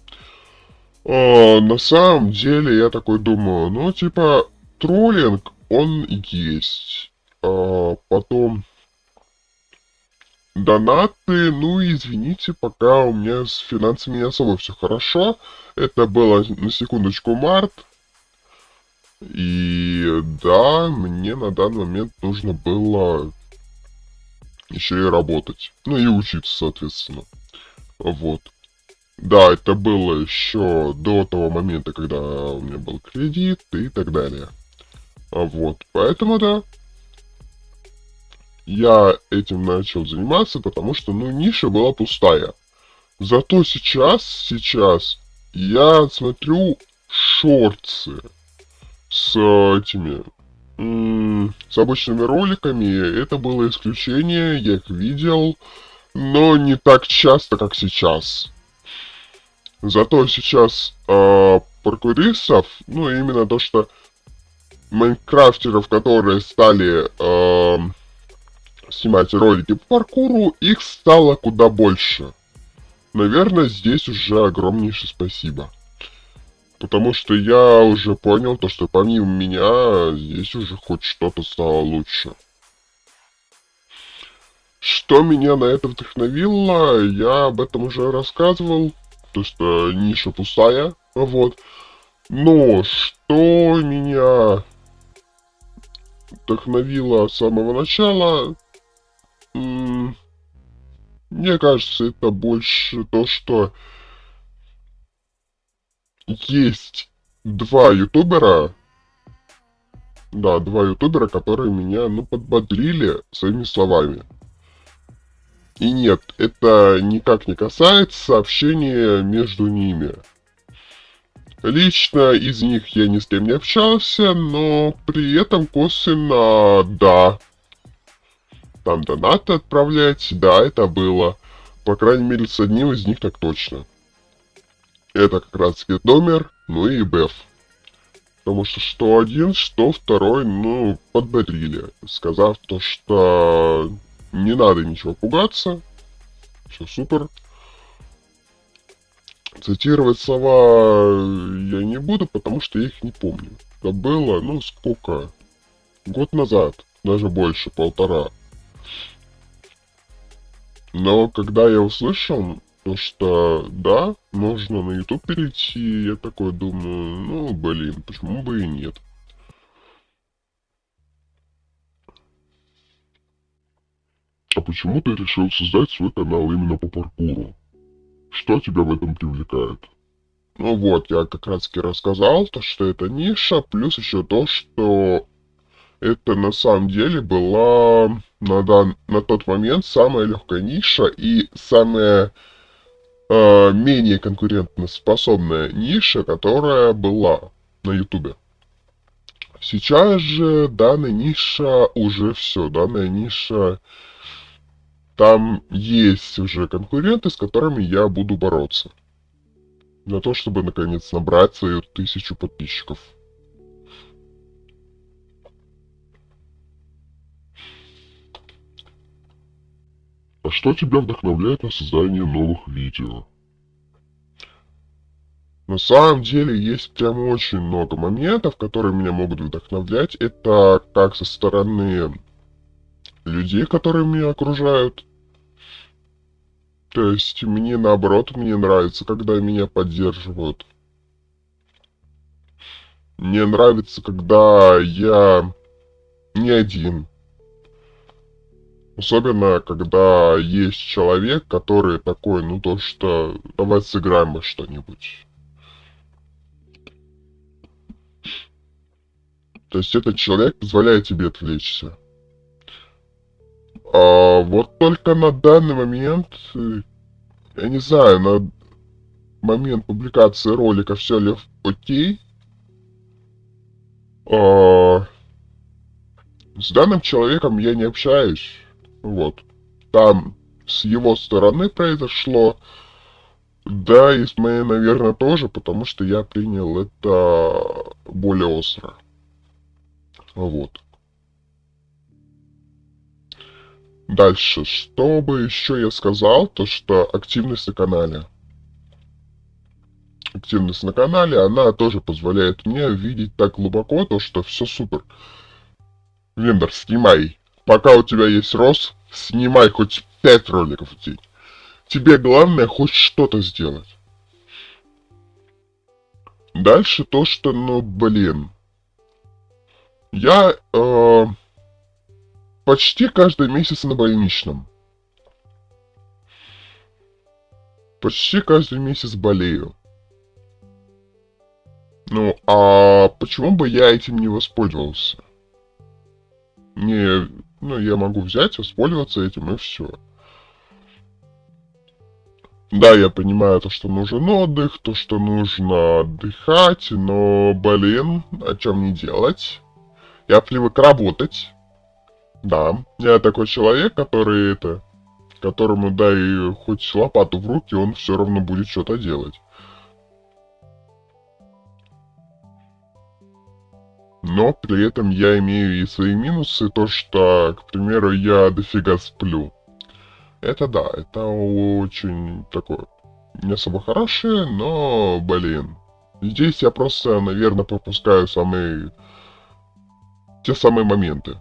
На самом деле, я такой думаю, ну, типа, троллинг, он есть. Потом донаты, ну, извините, пока у меня с финансами не особо все хорошо. Это было, на секундочку, март. И да, мне на данный момент нужно было еще и работать. Ну и учиться, соответственно. Вот. Да, это было еще до того момента, когда у меня был кредит и так далее. Вот. Поэтому да. Я этим начал заниматься, потому что, ну, ниша была пустая. Зато сейчас я смотрю шорты с этими, с обычными роликами. Это было исключение, я их видел, но не так часто, как сейчас. Зато сейчас паркуристов, ну, именно то, что майнкрафтеров, которые стали снимать ролики по паркуру, их стало куда больше. Наверное, здесь уже огромнейшее спасибо. Потому что я уже понял то, что помимо меня здесь уже хоть что-то стало лучше. Что меня на это вдохновило, я об этом уже рассказывал. То, что ниша пустая, вот. Но что меня вдохновило с самого начала, мне кажется, это больше то, что есть два ютубера, которые меня, ну, подбодрили своими словами. И нет, это никак не касается общения между ними. Лично из них я ни с кем не общался, но при этом косвенно, да. Там донаты отправлять, да, это было. По крайней мере, с одним из них так точно. Это как раз таки Домер, ну и Беф. Потому что один, что второй, ну, подбодрили, сказав то, что не надо ничего пугаться, все супер. Цитировать слова я не буду, потому что я их не помню. Это было, ну, сколько? Год назад, даже больше, 1,5. Но когда я услышал, то что, да, можно на YouTube перейти, я такой думаю, ну, блин, почему бы и нет. А почему ты решил создать свой канал именно по паркуру? Что тебя в этом привлекает? Ну вот, я как раз таки рассказал, то, что это ниша, плюс еще то, что это на самом деле была на тот момент самая легкая ниша и самая менее конкурентоспособная ниша, которая была на ютубе. Сейчас же данная ниша уже все, данная ниша, там есть уже конкуренты, с которыми я буду бороться. На то, чтобы наконец набрать свою 1000 подписчиков. А что тебя вдохновляет на создание новых видео? На самом деле есть прям очень много моментов, которые меня могут вдохновлять. Это как со стороны людей, которые меня окружают. То есть мне наоборот, мне нравится, когда меня поддерживают. Мне нравится, когда я не один. Особенно, когда есть человек, который такой, ну то что, давай сыграем во что-нибудь. То есть этот человек позволяет тебе отвлечься. Вот только на данный момент, я не знаю, на момент публикации ролика все ли окей. А, с данным человеком я не общаюсь. Вот. Там с его стороны произошло. Да, и с моей, наверное, тоже, потому что я принял это более остро. Вот. Дальше. Что бы еще я сказал, то что активность на канале. Активность на канале, она тоже позволяет мне видеть так глубоко то, что все супер. Вендор, снимай. Пока у тебя есть рост, снимай хоть 5 роликов в день. Тебе главное хоть что-то сделать. Дальше то, что, ну, блин. Я почти каждый месяц на больничном. Почти каждый месяц болею. Ну, а почему бы я этим не воспользовался? Не, ну, я могу взять, воспользоваться этим и все. Да, я понимаю то, что нужен отдых, то, что нужно отдыхать, но, блин, о чем не делать? Я привык работать. Да, я такой человек, который которому дай хоть лопату в руки, он все равно будет что-то делать. Но при этом я имею и свои минусы, то что, к примеру, я дофига сплю. Это да, это очень такое не особо хорошее, но, блин. Здесь я просто, наверное, пропускаю те самые моменты.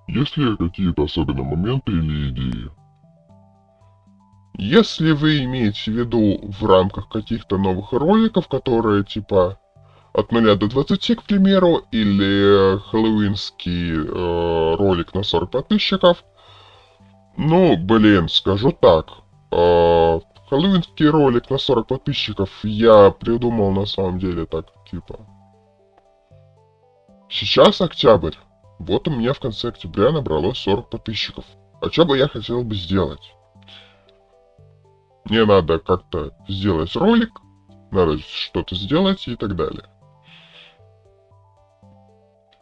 Есть ли какие-то особенные моменты или идеи? Если вы имеете в виду в рамках каких-то новых роликов, которые типа от 0 до 20, к примеру, или хэллоуинский ролик на 40 подписчиков, ну, блин, скажу так. Хэллоуинский ролик на 40 подписчиков я придумал на самом деле так, типа. Сейчас октябрь. Вот у меня в конце октября набралось 40 подписчиков. А что бы я хотел бы сделать? Мне надо как-то сделать ролик, надо что-то сделать и так далее.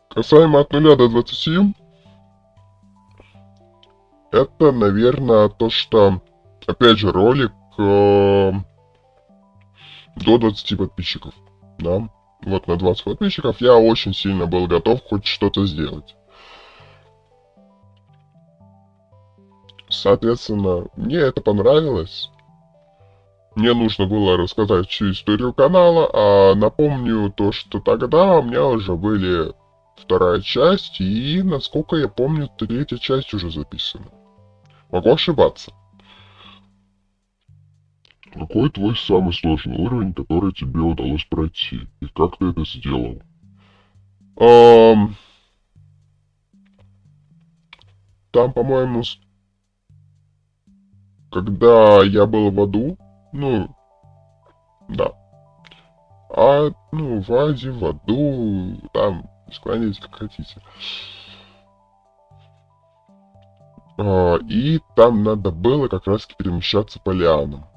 Касаемо от 0 до 20, это, наверное, то, что, опять же, ролик до 20 подписчиков, да. Вот на 20 подписчиков я очень сильно был готов хоть что-то сделать. Соответственно, мне это понравилось. Мне нужно было рассказать всю историю канала, а напомню то, что тогда у меня уже были вторая часть, и, насколько я помню, третья часть уже записана. Могу ошибаться. Какой твой самый сложный уровень, который тебе удалось пройти? И как ты это сделал? Там, по-моему, когда я был в аду, ну, да. Ну, в аде, в аду, там, склоняйтесь как хотите. И там надо было как раз перемещаться по лианам.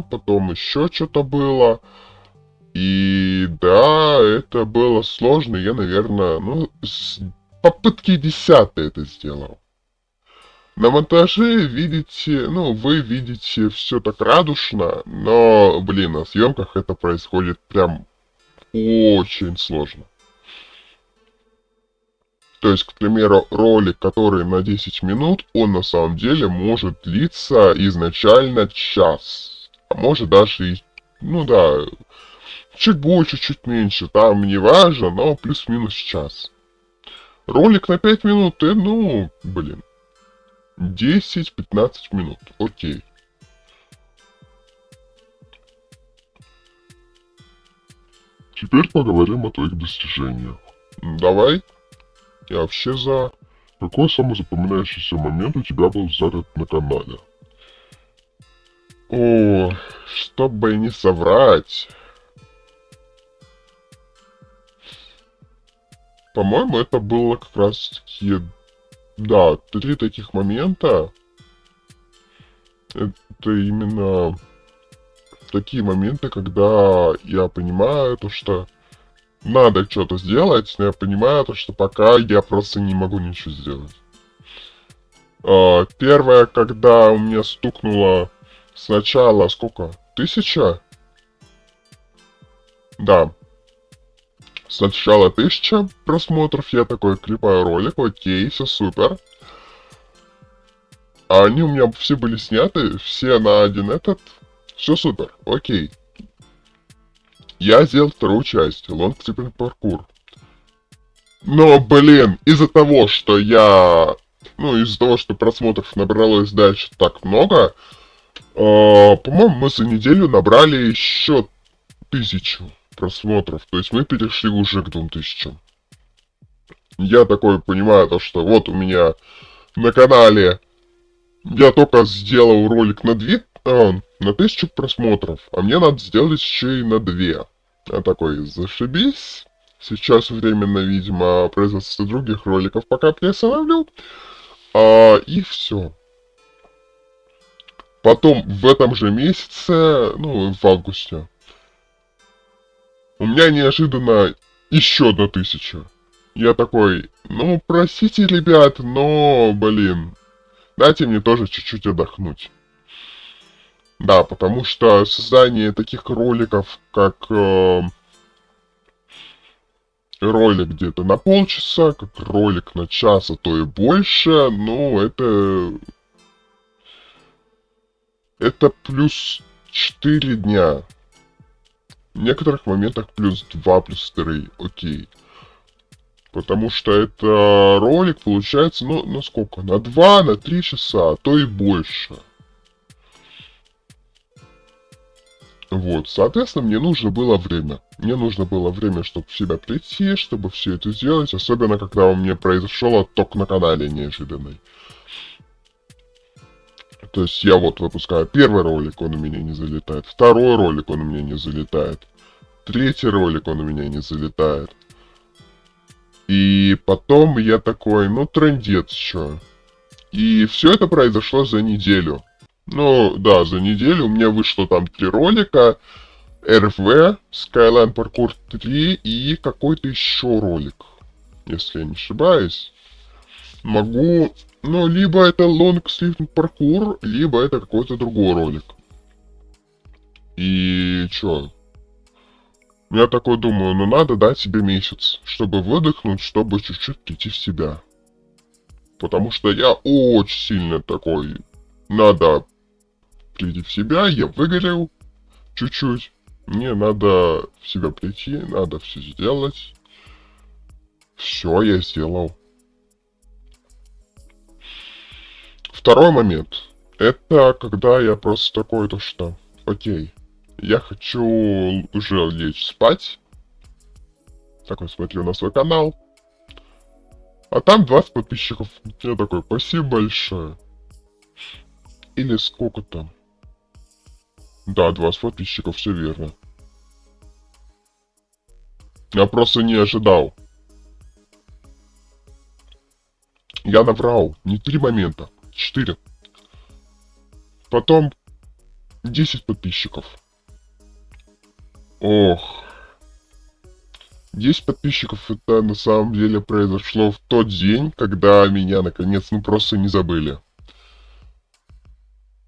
Потом еще что-то было. И да, это было сложно. Я, наверное, ну, с попытки 10 это сделал. На монтаже видите, ну, вы видите все так радужно, но, блин, на съемках это происходит прям очень сложно. То есть, к примеру, ролик, который на 10 минут, он на самом деле может длиться изначально час. А может даже и, ну да, чуть больше, чуть меньше, там не важно, но плюс-минус час. Ролик на 5 минут, ну, блин, 10-15 минут, окей. Теперь поговорим о твоих достижениях. Давай. И вообще за... Какой самый запоминающийся момент у тебя был задат на канале? О, чтобы не соврать. По-моему, это было как раз таки... Да, 3 таких момента. Это именно такие моменты, когда я понимаю то, что надо что-то сделать, но я понимаю то, что пока я просто не могу ничего сделать. Первое, когда у меня стукнуло сначала сколько? 1000? Да. Сначала 1000 просмотров, я такой клепаю ролик, окей, все супер. А они у меня все были сняты, все на один этот. Все супер, окей. Я сделал вторую часть, Long Sleeping Parkour. Но, блин, из-за того, что я... Ну, из-за того, что просмотров набралось дальше так много, по-моему, мы за неделю набрали еще 1000 просмотров. То есть мы перешли уже к 2000. Я такой понимаю, то, что вот у меня на канале я только сделал ролик на 1000 просмотров, а мне надо сделать еще и на 2. Я такой, зашибись. Сейчас временно, видимо, производство других роликов пока приостановлю. И все. Потом в этом же месяце, ну, в августе, у меня неожиданно еще 1000. Я такой, ну, простите, ребят, но, блин, дайте мне тоже чуть-чуть отдохнуть. Да, потому что создание таких роликов, как ролик где-то на полчаса, как ролик на час, а то и больше, ну, это плюс 4 дня. В некоторых моментах плюс 2, плюс 3, окей. Потому что это ролик получается, ну, на сколько? На 2, на 3 часа, а то и больше. Вот, соответственно, мне нужно было время. Мне нужно было время, чтобы в себя прийти, чтобы все это сделать. Особенно, когда у меня произошел отток на канале неожиданный. То есть я вот выпускаю первый ролик, он у меня не залетает. Второй ролик, он у меня не залетает. Третий ролик, он у меня не залетает. И потом я такой, ну, трындец, чё. И все это произошло за неделю. Ну, да, за неделю у меня вышло там 3 ролика. РВ, Skyline Parkour 3 и какой-то еще ролик. Если я не ошибаюсь. Могу... Ну, либо это Long Sleeping Parkour, либо это какой-то другой ролик. И чё? Я такой думаю, ну надо дать себе месяц, чтобы выдохнуть, чтобы чуть-чуть прийти в себя. Потому что я очень сильно такой... Надо прийти в себя, я выгорел чуть-чуть. Мне надо в себя прийти, надо все сделать. Все я сделал. Второй момент. Это когда я просто такой, то что, окей, я хочу уже лечь спать. Такой смотрю на свой канал. А там 20 подписчиков. Я такой, спасибо большое. Или сколько там? Да, 20 подписчиков, все верно. Я просто не ожидал. Я наврал. Не 3 момента. 4. Потом 10 подписчиков. Ох. 10 подписчиков это на самом деле произошло в тот день, когда меня наконец ну просто не забыли.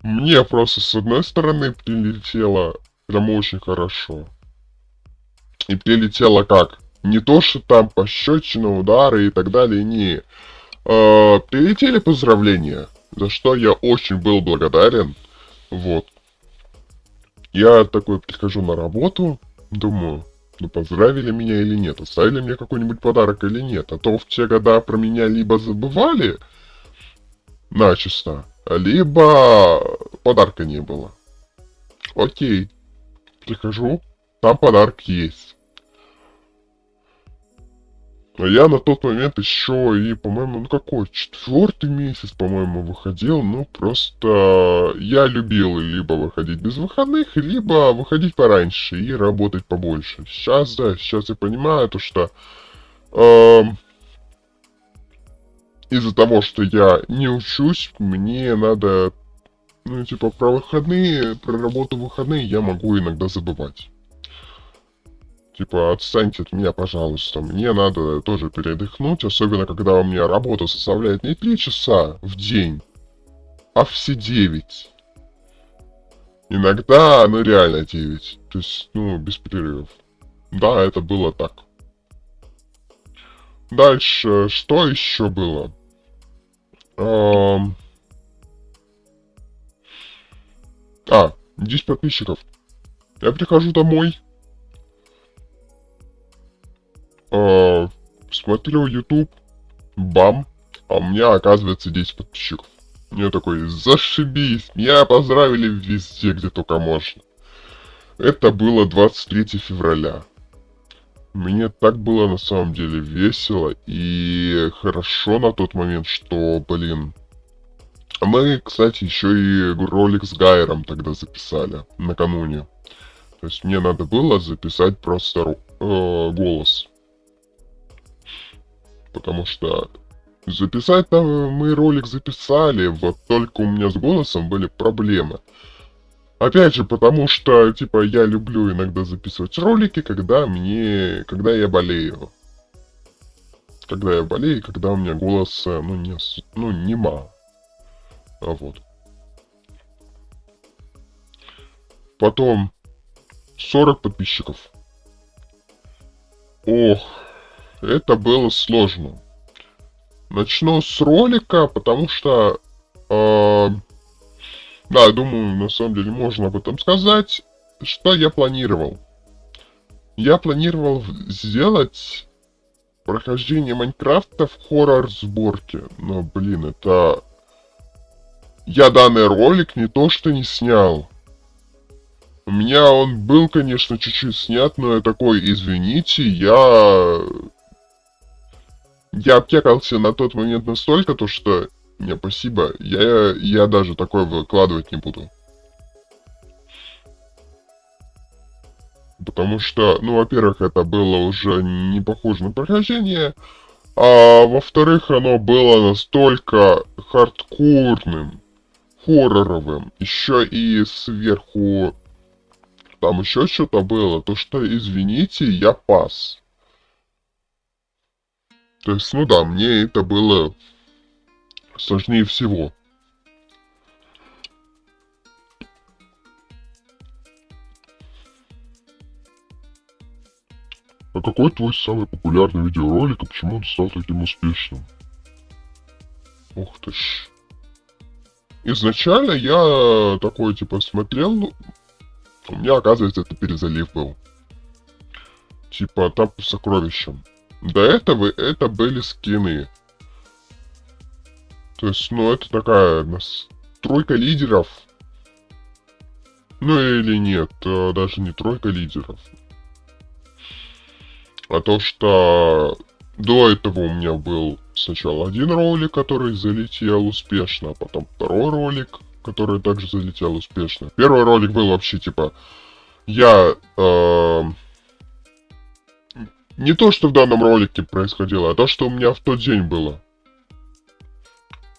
Мне просто с одной стороны прилетело прям очень хорошо. И прилетело как? Не то, что там пощечина, удары и так далее, не. Прилетели поздравления, за что я очень был благодарен. Вот. Я такой прихожу на работу, думаю, ну поздравили меня или нет, оставили мне какой-нибудь подарок или нет. А то в те года про меня либо забывали начисто, либо подарка не было. Окей. Прихожу, там подарок есть. А я на тот момент еще и, по-моему, ну какой, 4-й месяц, по-моему, выходил. Ну, просто я любил либо выходить без выходных, либо выходить пораньше и работать побольше. Сейчас, да, сейчас я понимаю, то, что из-за того, что я не учусь, мне надо, ну, типа, про выходные, про работу в выходные я могу иногда забывать. Типа, отстаньте от меня, пожалуйста. Мне надо тоже передохнуть, особенно когда у меня работа составляет не 3 часа в день, а все 9. Иногда, ну реально 9. То есть, ну, без перерывов. Да, это было так. Дальше, что еще было? 10 подписчиков. Я прихожу домой, смотрю YouTube, бам, а у меня оказывается 10 подписчиков. Я такой, зашибись, меня поздравили везде, где только можно. Это было 23 февраля. Мне так было на самом деле весело и хорошо на тот момент, что, блин. Мы, кстати, еще и ролик с Гайером тогда записали, накануне. То есть мне надо было записать просто голос. Потому что записать там мы ролик записали, вот только у меня с голосом были проблемы. Опять же, потому что, типа, я люблю иногда записывать ролики, когда я болею. Когда я болею, когда у меня голос, нема. Вот. Потом 40 подписчиков. Ох, это было сложно. Начну с ролика, потому что, да, думаю, на самом деле можно об этом сказать. Что я планировал? Я планировал сделать прохождение Майнкрафта в хоррор-сборке. Но, блин, это... Я данный ролик не то что не снял. У меня он был, конечно, чуть-чуть снят, но я такой, извините, я обтекался на тот момент настолько, то что... Не, спасибо, я даже такое выкладывать не буду. Потому что, ну, во-первых, это было уже не похоже на прохождение, а во-вторых, оно было настолько хардкорным, хорроровым, еще и сверху там еще что-то было, то что, извините, я пас. То есть, ну да, мне это было сложнее всего. А какой твой самый популярный видеоролик и почему он стал таким успешным? Ух ты ж. Изначально я такой, типа, смотрел, ну, у меня, оказывается, это перезалив был. Типа, там по сокровищам. До этого это были скины. То есть, ну, это такая тройка лидеров. Ну, или нет, даже не тройка лидеров. А то, что до этого у меня был сначала один ролик, который залетел успешно, а потом второй ролик, который также залетел успешно. Первый ролик был вообще, типа, я... не то, что в данном ролике происходило, а то, что у меня в тот день было.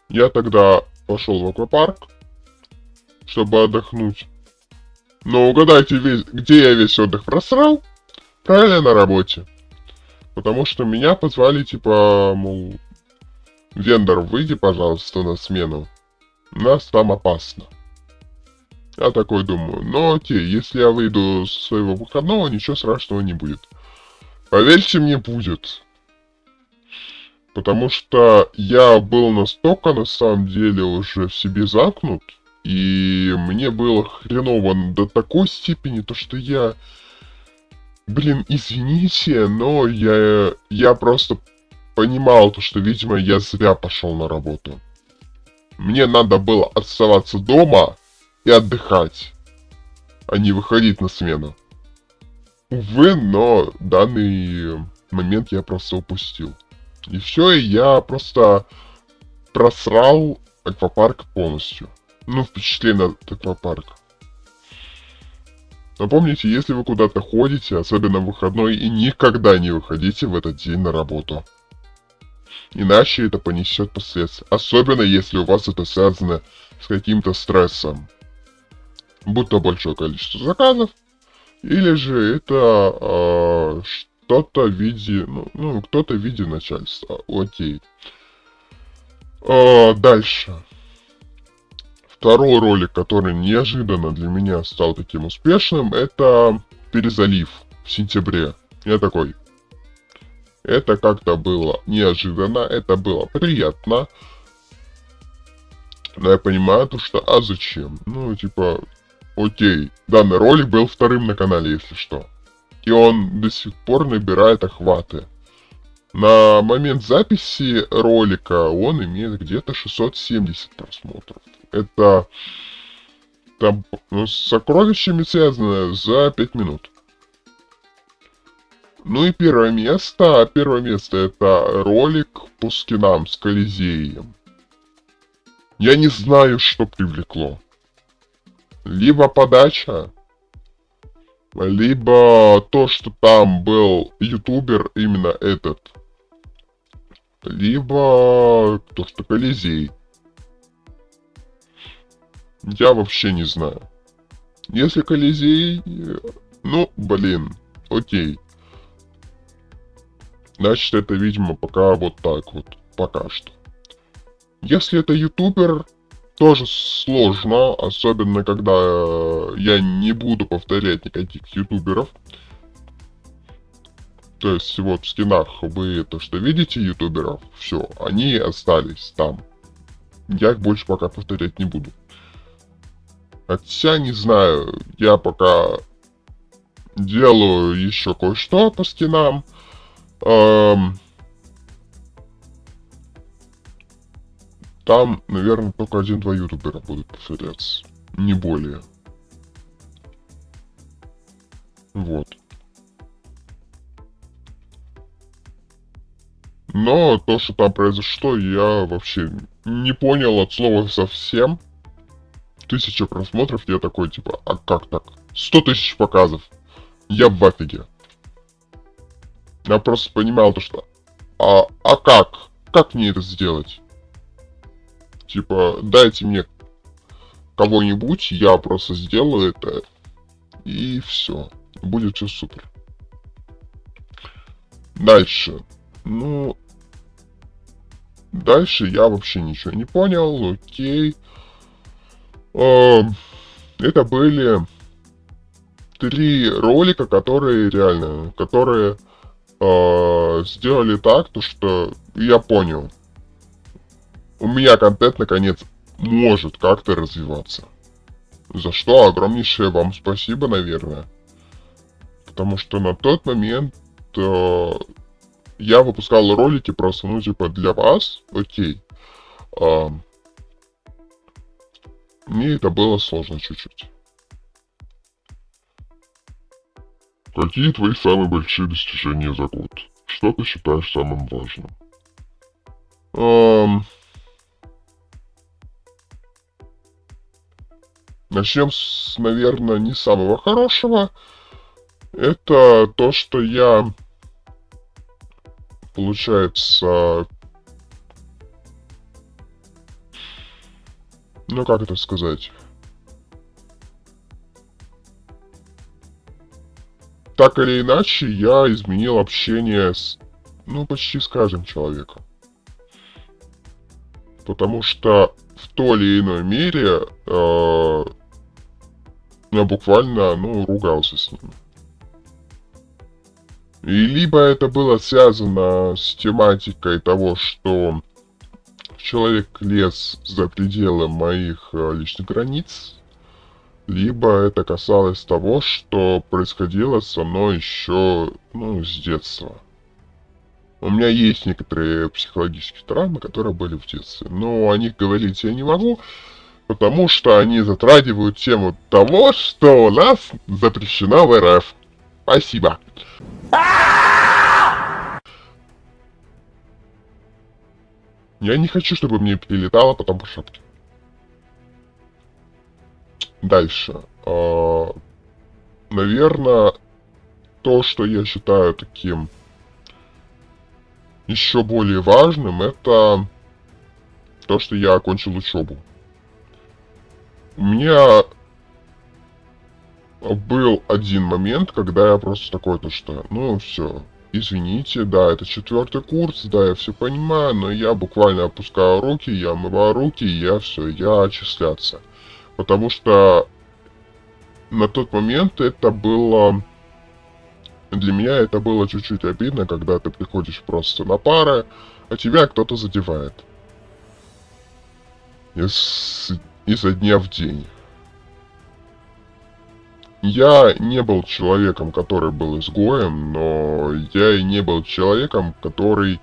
Я тогда пошел в аквапарк, чтобы отдохнуть. Но угадайте, где я весь отдых просрал? Правильно, на работе. Потому что меня позвали, типа, мол, вендор, выйди, пожалуйста, на смену. Нас там опасно. Я такой думаю, ну окей, если я выйду со своего выходного, ничего страшного не будет. Поверьте мне, будет. Потому что я был настолько, на самом деле, уже в себе замкнут, и мне было хреново до такой степени, то что я... Блин, извините, но я просто понимал, то, что, видимо, я зря пошел на работу. Мне надо было оставаться дома и отдыхать, а не выходить на смену. Увы, но данный момент я просто упустил. И все, и я просто просрал аквапарк полностью. Ну, впечатление от аквапарка. Но помните, если вы куда-то ходите, особенно в выходной, и никогда не выходите в этот день на работу. Иначе это понесет последствия. Особенно если у вас это связано с каким-то стрессом. Будь то большое количество заказов, или же это что-то в виде, кто-то в виде начальства. Окей. Дальше. Второй ролик, который неожиданно для меня стал таким успешным, это перезалив в сентябре. Я такой, это как-то было неожиданно, это было приятно. Но я понимаю, то что, а зачем? Ну, типа, окей, данный ролик был вторым на канале, если что. И он до сих пор набирает охваты. На момент записи ролика он имеет где-то 670 просмотров. Это там с сокровищами связано за 5 минут. Ну и первое место это ролик по скинам с Колизеем. Я не знаю, что привлекло. Либо подача, либо то, что там был ютубер именно этот. Либо то, что Колизей. Я вообще не знаю. Если Колизей, ну, блин, окей. Значит, это, видимо, пока вот так вот, пока что. Если это ютубер, тоже сложно, особенно когда я не буду повторять никаких ютуберов. То есть вот в скинах вы то, что видите ютуберов, все, они остались там. Я их больше пока повторять не буду. Хотя не знаю, я пока делаю еще кое-что по скинам. Там, наверное, только 1-2 ютубера будут повторяться. Не более. Вот. Но то, что там произошло, я вообще не понял от слова совсем. 1000 просмотров, я такой, типа, а как так? 100 тысяч показов. Я в офиге. Я просто понимал то, что... А как? Как мне это сделать? Типа, дайте мне кого-нибудь, я просто сделаю это. И все. Будет все супер. Дальше. Ну... Дальше я вообще ничего не понял. Окей. Это были 3 ролика, которые реально, которые сделали так, то что я понял. У меня контент наконец может как-то развиваться. За что огромнейшее вам спасибо, наверное. Потому что на тот момент я выпускал ролики просто, ну, типа, для вас, окей. Мне это было сложно чуть-чуть. Какие твои самые большие достижения за год? Что ты считаешь самым важным? Начнем с, наверное, не самого хорошего. Это то, что я, получается, ну как это сказать? Так или иначе, я изменил общение с, ну, почти с каждым человеком. Потому что в той или иной мере я буквально, ну, ругался с ними. И либо это было связано с тематикой того, что человек лез за пределы моих личных границ, либо это касалось того, что происходило со мной еще, ну, с детства. У меня есть некоторые психологические травмы, которые были в детстве, но о них говорить я не могу, потому что они затрагивают тему того, что у нас запрещено в РФ. Спасибо. Я не хочу, чтобы мне прилетало потом по шапке. Дальше. Наверное, то, что я считаю таким еще более важным, это то, что я окончил учебу. У меня был один момент, когда я просто такой, то что, ну все, извините, да, это 4-й курс, да, я все понимаю, но я буквально опускаю руки, я омываю руки, и я все, я отчисляться. Потому что на тот момент это было... Для меня это было чуть-чуть обидно, когда ты приходишь просто на пары, а тебя кто-то задевает. Изо дня в день. Я не был человеком, который был изгоем, но я и не был человеком, который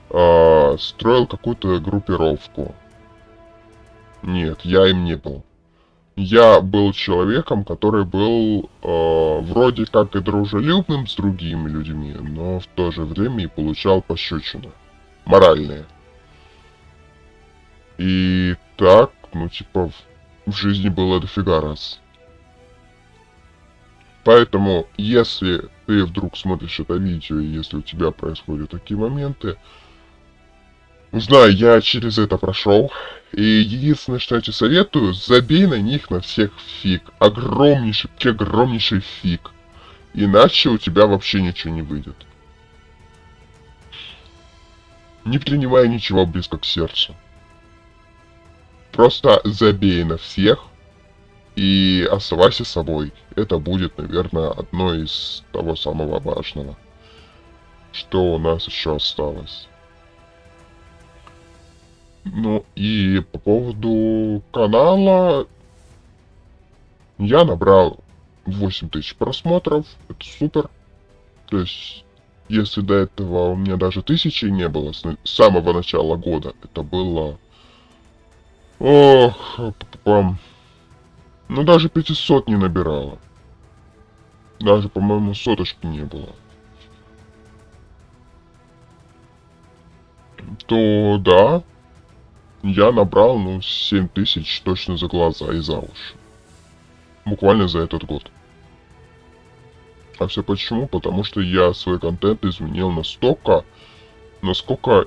строил какую-то группировку. Нет, я им не был. Я был человеком, который был вроде как и дружелюбным с другими людьми, но в то же время и получал пощечины. Моральные. И так, ну типа, в жизни было дофига раз. Поэтому, если ты вдруг смотришь это видео, и если у тебя происходят такие моменты, знаю, я через это прошел. И единственное, что я тебе советую, забей на них на всех фиг. Огромнейший фиг. Иначе у тебя вообще ничего не выйдет. Не принимай ничего близко к сердцу. Просто забей на всех и оставайся собой. Это будет, наверное, одно из того самого важного, что у нас еще осталось. Ну и по поводу канала, я набрал 8000 просмотров, это супер. То есть, если до этого у меня даже 1000 не было, с самого начала года, это было... Ох, ну даже 500 не набирало. Даже, по-моему, соточки не было. То да, я набрал, ну, 7000 точно за глаза и за уши. Буквально за этот год. А все почему? Потому что я свой контент изменил настолько, насколько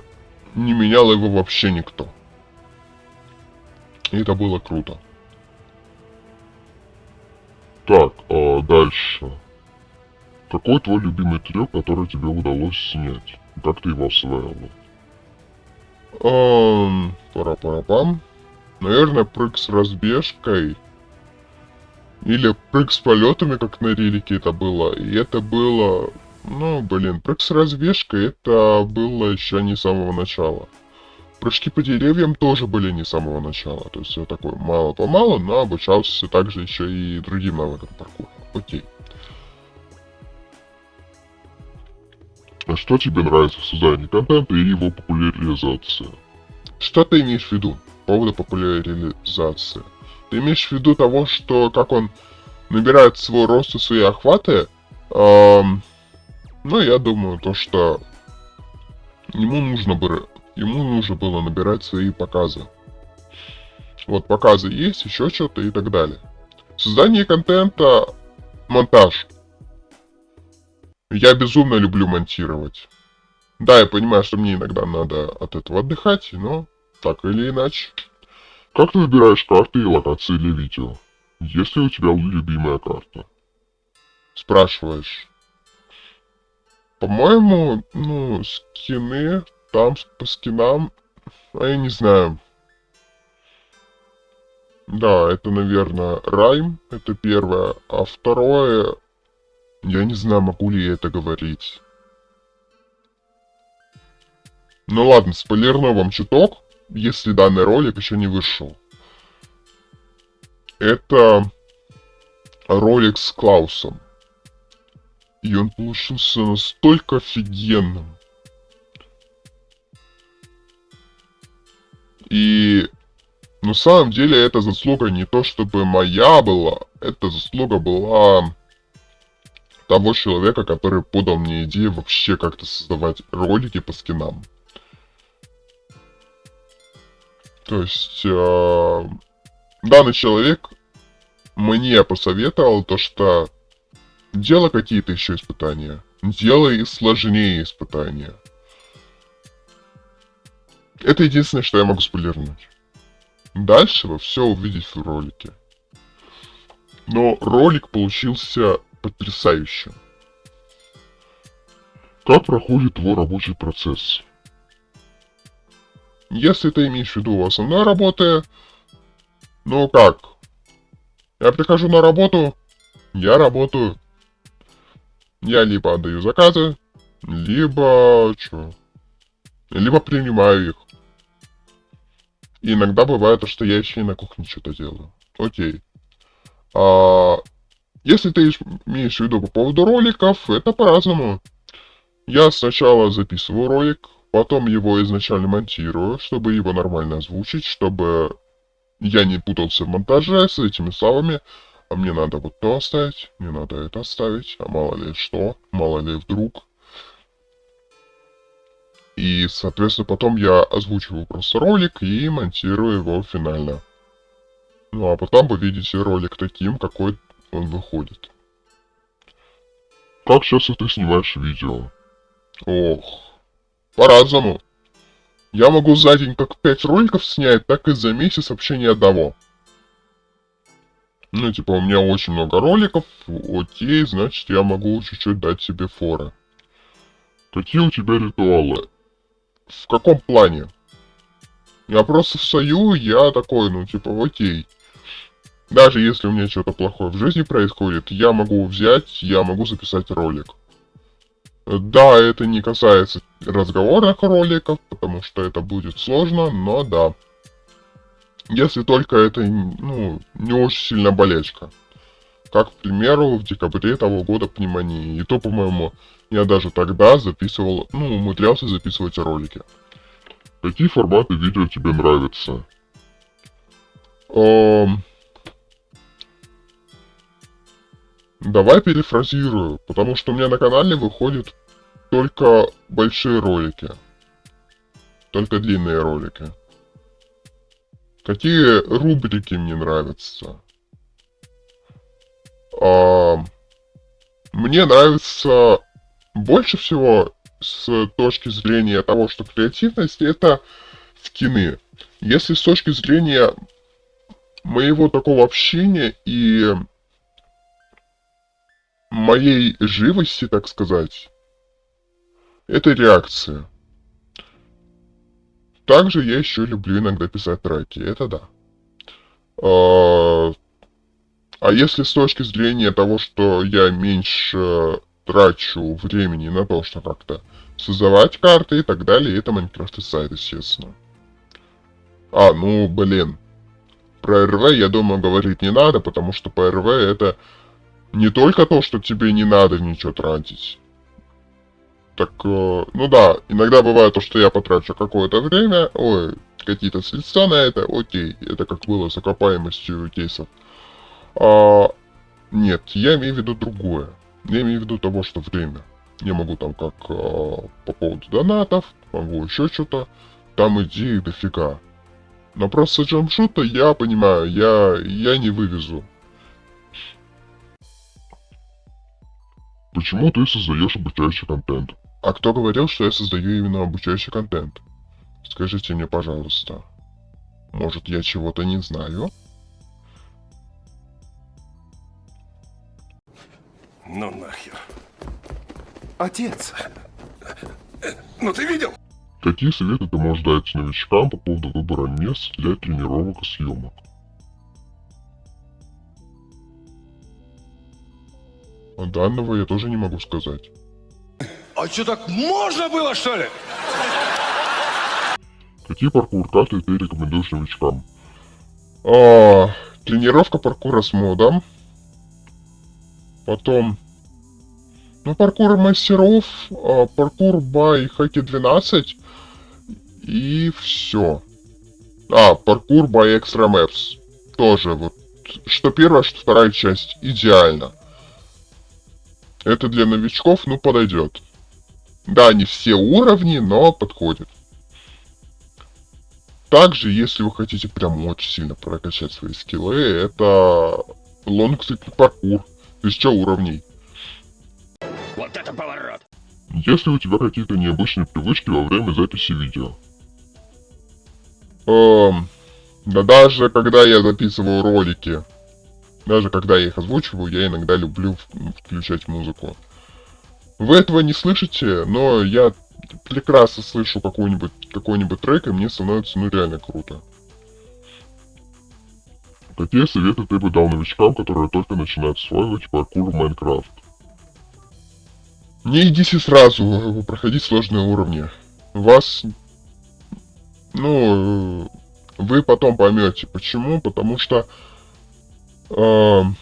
не менял его вообще никто. И это было круто. Так, а дальше. Какой твой любимый трюк, который тебе удалось снять? Как ты его освоил? Пара-пара-пам. Наверное, прыг с разбежкой. Или прыг с полетами, как на релике это было. И это было... Ну, блин, прыг с разбежкой это было еще не с самого начала. Прыжки по деревьям тоже были не с самого начала. То есть я такой мало-помалу, но обучался также еще и другим навыкам паркура. Окей. А что тебе нравится в создании контента и его популяризации? Что ты имеешь в виду по поводу популяризации? Ты имеешь в виду того, что как он набирает свой рост и свои охваты? Ну, я думаю, то, что ему нужно было набирать свои показы. Вот показы есть, еще что-то и так далее. Создание контента, монтаж. Я безумно люблю монтировать. Да, я понимаю, что мне иногда надо от этого отдыхать, но так или иначе. Как ты выбираешь карты и локации для видео? Есть ли у тебя любимая карта? Спрашиваешь. По-моему, ну, скины, там по скинам, я не знаю. Да, это, наверное, Райм, это первое. А второе, я не знаю, могу ли я это говорить. Ну ладно, спойлерну вам чуток, если данный ролик еще не вышел. Это ролик с Клаусом. И он получился настолько офигенным. И на самом деле эта заслуга не то чтобы моя была, эта заслуга была того человека, который подал мне идею вообще как-то создавать ролики по скинам. То есть, данный человек мне посоветовал то, что делай какие-то еще испытания. Делай сложнее испытания. Это единственное, что я могу спойлернуть. Дальше вы все увидите в ролике. Но ролик получился потрясающим. Как проходит твой рабочий процесс? Если ты имеешь в виду основная работа, ну как? Я прихожу на работу, я работаю. Я либо отдаю заказы, либо принимаю их. И иногда бывает, что я еще и на кухне что-то делаю. Окей. Если ты имеешь в виду по поводу роликов, это по-разному. Я сначала записываю ролик, потом его изначально монтирую, чтобы его нормально озвучить, чтобы я не путался в монтаже с этими словами. А мне надо вот то оставить, мне надо это оставить, а мало ли что, мало ли вдруг. И, соответственно, потом я озвучиваю просто ролик и монтирую его финально. Ну а потом вы видите ролик таким, какой он выходит. Как часто ты снимаешь видео? Ох, по-разному. Я могу за день как 5 роликов снять, так и за месяц вообще ни одного. Ну, типа, у меня очень много роликов, окей, значит, я могу чуть-чуть дать себе форы. Какие у тебя ритуалы? В каком плане? Я просто встаю, я такой, ну, типа, окей. Даже если у меня что-то плохое в жизни происходит, я могу взять, я могу записать ролик. Да, это не касается разговорных роликов, потому что это будет сложно, но да. Если только это, ну, не очень сильно болячка. Как, к примеру, в декабре того года пневмонии. И то, по-моему, я даже тогда записывал, ну, умудрялся записывать ролики. Какие форматы видео тебе нравятся? Давай перефразирую, потому что у меня на канале выходят только большие ролики. Только длинные ролики. Какие рубрики мне нравятся? Мне нравится больше всего с точки зрения того, что креативность это скины. Если с точки зрения моего такого общения и моей живости, так сказать, это реакция. Также я еще люблю иногда писать треки, это да. А если с точки зрения того, что я меньше трачу времени на то, что как-то создавать карты и так далее, это Minecraft и сайт, естественно. Ну, блин. Про РВ, я думаю, говорить не надо, потому что по РВ это не только то, что тебе не надо ничего тратить. Так, ну да, иногда бывает то, что я потрачу какое-то время, какие-то средства на это, окей, это как было с окупаемостью кейсов. Нет, я имею в виду другое. Я имею в виду того, что время. Я могу там как по поводу донатов, могу еще что-то, там идей дофига. Но просто джамшута, я понимаю, я не вывезу. Почему ты создаешь обучающий контент? А кто говорил, что я создаю именно обучающий контент? Скажите мне, пожалуйста. Может, я чего-то не знаю? Ну нахер. Отец, Ну ты видел? Какие советы ты можешь дать новичкам по поводу выбора мест для тренировок и съемок? А данного я тоже не могу сказать. А что, так можно было, что ли? Какие паркур-карты ты рекомендуешь новичкам? Тренировка паркура с модом. Потом... паркур мастеров, паркур бай Хаки 12. И все. Паркур бай Extra Maps. Тоже вот. Что первая, что вторая часть. Идеально. Это для новичков, подойдет. Да, не все уровни, но подходит. Также, если вы хотите прям очень сильно прокачать свои скиллы, это лонгцикл паркур, 1000 уровней. Вот это поворот! Если у тебя какие-то необычные привычки во время записи видео. Да даже когда я записываю ролики, даже когда я их озвучиваю, я иногда люблю включать музыку. Вы этого не слышите, но я прекрасно слышу какой-нибудь трек, и мне становится ну реально круто. Какие советы ты бы дал новичкам, которые только начинают осваивать паркур в Майнкрафт? Не идите сразу проходить сложные уровни. Вас... Ну... Вы потом поймете, почему. Потому что... вы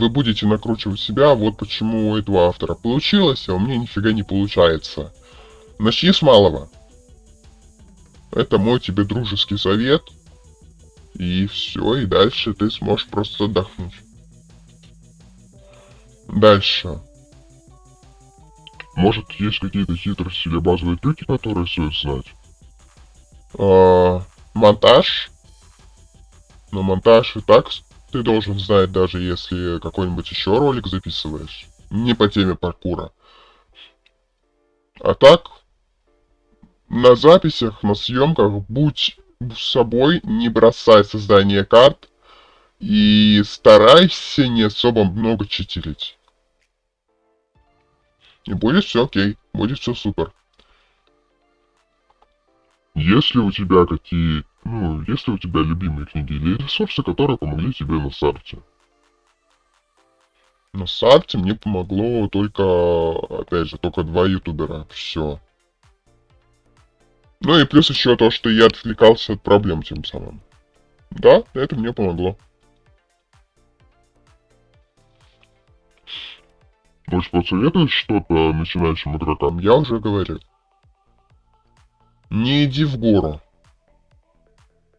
будете накручивать себя, вот почему у этого автора получилось, а у меня нифига не получается. Начни с малого. Это мой тебе дружеский совет. И все, и дальше ты сможешь просто отдохнуть. Дальше. Может, есть какие-то хитрости или базовые трюки, которые стоит знать? Монтаж. Но монтаж и так ты должен знать, даже если какой-нибудь еще ролик записываешь. Не по теме паркура. А так, на записях, на съемках будь с собой, не бросай создание карт. И старайся не особо много читерить. И будет все окей, будет все супер. Если у тебя если у тебя любимые книги или ресурсы, которые помогли тебе на старте? На старте мне помогло опять же, только 2 ютубера, все. Ну и плюс еще то, что я отвлекался от проблем тем самым. Да, это мне помогло. Может, посоветуешь что-то начинающим игрокам? Я уже говорил. Не иди в гору.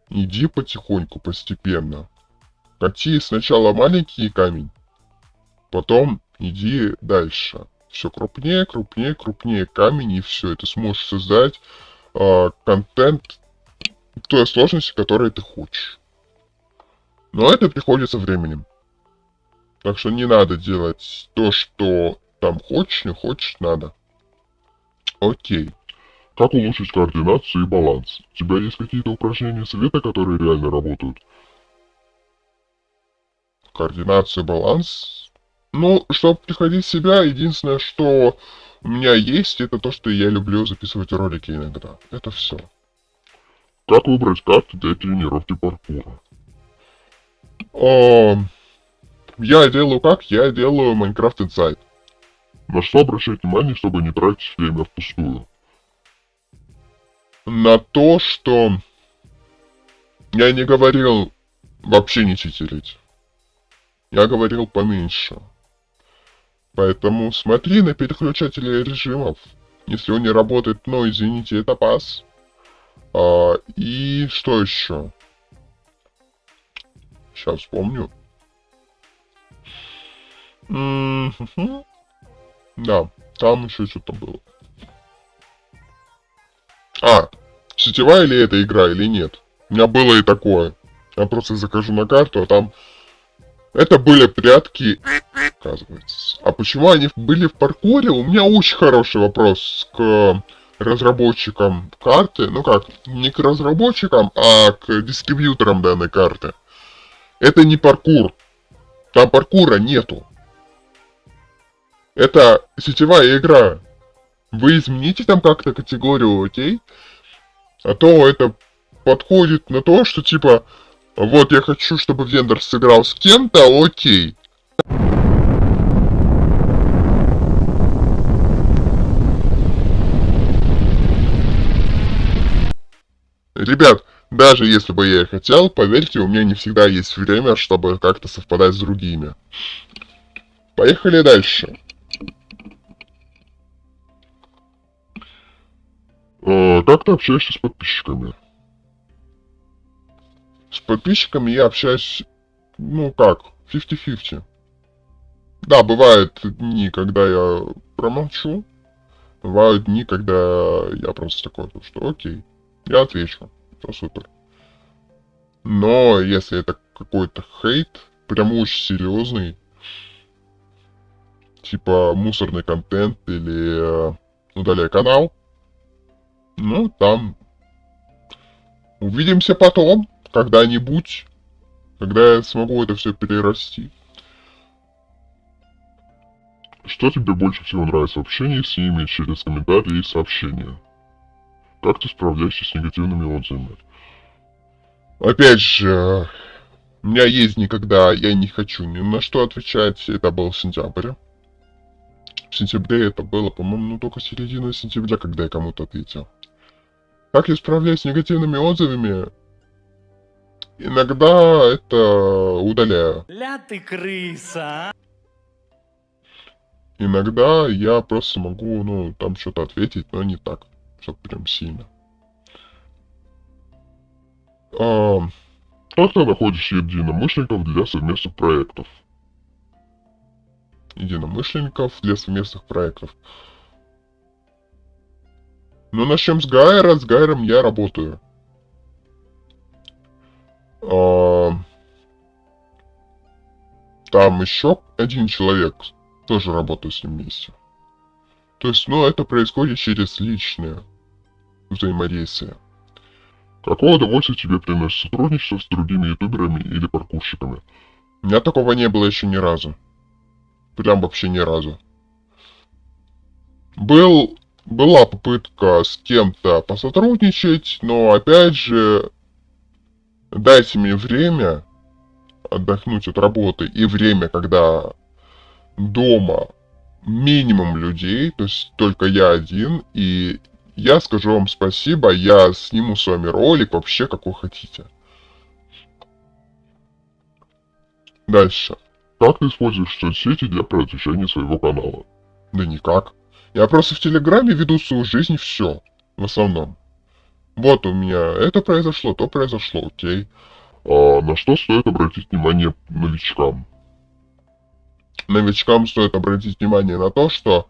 Иди потихоньку, постепенно. Кати сначала маленький камень, потом иди дальше. Все крупнее, крупнее, крупнее камень, и все. И ты сможешь создать контент той сложности, которой ты хочешь. Но это приходит со временем. Так что не надо делать то, что там хочешь, не хочешь, надо. Окей. Как улучшить координацию и баланс? У тебя есть какие-то упражнения, советы, которые реально работают? Координация, баланс? Ну, чтобы приходить в себя, единственное, что у меня есть, это то, что я люблю записывать ролики иногда. Это все. Как выбрать карты для тренировки паркура? Я делаю как? Я делаю Minecraft Inside. На что обращать внимание, чтобы не тратить время впустую? На то, что я не говорил вообще не читерить. Я говорил поменьше. Поэтому смотри на переключатели режимов. Если он не работает, ну извините, это пас. И что еще? Сейчас вспомню. Да, там еще что-то было. Сетевая ли эта игра или нет? У меня было и такое. Я просто захожу на карту, а там... Это были прятки, оказывается. А почему они были в паркуре? У меня очень хороший вопрос к разработчикам карты. Ну как, не к разработчикам, а к дистрибьюторам данной карты. Это не паркур. Там паркура нету. Это сетевая игра. Вы измените там как-то категорию, окей? А то это подходит на то, что типа, вот я хочу, чтобы вендор сыграл с кем-то, окей. Ребят, даже если бы я и хотел, поверьте, у меня не всегда есть время, чтобы как-то совпадать с другими. Поехали дальше. Как ты общаешься с подписчиками? С подписчиками я общаюсь, ну как, 50-50. Да, бывают дни, когда я промолчу. Бывают дни, когда я просто такой, что окей. я отвечу. Все супер. Но если это какой-то хейт, прям очень серьезный, типа мусорный контент или удаляй канал, ну, там увидимся потом, когда-нибудь, когда я смогу это все перерасти. Что тебе больше всего нравится в общении с ними через комментарии и сообщения? Как ты справляешься с негативными отзывами? Опять же, у меня есть никогда, я не хочу ни на что отвечать, это был сентябрь. В сентябре это было, по-моему, только середина сентября, когда я кому-то ответил. Как я справляюсь с негативными отзывами? Иногда это удаляю. Ля ты крыса! Иногда я просто могу, ну, там что-то ответить, но не так, чтоб прям сильно. Как ты находишь единомышленников для совместных проектов? Единомышленников для совместных проектов. Ну, начнем с Гайера. С Гайером я работаю. Там еще один человек, тоже работаю с ним вместе. То есть, ну, это происходит через личное взаимодействие. Какое удовольствие тебе приносит сотрудничество с другими ютуберами или паркурщиками? У меня такого не было еще ни разу. Прям вообще ни разу. Была попытка с кем-то посотрудничать, но опять же, дайте мне время отдохнуть от работы и время, когда дома минимум людей, то есть только я один, и я скажу вам спасибо, я сниму с вами ролик вообще какой хотите. Дальше. Как ты используешь соцсети для продвижения своего канала? Да никак. Я просто в Телеграме веду свою жизнь, все. В основном. Вот у меня это произошло, то произошло, окей. На что стоит обратить внимание новичкам? Новичкам стоит обратить внимание на то, что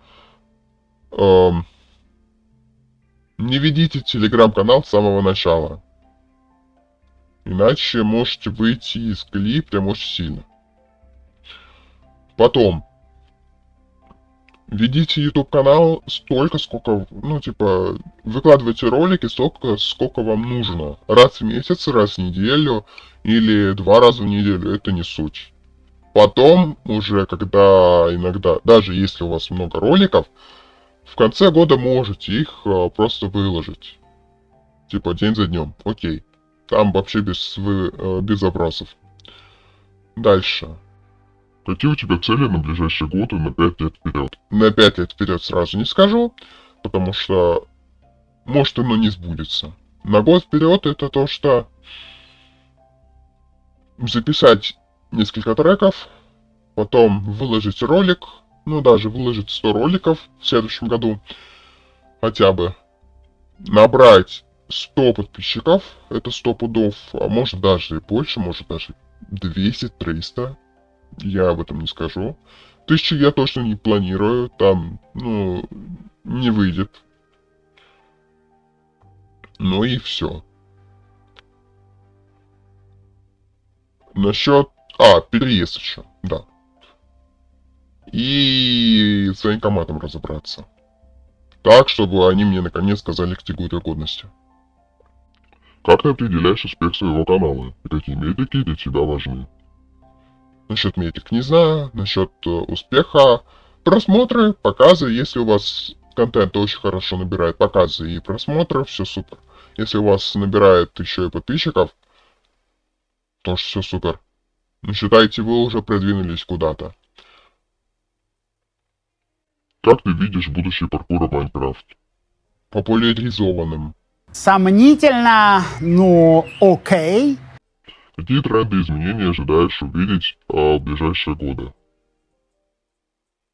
не ведите телеграм-канал с самого начала. Иначе можете выйти из колеи прям очень сильно. Потом. Ведите YouTube канал столько, сколько, ну, типа, выкладывайте ролики столько, сколько вам нужно. Раз в месяц, раз в неделю или 2 раза в неделю, это не суть. Потом уже, когда иногда, даже если у вас много роликов, в конце года можете их просто выложить. Типа день за днем, окей. Там вообще без запросов. Дальше. Какие у тебя цели на ближайшие годы, на 5 лет вперед? На 5 лет вперед сразу не скажу, потому что может оно не сбудется. На год вперед это то, что записать несколько треков, потом выложить ролик, ну даже выложить 100 роликов в следующем году, хотя бы набрать 100 подписчиков, это 100 пудов, а может даже и больше, может даже 200-300. Я об этом не скажу. 1000 я точно не планирую. Там, ну, не выйдет. Ну и все. Насчет... переезд еще, да. И с военкоматом разобраться. Так, чтобы они мне наконец сказали категорию годности. Как ты определяешь успех своего канала? И какие метрики для тебя важны? Насчет метрик не знаю, насчет успеха, просмотры, показы, если у вас контент очень хорошо набирает показы и просмотры, все супер. Если у вас набирает еще и подписчиков, тоже все супер. Ну, считайте, вы уже продвинулись куда-то. Как ты видишь будущее паркура в Майнкрафт? Популяризованным. Сомнительно, ну окей. Какие тренды и изменения ожидаешь увидеть в ближайшие годы?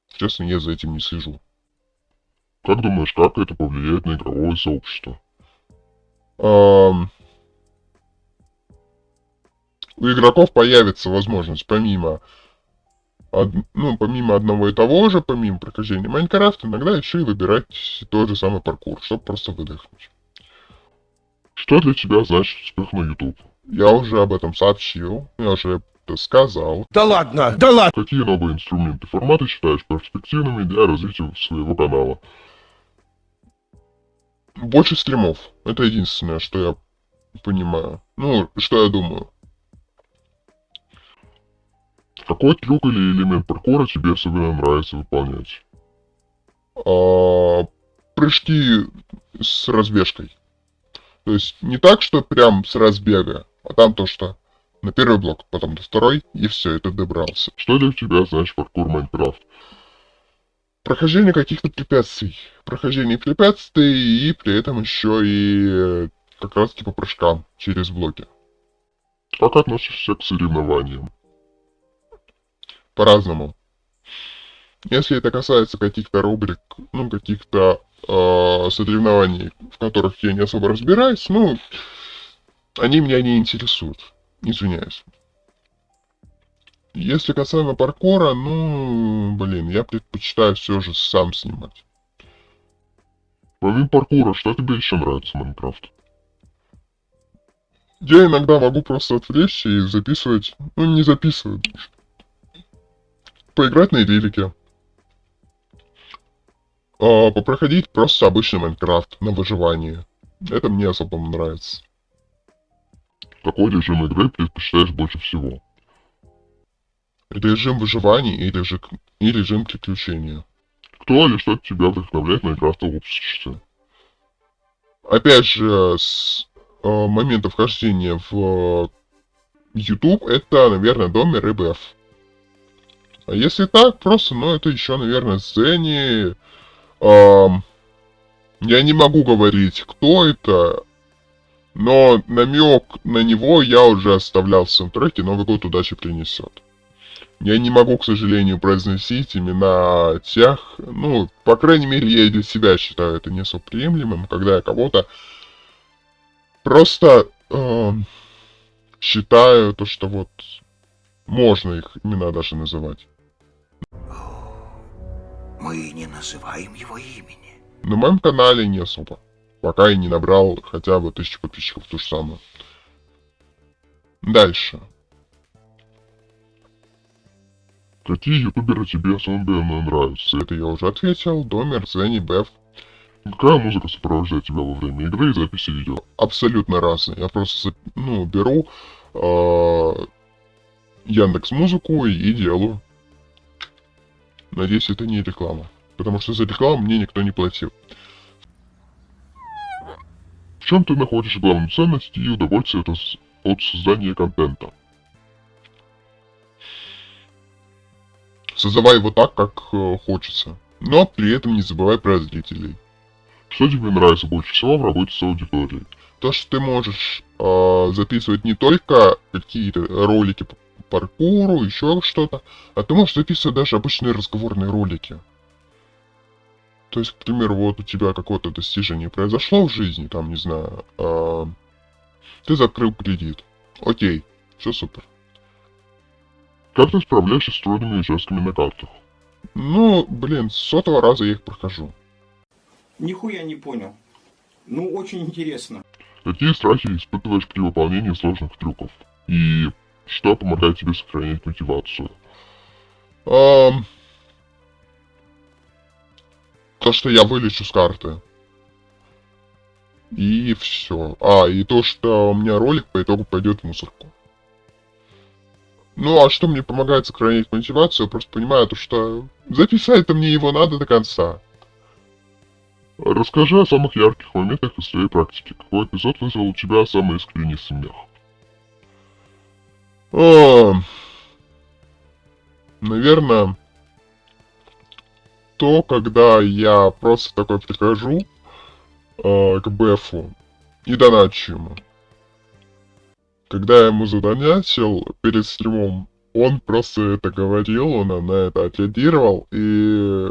Честно, я за этим не слежу. Как думаешь, как это повлияет на игровое сообщество? У игроков появится возможность, помимо одного и того же, помимо прохождения Майнкрафта, иногда еще и выбирать тот же самый паркур, чтобы просто выдохнуть. Что для тебя значит успех на YouTube? Я уже об этом сообщил, я уже это сказал. Да ладно, да ладно! Какие новые инструменты, форматы считаешь перспективными для развития своего канала? Больше стримов. Это единственное, что я понимаю. Ну, что я думаю. Какой трюк или элемент паркура тебе особенно нравится выполнять? Прыжки с разбежкой. То есть не так, что прям с разбега, а там то, что на первый блок, потом на второй, и все, и ты добрался. Что для тебя значит паркур Майнкрафт? Прохождение каких-то препятствий. Прохождение препятствий и при этом еще и как раз таки по прыжкам через блоки. Как относишься к соревнованиям? По-разному. Если это касается каких-то рубрик, ну, каких-то соревнований, в которых я не особо разбираюсь, ну, они меня не интересуют. Извиняюсь. Если касаемо паркура, ну, блин, я предпочитаю все же сам снимать. Помимо паркура, что тебе еще нравится в Майнкрафт? Я иногда могу просто отвлечься и записывать, ну, не записывать, поиграть на лирике. Попроходить просто обычный Майнкрафт на выживание. Это мне особо нравится. Какой режим игры предпочитаешь больше всего? Режим выживания и режим приключения. Кто или что тебя вдохновляет на крафтовом обществе? Опять же, с момента вхождения в YouTube это, наверное, Домер и Беф. А если так, просто, ну, это еще, наверное, Зенни. Я не могу говорить, кто это, но намек на него я уже оставлял в саундтреке «Новый год удачи принесет». Я не могу, к сожалению, произносить имена тех, ну, по крайней мере, я и для себя считаю это не особо приемлемым, когда я кого-то просто считаю то, что вот можно их имена даже называть. Мы не называем его имени. На моем канале не особо. Пока я не набрал хотя бы 1000 подписчиков, то же самое. Дальше. Какие ютуберы тебе особенно нравятся? Это я уже ответил. Домер, Зенни, Беф. Какая музыка сопровождает тебя во время игры и записи видео? Абсолютно разные. Я просто, беру Яндекс.Музыку и делаю. Надеюсь, это не реклама. Потому что за рекламу мне никто не платил. В чем ты находишь главную ценность и удовольствие от создания контента? Создавай его так, как хочется. Но при этом не забывай про зрителей. Что тебе нравится больше всего в работе с аудиторией? То, что ты можешь записывать не только какие-то ролики по паркуру, еще что-то, а ты можешь записывать даже обычные разговорные ролики. То есть, к примеру, вот у тебя какое-то достижение произошло в жизни, там, не знаю, ты закрыл кредит. Окей, все супер. Как ты справляешься с трудными участками на картах? Ну, блин, с 100-го раза я их прохожу. Нихуя не понял. Ну, очень интересно. Какие страхи испытываешь при выполнении сложных трюков? И что помогает тебе сохранять мотивацию? То, что я вылечу с карты. И все. И то, что у меня ролик по итогу пойдет в мусорку. Ну, а что мне помогает сохранять мотивацию? Я просто понимаю, то, что записать-то мне его надо до конца. Расскажи о самых ярких моментах из своей практики. Какой эпизод вызвал у тебя самый искренний смех? Наверное, то, когда я просто такой прихожу к Бефу и доначу ему. Когда я ему задонатил перед стримом, он просто это говорил, он на это отреагировал, и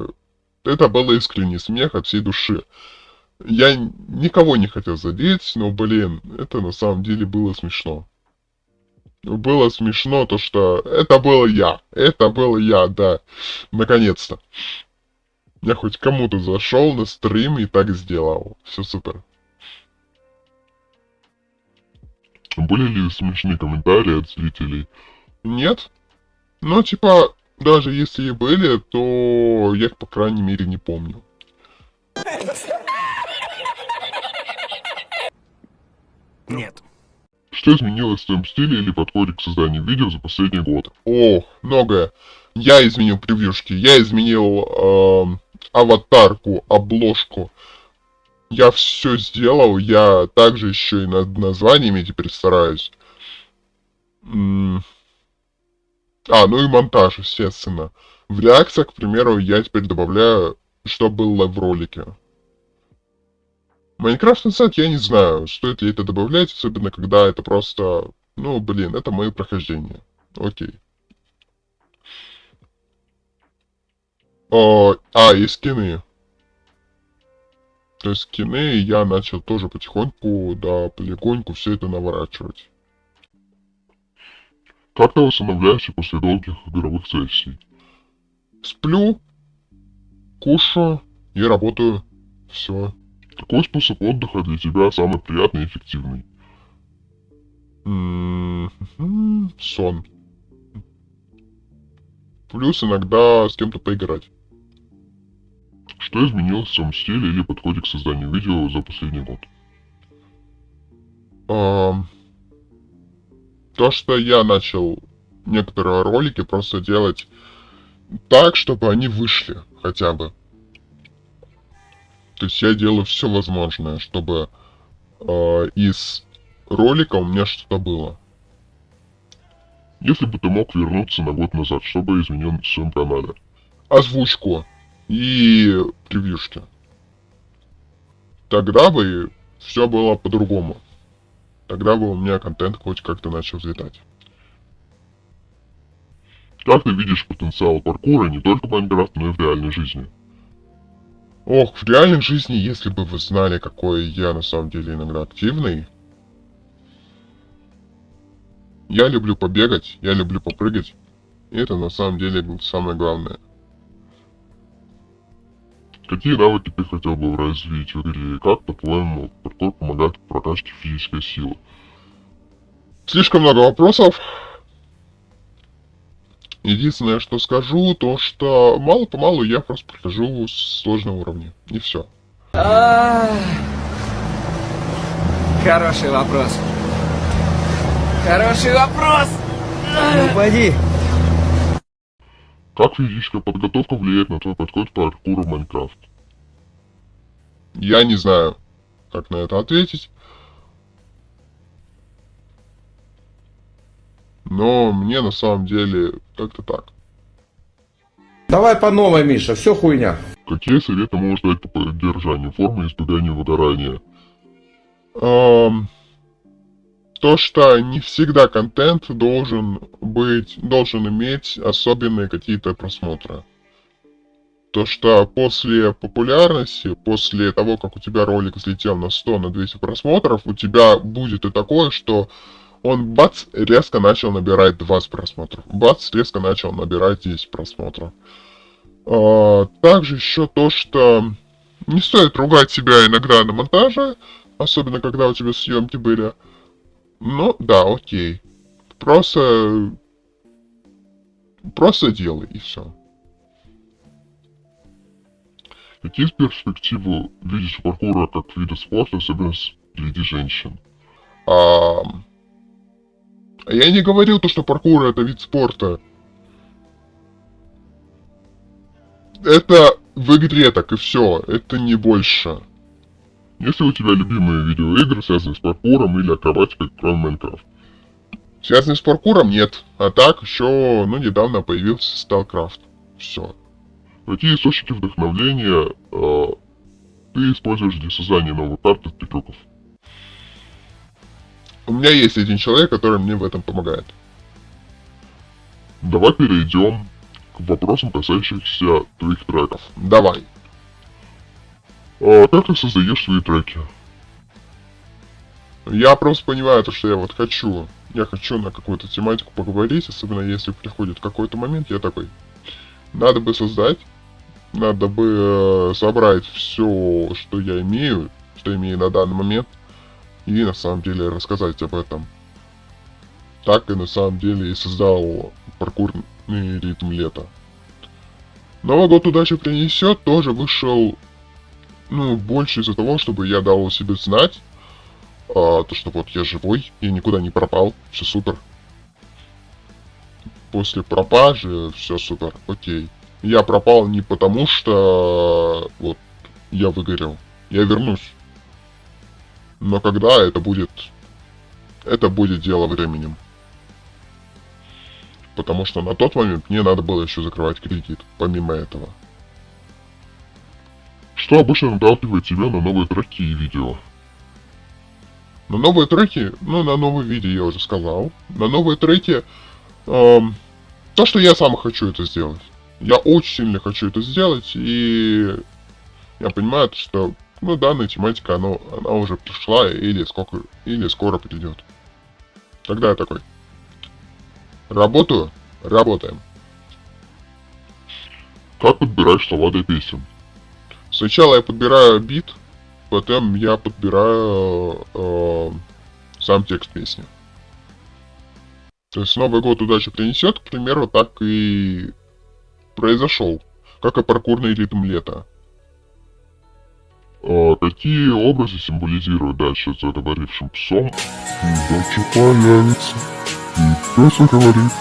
это был искренний смех от всей души. Я никого не хотел задеть, но, блин, это на самом деле было смешно. Было смешно то, что это был я, да, наконец-то. Я хоть кому-то зашел на стрим и так сделал. Все супер. Были ли смешные комментарии от зрителей? Нет. Но, типа, даже если и были, то я их, по крайней мере, не помню. Нет. Что изменилось в твоем стиле или подходе к созданию видео за последний год? О, многое. Я изменил превьюшки, я изменил аватарку, обложку. Я все сделал, я также еще и над названиями теперь стараюсь. Ну и монтаж, естественно. В реакциях, к примеру, я теперь добавляю, что было в ролике. Майнкрафт инсайд я не знаю, стоит ли это добавлять, особенно когда это просто, ну блин, это мои прохождения. Окей. И скины. То есть скины я начал тоже потихоньку, да, полегоньку все это наворачивать. Как ты восстанавливаешься после долгих игровых сессий? Сплю, кушаю и работаю. Все. Какой способ отдыха для тебя самый приятный и эффективный? Сон. Плюс иногда с кем-то поиграть. Что изменилось в своем стиле или подходе к созданию видео за последний год? То, что я начал некоторые ролики просто делать так, чтобы они вышли хотя бы. То есть я делаю все возможное, чтобы из ролика у меня что-то было. Если бы ты мог вернуться на год назад, что бы изменил в своем канале? Озвучку и превьюшки. Тогда бы все было по-другому. Тогда бы у меня контент хоть как-то начал взлетать. Как ты видишь потенциал паркура не только в Майнкрафт, но и в реальной жизни? Ох, в реальной жизни, если бы вы знали, какой я на самом деле иногда активный. Я люблю побегать, я люблю попрыгать. И это на самом деле самое главное. Какие навыки ты хотел бы развить в игре? И как, по-твоему, паркур помогает в прокачке физической силы? Слишком много вопросов. Единственное, что скажу, то что мало-помалу я просто прохожу сложные уровни. И все. Хороший вопрос. Хороший вопрос! Ну, пойди. Как физическая подготовка влияет на твой подход к паркуру в Майнкрафт? Я не знаю, как на это ответить. Но мне на самом деле как-то так. Давай по новой, Миша, все хуйня. Какие советы можешь дать по поддержанию формы и избеганию выгорания? То, что не всегда контент должен иметь особенные какие-то просмотры. То, что после популярности, после того, как у тебя ролик взлетел на 100, на 200 просмотров, у тебя будет и такое, что он бац, резко начал набирать 20 просмотров. Бац, резко начал набирать 10 просмотров. Также еще то, что не стоит ругать себя иногда на монтаже, особенно когда у тебя съемки были. Ну, да, окей. Просто делай, и все. Какие перспективы видишь паркура как вида спорта, особенно среди женщин? Я не говорил то, что паркур это вид спорта. Это в игре так и все, это не больше. Есть ли у тебя любимые видеоигры, связанные с паркуром или акробатикой, кроме Майнкрафт? Связанные с паркуром нет, а так еще, недавно появился StarCraft. Все. Какие источники вдохновления ты используешь для создания новых карт и трюков? У меня есть один человек, который мне в этом помогает. Давай перейдем к вопросам, касающихся твоих треков. Давай. Как ты создаешь свои треки? Я просто понимаю то, что я хочу. Я хочу на какую-то тематику поговорить, особенно если приходит какой-то момент, я такой. Надо бы создать, надо бы собрать все, что я имею на данный момент, и на самом деле рассказать об этом. так и на самом деле и создал паркурный ритм лета. Новый год удачи принесет тоже вышел, ну, больше из-за того, чтобы я дал о себе знать, то что вот я живой, я никуда не пропал, все супер. После пропажи все супер, окей. Я пропал не потому, что вот я выгорел, я вернусь. Но когда это будет дело временем. Потому что на тот момент мне надо было еще закрывать кредит, помимо этого. Что обычно наталкивает тебя на новые треки и видео? На новые треки, ну, на новые видео я уже сказал. На новые треки, то, что я сам хочу это сделать. Я очень сильно хочу это сделать, и я понимаю, что, ну, данная тематика, она уже пришла, или скоро придет. Тогда я такой: работаю, работаем. Как подбираешь слова для песен? Сначала я подбираю бит, потом я подбираю сам текст песни. То есть Новый год удачи принесет, к примеру, так и произошел, как и паркурный ритм лета. Какие образы символизируют дальше за говорившим псом? Удача появится, и пес говорит.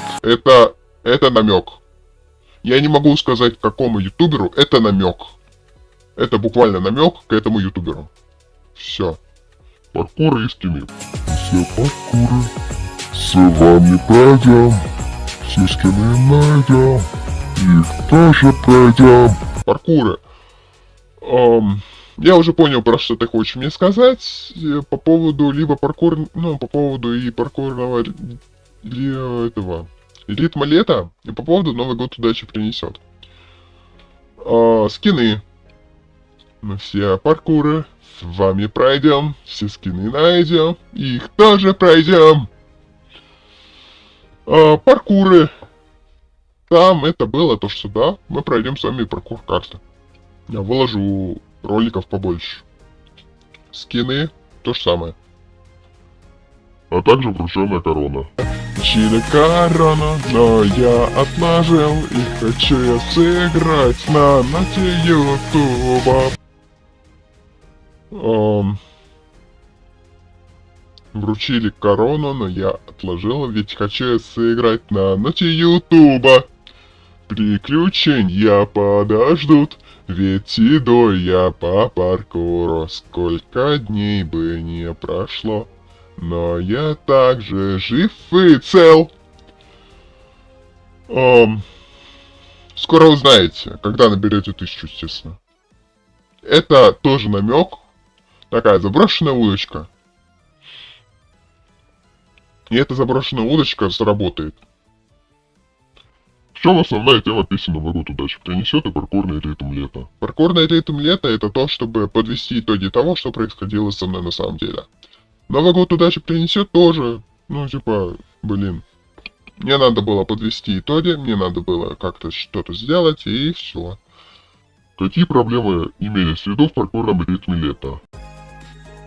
Это намек. Я не могу сказать, какому ютуберу, это намек. Это буквально намек к этому ютуберу. Все. Паркур истины. Все паркуры с вами пройдем, все скины найдем, их тоже пройдем. Паркуры. Я уже понял, про что ты хочешь мне сказать. По поводу либо паркур, ну, по поводу и паркурного этого ритма лета, и по поводу Новый год удачи принесет. Скины. Мы все паркуры с вами пройдем, все скины найдем, их тоже пройдем. Паркуры. Там это было то, что да, мы пройдем с вами паркур карты. Я выложу роликов побольше. Скины то же самое. А также врученная корона. Чили корона, но я отложил и хочу я сыграть на ноте ютуба. Вручили корону, но я отложил, ведь хочу я сыграть на ноте ютуба. Приключения подождут, ведь иду я по паркуру. Сколько дней бы не прошло, но я также жив и цел. Скоро узнаете, когда наберете 1000, естественно. Это тоже намек. Такая заброшенная удочка. И эта заброшенная удочка сработает. В чем основная тема песни «Новый год удачи принесет» и паркурный ритм лета? Паркурный ритм лета — это то, чтобы подвести итоги того, что происходило со мной на самом деле. Новый год удачи принесет тоже, ну типа, блин. Мне надо было подвести итоги, мне надо было как-то что-то сделать, и все. Какие проблемы имелись в виду в паркурном ритме лета?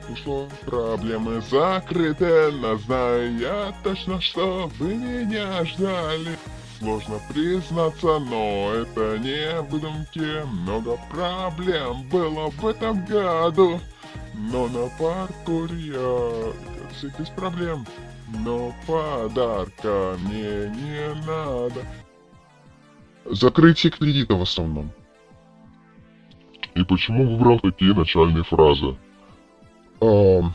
Ушло, проблемы закрыты, но знаю я точно, что вы меня ждали. Сложно признаться, но это не выдумки. Много проблем было в этом году, но на паркуре я всех без проблем. Но подарка мне не надо. Закрытие кредита в основном. И почему выбрал такие начальные фразы? На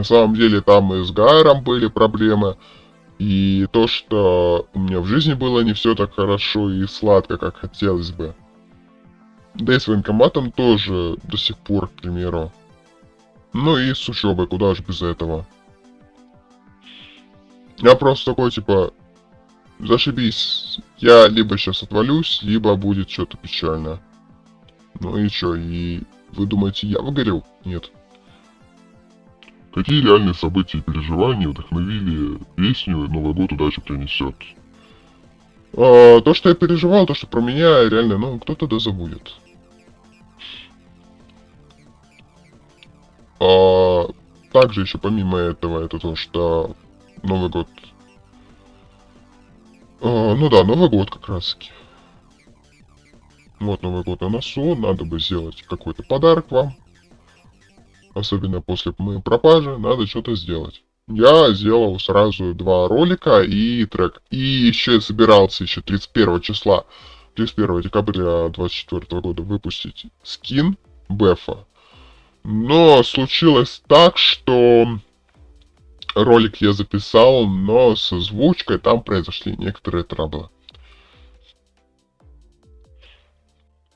самом деле там и с Гайром были проблемы. И то, что у меня в жизни было не все так хорошо и сладко, как хотелось бы. Да и с военкоматом тоже до сих пор, к примеру. Ну и с учебой, куда же без этого. Я просто такой, типа, зашибись. Я либо сейчас отвалюсь, либо будет что-то печально. Ну и чё, и вы думаете, я выгорел? Нет. Какие реальные события и переживания вдохновили песню «Новый год удачи принесет»? То, что я переживал, то, что про меня реально, ну, кто-то да забудет. также еще помимо этого, это то, что Новый год... ну да, Новый год как раз таки. Вот Новый год на носу, надо бы сделать какой-то подарок вам. Особенно после моей пропажи, надо что-то сделать. Я сделал сразу 2 ролика и трек. И еще я собирался еще 31 числа, 31 декабря 2024 года выпустить скин Бефа. Но случилось так, что ролик я записал, но с озвучкой там произошли некоторые траблы.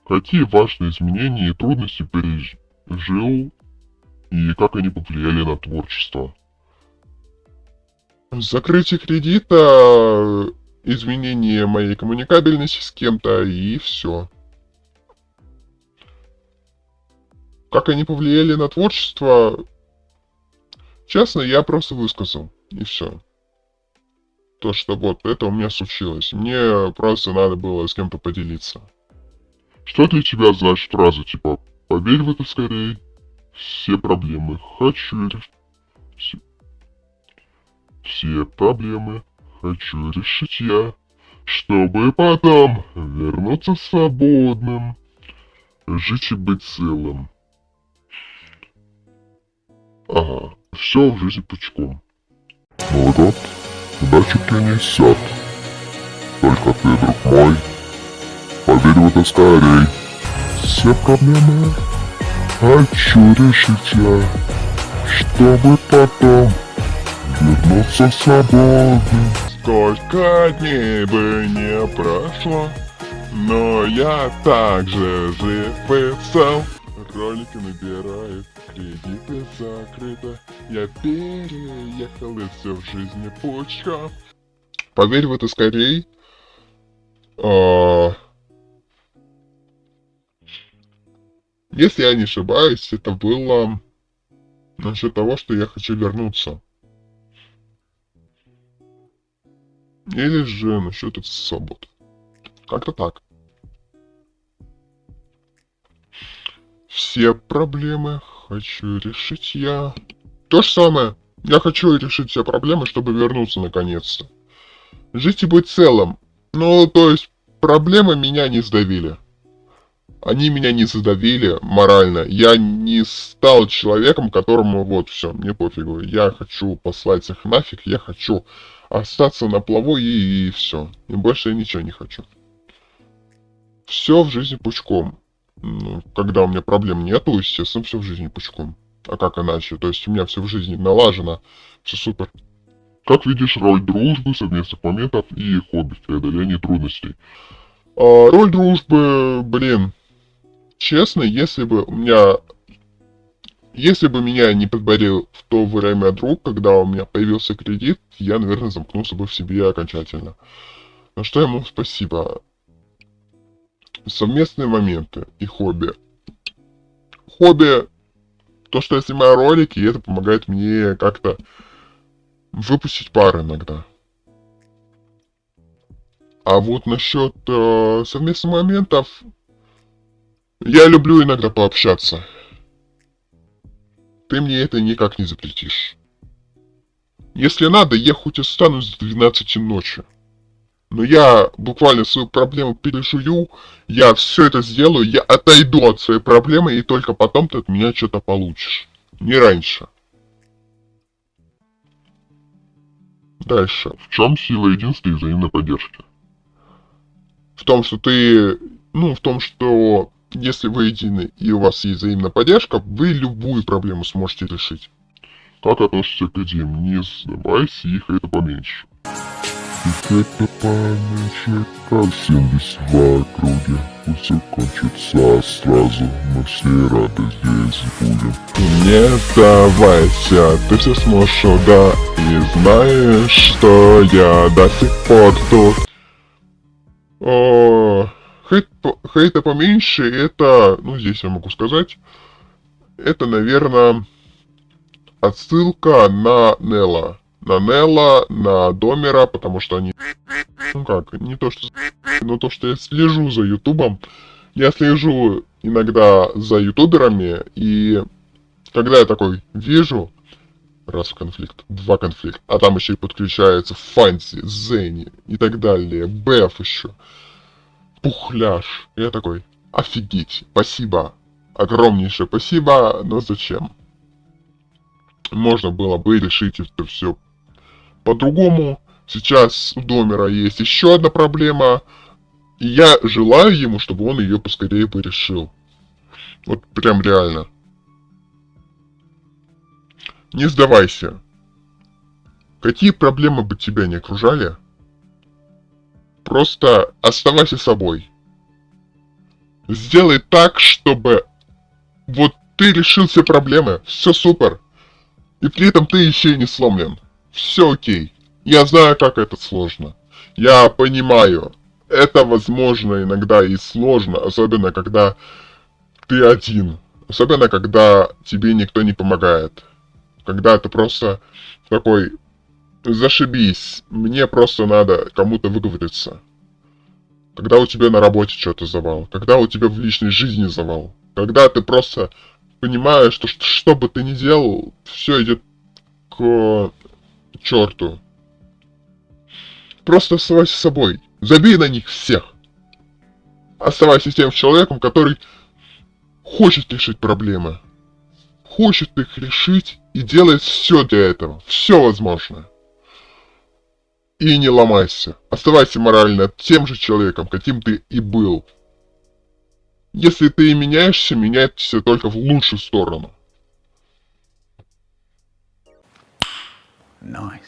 Какие важные изменения и трудности пережил и как они повлияли на творчество? Закрытие кредита, изменение моей коммуникабельности с кем-то и все. Как они повлияли на творчество? Честно, я просто высказал, и все. То, что вот это у меня случилось. Мне просто надо было с кем-то поделиться. Что для тебя значит фраза типа «поверь в это скорее, все проблемы хочу решить». Все проблемы хочу решить я, чтобы потом вернуться свободным, жить и быть целым. Ага, все в жизни пучком. Новый год, удачи принесет. Только ты, друг мой, поверь в это скорей. Все проблемы хочу решить я, чтобы потом вернуться свободным. Сколько дней бы не прошло, но я также жив и цел. Ролики набирают, кредиты закрыты. Я переехал и все в жизни пучком. Поверь в это скорей. Если я не ошибаюсь, это было насчет того, что я хочу вернуться. Или же насчет этой свободы. Как-то так. Все проблемы хочу решить я. То же самое. Я хочу решить все проблемы, чтобы вернуться наконец-то. Жить и быть целым. Ну, то есть, проблемы меня не сдавили. Они меня не задавили морально. Я не стал человеком, которому вот все, мне пофигу. Я хочу послать их нафиг, я хочу остаться на плаву и все. И больше я ничего не хочу. Все в жизни пучком. Ну, когда у меня проблем нету, естественно, все в жизни пучком. А как иначе? То есть у меня все в жизни налажено, все супер. Как видишь роль дружбы, совместных моментов и хобби в преодолении трудностей? Роль дружбы, блин, честно, если бы меня не подборил в то время друг, когда у меня появился кредит, я, наверное, замкнулся бы в себе окончательно. На что ему спасибо. Совместные моменты и хобби. Хобби, то, что я снимаю ролики, это помогает мне как-то выпустить пар иногда. А вот насчет совместных моментов, я люблю иногда пообщаться. Ты мне это никак не запретишь. Если надо, я хоть останусь до 12 ночи. Но я буквально свою проблему пережую, я все это сделаю, я отойду от своей проблемы, и только потом ты от меня что-то получишь. Не раньше. Дальше. В чем сила единства и взаимной поддержки? В том, что если вы едины и у вас есть взаимная поддержка, вы любую проблему сможете решить. Как относишься к идеям? Не сдавайся, их это поменьше. Их это поменьше, как 72 круги. Пусть все кончится сразу, мы все рады здесь будем. Не сдавайся, ты все сможешь, да, и знаешь, что я до сих пор тут. Хейта поменьше, это, здесь я могу сказать, это, наверное, отсылка на Нелла. На Нелла, на Домера, потому что они, не то что, но то, что я слежу за ютубом. Я слежу иногда за ютуберами, и когда я такой вижу раз в конфликт, два конфликта, а там еще и подключается Фанси, Зенни и так далее, Беф еще, Пухляш. Я такой, офигеть, спасибо, огромнейшее спасибо, но зачем? Можно было бы решить это все по-другому. Сейчас у Домера есть еще одна проблема, и я желаю ему, чтобы он ее поскорее порешил. Вот прям реально. Не сдавайся. Какие проблемы бы тебя не окружали, просто оставайся собой. Сделай так, чтобы вот ты решил все проблемы, все супер, и при этом ты еще и не сломлен. Все окей. Я знаю, как это сложно. Я понимаю. Это возможно иногда и сложно, особенно когда ты один. Особенно когда тебе никто не помогает. Когда ты просто такой, зашибись, мне просто надо кому-то выговориться. Когда у тебя на работе что-то завал. Когда у тебя в личной жизни завал. Когда ты просто понимаешь, что бы ты ни делал, все идет к черту. Просто оставайся собой. Забей на них всех. Оставайся тем человеком, который хочет решить проблемы. Хочет их решить и делает все для этого. Все возможно. И не ломайся. Оставайся морально тем же человеком, каким ты и был. Если ты и меняешься, меняйся только в лучшую сторону. Nice.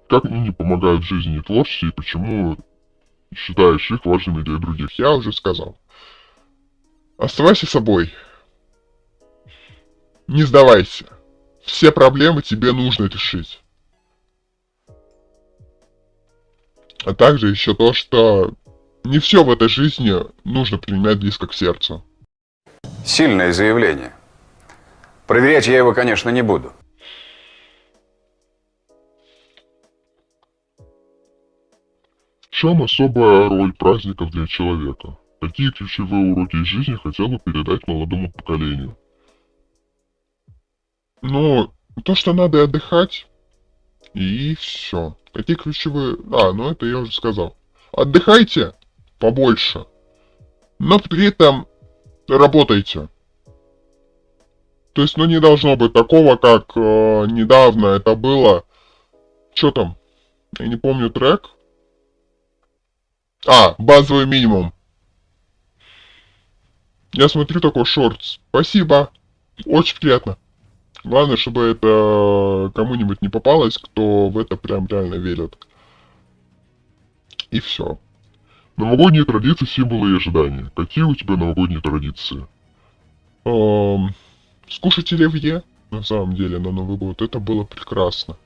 Как они помогают в жизни и творчестве, и почему считаешь их важными для других? Я уже сказал. Оставайся собой. Не сдавайся. Все проблемы тебе нужно решить. А также еще то, что не все в этой жизни нужно принимать близко к сердцу. Сильное заявление. Проверять я его, конечно, не буду. В чем особая роль праздников для человека? Какие ключевые уроки из жизни хотел бы передать молодому поколению? Ну, то, что надо отдыхать, и все. Какие ключевые... ну это я уже сказал. Отдыхайте побольше, но при этом работайте. То есть, не должно быть такого, как недавно это было. Что там? Я не помню трек. Базовый минимум. Я смотрю такой шорт. Спасибо. Очень приятно. Главное, чтобы это кому-нибудь не попалось, кто в это прям реально верит. И все. Новогодние традиции, символы и ожидания. Какие у тебя новогодние традиции? Скушать оливье, на самом деле, на Новый год. Это было прекрасно.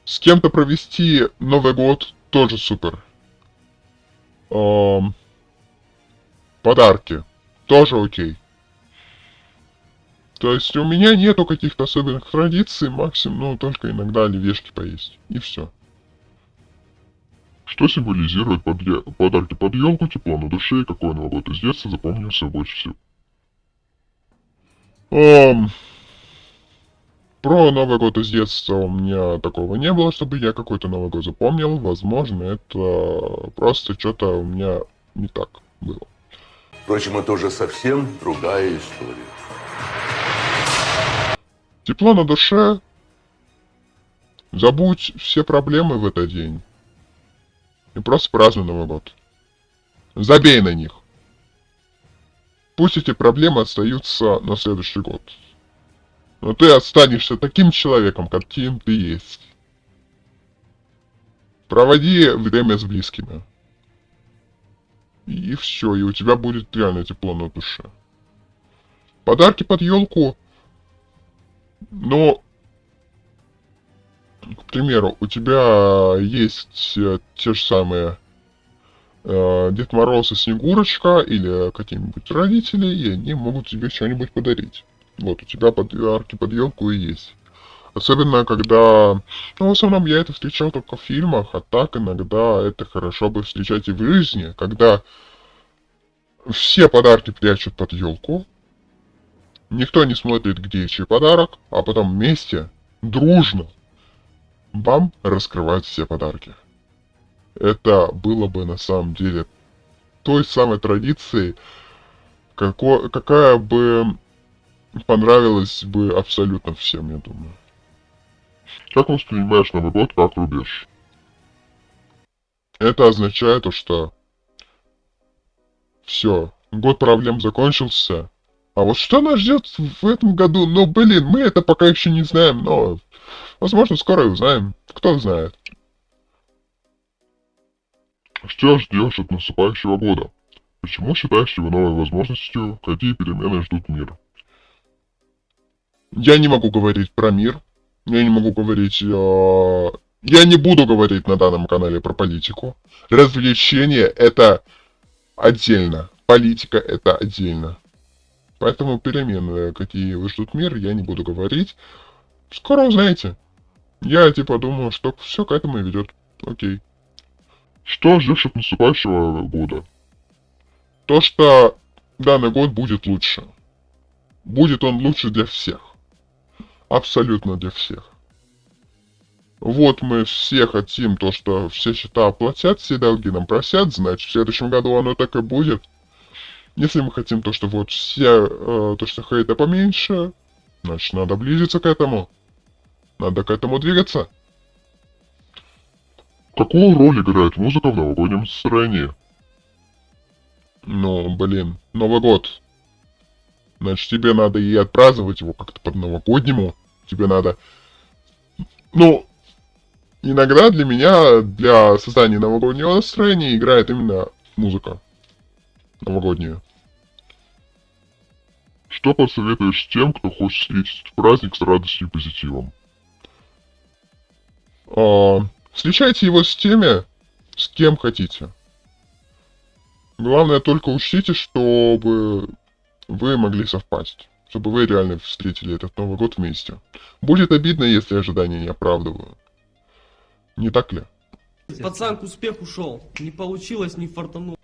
С кем-то провести Новый год тоже супер. Подарки. Тоже окей. То есть у меня нету каких-то особенных традиций, максимум, только иногда оливьешки поесть. И все. Что символизирует подарки под елку, тепло на душе и какой Новый год из детства запомнился больше всего? Про Новый год из детства у меня такого не было, чтобы я какой-то Новый год запомнил. Возможно, это просто что-то у меня не так было. Впрочем, это уже совсем другая история. Тепло на душе. Забудь все проблемы в этот день. И просто празднуй Новый год. Забей на них. Пусть эти проблемы остаются на следующий год. Но ты останешься таким человеком, каким ты есть. Проводи время с близкими. И все, и у тебя будет реально тепло на душе. Подарки под елку. Но, к примеру, у тебя есть те же самые Дед Мороз и Снегурочка или какие-нибудь родители, и они могут тебе что-нибудь подарить. Вот, у тебя подарки под елку и есть. Особенно, когда... в основном я это встречал только в фильмах, а так иногда это хорошо бы встречать и в жизни, когда все подарки прячут под елку, никто не смотрит, где чей подарок, а потом вместе дружно вам раскрывать все подарки. Это было бы на самом деле той самой традицией, какая бы понравилась бы абсолютно всем, я думаю. Как воспринимаешь Новый год как рубеж? Это означает то, что все, год проблем закончился. А вот что нас ждет в этом году? Ну, блин, мы это пока еще не знаем, но, возможно, скоро и узнаем. Кто знает. Что ждешь от наступающего года? Почему считаешь его новой возможностью? Какие перемены ждут мир? Я не могу говорить про мир. Я не могу говорить... Я не буду говорить на данном канале про политику. Развлечения это отдельно. Политика это отдельно. Поэтому перемены, какие ждут мир, я не буду говорить. Скоро узнаете. Я типа думаю, что все к этому и ведет. Окей. Что ждешь от наступающего года? То, что данный год будет лучше. Будет он лучше для всех. Абсолютно для всех. Вот мы все хотим то, что все счета оплатят, все долги нам просят, значит в следующем году оно так и будет. Если мы хотим то, что вот все, то, что хейта поменьше, значит надо близиться к этому. Надо к этому двигаться. Какую роль играет музыка в новогоднем настроении? Ну, блин, Новый год. Значит, тебе надо и отпраздновать его как-то по-новогоднему. Тебе надо... Ну, иногда для меня, для создания новогоднего настроения играет именно музыка. Новогодняя. Что посоветуешь тем, кто хочет встретить праздник с радостью и позитивом? Встречайте его с теми, с кем хотите. Главное, только учтите, чтобы вы могли совпасть. Чтобы вы реально встретили этот Новый год вместе. Будет обидно, если ожидания не оправдывают. Не так ли? Пацан к успеху шел. Не получилось, не фартануло.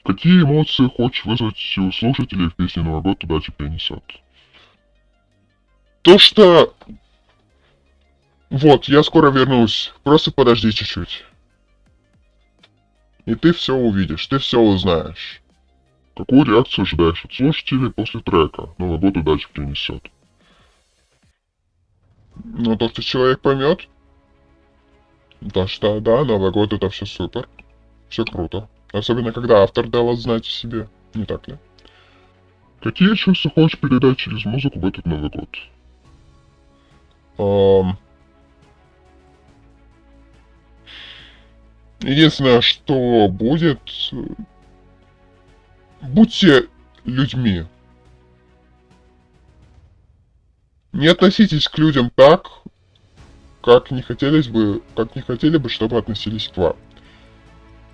Какие эмоции хочешь вызвать у слушателей в песне «Новый год удачи принесет»? То, что... Вот, я скоро вернусь. Просто подожди чуть-чуть. И ты все увидишь, ты все узнаешь. Какую реакцию ожидаешь от слушателей после трека «Новый год удачи принесет»? Ну, то, что человек поймет. То, что, да, Новый год это все супер. Все круто. Особенно, когда автор дал знать о себе. Не так ли? Какие чувства хочешь передать через музыку в этот Новый год? Единственное, что будет... Будьте людьми. Не относитесь к людям так, как не хотели бы, чтобы относились к вам.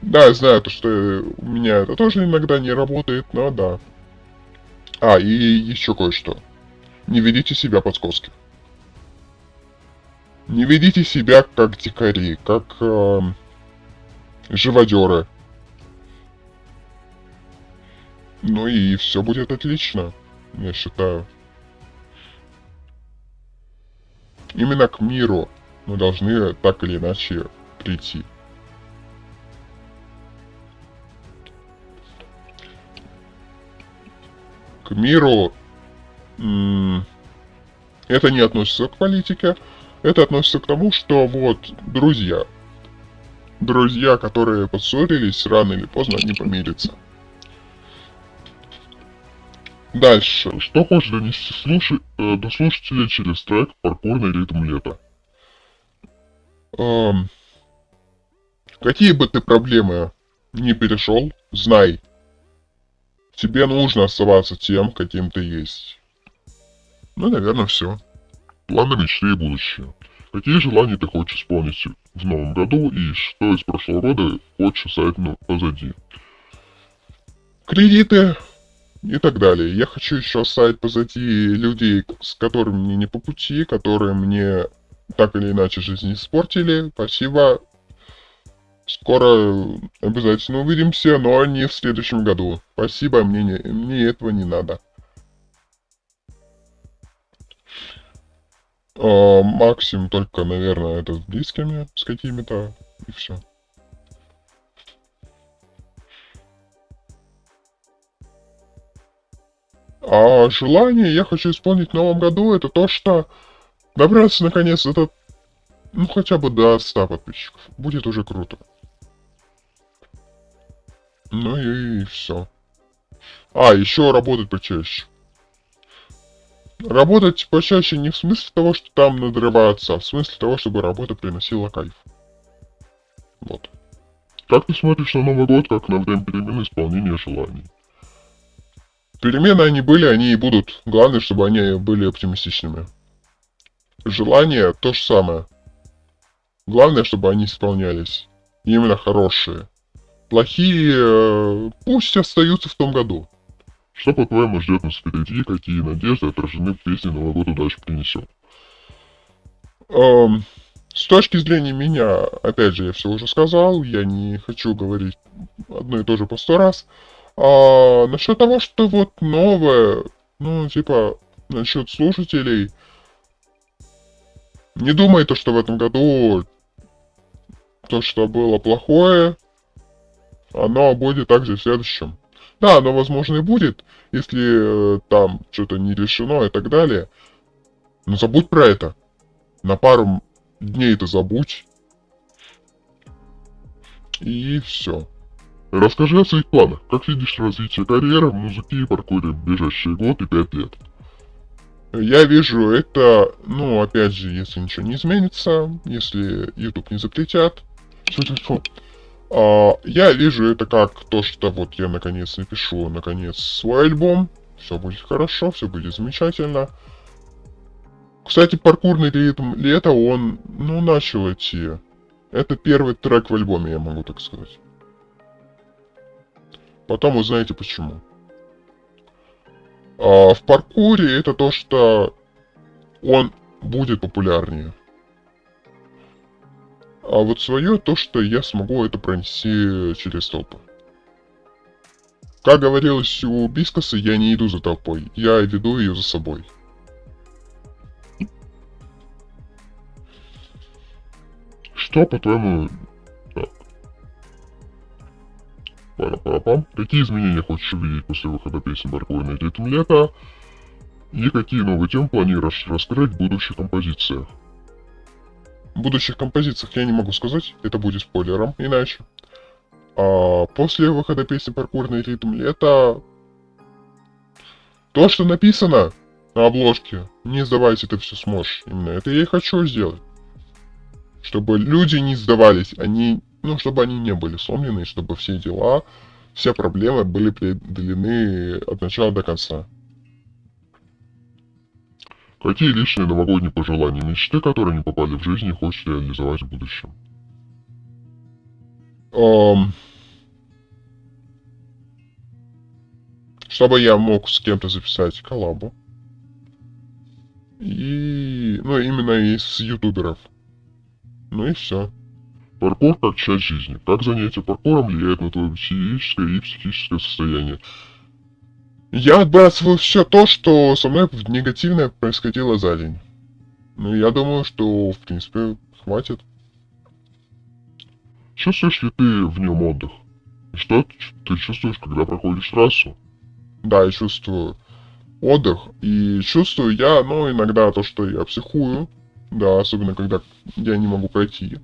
Да, я знаю, то, что у меня это тоже иногда не работает, но да. И еще кое-что. Не ведите себя по-скотски. Не ведите себя как дикари, как живодеры. Ну и все будет отлично, я считаю. Именно к миру мы должны так или иначе прийти. К миру это не относится к политике, это относится к тому, что вот друзья, которые поссорились, рано или поздно они помирятся. Дальше. Что хочешь донести до слушателей через трек «Паркурный ритм лета»? Какие бы ты проблемы ни перешел, знай. Тебе нужно оставаться тем, каким ты есть. Ну, наверное, все. Планы, мечты и будущее. Какие желания ты хочешь исполнить в новом году и что из прошлого года хочешь оставить позади? Кредиты и так далее. Я хочу еще оставить позади людей, с которыми мне не по пути, которые мне так или иначе жизнь испортили. Спасибо. Скоро обязательно увидимся, но не в следующем году. Спасибо, мне этого не надо. Максимум только, наверное, это с близкими, с какими-то, и все. А желание я хочу исполнить в новом году, это то, что добраться наконец до, ну хотя бы до 100 подписчиков. Будет уже круто. Ну и все. А, еще работать почаще. Работать почаще не в смысле того, что там надрываться, а в смысле того, чтобы работа приносила кайф. Вот. Как ты смотришь на Новый год, как на время перемены исполнения желаний? Перемены они были, они и будут. Главное, чтобы они были оптимистичными. Желания то же самое. Главное, чтобы они исполнялись. Именно хорошие. Плохие пусть остаются в том году. Что, по-твоему, ждет нас впереди? Какие надежды отражены в песне «Новый год удачи принесет»? С точки зрения меня, опять же, я все уже сказал, я не хочу говорить одно и то же по 100 раз. Насчет того, что вот новое, ну, типа, насчет слушателей, не думай то, что в этом году то, что было плохое, оно будет также в следующем. Да, оно, возможно, и будет, если там что-то не решено и так далее. Но забудь про это. На пару дней это забудь. И все. Расскажи о своих планах. Как видишь развитие карьеры в музыке и паркуре в ближайшие год и 5 лет? Я вижу это, ну, опять же, если ничего не изменится, если YouTube не запретят. Я вижу это как то, что вот я наконец напишу, свой альбом. Все будет хорошо, все будет замечательно. Кстати, паркурный ритм лета, он, ну, начал идти. Это первый трек в альбоме, я могу так сказать. Потом узнаете почему. В паркуре это то, что он будет популярнее. А вот свое то, что я смогу это пронести через толпу. Как говорилось у Бискоса, я не иду за толпой, я веду ее за собой. Что, по-твоему... Так. Пара-пара-пам. Какие изменения хочешь увидеть после выхода песни «Паркурный ритм лета»? И какие новые темы планируешь раскрыть в будущих композициях? В будущих композициях я не могу сказать, это будет спойлером, иначе. После выхода песни «Паркурный ритм лета», то, что написано на обложке, не сдавайся, ты все сможешь. Именно это я и хочу сделать. Чтобы люди не сдавались, чтобы они не были сломлены, чтобы все дела, все проблемы были преодолены от начала до конца. Какие личные новогодние пожелания, мечты, которые не попали в жизнь и хочешь реализовать в будущем? Чтобы я мог с кем-то записать коллабу. И... ну, именно из ютуберов. Ну и все. Паркур как часть жизни. Как занятие паркуром влияет на твое физическое и психическое состояние? Я отбрасываю все то, что со мной негативное происходило за день. Ну, я думаю, что, в принципе, хватит. Чувствуешь ли ты в нем отдых? И что ты чувствуешь, когда проходишь трассу? Да, я чувствую отдых. И чувствую я, ну, иногда то, что я психую. Да, особенно когда я не могу пройти.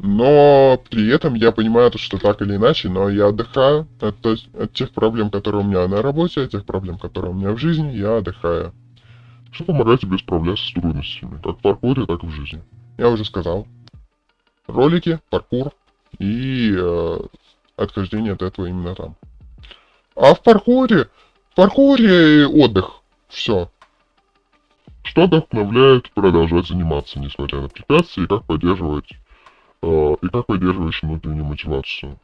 Но при этом я понимаю, что так или иначе, но я отдыхаю от тех проблем, которые у меня на работе, от тех проблем, которые у меня в жизни, я отдыхаю. Что помогает тебе справляться с трудностями, как в паркуре, так и в жизни? Я уже сказал. Ролики, паркур и отхождение от этого именно там. А в паркуре отдых. Все. Что вдохновляет продолжать заниматься, несмотря на препятствия, и как поддерживаешь внутреннюю мотивацию?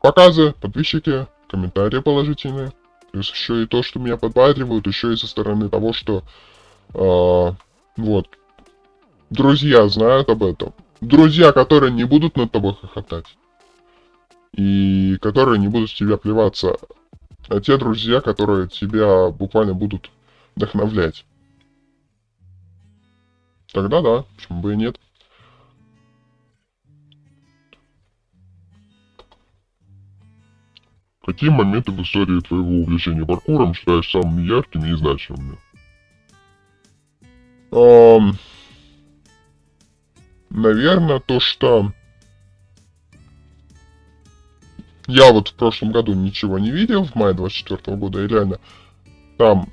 Показы, подписчики, комментарии положительные. Плюс еще и то, что меня подбадривают, еще и со стороны того, что вот, друзья знают об этом. Друзья, которые не будут над тобой хохотать. И которые не будут в тебя плеваться те друзья, которые тебя буквально будут вдохновлять. Тогда да, почему бы и нет. Какие моменты в истории твоего увлечения паркуром считаешь самыми яркими и значимыми? Наверное, то, что я вот в прошлом году ничего не видел, в мае 24 года, и реально там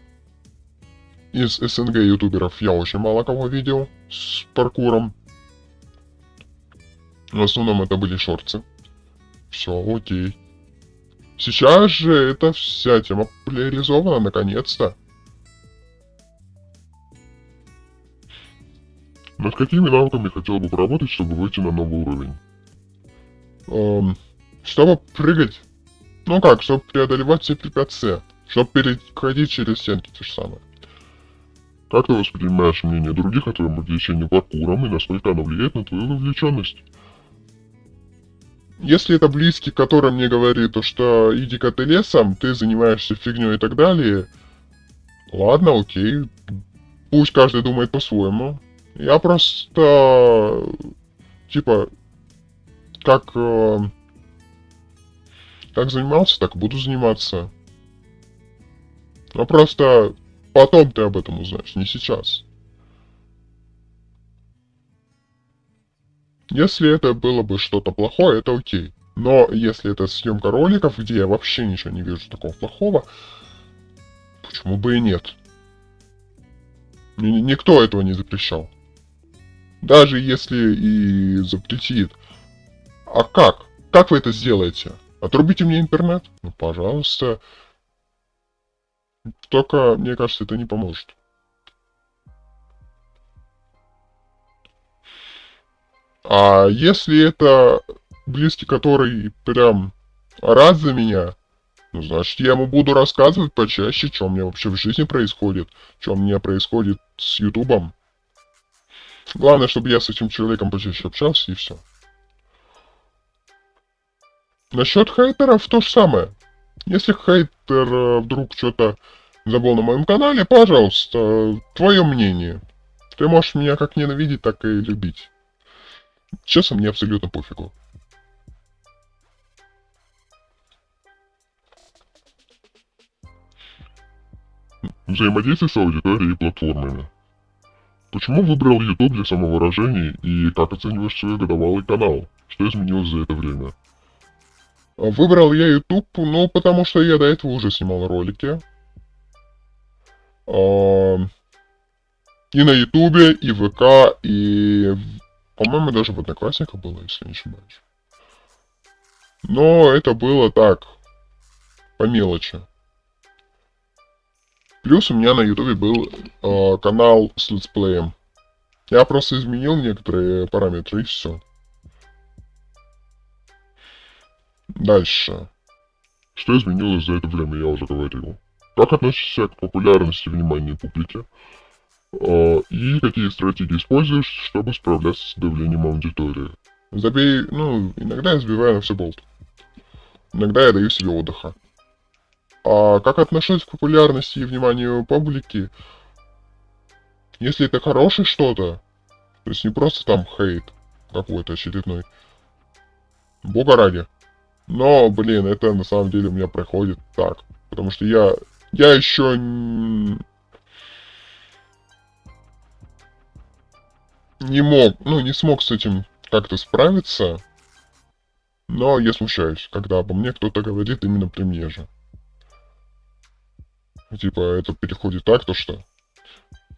из СНГ ютуберов я очень мало кого видел с паркуром. В основном это были шорты. Все, окей. Сейчас же эта вся тема популяризована, наконец-то. Над какими навыками хотел бы поработать, чтобы выйти на новый уровень? Чтобы прыгать. Ну как, чтобы преодолевать все препятствия. Чтобы переходить через стенки, то же самое. Как ты воспринимаешь мнение других о твоем увлечении паркуром и насколько оно влияет на твою вовлеченность? Если это близкий, который мне говорит, то что иди-ка ты лесом, ты занимаешься фигней и так далее, ладно, окей, пусть каждый думает по-своему. Я просто, типа, как занимался, так и буду заниматься. Но просто потом ты об этом узнаешь, не сейчас. Если это было бы что-то плохое, это окей. Но если это съемка роликов, где я вообще ничего не вижу такого плохого, почему бы и нет? Никто этого не запрещал. Даже если и запретит. А как? Как вы это сделаете? Отрубите мне интернет? Ну, пожалуйста. Только, мне кажется, это не поможет. А если это близкий, который прям рад за меня, ну, значит, я ему буду рассказывать почаще, что у меня вообще в жизни происходит, что у меня происходит с Ютубом. Главное, чтобы я с этим человеком почаще общался, и все. Насчет хейтеров то же самое. Если хейтер вдруг что-то забыл на моем канале, пожалуйста, твое мнение. Ты можешь меня как ненавидеть, так и любить. Честно, мне абсолютно пофигу. Взаимодействие с аудиторией и платформами. Почему выбрал YouTube для самовыражения и как оцениваешь свой годовалый канал? Что изменилось за это время? Выбрал я YouTube, ну, потому что я до этого уже снимал ролики. И на YouTube, и в ВК, и... По-моему, даже в Одноклассниках было, если не ошибаюсь. Но это было так, по мелочи. Плюс у меня на YouTube был канал с летсплеем. Я просто изменил некоторые параметры и все. Дальше. Что изменилось за это время, я уже говорил. Как относишься к популярности и вниманию публики? И какие стратегии используешь, чтобы справляться с давлением аудитории? Иногда я сбиваю на все болт. Иногда я даю себе отдыха. А как отношусь к популярности и вниманию публики? Если это хорошее что-то, то есть не просто там хейт какой-то очередной. Бога ради. Но, блин, это на самом деле у меня проходит так. Потому что я еще не смог с этим как-то справиться. Но я смущаюсь, когда обо мне кто-то говорит именно при мне же. Tипа, это переходит так, то что...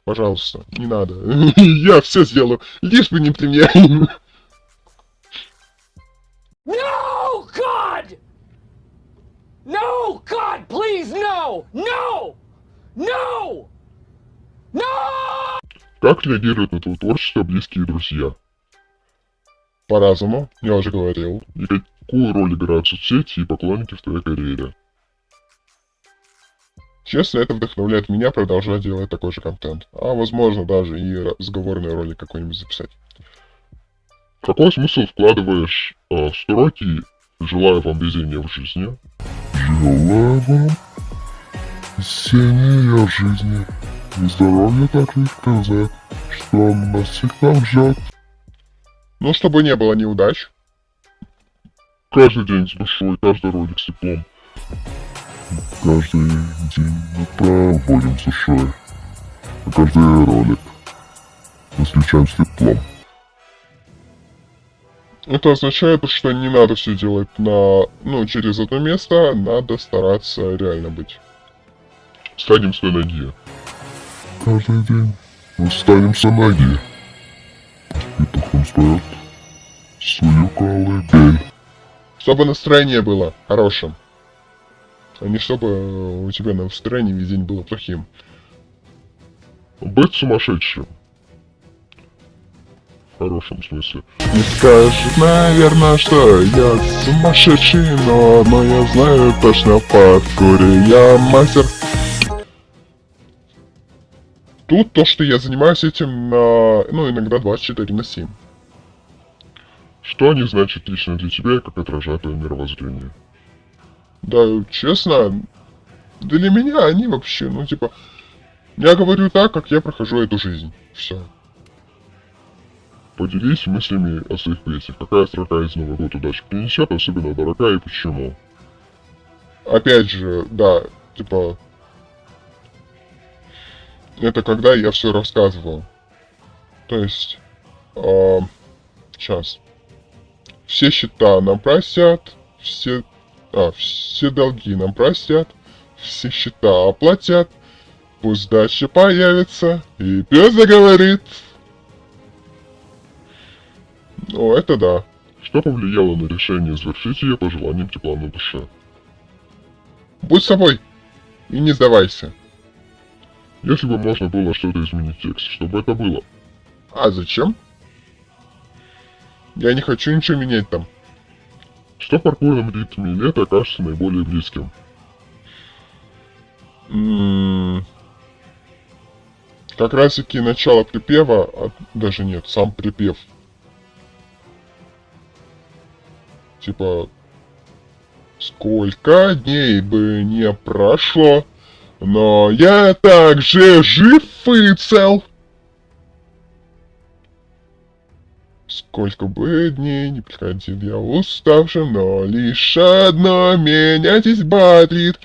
Пожалуйста, не надо. Я все сделаю, лишь бы не при мне. No, God! No, God, please, no! No! No! No! Как реагируют на твое творчество близкие друзья? По-разному, я уже говорил. И какую роль играют соцсети и поклонники в твоей карьере? Честно, это вдохновляет меня продолжать делать такой же контент. А возможно даже и разговорный ролик какой-нибудь записать. Какой смысл вкладываешь в строки «Желаю вам везения в жизни»? Желаю вам Синий ее жизни. И здоровье также сказать, что он нас всегда ждет. Ну, чтобы не было неудач. Каждый день с душой, каждый ролик с теплом. Каждый день мы проводим с душой. А каждый ролик мы встречаем с теплом. Это означает, что не надо все делать через одно место, надо стараться реально быть. Встанем с ноги. Каждый день мы встанем с ноги. И пухом споет свою колыбель. Чтобы настроение было хорошим. А не чтобы у тебя настроение весь день было плохим. Быть сумасшедшим. В хорошем смысле. Не скажет, наверное, что я сумасшедший, но я знаю точно под куре я мастер. Тут то, что я занимаюсь этим иногда 24/7. Что они значат лично для тебя и как отражают твое мировоззрение? Да, честно, для меня они вообще, я говорю так, как я прохожу эту жизнь. Все. Поделись мыслями о своих песнях. Какая строка из Нового года удачи принесет, особенно дорогая, и почему? Опять же, да, это когда я все рассказывал. То есть, сейчас. Все счета нам простят, все долги нам простят, все счета оплатят, пусть дальше появится, и пес заговорит. Ну, это да. Что повлияло на решение завершить ее по желаниям тепла на душе? Будь собой и не сдавайся. Если бы можно было что-то изменить в тексте, чтобы это было. А зачем? Я не хочу ничего менять там. Что в паркурном ритме лета кажется наиболее близким? Как раз таки начало припева, даже нет, сам припев. Сколько дней бы не прошло, но я также жив и цел. Сколько бы дней не приходил я уставшим, но лишь одно меня здесь бодрит.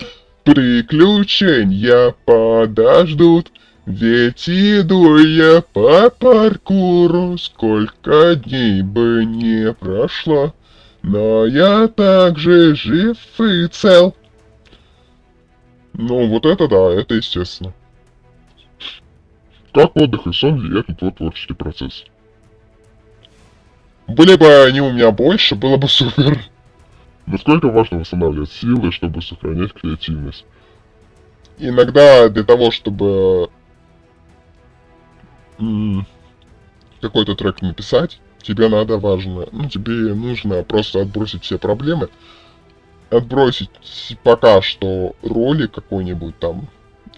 Приключения подождут, ведь иду я по паркуру. Сколько дней бы не прошло, но я также жив и цел. Ну, вот это да, это естественно. Как отдых и сон влияют на твой творческий процесс? Были бы они у меня больше, было бы супер. Насколько важно восстанавливать силы, чтобы сохранять креативность? Иногда для того, чтобы какой-то трек написать, тебе нужно просто отбросить все проблемы, отбросить пока что ролик какой-нибудь там,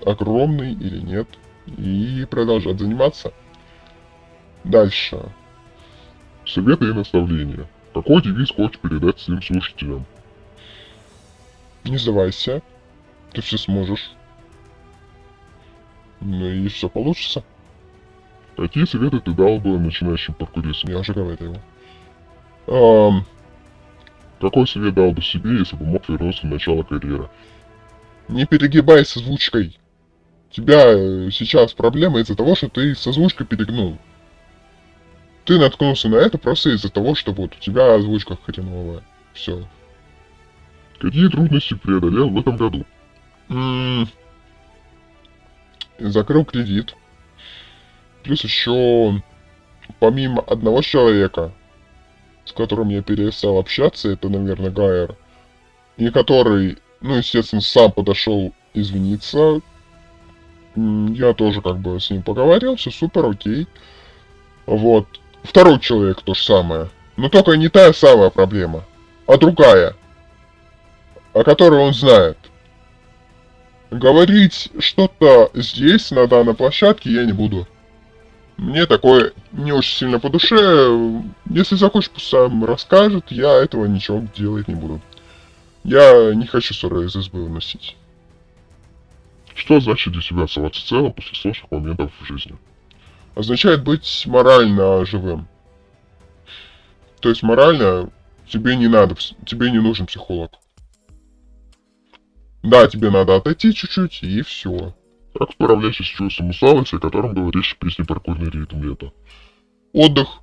огромный или нет, и продолжать заниматься. Дальше. Советы и наставления. Какой девиз хочешь передать своим слушателям? Не сдавайся. Ты все сможешь. Ну и все получится. Какие советы ты дал бы начинающим паркуристам? Я уже говорил. Какой совет дал бы себе, если бы мог вернуться в начало карьеры? Не перегибай с озвучкой. У тебя сейчас проблема из-за того, что ты с озвучкой перегнул. Ты наткнулся на это просто из-за того, что вот у тебя озвучка хреновая. Все. Какие трудности преодолел в этом году? Закрыл кредит. Плюс еще, помимо одного человека, с которым я перестал общаться, это, наверное, Гайер, и который, естественно, сам подошел извиниться. Я тоже с ним поговорил, все супер, окей. Вот. Второй человек то же самое. Но только не та самая проблема, а другая, о которой он знает. Говорить что-то здесь, на данной площадке, я не буду. Мне такое не очень сильно по душе. Если захочешь, пусть сам расскажет, я этого ничего делать не буду. Я не хочу ссоры из СБ выносить. Что значит для тебя оставаться целым после сложных моментов в жизни? Означает быть морально живым. То есть морально тебе не надо, тебе не нужен психолог. Да, тебе надо отойти чуть-чуть и все. Как справляешься с чувством усталости, о котором говоришь в песне «Паркурный ритм лета»? Отдых.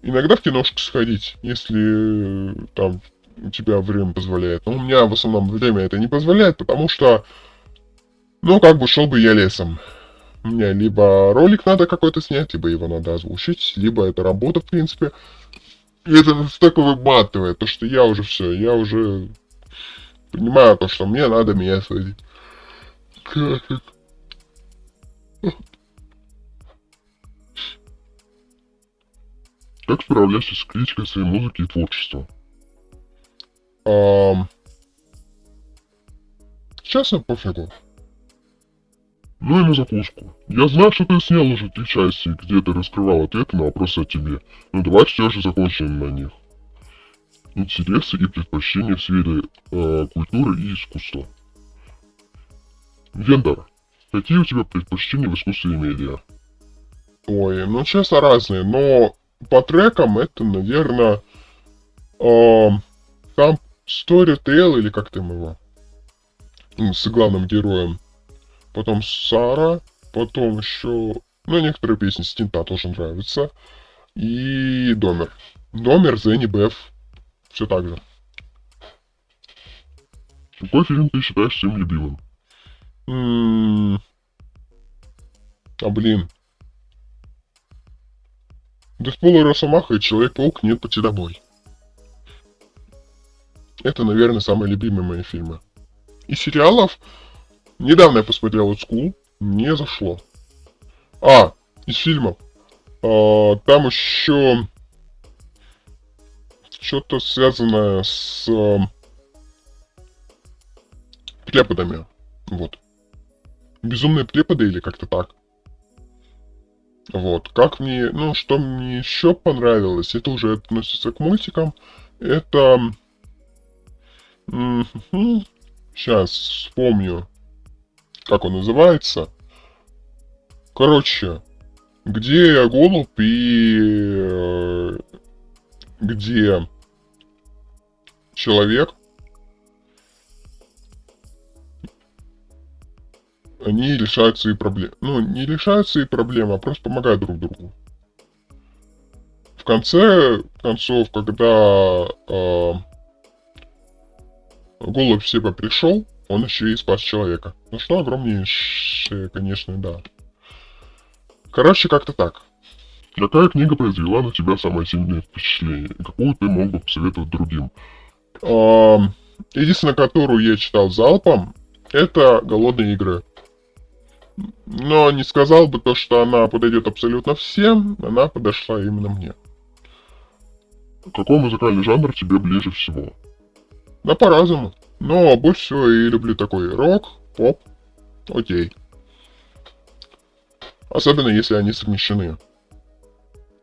Иногда в киношку сходить, если там у тебя время позволяет. Но у меня в основном время это не позволяет, потому что, ну, как бы шел бы я лесом. Мне либо ролик надо какой-то снять, либо его надо озвучить, либо это работа, в принципе. И это настолько выматывает, то что я уже все, я уже понимаю то, что мне надо меня садить. Как справляешься с критикой своей музыки и творчества? Честно, пофигу. Ну и на закуску. Я знаю, что ты снял уже 3 части, где ты раскрывал ответы на вопросы о тебе. Но давай все же закончим на них. Интересы и предпочтения в сфере культуры и искусства. Вендор, какие у тебя предпочтения в искусстве и медиа? Ой, ну честно разные, но по трекам это, наверное, там Storytel или как там его, с главным героем. Потом Сара, потом еще, ну, некоторые песни Стинта тоже нравятся. И Домер. Домер, Зенни, Беф. Все так же. Какой фильм ты считаешь своим любимым? Блин. Дэдпул и Росомаха и Человек-паук «Нет пути домой». Это, наверное, самые любимые мои фильмы. Из сериалов недавно я посмотрел Old School, мне зашло. Из фильмов. Там еще что-то связанное с преподами. Вот. Безумные преподы или как-то так. Вот. Как мне, ну, что мне еще понравилось, это уже относится к мультикам. Это... Сейчас вспомню, как он называется. Короче, где голубь и где человек, они решают свои проблемы. Ну, не решают свои проблемы, а просто помогают друг другу. В конце концов, когда голубь в себя пришел, он еще и спас человека. Ну что огромнейшее, конечно, да. Короче, как-то так. Какая книга произвела на тебя самое сильное впечатление? И какую ты мог бы посоветовать другим? Единственная, которую я читал залпом, это «Голодные игры». Но не сказал бы то, что она подойдет абсолютно всем, она подошла именно мне. Какой музыкальный жанр тебе ближе всего? Да по-разному. Но больше всего я люблю такой рок, поп, окей. Особенно если они совмещены.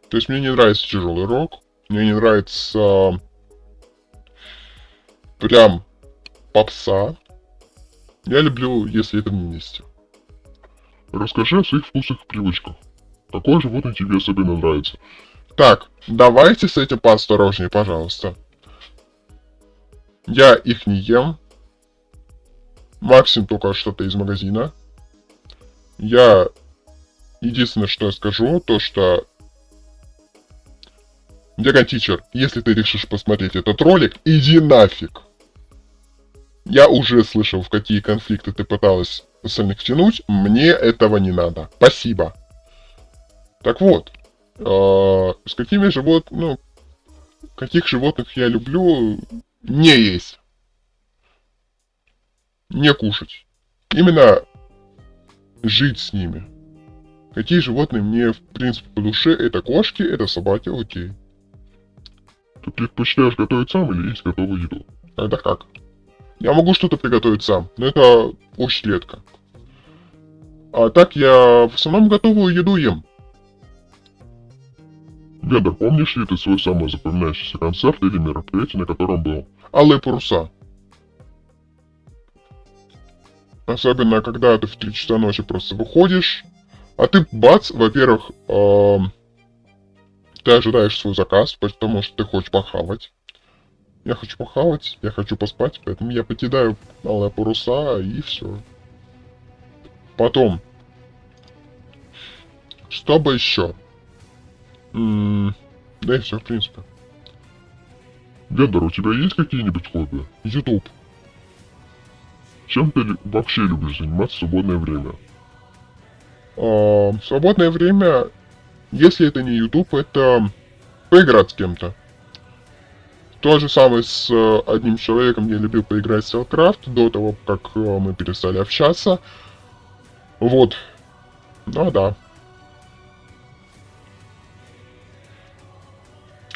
То есть мне не нравится тяжелый рок, мне не нравится прям попса. Я люблю, если это вместе. Расскажи о своих вкусах и привычках. Какое животное тебе особенно нравится? Так, давайте с этим поосторожнее, пожалуйста. Я их не ем. Максимум только что-то из магазина. Я... Единственное, что я скажу, то что... Дяган Тичер, если ты решишь посмотреть этот ролик, иди нафиг. Я уже слышал, в какие конфликты ты пыталась остальных втянуть. Мне этого не надо. Спасибо. Так вот. С какими животными... Ну, каких животных я люблю... Не есть. Не кушать. Именно жить с ними. Какие животные мне, в принципе, по душе? Это кошки, это собаки, окей. Ты предпочитаешь готовить сам или есть готовую еду? Это как? Я могу что-то приготовить сам, но это очень редко. А так я в основном готовую еду ем. Вендор, помнишь ли ты свой самый запоминающийся концерт или мероприятие, на котором был? Алые паруса. Особенно, когда ты в 3 часа ночи просто выходишь, а ты, бац, во-первых, ты ожидаешь свой заказ, потому что ты хочешь похавать. Я хочу похавать, я хочу поспать, поэтому я покидаю малые паруса и все. Потом. Что бы еще? Да и все, в принципе. Гендер, у тебя есть какие-нибудь хобби? YouTube. Чем ты вообще любишь заниматься в свободное время? В свободное время, если это не YouTube, это поиграть с кем-то. То же самое с одним человеком я любил поиграть в StarCraft до того, как мы перестали общаться. Вот. Ну да.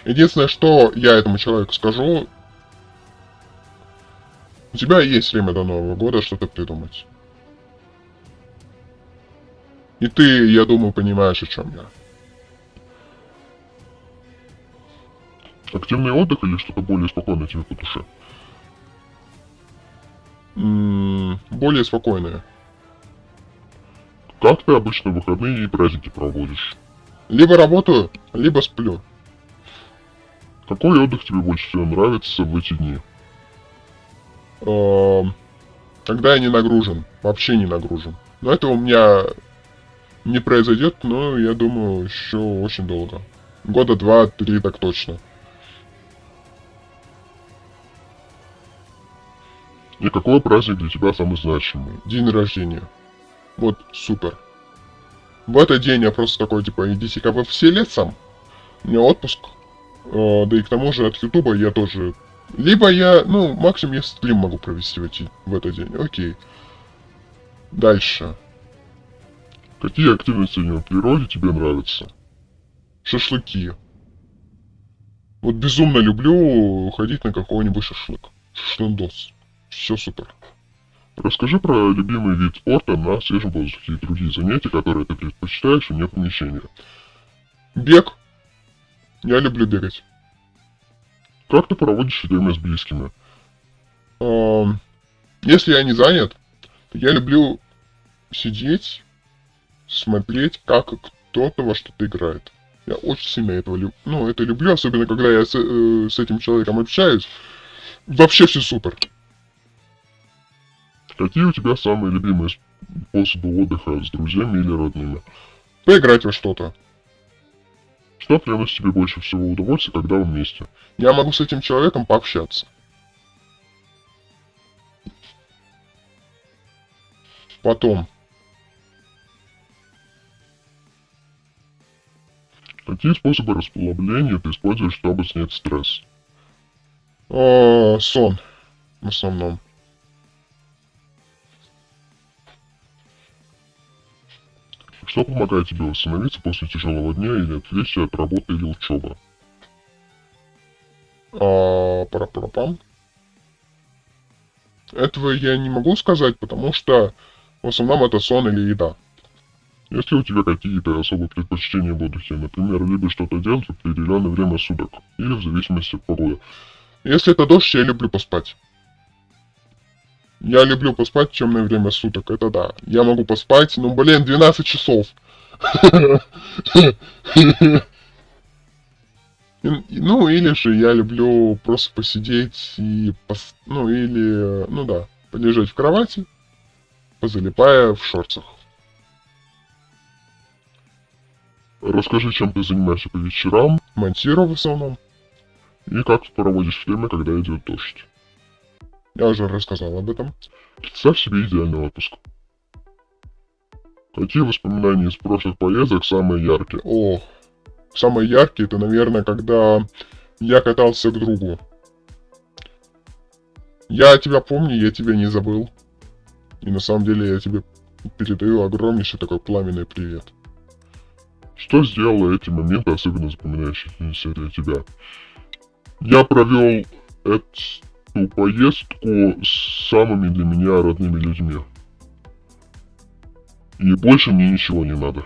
Единственное, что я этому человеку скажу, у тебя есть время до Нового года что-то придумать. И ты, я думаю, понимаешь, о чем я. Активный отдых или что-то более спокойное тебе по душе? Более спокойное. Как ты обычно выходные и праздники проводишь? Либо работаю, либо сплю. Какой отдых тебе больше всего нравится в эти дни? Когда я не нагружен, вообще не нагружен. Но это у меня не произойдет, но я думаю, еще очень долго. Года 2-3 так точно. И какой праздник для тебя самый значимый? День рождения. Вот, супер. В этот день я просто такой, типа, идите-ка вы все лесом. У меня отпуск. Да и к тому же от Ютуба я тоже... Либо я, максимум я стрим могу провести в этот день. Окей. Дальше. Какие активности в природе тебе нравятся? Шашлыки. Вот безумно люблю ходить на какой-нибудь шашлык. Шашлындос. Все супер. Расскажи про любимый вид спорта на свежем воздухе и другие занятия, которые ты предпочитаешь вне помещения. Бег. Я люблю бегать. Как ты проводишь время с близкими? Если я не занят, то я люблю сидеть, смотреть, как кто-то во что-то играет. Я очень сильно этого это люблю, особенно когда я с этим человеком общаюсь. Вообще все супер. Какие у тебя самые любимые способы отдыха с друзьями или родными? Поиграть во что-то. Что приносит тебе больше всего удовольствия, когда вы вместе? Я могу с этим человеком пообщаться. Потом. Какие способы расслабления ты используешь, чтобы снять стресс? Сон. В основном. Что помогает тебе восстановиться после тяжелого дня или отвлечься от работы или учебы? Пара-пара-пам. Этого я не могу сказать, потому что в основном это сон или еда. Есть ли у тебя какие-то особые предпочтения в отдыхе? Например, любишь что-то делать в определенное время суток или в зависимости от погоды? Если это дождь, я люблю поспать. Я люблю поспать в темное время суток, это да. Я могу поспать, 12 часов. Или же я люблю просто посидеть и, полежать в кровати, позалипая в шортах. Расскажи, чем ты занимаешься по вечерам, монтирую в основном, и как ты проводишь время, когда идет дождь. Я уже рассказал об этом. Представь себе идеальный отпуск. Какие воспоминания из прошлых поездок самые яркие? Самые яркие это, наверное, когда я катался к другу. Я тебя помню, я тебя не забыл. И на самом деле я тебе передаю огромнейший такой пламенный привет. Что сделало эти моменты особенно запоминающимися для тебя? Я провел эту поездку с самыми для меня родными людьми. И больше мне ничего не надо.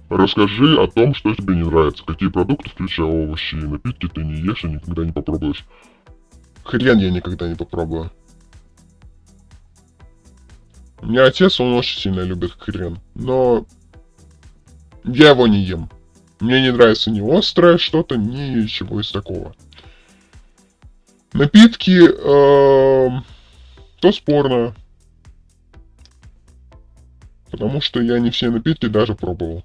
Расскажи о том, что тебе не нравится, какие продукты, включая овощи и напитки, ты не ешь и никогда не попробуешь. Хрен я никогда не попробую. У меня отец, он очень сильно любит хрен, но я его не ем. Мне не нравится ни острое что-то, ни чего из такого. Напитки, то спорно. Потому что я не все напитки даже пробовал.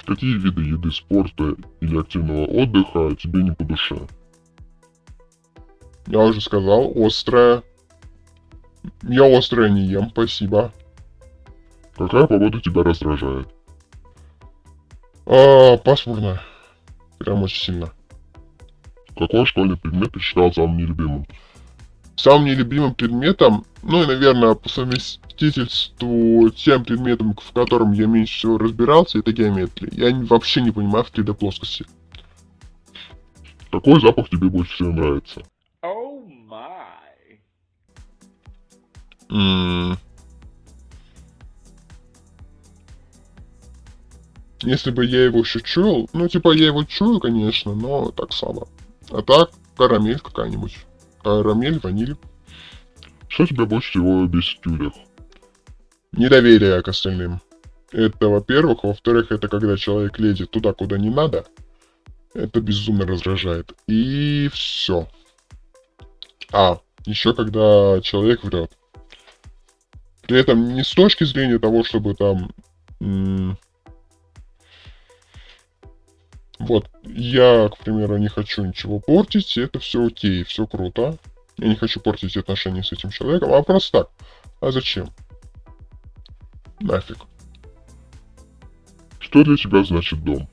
Какие виды еды, спорта или активного отдыха тебе не по душе? Я уже сказал, острое. Я острое не ем, спасибо. Какая погода тебя раздражает? Пасмурно. Прям очень сильно. Какой школьный предмет ты считал самым нелюбимым? Самым нелюбимым предметом, ну и, наверное, по совместительству тем предметом, в котором я меньше всего разбирался, это геометрия. Я вообще не понимаю в 3D плоскости. Какой запах тебе больше всего нравится? Если бы я его еще чуял, ну типа я его чую, конечно, но так само. А так, карамель какая-нибудь. Карамель, ваниль. Что тебя больше всего бесит в людях? Недоверие к остальным. Это во-первых. Во-вторых, это когда человек лезет туда, куда не надо. Это безумно раздражает. И все. Еще когда человек врет. При этом не с точки зрения того, чтобы там... Вот, я, к примеру, не хочу ничего портить, это все окей, все круто. Я не хочу портить отношения с этим человеком, а просто так. А зачем? Нафиг. Что для тебя значит дом?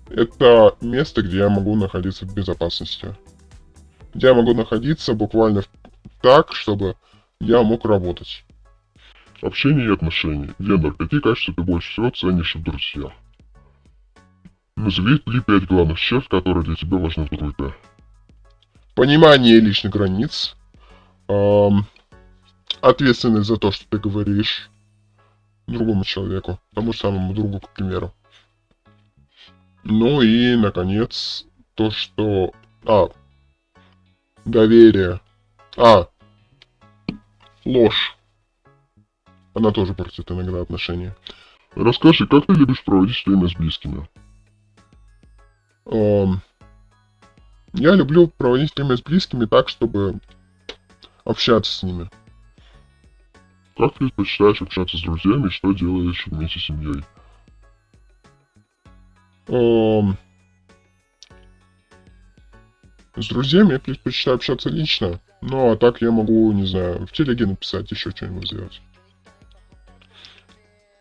Это место, где я могу находиться в безопасности. Где я могу находиться буквально так, чтобы я мог работать. Общение и отношения. Вендор, какие качества ты больше всего ценишь в друзьях? Назови 5 главных черт, которые для тебя важны в дружбе. Понимание личных границ. Ответственность за то, что ты говоришь другому человеку. Тому самому другу, к примеру. Ну и, наконец, то, что... Доверие. Ложь. Она тоже портит иногда отношения. Расскажи, как ты любишь проводить время с близкими? Я люблю проводить время с близкими так, чтобы общаться с ними. Как ты предпочитаешь общаться с друзьями и что делаешь вместе с семьей? С друзьями я предпочитаю общаться лично. Ну а так я могу, не знаю, в телеге написать, еще что-нибудь сделать.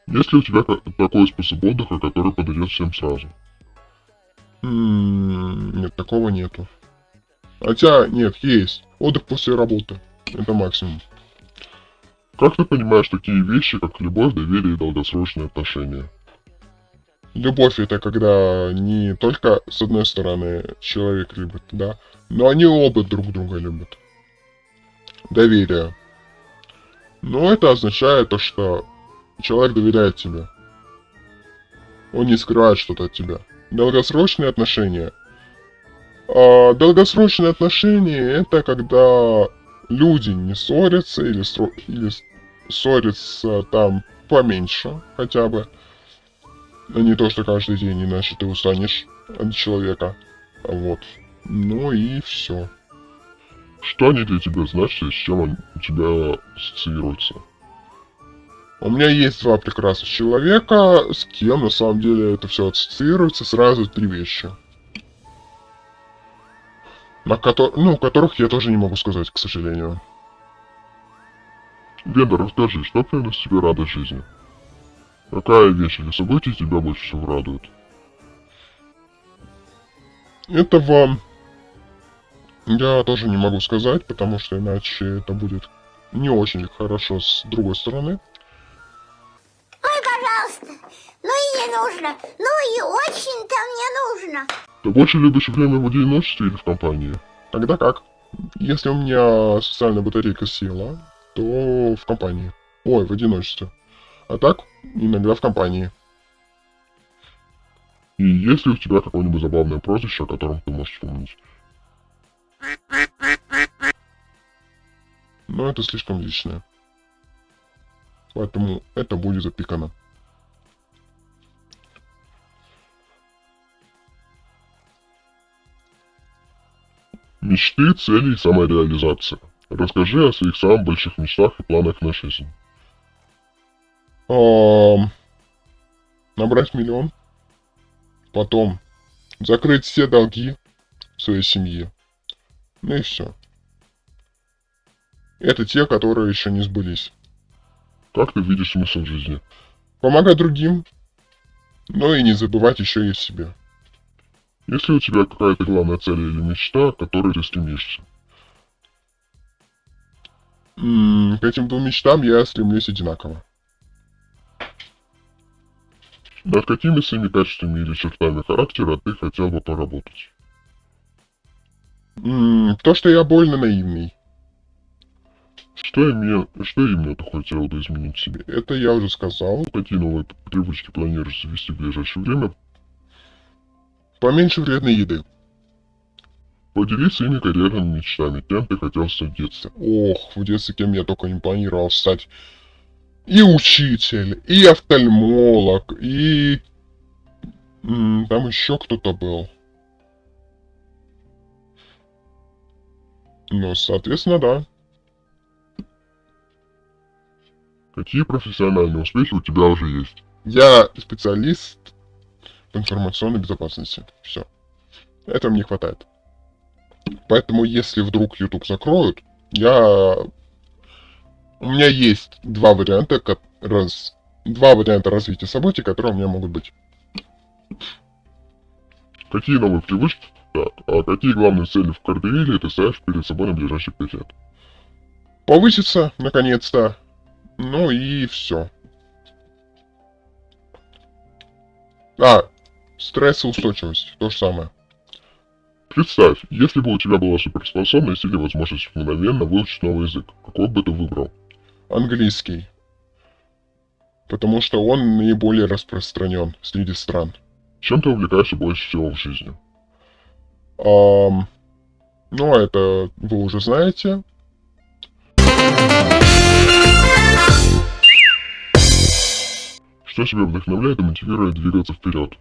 Есть ли у тебя такой способ отдыха, который подойдет всем сразу? Нет, такого нету. Хотя, нет, есть. Отдых после работы. Это максимум. Как ты понимаешь такие вещи, как любовь, доверие и долгосрочные отношения? Любовь — это когда не только с одной стороны человек любит, да, но они оба друг друга любят. Доверие. Ну, это означает то, что человек доверяет тебе. Он не скрывает что-то от тебя. Долгосрочные отношения. Долгосрочные отношения — это когда люди не ссорятся или ссорятся там поменьше хотя бы. А не то, что каждый день, иначе ты устанешь от человека. Вот. Ну и все. Что они для тебя значат и с чем они у тебя ассоциируются? У меня есть 2 прекрасных человека, с кем на самом деле это все ассоциируется, сразу 3 вещи. Которых я тоже не могу сказать, к сожалению. Вендор, расскажи, что приносит тебе радость жизни? Какая вещь или событие тебя больше всего радует? Этого я тоже не могу сказать, потому что иначе это будет не очень хорошо с другой стороны. Ой, пожалуйста, ну и не нужно, ну и очень-то мне нужно. Ты больше любишь время в одиночестве или в компании? Тогда как? Если у меня социальная батарейка села, то в компании. Ой, в одиночестве. А так, иногда в компании. И есть ли у тебя какое-нибудь забавное прозвище, о котором ты можешь вспомнить? Но это слишком личное. Поэтому это будет запикано. Мечты, цели и самореализация. Расскажи о своих самых больших мечтах и планах на жизнь. Набрать миллион. Потом закрыть все долги в своей семье. Ну и все. Это те, которые еще не сбылись. Как ты видишь смысл жизни? Помогать другим, но и не забывать еще и о себе. Есть ли у тебя какая-то главная цель или мечта, к которой ты стремишься? К этим двум мечтам я стремлюсь одинаково. Над какими своими качествами или чертами характера ты хотел бы поработать? То, что я больно наивный. Что именно ты хотел бы изменить в себе? Это я уже сказал. Какие новые привычки планируешь завести в ближайшее время? Поменьше вредной еды. Поделись своими карьерными мечтами, кем ты хотел стать в детстве. Ох, в детстве кем я только не планировал стать. И учитель, и офтальмолог, и... там еще кто-то был. Ну, соответственно, да. Какие профессиональные успехи у тебя уже есть? Я специалист по информационной безопасности. Все. Этого мне хватает. Поэтому, если вдруг YouTube закроют, у меня есть два варианта развития событий, которые у меня могут быть. Какие новые привычки? Так, а какие главные цели в Кардеиле ты ставишь перед собой на ближайшие 5 лет? Повыситься, наконец-то. Ну и все. Стрессоустойчивость. То же самое. Представь, если бы у тебя была суперспособность или возможность мгновенно выучить новый язык, какой бы ты выбрал? Английский. Потому что он наиболее распространен среди стран. Чем ты увлекаешься больше всего в жизни? Ну, это вы уже знаете. Что тебя вдохновляет и мотивирует двигаться вперед?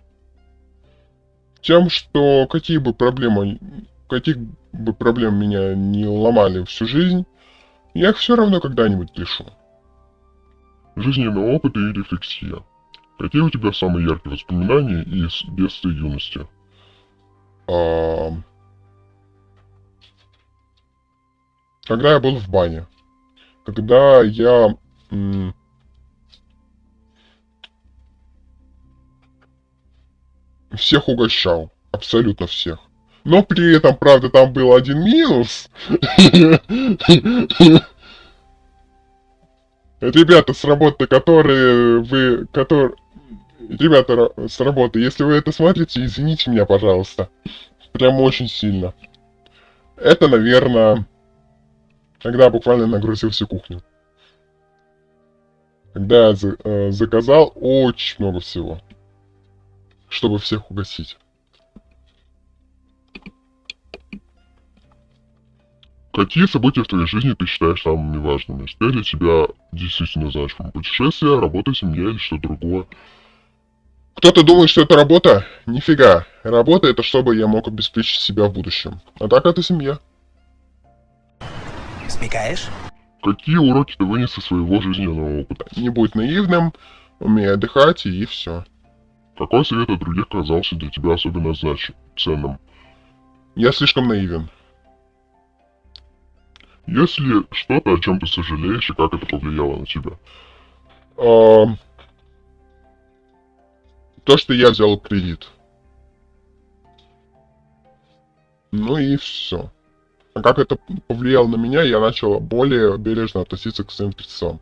Тем, что какие бы проблемы меня не ломали всю жизнь, я их все равно когда-нибудь решу. Жизненный опыт и рефлексия. Какие у тебя самые яркие воспоминания из детства и юности? Когда я был в бане. Когда я... всех угощал. Абсолютно всех. Но при этом, правда, там был один минус. Ребята с работы, Ребята с работы, если вы это смотрите, извините меня, пожалуйста. Прям очень сильно. Это, наверное, когда я буквально нагрузил всю кухню. Когда я заказал очень много всего. Чтобы всех угостить. Какие события в твоей жизни ты считаешь самыми важными? Что для тебя действительно значимо? Путешествие, работа, семья или что-то другое? Кто-то думает, что это работа? Нифига. Работа — это чтобы я мог обеспечить себя в будущем. А так это семья. Смекаешь? Какие уроки ты вынес из своего жизненного опыта? Не будь наивным, умей отдыхать и все. Какой совет от других казался для тебя особенно ценным? Я слишком наивен. Есть ли что-то, о чем ты сожалеешь и как это повлияло на тебя? То, что я взял кредит. Ну и все. А как это повлияло на меня, я начал более бережно относиться к своим средствам.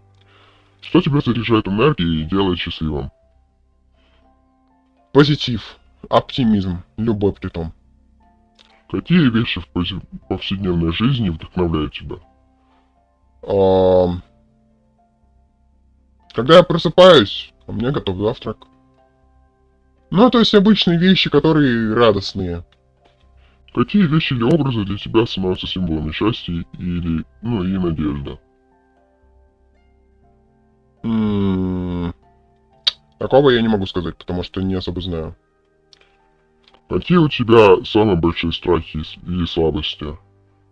Что тебя заряжает энергией и делает счастливым? Позитив, оптимизм, любой притом. Какие вещи в повседневной жизни вдохновляют тебя? Когда я просыпаюсь, у меня готов завтрак. Ну, то есть обычные вещи, которые радостные. Какие вещи или образы для тебя становятся символами счастья или, ну, и надежды? Такого я не могу сказать, потому что не особо знаю. Какие у тебя самые большие страхи и слабости?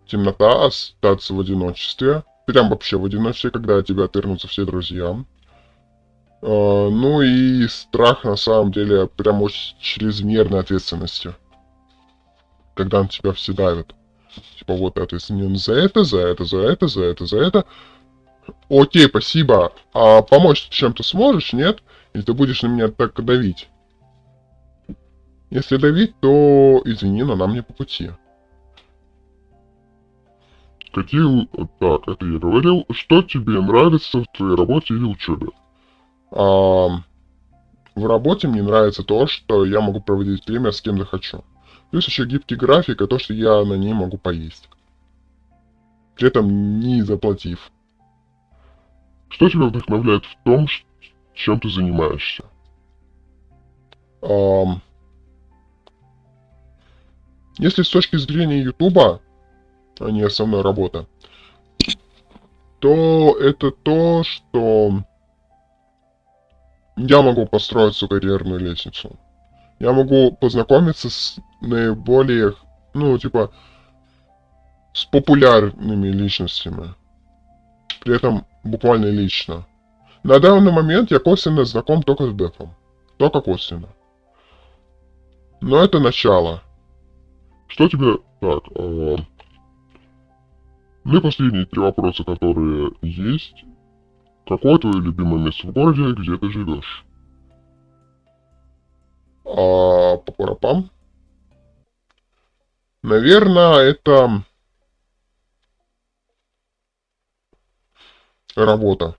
Темнота, остаться в одиночестве. Прям вообще в одиночестве, когда от тебя отвернутся все друзья. Ну и страх, на самом деле, прям очень чрезмерной ответственности. Когда на тебя все давят. Типа вот ответственен за это, за это, за это, за это, за это. Окей, спасибо. А помочь чем-то сможешь, нет? Или ты будешь на меня так давить? Если давить, то извини, но нам не по пути. Какие... Так, это я говорил. Что тебе нравится в твоей работе или учебе? В работе мне нравится то, что я могу проводить время с кем захочу. Плюс еще гибкий график, и то, что я на ней могу поесть. При этом не заплатив. Что тебя вдохновляет в том, чем ты занимаешься? Если с точки зрения Ютуба, а не основной работы, то это то, что я могу построить свою карьерную лестницу. Я могу познакомиться с наиболее, ну, типа, с популярными личностями. При этом буквально лично. На данный момент я косвенно знаком только с Дефом. Только косвенно. Но это начало. Что тебе... Так, ну и последние 3 вопроса, которые есть. Какое твое любимое место в городе, где ты живешь? Папарапам. Наверное, это... работа.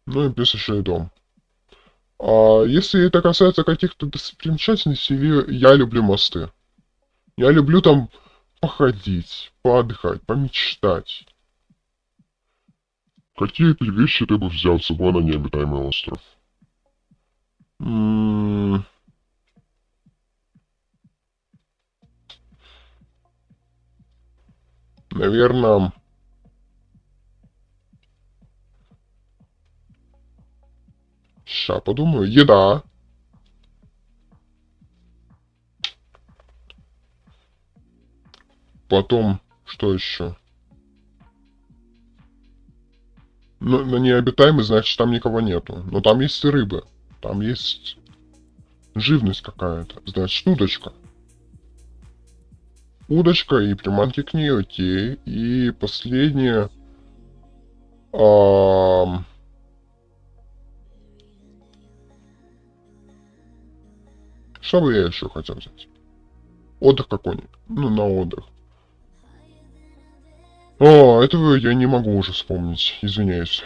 Ну и плюс еще и дом. Если это касается каких-то достопримечательностей, я люблю мосты. Я люблю там походить, поотдыхать, помечтать. Какие 3 вещи ты бы взял с собой на необитаемый остров? Наверное... Ща подумаю. Еда. Потом, что еще? Ну, на необитаемый, значит, там никого нету. Но там есть и рыбы. Там есть живность какая-то. Значит, удочка. Удочка и приманки к ней, окей. И последнее... Что бы я еще хотел взять? Отдых какой-нибудь. Ну, на отдых. Этого я не могу уже вспомнить. Извиняюсь.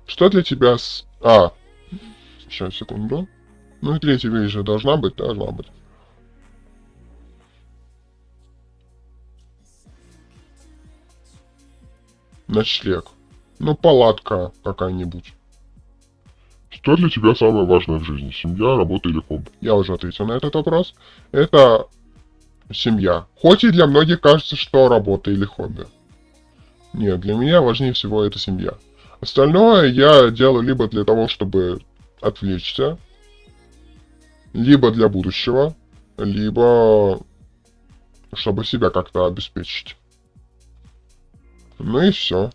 Что для тебя с... Сейчас, секунду. Ну и 3-я вещь же должна быть, должна быть. Ночлег. Ну, палатка какая-нибудь. Что для тебя самое важное в жизни? Семья, работа или хобби? Я уже ответил на этот вопрос. Это семья. Хоть и для многих кажется, что работа или хобби. Нет, для меня важнее всего это семья. Остальное я делаю либо для того, чтобы отвлечься, либо для будущего, либо чтобы себя как-то обеспечить. Ну и все.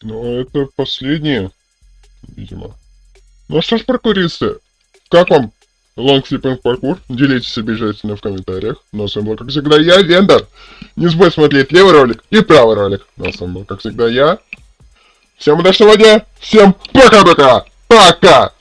Ну, это последние, видимо. Ну что ж, паркуристы, как вам лонгслиппинг паркур? Делитесь обязательно в комментариях. Но с вами был, как всегда, я, Вендор. Не забудь смотреть левый ролик и правый ролик. Но с вами был, как всегда, я. Всем удачного дня, всем пока-пока! Пока!